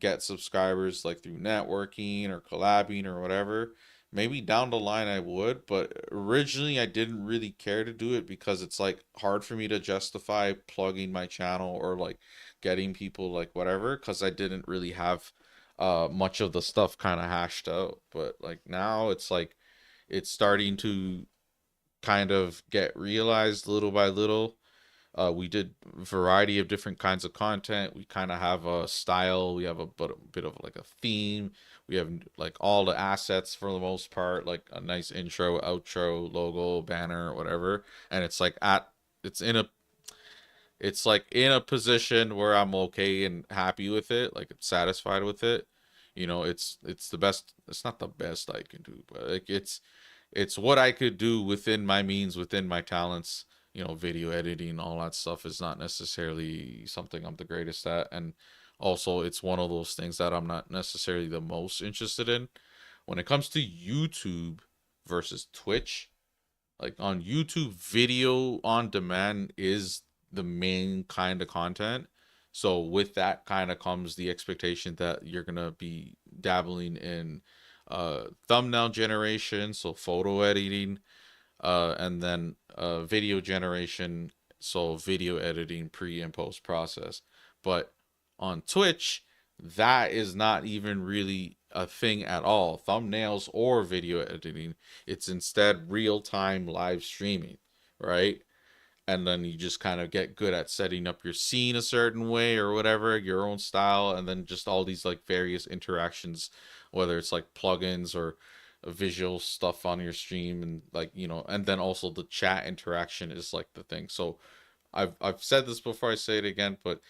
Speaker 1: get subscribers like through networking or collabing or whatever. Maybe down the line I would, but originally I didn't really care to do it because it's like hard for me to justify plugging my channel or like getting people like whatever because I didn't really have much of the stuff kind of hashed out. But like now it's like it's starting to kind of get realized little by little. We did a variety of different kinds of content. We kind of have a style. We have bit of like a theme. We have like all the assets for the most part, like a nice intro, outro, logo, banner, whatever. And it's in a it's like in a position where I'm okay and happy with it, like I'm satisfied with it. It's the best. It's not the best I can do, but like it's what I could do within my means, within my talents. Video editing, all that stuff is not necessarily something I'm the greatest at. And also, it's one of those things that I'm not necessarily the most interested in. When it comes to YouTube versus Twitch, like on YouTube, video on demand is the main kind of content. So with that kind of comes the expectation that you're gonna be dabbling in thumbnail generation, so photo editing, and then video generation, so video editing, pre and post process. But on Twitch, that is not even really a thing at all, thumbnails or video editing. It's instead real time live streaming, right? And then you just kind of get good at setting up your scene a certain way or whatever, your own style, and then just all these like various interactions, whether it's like plugins or visual stuff on your stream, and like and then also the chat interaction is like the thing. So I've said this before, I say it again, but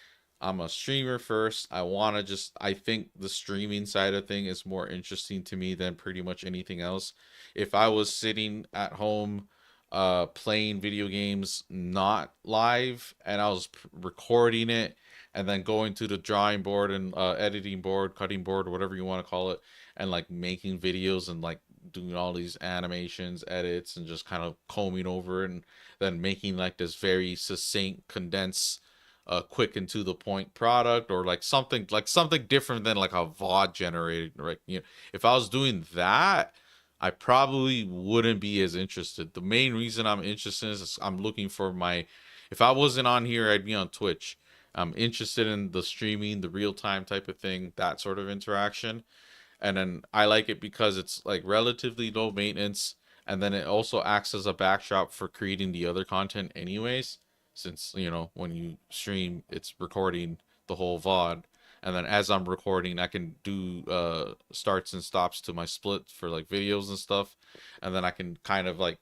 Speaker 1: I'm a streamer first. I think the streaming side of thing is more interesting to me than pretty much anything else. If I was sitting at home playing video games not live and I was recording it and then going to the drawing board and editing board, cutting board, or whatever you want to call it, and like making videos and like doing all these animations, edits, and just kind of combing over it, and then making like this very succinct, condensed, quick and to the point product, or like something different than like a VOD generated, right? If I was doing that, I probably wouldn't be as interested. The main reason I'm interested is I'm looking for my. If I wasn't on here, I'd be on Twitch. I'm interested in the streaming, the real time type of thing, that sort of interaction. And then I like it because it's like relatively low maintenance, and then it also acts as a backdrop for creating the other content anyways, since when you stream it's recording the whole VOD, and then as I'm recording I can do starts and stops to my split for like videos and stuff, and then I can kind of like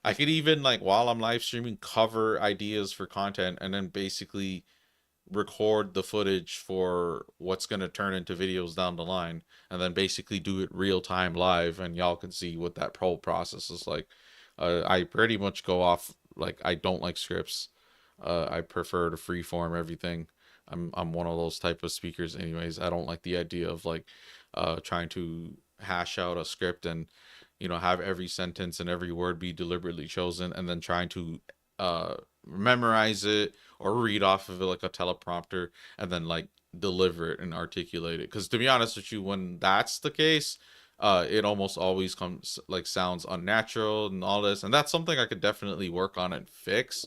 Speaker 1: I could even like while I'm live streaming cover ideas for content, and then basically record the footage for what's going to turn into videos down the line, and then basically do it real time live, and y'all can see what that whole process is like. I pretty much go off, like, I don't like scripts. I prefer to freeform everything. I'm one of those type of speakers anyways. I don't like the idea of like trying to hash out a script and have every sentence and every word be deliberately chosen, and then trying to uh memorize it or read off of it like a teleprompter, and then like deliver it and articulate it. Because to be honest with you, when that's the case, it almost always comes like sounds unnatural and all this, and that's something I could definitely work on and fix.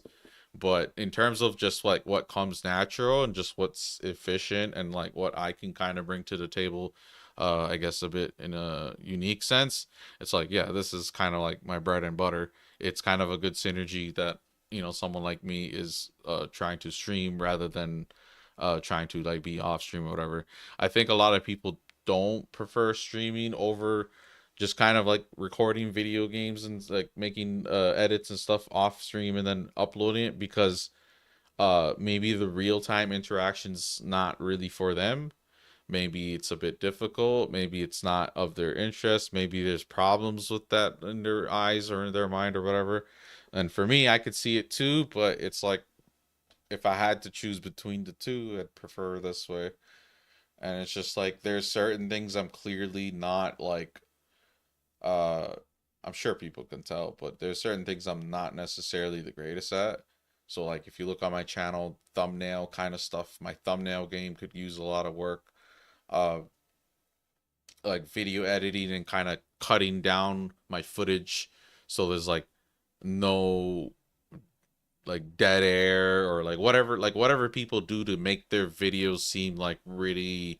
Speaker 1: But in terms of just like what comes natural and just what's efficient and like what I can kind of bring to the table, I guess a bit in a unique sense, it's like, yeah, this is kind of like my bread and butter. It's kind of a good synergy that, someone like me is trying to stream rather than trying to like be off stream or whatever. I think a lot of people don't prefer streaming over just kind of like recording video games and like making edits and stuff off stream and then uploading it, because maybe the real time interaction's not really for them. Maybe it's a bit difficult, maybe it's not of their interest, maybe there's problems with that in their eyes or in their mind or whatever. And for me, I could see it too, but it's like, if I had to choose between the two, I'd prefer this way. And it's just like there's certain things I'm clearly not like, uh I'm sure people can tell, but there's certain things I'm not necessarily the greatest at. So like if you look on my channel, thumbnail kind of stuff, my thumbnail game could use a lot of work. Uh like video editing and kind of cutting down my footage so there's no like dead air or like whatever people do to make their videos seem like really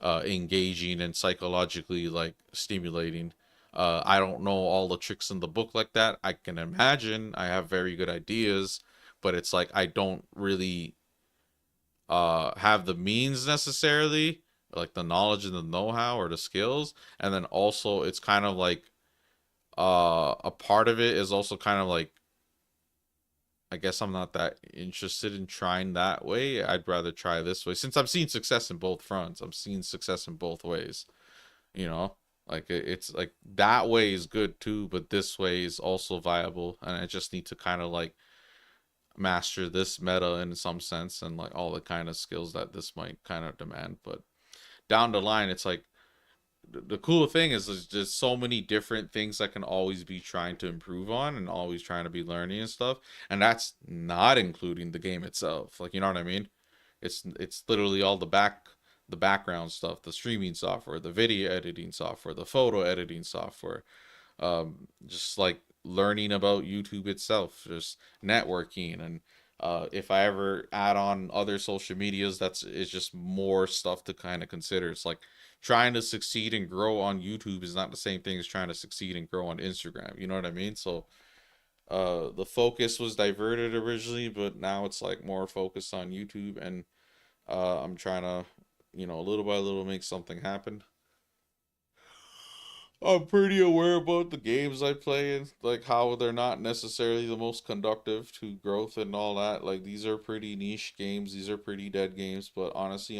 Speaker 1: engaging and psychologically like stimulating. I don't know all the tricks in the book like that. I can imagine I have very good ideas, but it's like I don't really have the means necessarily, like the knowledge and the know-how or the skills. And then also it's kind of like a part of it is also kind of like, I guess I'm not that interested in trying that way. I'd rather try this way. Since I've seen success in both fronts, I'm seeing success in both ways. You know, like it's like that way is good too, but this way is also viable. And I just need to kind of like master this meta in some sense and like all the kind of skills that this might kind of demand. But down the line, it's like the cool thing is there's just so many different things I can always be trying to improve on and always trying to be learning and stuff. And that's not including the game itself. Like, you know what I mean? It's literally all the background stuff, the streaming software, the video editing software, the photo editing software, just like learning about YouTube itself, just networking. And if I ever add on other social medias, that's it's just more stuff to kind of consider. It's like trying to succeed and grow on YouTube is not the same thing as trying to succeed and grow on Instagram. You know what I mean? So the focus was diverted originally, but now it's like more focused on YouTube, and I'm trying to, little by little make something happen. I'm pretty aware about the games I play and like how they're not necessarily the most conductive to growth and all that. Like these are pretty niche games, these are pretty dead games, but honestly,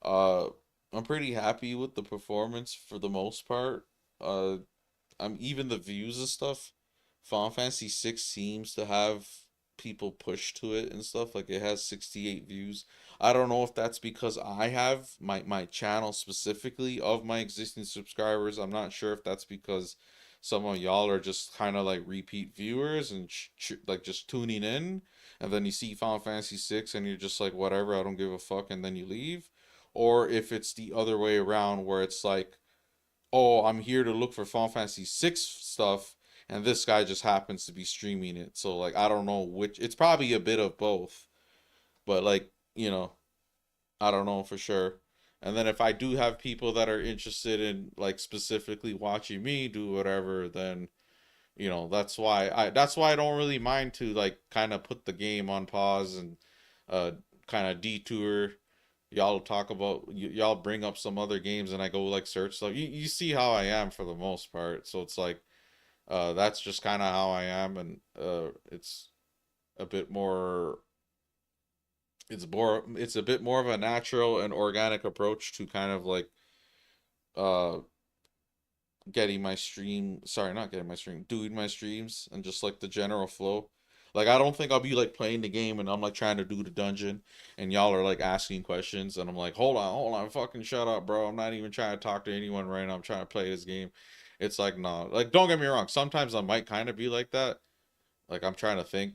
Speaker 1: uh I'm pretty happy with the performance for the most part. Uh I'm even the views and stuff. Final Fantasy 6 seems to have people push to it and stuff. Like it has 68 views. I don't know if that's because I have my channel specifically of my existing subscribers. I'm not sure if that's because some of y'all are just kind of like repeat viewers and like just tuning in, and then you see Final Fantasy 6 and you're just like whatever, I don't give a fuck, and then you leave, or if it's the other way around where it's like, oh, I'm here to look for Final Fantasy 6 stuff, and this guy just happens to be streaming it. So like I don't know which. It's probably a bit of both, but like I don't know for sure. And then if I do have people that are interested in like specifically watching me do whatever, then that's why I don't really mind to like kind of put the game on pause and uh kind of detour. Y'all talk about y'all bring up some other games and I go like search stuff. You see how I am for the most part. So it's like that's just kind of how I am, and it's a bit more it's a bit more of a natural and organic approach to kind of like uh getting my stream, sorry, not getting my stream, doing my streams and just like the general flow. Like I don't think I'll be like playing the game and I'm like trying to do the dungeon and y'all are like asking questions and I'm like, hold on, fucking shut up, bro. I'm not even trying to talk to anyone right now. I'm trying to play this game. It's like, nah. Like don't get me wrong, sometimes I might kind of be like that. Like I'm trying to think.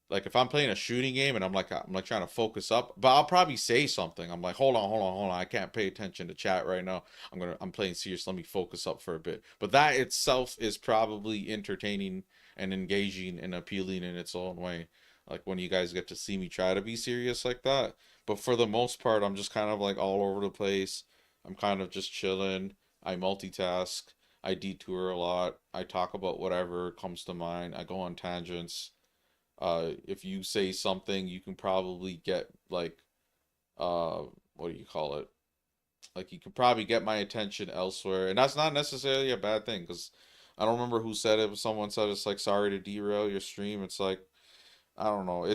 Speaker 1: Like if I'm playing a shooting game and I'm like trying to focus up, but I'll probably say something. I'm like, hold on. I can't pay attention to chat right now. I'm playing serious. Let me focus up for a bit. But that itself is probably entertaining and engaging and appealing in its own way. Like when you guys get to see me try to be serious like that. But for the most part, I'm just kind of like all over the place. I'm kind of just chilling. I multitask. I detour a lot. I talk about whatever comes to mind. I go on tangents. If you say something, you can probably get like uh what do you call it? Like you could probably get my attention elsewhere, and that's not necessarily a bad thing because I don't remember who said it, but someone said it's like sorry to derail your stream. It's like I don't know.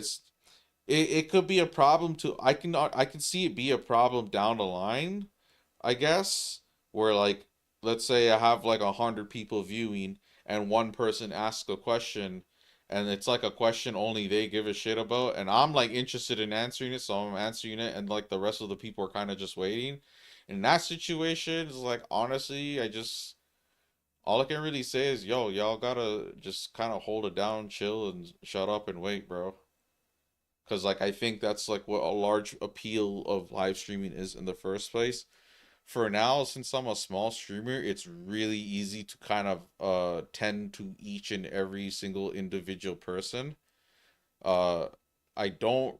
Speaker 1: It could be a problem to I can see it be a problem down the line, I guess, where like let's say I have like 100 people viewing and one person asks a question and it's like a question only they give a shit about and I'm like interested in answering it, so I'm answering it and like the rest of the people are kind of just waiting. In that situation, it's like honestly, I just all I can really say is yo, y'all gotta just kind of hold it down, chill, and shut up and wait, bro. Because like I think that's like what a large appeal of live streaming is in the first place. For now, since I'm a small streamer, it's really easy to kind of tend to each and every single individual person. Uh I don't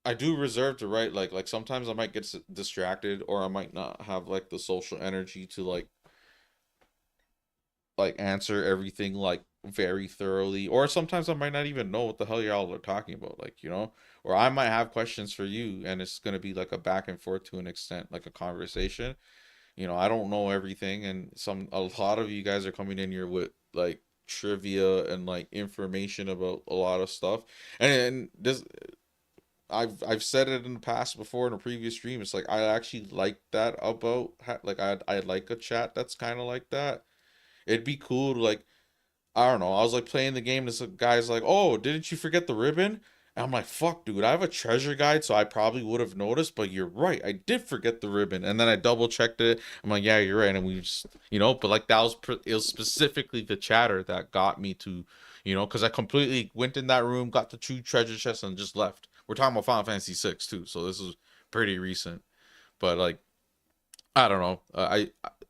Speaker 1: I do reserve the right like sometimes I might get distracted or I might not have like the social energy to like answer everything like very thoroughly or sometimes I might not even know what the hell y'all are talking about, like, or I might have questions for you and it's going to be like a back and forth to an extent, like a conversation. I don't know everything, and a lot of you guys are coming in here with like trivia and like information about a lot of stuff. And this I've said it in the past before in a previous stream. It's like I actually like that about like I like a chat that's kind of like that. It'd be cool to like I don't know. I was like playing the game. This guy's like, "Oh, didn't you forget the ribbon?" And I'm like, "Fuck, dude. I have a treasure guide, so I probably would have noticed. But you're right. I did forget the ribbon." And then I double checked it. I'm like, "Yeah, you're right." And we just, but like that was it was specifically the chatter that got me to, because I completely went in that room, got the two treasure chests, and just left. We're talking about Final Fantasy 6 too, so this is pretty recent. But like, I don't know.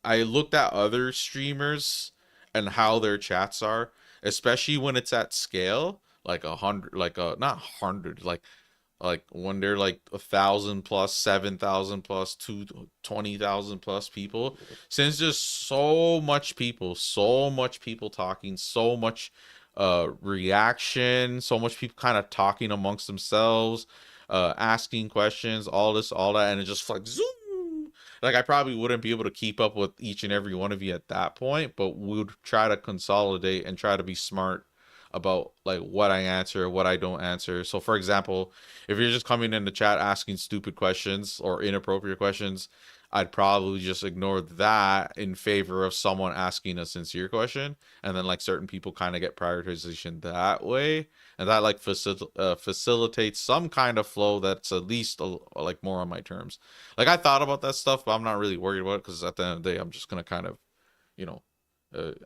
Speaker 1: I looked at other streamers and how their chats are, especially when it's at scale, like 100, like not 100, like when they're like 1,000 plus, 7,000 plus, 20,000 plus people. Since there's so much people talking, so much reaction, so much people kind of talking amongst themselves, asking questions, all this, all that, and it just like zoom. Like I probably wouldn't be able to keep up with each and every one of you at that point, but we would try to consolidate and try to be smart about like what I answer, what I don't answer. So for example, if you're just coming in the chat asking stupid questions or inappropriate questions, I'd probably just ignore that in favor of someone asking a sincere question, and then like certain people kind of get prioritization that way, and that like facilitates some kind of flow that's at least like more on my terms. Like I thought about that stuff, but I'm not really worried about it because at the end of the day, I'm just gonna kind of, you know,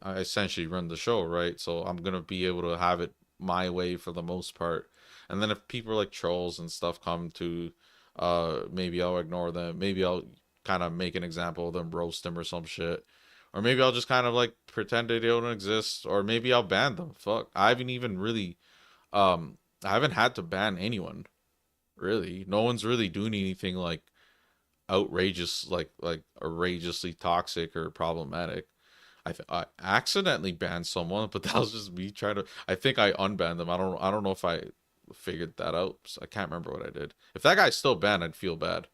Speaker 1: I essentially run the show, right? So I'm gonna be able to have it my way for the most part. And then if people like trolls and stuff come to, maybe I'll ignore them. Maybe I'll kind of make an example of them, roast them or some shit. Or maybe I'll just kind of like pretend they don't exist. Or maybe I'll ban them. Fuck, I haven't even really, I haven't had to ban anyone. Really, no one's really doing anything like outrageous, like outrageously toxic or problematic. I accidentally banned someone, but that was just me trying to. I think I unbanned them. I don't know if I figured that out. So I can't remember what I did. If that guy's still banned, I'd feel bad.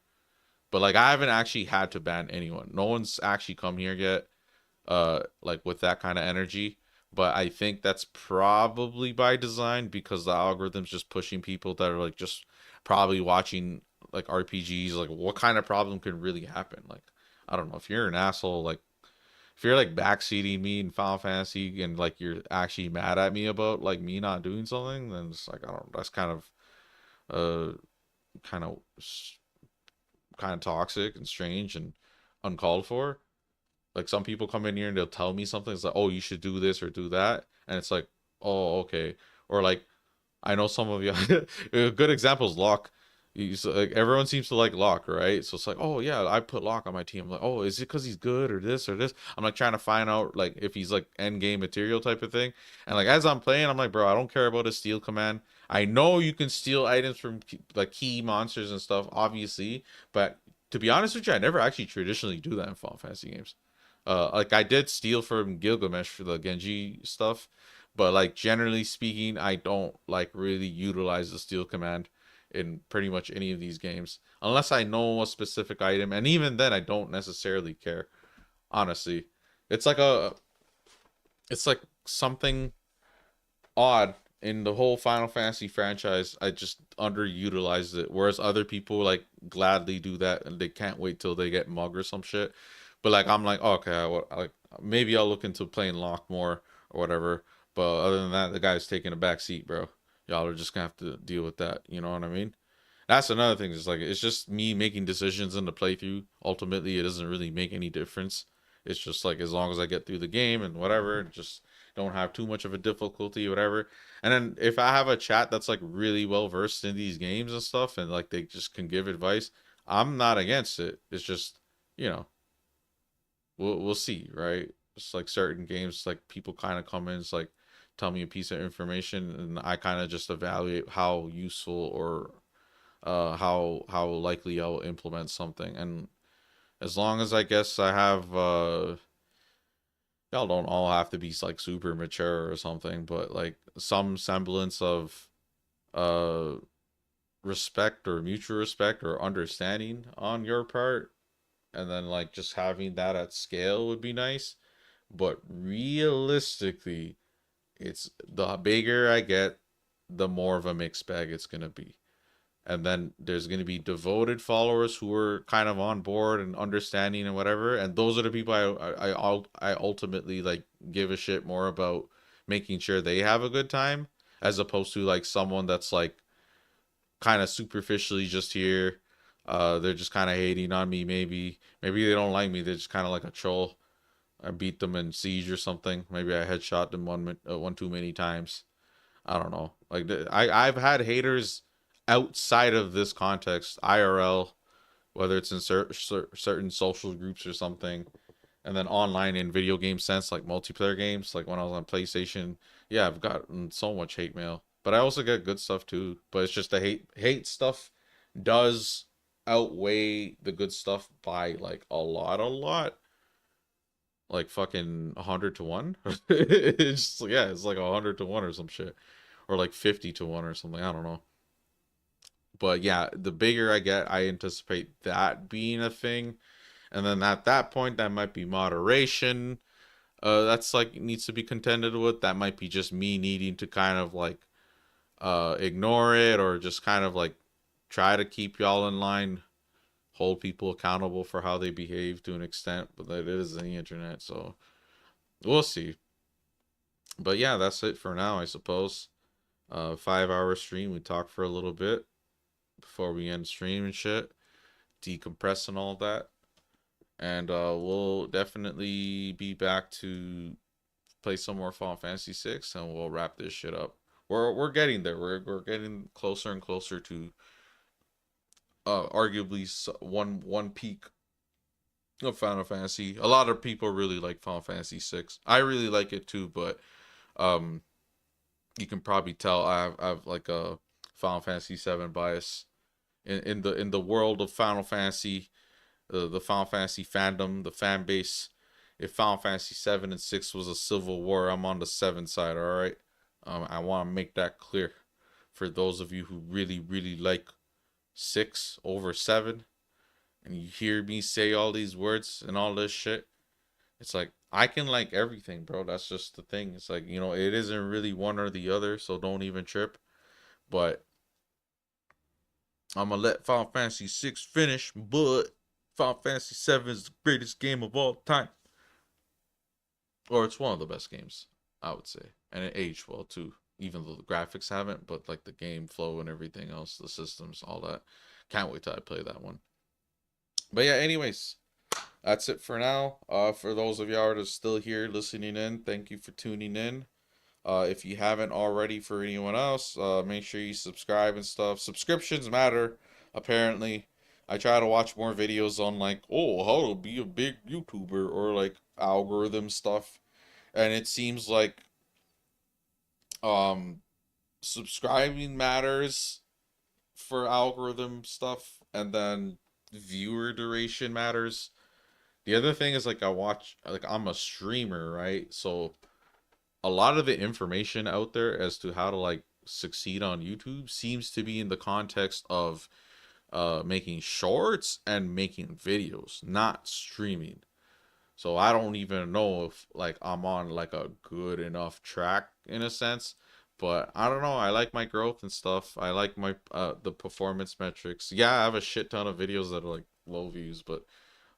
Speaker 1: But like I haven't actually had to ban anyone. No one's actually come here yet. Like with that kind of energy. but I think that's probably by design because the algorithm's just pushing people that are like just probably watching like RPGs. Like, what kind of problem could really happen? Like, I don't know, if you're an asshole, like if you're like backseating me in Final Fantasy and like you're actually mad at me about like me not doing something, then it's like, I don't, that's uh kind of kind of toxic and strange and uncalled for. Like, some people come in here and they'll tell me something. It's like, oh, you should do this or do that, and it's like, oh, okay. Or like, I know some of you. A good example is Locke. Like, everyone seems to like Locke, right? So it's like, oh yeah, I put Locke on my team. I'm like, oh, is it because he's good or this or this? I'm like trying to find out like if he's like end game material type of thing. And like as I'm playing, I'm like, bro, I don't care about his steal command. I know you can steal items from like key monsters and stuff, obviously, but to be honest with you, I never actually traditionally do that in Final Fantasy games. Like I did steal from Gilgamesh for the Genji stuff, but like generally speaking, I don't like really utilize the steal command in pretty much any of these games unless I know a specific item, and even then, I don't necessarily care. Honestly, it's like a, it's like something odd in the whole Final Fantasy franchise. I just underutilized it, whereas other people like gladly do that and they can't wait till they get mug or some shit. But like I'm like, oh, okay, like maybe I'll look into playing Lock more or whatever. But other than that, the guy's taking a back seat, bro. Y'all are just gonna have to deal with that. You know what I mean? That's another thing. It's like it's just me making decisions in the playthrough. Ultimately, it doesn't really make any difference. It's just like as long as I get through the game and whatever, just don't have too much of a difficulty, whatever. And then if I have a chat that's like really well versed in these games and stuff, and like they just can give advice, I'm not against it. It's just, you know, we'll see, right? It's like certain games, like people kind of come in, it's like tell me a piece of information, and I kind of just evaluate how useful or how likely I'll implement something. And as long as I guess I have y'all don't all have to be like super mature or something, but like some semblance of uh respect or mutual respect or understanding on your part, and then like just having that at scale would be nice. But realistically, it's the bigger I get, the more of a mixed bag it's gonna be. And then there's going to be devoted followers who are kind of on board and understanding and whatever, and those are the people I ultimately like give a shit more about making sure they have a good time, as opposed to like someone that's like kind of superficially just here. They're just kind of hating on me. Maybe they don't like me, they're just kind of like a troll. I beat them in Siege or something. Maybe I headshot them one too many times. I don't know. Like I've had haters outside of this context, IRL, whether it's in certain social groups or something, and then online in video game sense, like multiplayer games. Like when I was on PlayStation, yeah, I've gotten so much hate mail, but I also get good stuff too. But it's just the hate stuff does outweigh the good stuff by like a lot, like fucking 100 to 1. It's just, yeah, it's like 100 to 1 or some shit, or like 50 to 1 or something. I don't know. But yeah, the bigger I get, I anticipate that being a thing. And then at that point, that might be moderation. That's like needs to be contended with. That might be just me needing to kind of like ignore it, or just kind of like try to keep y'all in line, hold people accountable for how they behave to an extent. But that is the internet, so we'll see. But yeah, that's it for now, I suppose. 5 hour stream. We talked for a little bit before we end stream and shit, decompress and all that. And we'll definitely be back to play some more Final Fantasy 6, and we'll wrap this shit up. We're getting there. We're getting closer and closer to arguably one peak of Final Fantasy. A lot of people really like Final Fantasy 6. I really like it too, but um you can probably tell I have like a Final Fantasy 7 bias in the world of Final Fantasy, the Final Fantasy fandom, the fan base. If Final Fantasy 7 and 6 was a civil war, I'm on the 7 side, all right? I want to make that clear for those of you who really like 6 over 7, and you hear me say all these words and all this shit. It's like I can like everything, bro. That's just the thing. It's like, it isn't really one or the other, so don't even trip. But I'm gonna let Final Fantasy 6 finish, but Final Fantasy 7 is the greatest game of all time. Or it's one of the best games, I would say. And it aged well too. Even though the graphics haven't, but like the game flow and everything else, the systems, all that. Can't wait till I play that one. But yeah, anyways, that's it for now. For those of y'all that are still here listening in, thank you for tuning in. If you haven't already, for anyone else, make sure you subscribe and stuff. Subscriptions matter, apparently. I try to watch more videos on like, oh, how to be a big YouTuber or like algorithm stuff, and it seems like um subscribing matters for algorithm stuff, and then viewer duration matters. The other thing is like I'm a streamer, right? So a lot of the information out there as to how to like succeed on YouTube seems to be in the context of making shorts and making videos, not streaming. So I don't even know if like I'm on like a good enough track in a sense, but I don't know. I like my growth and stuff. I like my the performance metrics. Yeah, I have a shit ton of videos that are like low views, but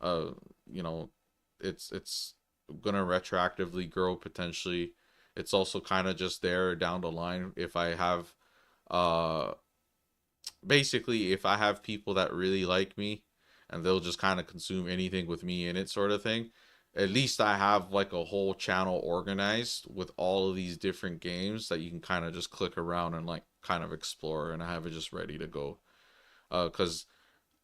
Speaker 1: uh you know, it's gonna retroactively grow potentially. It's also kind of just there down the line if I have uh basically if I have people that really like me and they'll just kind of consume anything with me in it sort of thing. At least I have like a whole channel organized with all of these different games that you can kind of just click around and like kind of explore, and I have it just ready to go. Cuz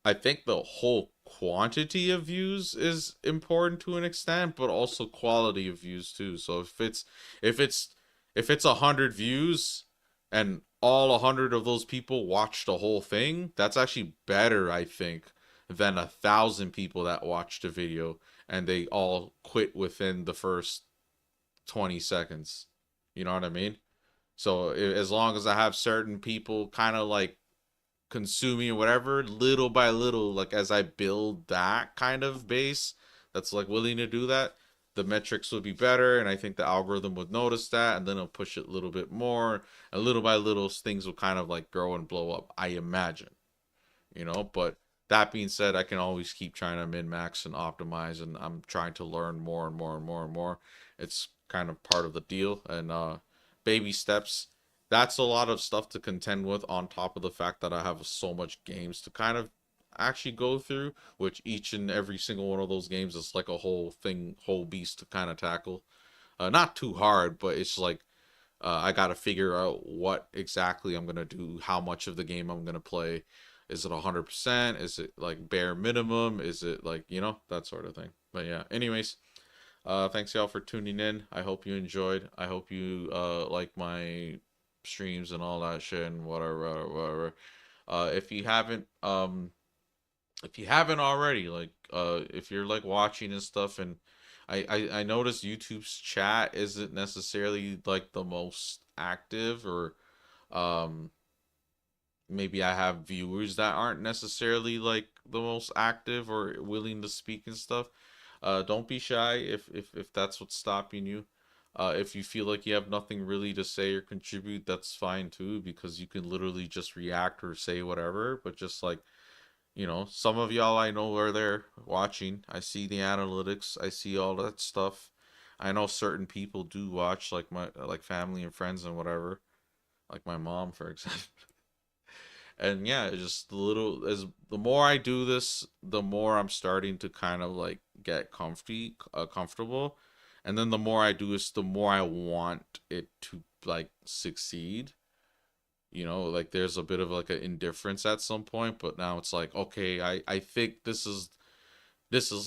Speaker 1: I think the whole quantity of views is important to an extent, but also quality of views too. So if it's if it's 100 views and all 100 of those people watch the whole thing, that's actually better, I think, than 1,000 people that watched a video and they all quit within the first 20 seconds. You know what I mean? So as long as I have certain people kind of like consuming or whatever, little by little, like as I build that kind of base that's like willing to do that, the metrics would be better, and I think the algorithm would notice that, and then it'll push it a little bit more, and little by little things will kind of like grow and blow up, I imagine. But that being said, I can always keep trying to min max and optimize, and I'm trying to learn more and more and more and more. It's kind of part of the deal, and baby steps. That's a lot of stuff to contend with, on top of the fact that I have so much games to kind of actually go through, which each and every single one of those games is like a whole thing, whole beast to kind of tackle. Not too hard, but it's like I got to figure out what exactly I'm gonna do, how much of the game I'm gonna play. Is it 100%? Is it like bare minimum? Is it like that sort of thing? But yeah. Anyways, thanks y'all for tuning in. I hope you enjoyed. I hope you like my streams and all that shit and whatever, whatever. If you haven't already, like if you're like watching and stuff, and I noticed YouTube's chat isn't necessarily like the most active, or um maybe I have viewers that aren't necessarily like the most active or willing to speak and stuff. Don't be shy if that's what's stopping you. If you feel like you have nothing really to say or contribute, that's fine too, because you can literally just react or say whatever. But just like, some of y'all I know are there watching. I see the analytics. I see all that stuff. I know certain people do watch, like my like family and friends and whatever, like my mom, for example. And yeah, it's just the little as the more I do this, the more I'm starting to kind of like get comfortable, and then the more I do this, the more I want it to like succeed. Like there's a bit of like an indifference at some point, but now it's like, okay, I think this is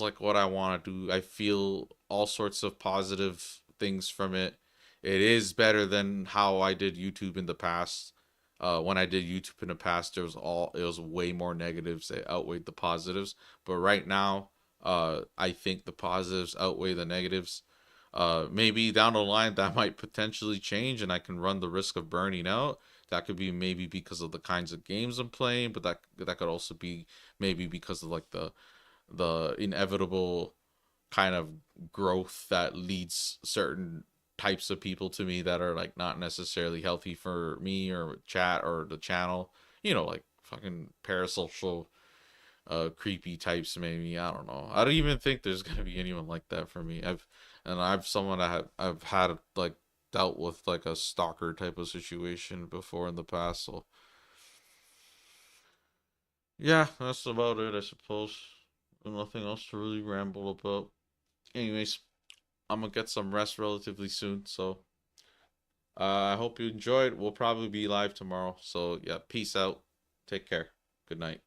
Speaker 1: like what I want to do. I feel all sorts of positive things from it. It is better than how I did YouTube in the past. When I did YouTube in the past, it was way more negatives that outweighed the positives. But right now, I think the positives outweigh the negatives. Maybe down the line that might potentially change, and I can run the risk of burning out. That could be maybe because of the kinds of games I'm playing, but that could also be maybe because of like the inevitable kind of growth that leads certain types of people to me that are like not necessarily healthy for me or chat or the channel. You know, like fucking parasocial creepy types maybe. I don't know. I don't even think there's gonna be anyone like that for me. I've someone I've had like dealt with like a stalker type of situation before in the past, so yeah, that's about it, I suppose. Nothing else to really ramble about. Anyways, I'm gonna get some rest relatively soon, so I hope you enjoyed. We'll probably be live tomorrow. So yeah, peace out. Take care. Good night.